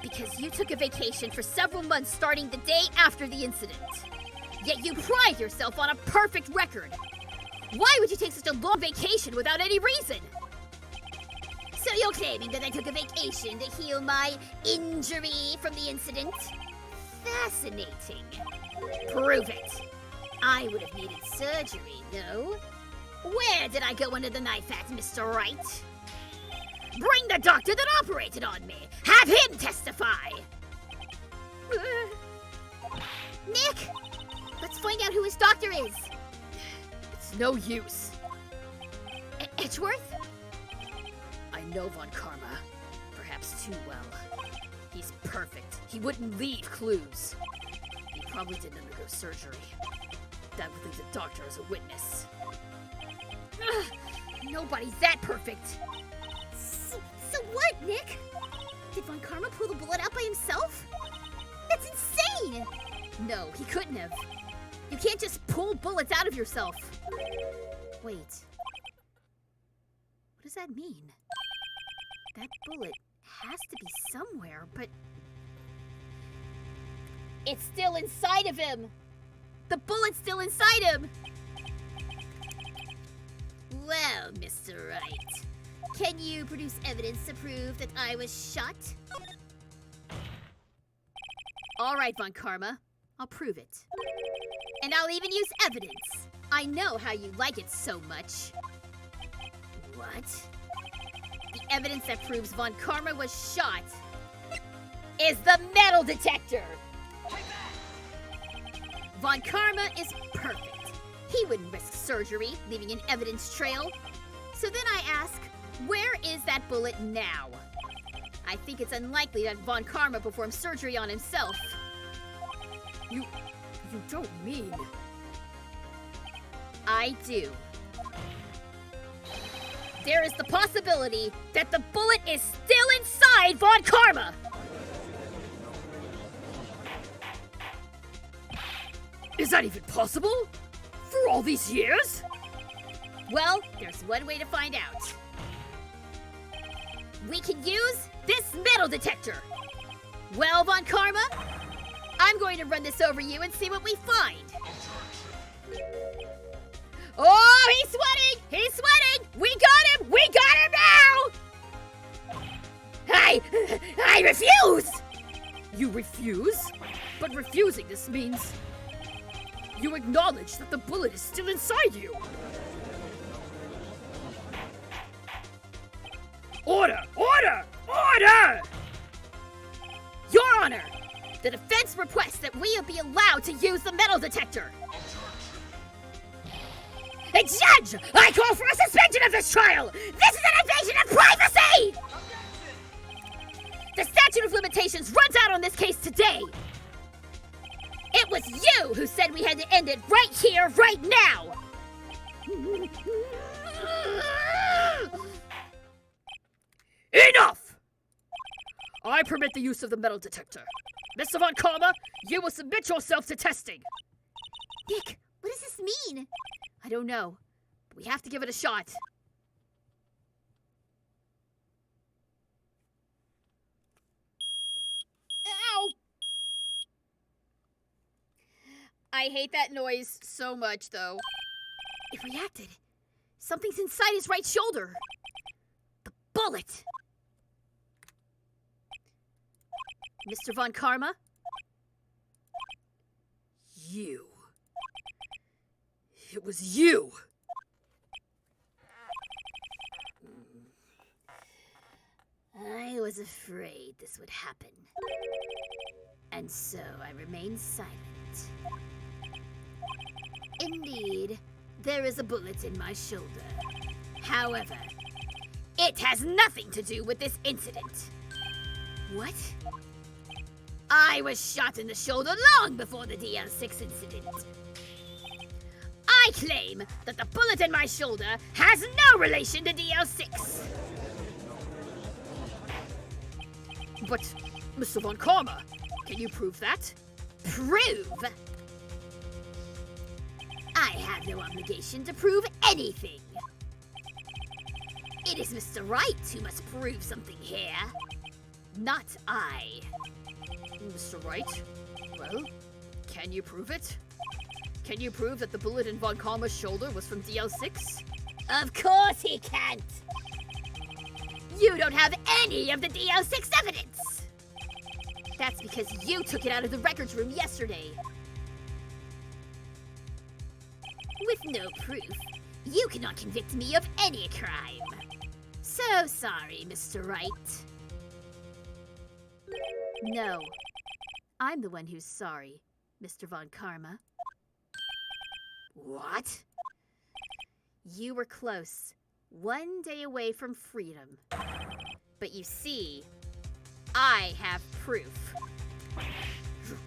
B: Because you took a vacation for several months starting the day after the incident. Yet you pride yourself on a perfect record. Why would you take such a long vacation without any reason? So you're claiming that I took a vacation to heal my injury from the incident? Fascinating. Prove it. I would have needed surgery, no? Where did I go under the knife at, Mr. Wright?
D: Bring the doctor that operated on me! Have him testify!
B: Nick! Let's find out who his doctor is.
A: It's no use.
B: Edgeworth?
A: I know Von Karma. perhaps too well. He's perfect. He wouldn't leave clues. He probably didn't undergo surgery. That would leave the doctor as a witness. Ugh, nobody's that perfect.
B: So what, Nick? Did Von Karma pull the bullet out by himself? That's insane!
A: No, he couldn't have. You can't just pull bullets out of yourself. Wait. What does that mean? That bullet has to be somewhere, but... It's still inside of him! The bullet's still inside him!
C: Well, Mr. Wright, can you produce evidence to prove that I was shot?
A: All right, Von Karma. I'll prove it. And I'll even use evidence. I know how you like it so much.
C: What?
A: The evidence that proves Von Karma was shot is the metal detector! Von Karma is perfect. He wouldn't risk surgery, leaving an evidence trail. So then I ask, where is that bullet now? I think it's unlikely that Von Karma performed surgery on himself. You don't mean... I do. There is the possibility that the bullet is still inside Von Karma! Is that even possible? For all these years? Well, there's one way to find out. We can use this metal detector. Well, Von Karma, I'm going to run this over you and see what we find. Oh, he's sweating! He's sweating! We got him! We got him now! I refuse! You refuse? But refusing this means you acknowledge that the bullet is still inside you. Order! Order! Order! Your Honor, the defense requests that we be allowed to use the metal detector. Hey, Judge! I call for a suspension of this trial! This is an invasion of privacy! The statute of limitations runs out on this case today. It was you who said we had to end it right here, right now! Enough! I permit the use of the metal detector. Mr. Von Karma, you will submit yourself to testing.
B: Nick, what does this mean?
A: I don't know, but we have to give it a shot. Ow! I hate that noise so much, though. It reacted. Something's inside his right shoulder. The bullet. Mr. Von Karma? You. It was you!
C: I was afraid this would happen. And so I remained silent. Indeed, there is a bullet in my shoulder. However,
A: It has nothing to do with this incident. What? I was shot in the shoulder long before the DL6 incident. I claim that the bullet in my shoulder has no relation to DL6. But, Mr. Von Karma, can you prove that? Prove? I have no obligation to prove anything. It is Mr. Wright who must prove something here, not I. Mr. Wright? Well, can you prove it? Can you prove that the bullet in Von Karma's shoulder was from DL6? Of course he can't! You don't have any of the DL6 evidence! That's because you took it out of the records room yesterday. With no proof, you cannot convict me of any crime. So sorry, Mr. Wright. No, I'm the one who's sorry, Mr. Von Karma. What? You were close, one day away from freedom. But you see, I have proof.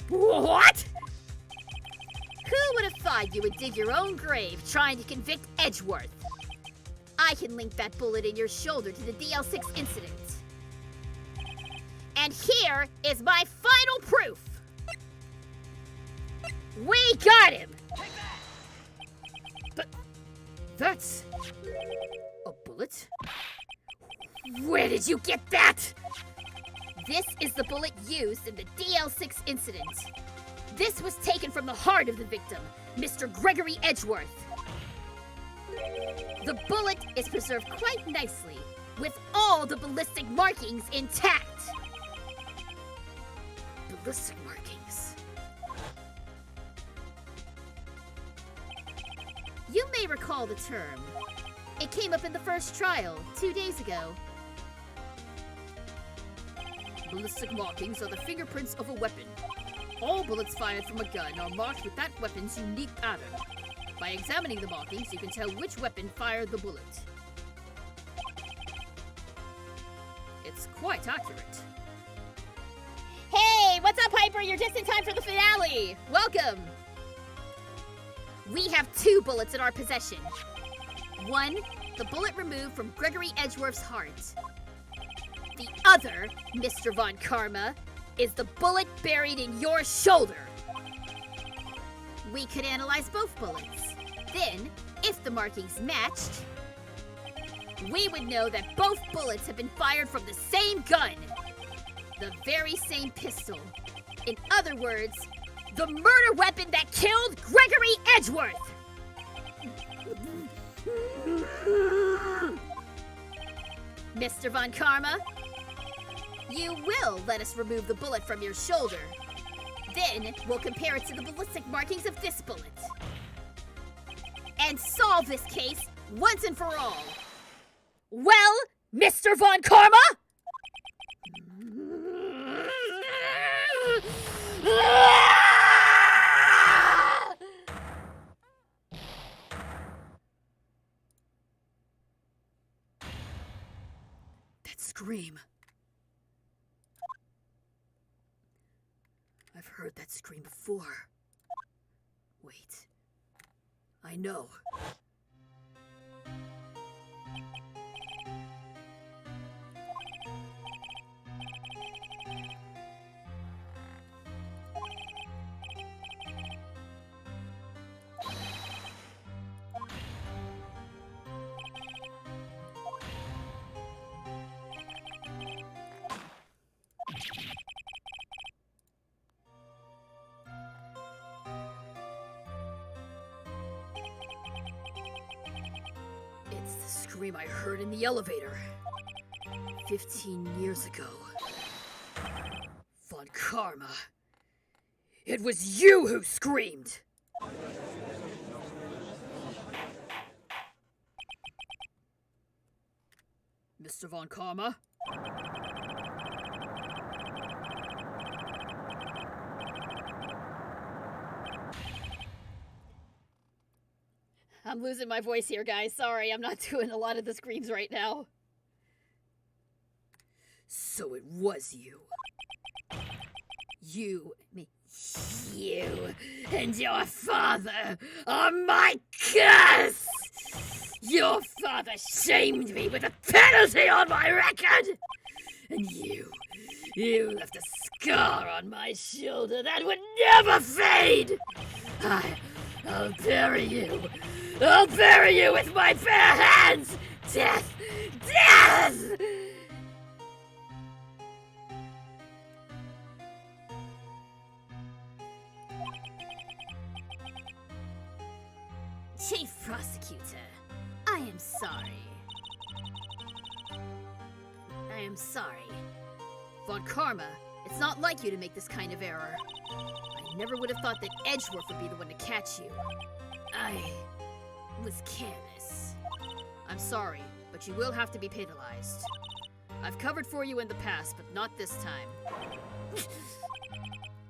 D: What?
A: Who would have thought you would dig your own grave trying to convict Edgeworth? I can link that bullet in your shoulder to the DL6 incident. And here is my final proof. We got him!
D: That's a bullet? Where did you get that?
A: This is the bullet used in the DL6 incident. This was taken from the heart of the victim, Mr. Gregory Edgeworth. The bullet is preserved quite nicely, with all the ballistic markings intact.
D: Ballistic markings.
A: You may recall the term. It came up in the first trial 2 days ago.
D: Ballistic markings are the fingerprints of a weapon. All bullets fired from a gun are marked with that weapon's unique pattern. By examining the markings, you can tell which weapon fired the bullet. It's quite accurate.
A: Hey, what's up, Piper? You're just in time for the finale. Welcome. We have 2 bullets in our possession. One, the bullet removed from Gregory Edgeworth's heart. The other, Mr. Von Karma, is the bullet buried in your shoulder. We could analyze both bullets. Then, if the markings matched, we would know that both bullets have been fired from the same gun. The very same pistol. In other words, the murder weapon that killed Gregory Edgeworth! Mr. Von Karma, you will let us remove the bullet from your shoulder. Then we'll compare it to the ballistic markings of this bullet. And solve this case once and for all. Well, Mr. Von Karma?
D: That scream. I've heard that scream before. Wait. I know. It's the scream I heard in the elevator 15 years ago. Von Karma. It was you who screamed! Mr. Von Karma?
A: I'm losing my voice here, guys. Sorry, I'm not doing a lot of the screams right now.
D: So it was you. You and your father are my curse! Your father shamed me with a penalty on my record! And you left a scar on my shoulder that would never fade! I'll bury you! I'll bury you with my bare hands! Death! Death!
A: Chief Prosecutor, I am sorry. I am sorry.
D: Von Karma, it's not like you to make this kind of error. I never would have thought that Edgeworth would be the one to catch you. I was careless. I'm sorry, but you will have to be penalized. I've covered for you in the past, but not this time.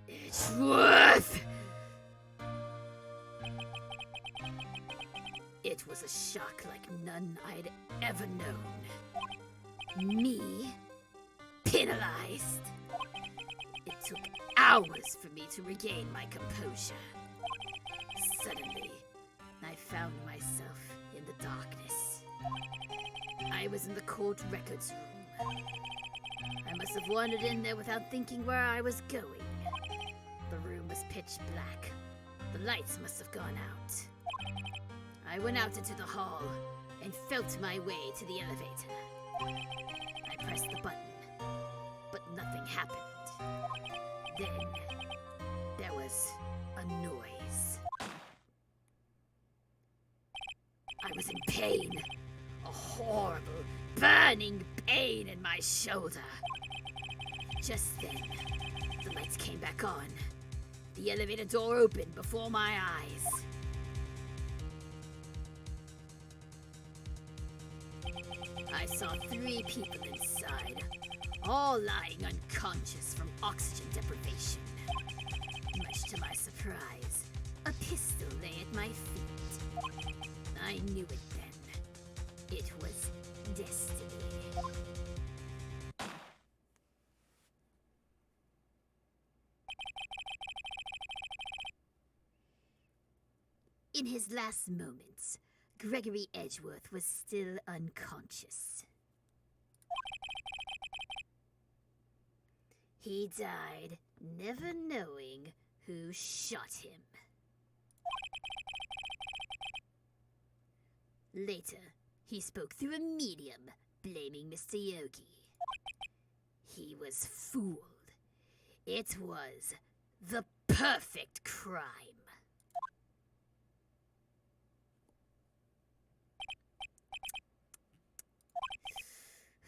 D: Edgeworth! It was a shock like none I'd ever known. Me?
C: penalized. It took hours for me to regain my composure. Suddenly, I found myself in the darkness. I was in the court records room. I must have wandered in there without thinking where I was going. The room was pitch black. The lights must have gone out. I went out into the hall and felt my way to the elevator. I pressed the button, but nothing happened. Then, there was a noise. I was in pain. A horrible, burning pain in my shoulder. Just then, the lights came back on. The elevator door opened before my eyes. I saw 3 people inside, all lying unconscious from oxygen deprivation. Much to my surprise, a pistol lay at my feet. I knew it then. It was destiny. In his last moments, Gregory Edgeworth was still unconscious. He died never knowing who shot him. Later, he spoke through a medium, blaming Mr. Yogi. He was fooled. It was the perfect crime.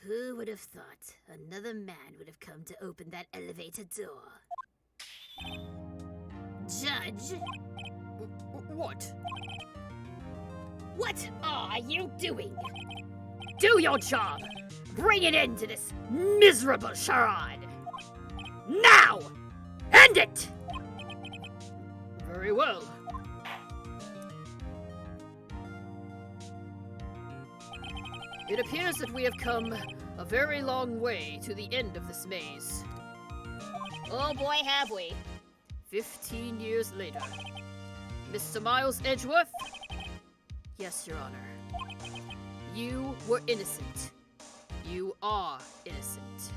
C: Who would have thought another man would have come to open that elevator door? Judge?
A: What?
C: What are you doing?
A: Do your job! Bring it into this miserable charade! Now! End it! Very well. It appears that we have come a very long way to the end of this maze.
D: Oh boy, have we.
A: 15 years later. Mr. Miles Edgeworth? Yes, Your Honor. You were innocent. You are innocent.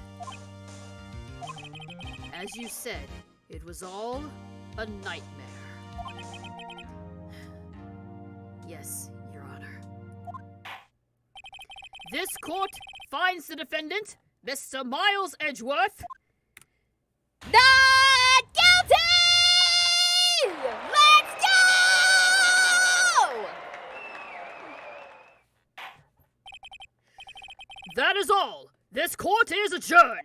A: As you said, it was all a nightmare. Yes, Your Honor. This court finds the defendant, Mr. Miles Edgeworth,
D: Not guilty! Let's go!
A: That is all. This court is adjourned.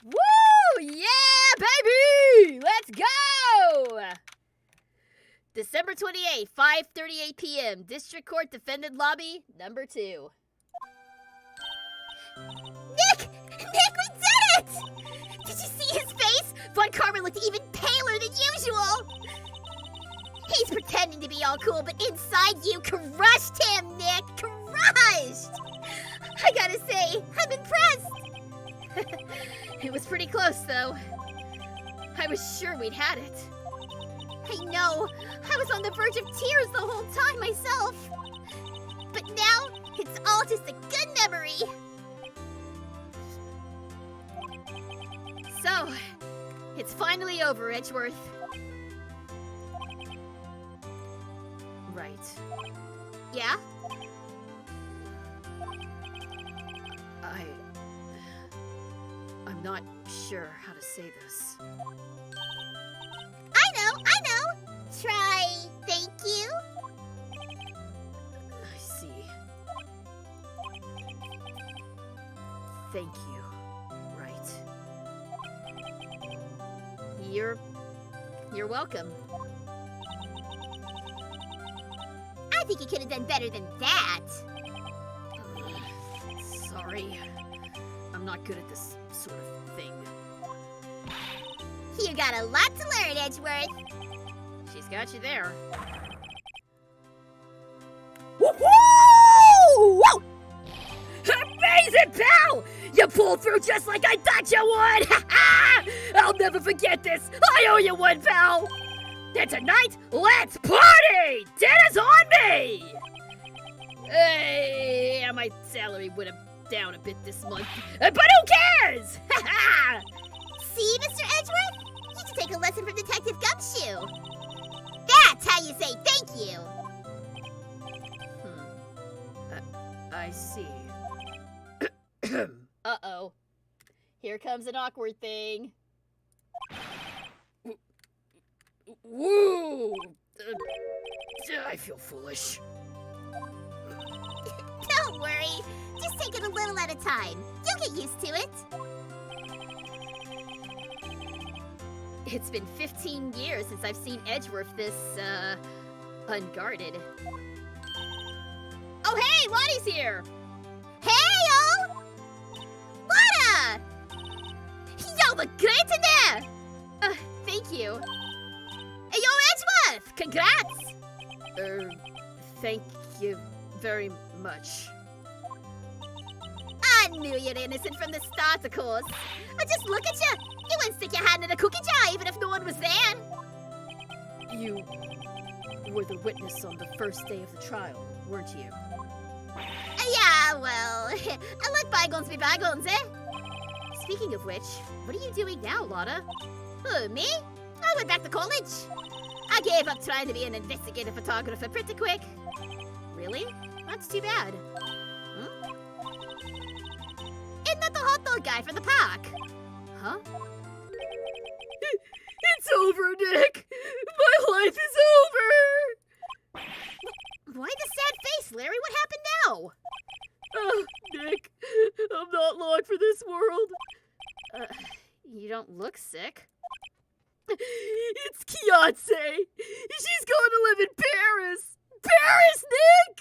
D: Woo! Yeah, baby! Let's go! December 28th, 5:38 p.m. District Court Defendant Lobby, number 2.
B: Nick! Nick, we did it! Did you see his face? Von Karma looked even paler than usual. He's pretending to be all cool, but inside you crushed him, Nick! Crushed! I gotta say, I'm impressed.
D: It was pretty close, though. I was sure we'd had it.
B: I know. I was on the verge of tears the whole time myself. But now, it's all just a good memory.
D: So, it's finally over, Edgeworth.
A: Right.
B: Yeah?
A: I'm not sure how to say this.
B: I know. Try thank you.
A: I see. Thank you, Wright.
D: You're welcome.
B: I think you could have done better than that.
A: Sorry. I'm not good at this sort of thing.
B: You got a lot to learn, Edgeworth.
D: She's got you there.
A: Woo-hoo! Woo!
C: pull through just like I thought you would! I'll never forget this! I owe you one, pal! And tonight, let's party! Dinner's on me! Hey, my salary went down a bit this month, but who cares?
B: See, Mr. Edgeworth? You should take a lesson from Detective Gumshoe. That's how you say thank you.
A: I see. Uh-oh. Here comes an awkward thing.
C: Woo! I feel foolish.
B: Don't worry. Just take it a little at a time. You'll get used to it.
A: It's been 15 years since I've seen Edgeworth this, unguarded. Oh, hey! Lottie's here!
B: Hey-o! Lotta! You look great in there!
A: Thank you.
B: Hey, yo, Edgeworth!
A: Congrats! Thank you very much.
B: I knew you're innocent from the start, of course. But just look at you. You wouldn't stick your hand in a cookie jar even if no one was there.
A: You were the witness on the first day of the trial, weren't you?
B: Yeah, well, I let bygones be bygones, eh?
A: Speaking of which, what are you doing now, Lotta?
B: Who, me? I went back to college. I gave up trying to be an investigative photographer pretty quick.
A: Really? That's too bad.
B: Isn't that the hot dog guy from the park?
A: Huh?
C: It's over, Nick! My life is over!
A: Why the sad face, Larry? What happened now?
C: Oh, Nick, I'm not long for this world.
A: You don't look sick.
C: It's Kiyotsei! She's going to live in Paris! Paris, Nick!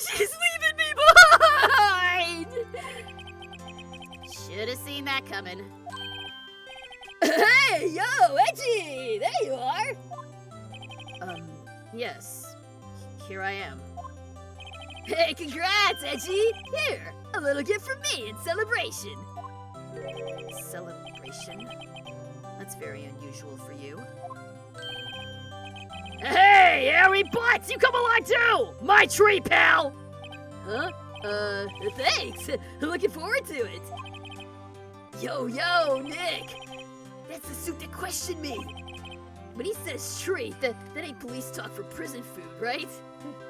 C: She's leaving me behind!
A: Should have seen that coming.
C: Hey, yo, Edgy! There you are!
A: Yes. Here I am.
C: Hey, congrats, Edgy! Here, a little gift from me in celebration.
A: Celebration? That's very unusual for you.
C: Hey, Harry Butts, you come along too! My tree, pal! Huh? Thanks. Looking forward to it. Yo, Nick. That's the suit that questioned me. When he says treat, that ain't police talk for prison food, right?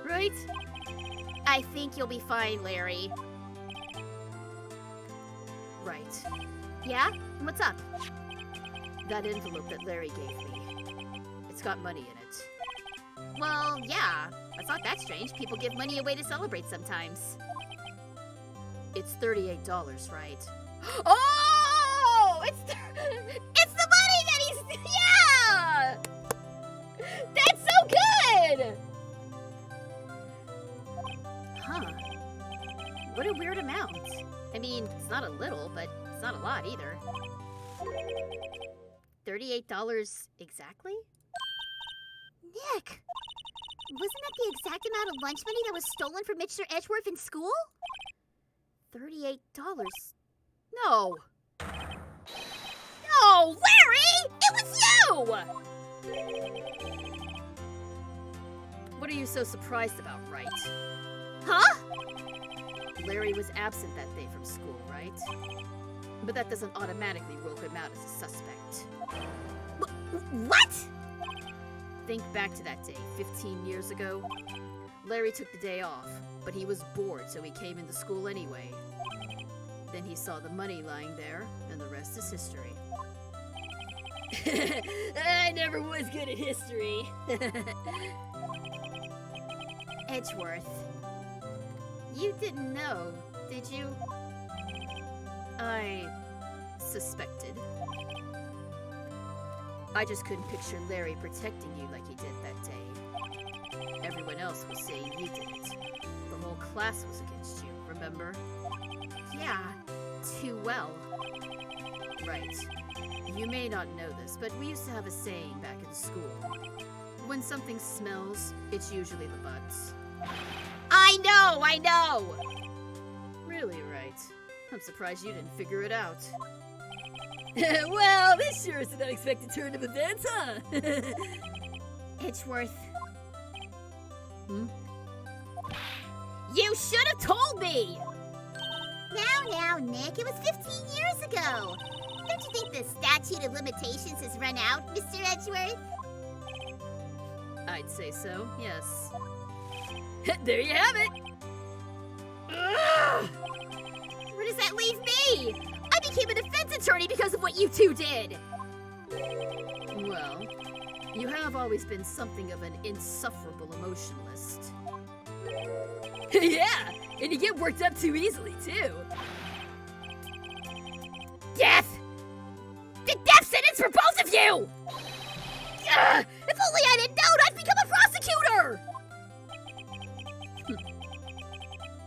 C: Right?
A: I think you'll be fine, Larry. Right. Yeah? What's up? That envelope that Larry gave me. It's got money in it. Well, yeah. That's not that strange. People give money away to celebrate sometimes. It's $38, right?
B: Oh! It's the money that he's... Yeah! That's so good!
A: Huh. What a weird amount. I mean, it's not a little, but it's not a lot either. $38 exactly?
B: Nick, wasn't that the exact amount of lunch money that was stolen from Mr. Edgeworth in school?
A: $38? No.
B: No, Larry! It was you!
A: What are you so surprised about, Wright?
B: Huh?
A: Larry was absent that day from school, right? But that doesn't automatically rule him out as a suspect.
B: What?
A: Think back to that day, 15 years ago. Larry took the day off, but he was bored, so he came into school anyway. Then he saw the money lying there, and the rest is history.
C: I never was good at history.
A: Edgeworth. You didn't know, did you? I suspected. I just couldn't picture Larry protecting you like he did that day. Everyone else was saying you did it. The whole class was against you, remember? Yeah, too well. Right. You may not know this, but we used to have a saying back in school. When something smells, it's usually the butts.
B: I know!
A: Really, right? I'm surprised you didn't figure it out. Well, this sure is an unexpected turn of events, huh?
B: Edgeworth.
A: Hmm?
B: You should have told me! Now, Nick, it was 15 years ago. Don't you think the statute of limitations has run out, Mr. Edgeworth?
A: I'd say so, yes. There you have it!
B: Ugh! Where does that leave me? I became a defense attorney because of what you two did!
A: Well, you have always been something of an insufferable emotionalist. Yeah, and you get worked up too easily, too.
B: Death! The death sentence for both of you! Ugh! If only I had known, I'd become a prosecutor!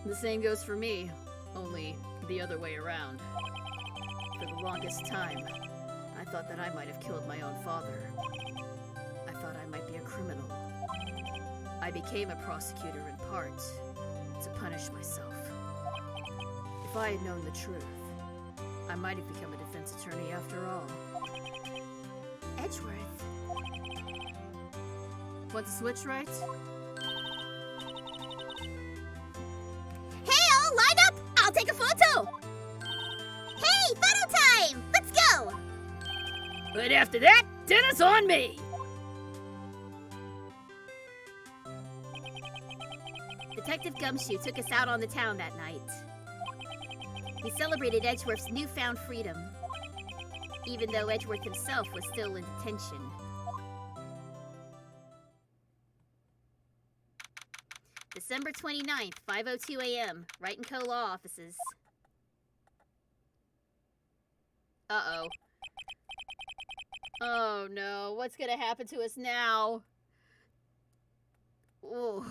A: The same goes for me, only the other way around. For the longest time, I thought that I might have killed my own father. I thought I might be a criminal. I became a prosecutor in part to punish myself. If I had known the truth, I might have become a defense attorney after all.
B: Edgeworth.
A: Want to switch, Wright?
B: Hey, all line up! I'll take a photo! Hey, photo time! Let's go!
A: But after that, dinner's on me!
B: Detective Gumshoe took us out on the town that night. We celebrated Edgeworth's newfound freedom, even though Edgeworth himself was still in detention. December 29th, 5:02 a.m., Wright & Co. Law Offices.
A: Uh-oh. Oh no, what's gonna happen to us now? Oh,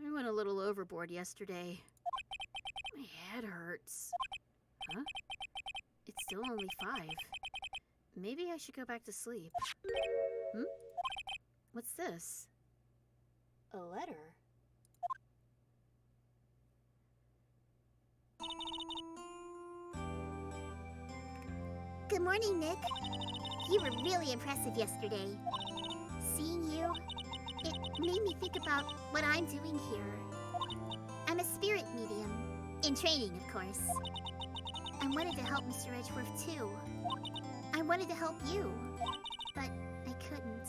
A: I went a little overboard yesterday. My head hurts. Huh? It's still only 5. Maybe I should go back to sleep. Hmm? What's this? A letter?
B: Good morning, Nick. You were really impressive yesterday. Seeing you, it made me think about what I'm doing here. I'm a spirit medium, in training, of course. I wanted to help Mr. Edgeworth, too. I wanted to help you, but I couldn't.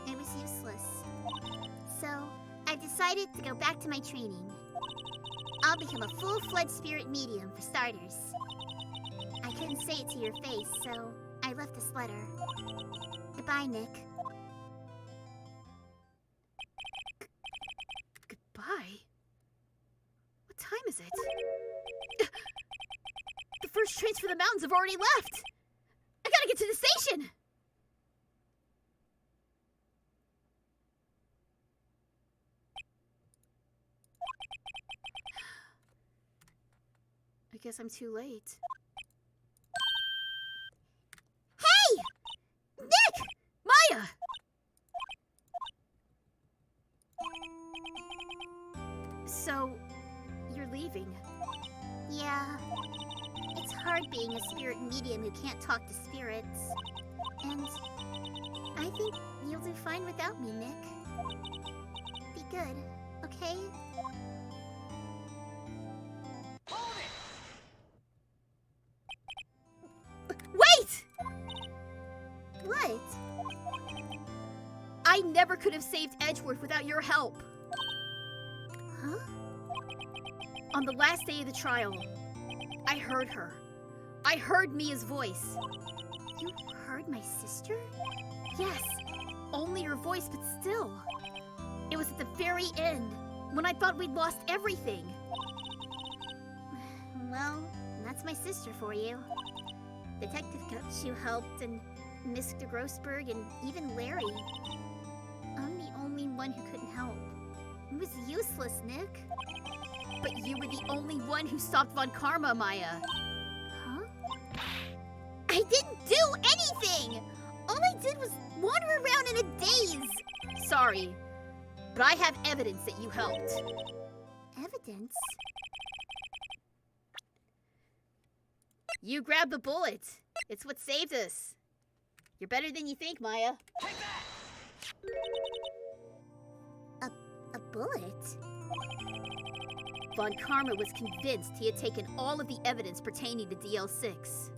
B: It was useless. So, I've decided to go back to my training. I'll become a full-fledged spirit medium, for starters. I couldn't say it to your face, so I left this letter. Goodbye, Nick.
A: Goodbye? What time is it? The first trains for the mountains have already left! I gotta get to the station! I guess I'm too late.
B: Hey! Nick!
A: Maya! So, you're leaving?
B: Yeah. It's hard being a spirit medium who can't talk to spirits. And I think you'll do fine without me, Nick. Be good, okay?
A: Wait!
B: What?
A: I never could have saved Edgeworth without your help.
B: Huh?
A: On the last day of the trial, I heard her. I heard Mia's voice.
B: You heard my sister?
A: Yes, only her voice, but still. It was at the very end, when I thought we'd lost everything.
B: Well, that's my sister for you. Detective Gumshoe helped, and Miss de Grossberg, and even Larry. I'm the only one who couldn't help. It was useless, Nick.
A: But you were the only one who stopped Von Karma, Maya.
B: Huh? I didn't do anything! All I did was wander around in a daze!
A: Sorry, but I have evidence that you helped.
B: Evidence?
A: You grabbed the bullet. It's what saved us. You're better than you think, Maya.
B: A bullet?
A: Von Karma was convinced he had taken all of the evidence pertaining to DL6.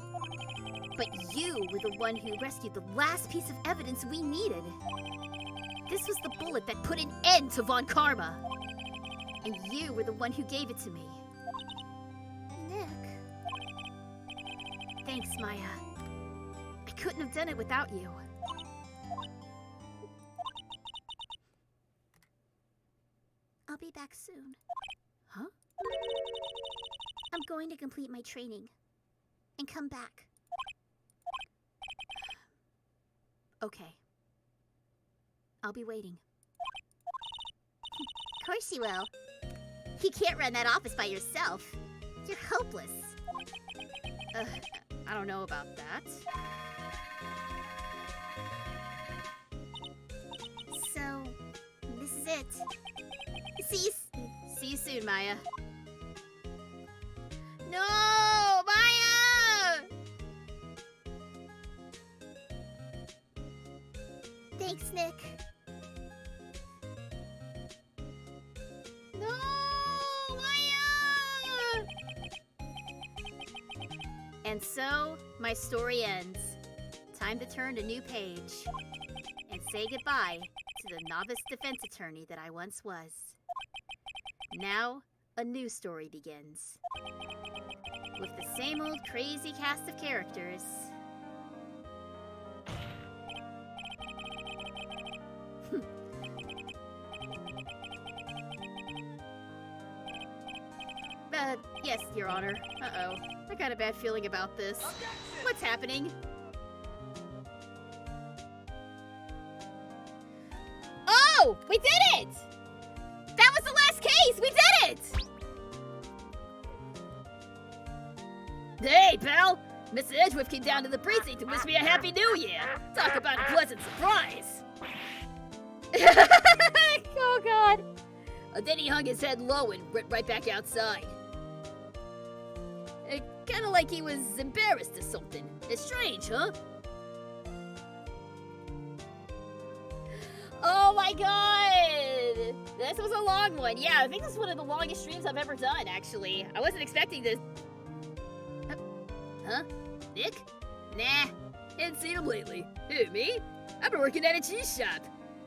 A: But you were the one who rescued the last piece of evidence we needed. This was the bullet that put an end to Von Karma. And you were the one who gave it to me.
B: Nick.
A: Thanks, Maya. I couldn't have done it without you.
B: I'll be back soon.
A: Huh?
B: I'm going to complete my training. And come back.
A: Okay. I'll be waiting.
B: Of course you will. You can't run that office by yourself. You're hopeless.
A: I don't know about that.
B: So, this is it.
A: See you soon, Maya. No, Maya!
B: Thanks, Nick.
A: No, Maya! And so, my story ends. Time to turn a new page. And say goodbye to the novice defense attorney that I once was. Now, a new story begins. With the same old crazy cast of characters. Yes, Your Honor. Uh-oh. I got a bad feeling about this. What's happening? Oh! We did it! That was the last case! We did it! Hey, pal! Mr. Edgeworth came down to the precinct to wish me a Happy New Year! Talk about a pleasant surprise! Oh, God! Then he hung his head low and went right back outside. Kinda like he was embarrassed or something. It's strange, huh? Oh my god! This was a long one. Yeah, I think this is one of the longest streams I've ever done, actually. I wasn't expecting this. Huh? Nick? Nah, hadn't seen him lately. Who, me? I've been working at a cheese shop.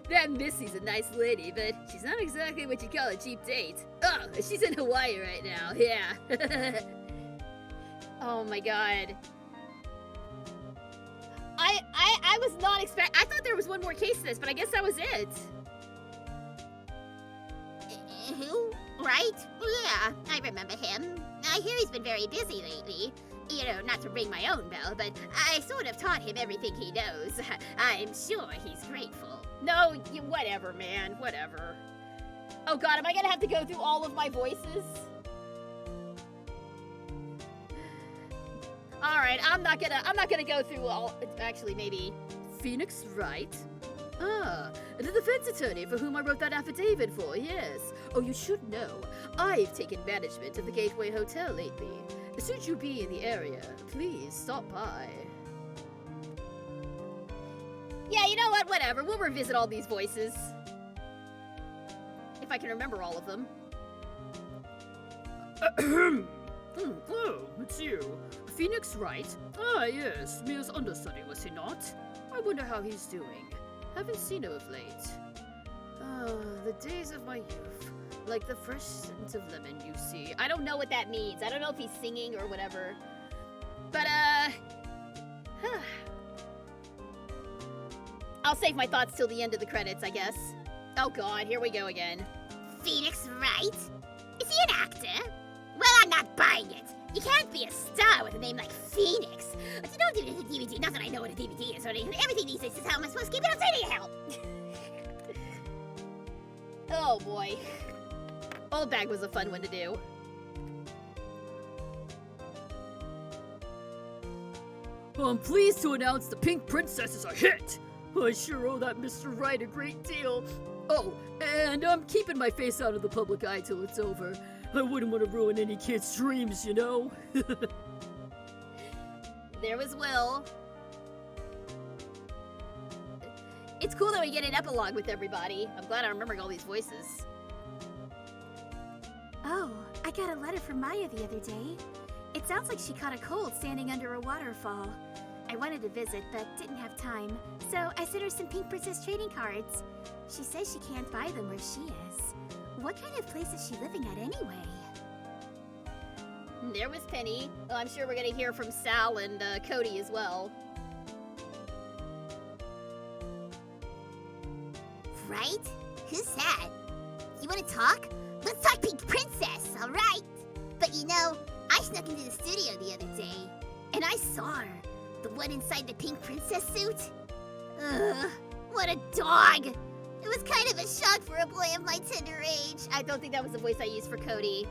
A: That Missy's a nice lady, but she's not exactly what you call a cheap date. Oh, she's in Hawaii right now, yeah. Oh my god. I was not I thought there was one more case to this, but I guess that was it.
B: Who? Wright? Yeah, I remember him. I hear he's been very busy lately. You know, not to ring my own bell, but I sort of taught him everything he knows. I'm sure he's grateful.
A: No, whatever, man, whatever. Oh god, am I gonna have to go through all of my voices? Alright, I'm not gonna go through all. Actually, maybe. Phoenix Wright? Ah, the defense attorney for whom I wrote that affidavit for, yes. Oh, you should know, I've taken management of the Gateway Hotel lately. Should you be in the area, please stop by. Yeah, you know what? Whatever. We'll revisit all these voices. If I can remember all of them. Hello, it's you. Phoenix Wright? Ah, yes. Mia's understudy, was he not? I wonder how he's doing. Haven't seen him of late. Ah, the days of my youth. Like the fresh scent of lemon, you see. I don't know what that means. I don't know if he's singing or whatever. But, I'll save my thoughts till the end of the credits, I guess. Oh god, here we go again.
B: Phoenix Wright? Is he an actor? Well, I'm not buying it. You can't be a star with a name like Phoenix. But you don't do a DVD. Not that I know what a DVD is or anything. Everything these days is how am I supposed to keep it up to anyhow?
A: Oh boy. Old Bag was a fun one to do. I'm pleased to announce the Pink Princess is a hit. I sure owe that Mr. Wright a great deal. Oh, and I'm keeping my face out of the public eye till it's over. I wouldn't want to ruin any kid's dreams, you know? There was Will. It's cool that we get an epilogue with everybody. I'm glad I'm remembering all these voices.
B: Oh, I got a letter from Maya the other day. It sounds like she caught a cold standing under a waterfall. I wanted to visit, but didn't have time, so I sent her some Pink Princess trading cards. She says she can't buy them where she is. What kind of place is she living at anyway?
A: There was Penny. Oh, I'm sure we're gonna hear from Sal and Cody as well.
B: Right? Who's that? You wanna talk? Let's talk Pink Princess, alright? But you know, I snuck into the studio the other day, and I saw her. The one inside the Pink Princess suit. Ugh, what a dog! It was kind of a shock for a boy of my tender age.
A: I don't think that was the voice I used for Cody.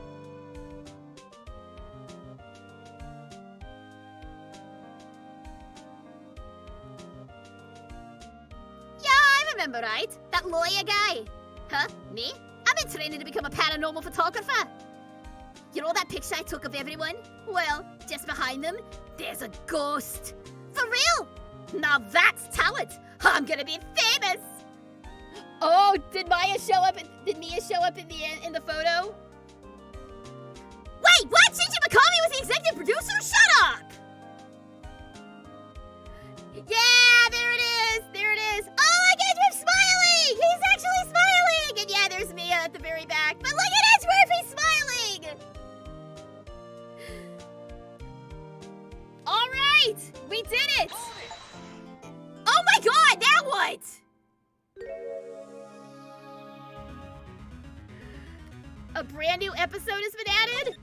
B: Yeah, I remember, right? That lawyer guy.
A: Huh? Me? I've been training to become a paranormal photographer. You know that picture I took of everyone? Well, just behind them, there's a ghost.
B: For real?
A: Now that's talent. I'm gonna be famous. Oh, did Mia show up in the photo?
B: Wait, what? Shinji Mikami was the executive producer? Shut up!
A: Yeah, there it is. There it is.
B: Oh my gosh, we're smiling! He's actually smiling!
A: And yeah, there's Mia at the very back.
B: But look at Edgeworth, he's smiling!
A: All right, we did it. Oh my God, now what? A brand new episode has been added?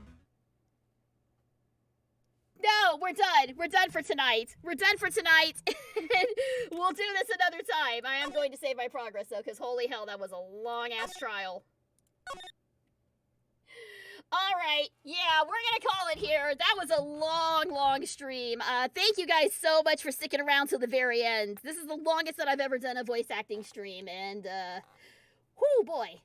A: No, we're done. We're done for tonight. We're done for tonight. We'll do this another time. I am going to save my progress, though, because holy hell, that was a long-ass trial. All right. Yeah, we're going to call it here. That was a long, long stream. Thank you guys so much for sticking around till the very end. This is the longest that I've ever done a voice acting stream, and, whoo, boy.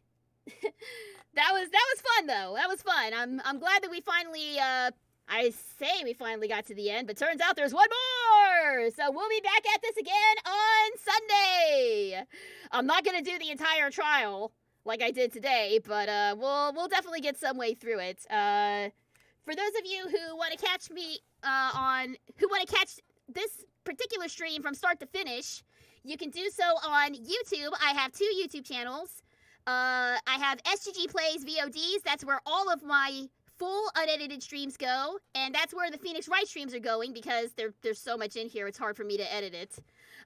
A: That was fun, though. That was fun. I'm glad that we finally, I say we finally got to the end, but turns out there's one more! So we'll be back at this again on Sunday! I'm not gonna do the entire trial like I did today, but we'll definitely get some way through it. For those of you who want to catch me who want to catch this particular stream from start to finish, you can do so on YouTube. I have 2 YouTube channels. I have SGGPlays VODs. That's where all of my full unedited streams go, and that's where the Phoenix Wright streams are going because there's so much in here, it's hard for me to edit it.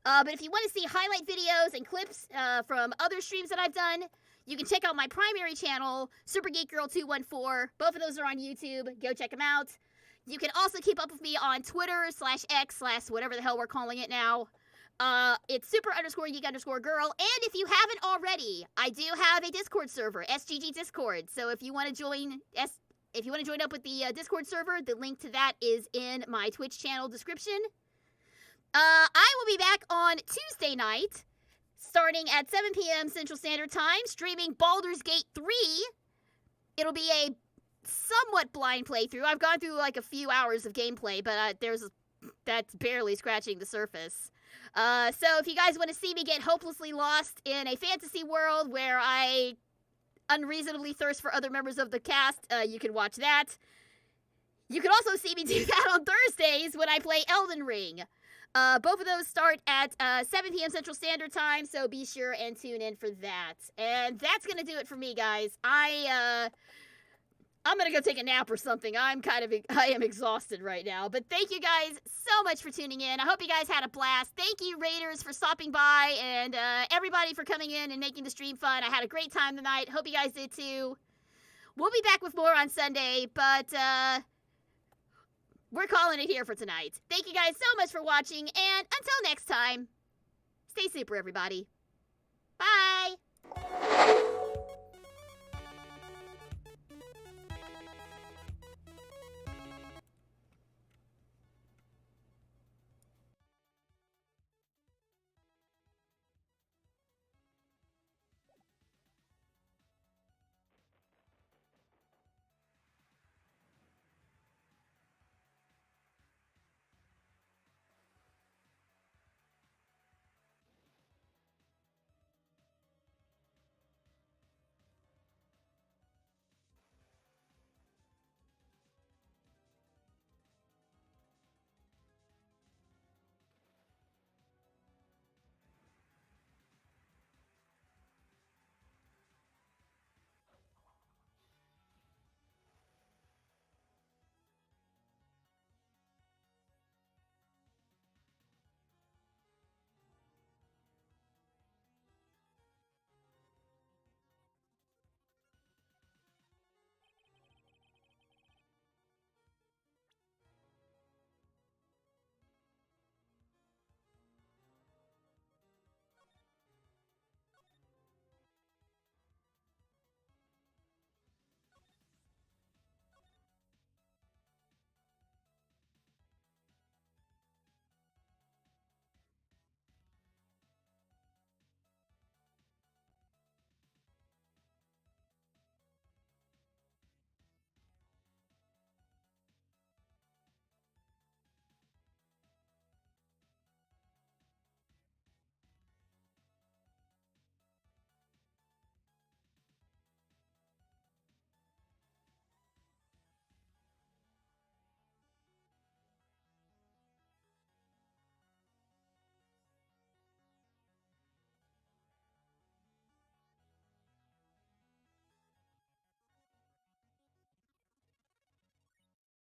A: But if you want to see highlight videos and clips from other streams that I've done, you can check out my primary channel, Super Geek Girl 214. Both of those are on YouTube. Go check them out. You can also keep up with me on Twitter /X/ whatever the hell we're calling it now. It's super_geek_girl. And if you haven't already, I do have a Discord server, SGG Discord. So if you want to join up with the Discord server, the link to that is in my Twitch channel description. I will be back on Tuesday night, starting at 7 p.m. Central Standard Time, streaming Baldur's Gate 3. It'll be a somewhat blind playthrough. I've gone through like a few hours of gameplay, but that's barely scratching the surface. So if you guys want to see me get hopelessly lost in a fantasy world where I unreasonably thirst for other members of the cast, you can watch that. You can also see me do that on Thursdays when I play Elden Ring. Both of those start at 7 p.m. Central Standard Time, so be sure and tune in for that. And that's going to do it for me, guys. I'm going to go take a nap or something. I am exhausted right now. But thank you guys so much for tuning in. I hope you guys had a blast. Thank you, Raiders, for stopping by, and everybody for coming in and making the stream fun. I had a great time tonight. Hope you guys did too. We'll be back with more on Sunday, but we're calling it here for tonight. Thank you guys so much for watching, and until next time, stay super, everybody. Bye!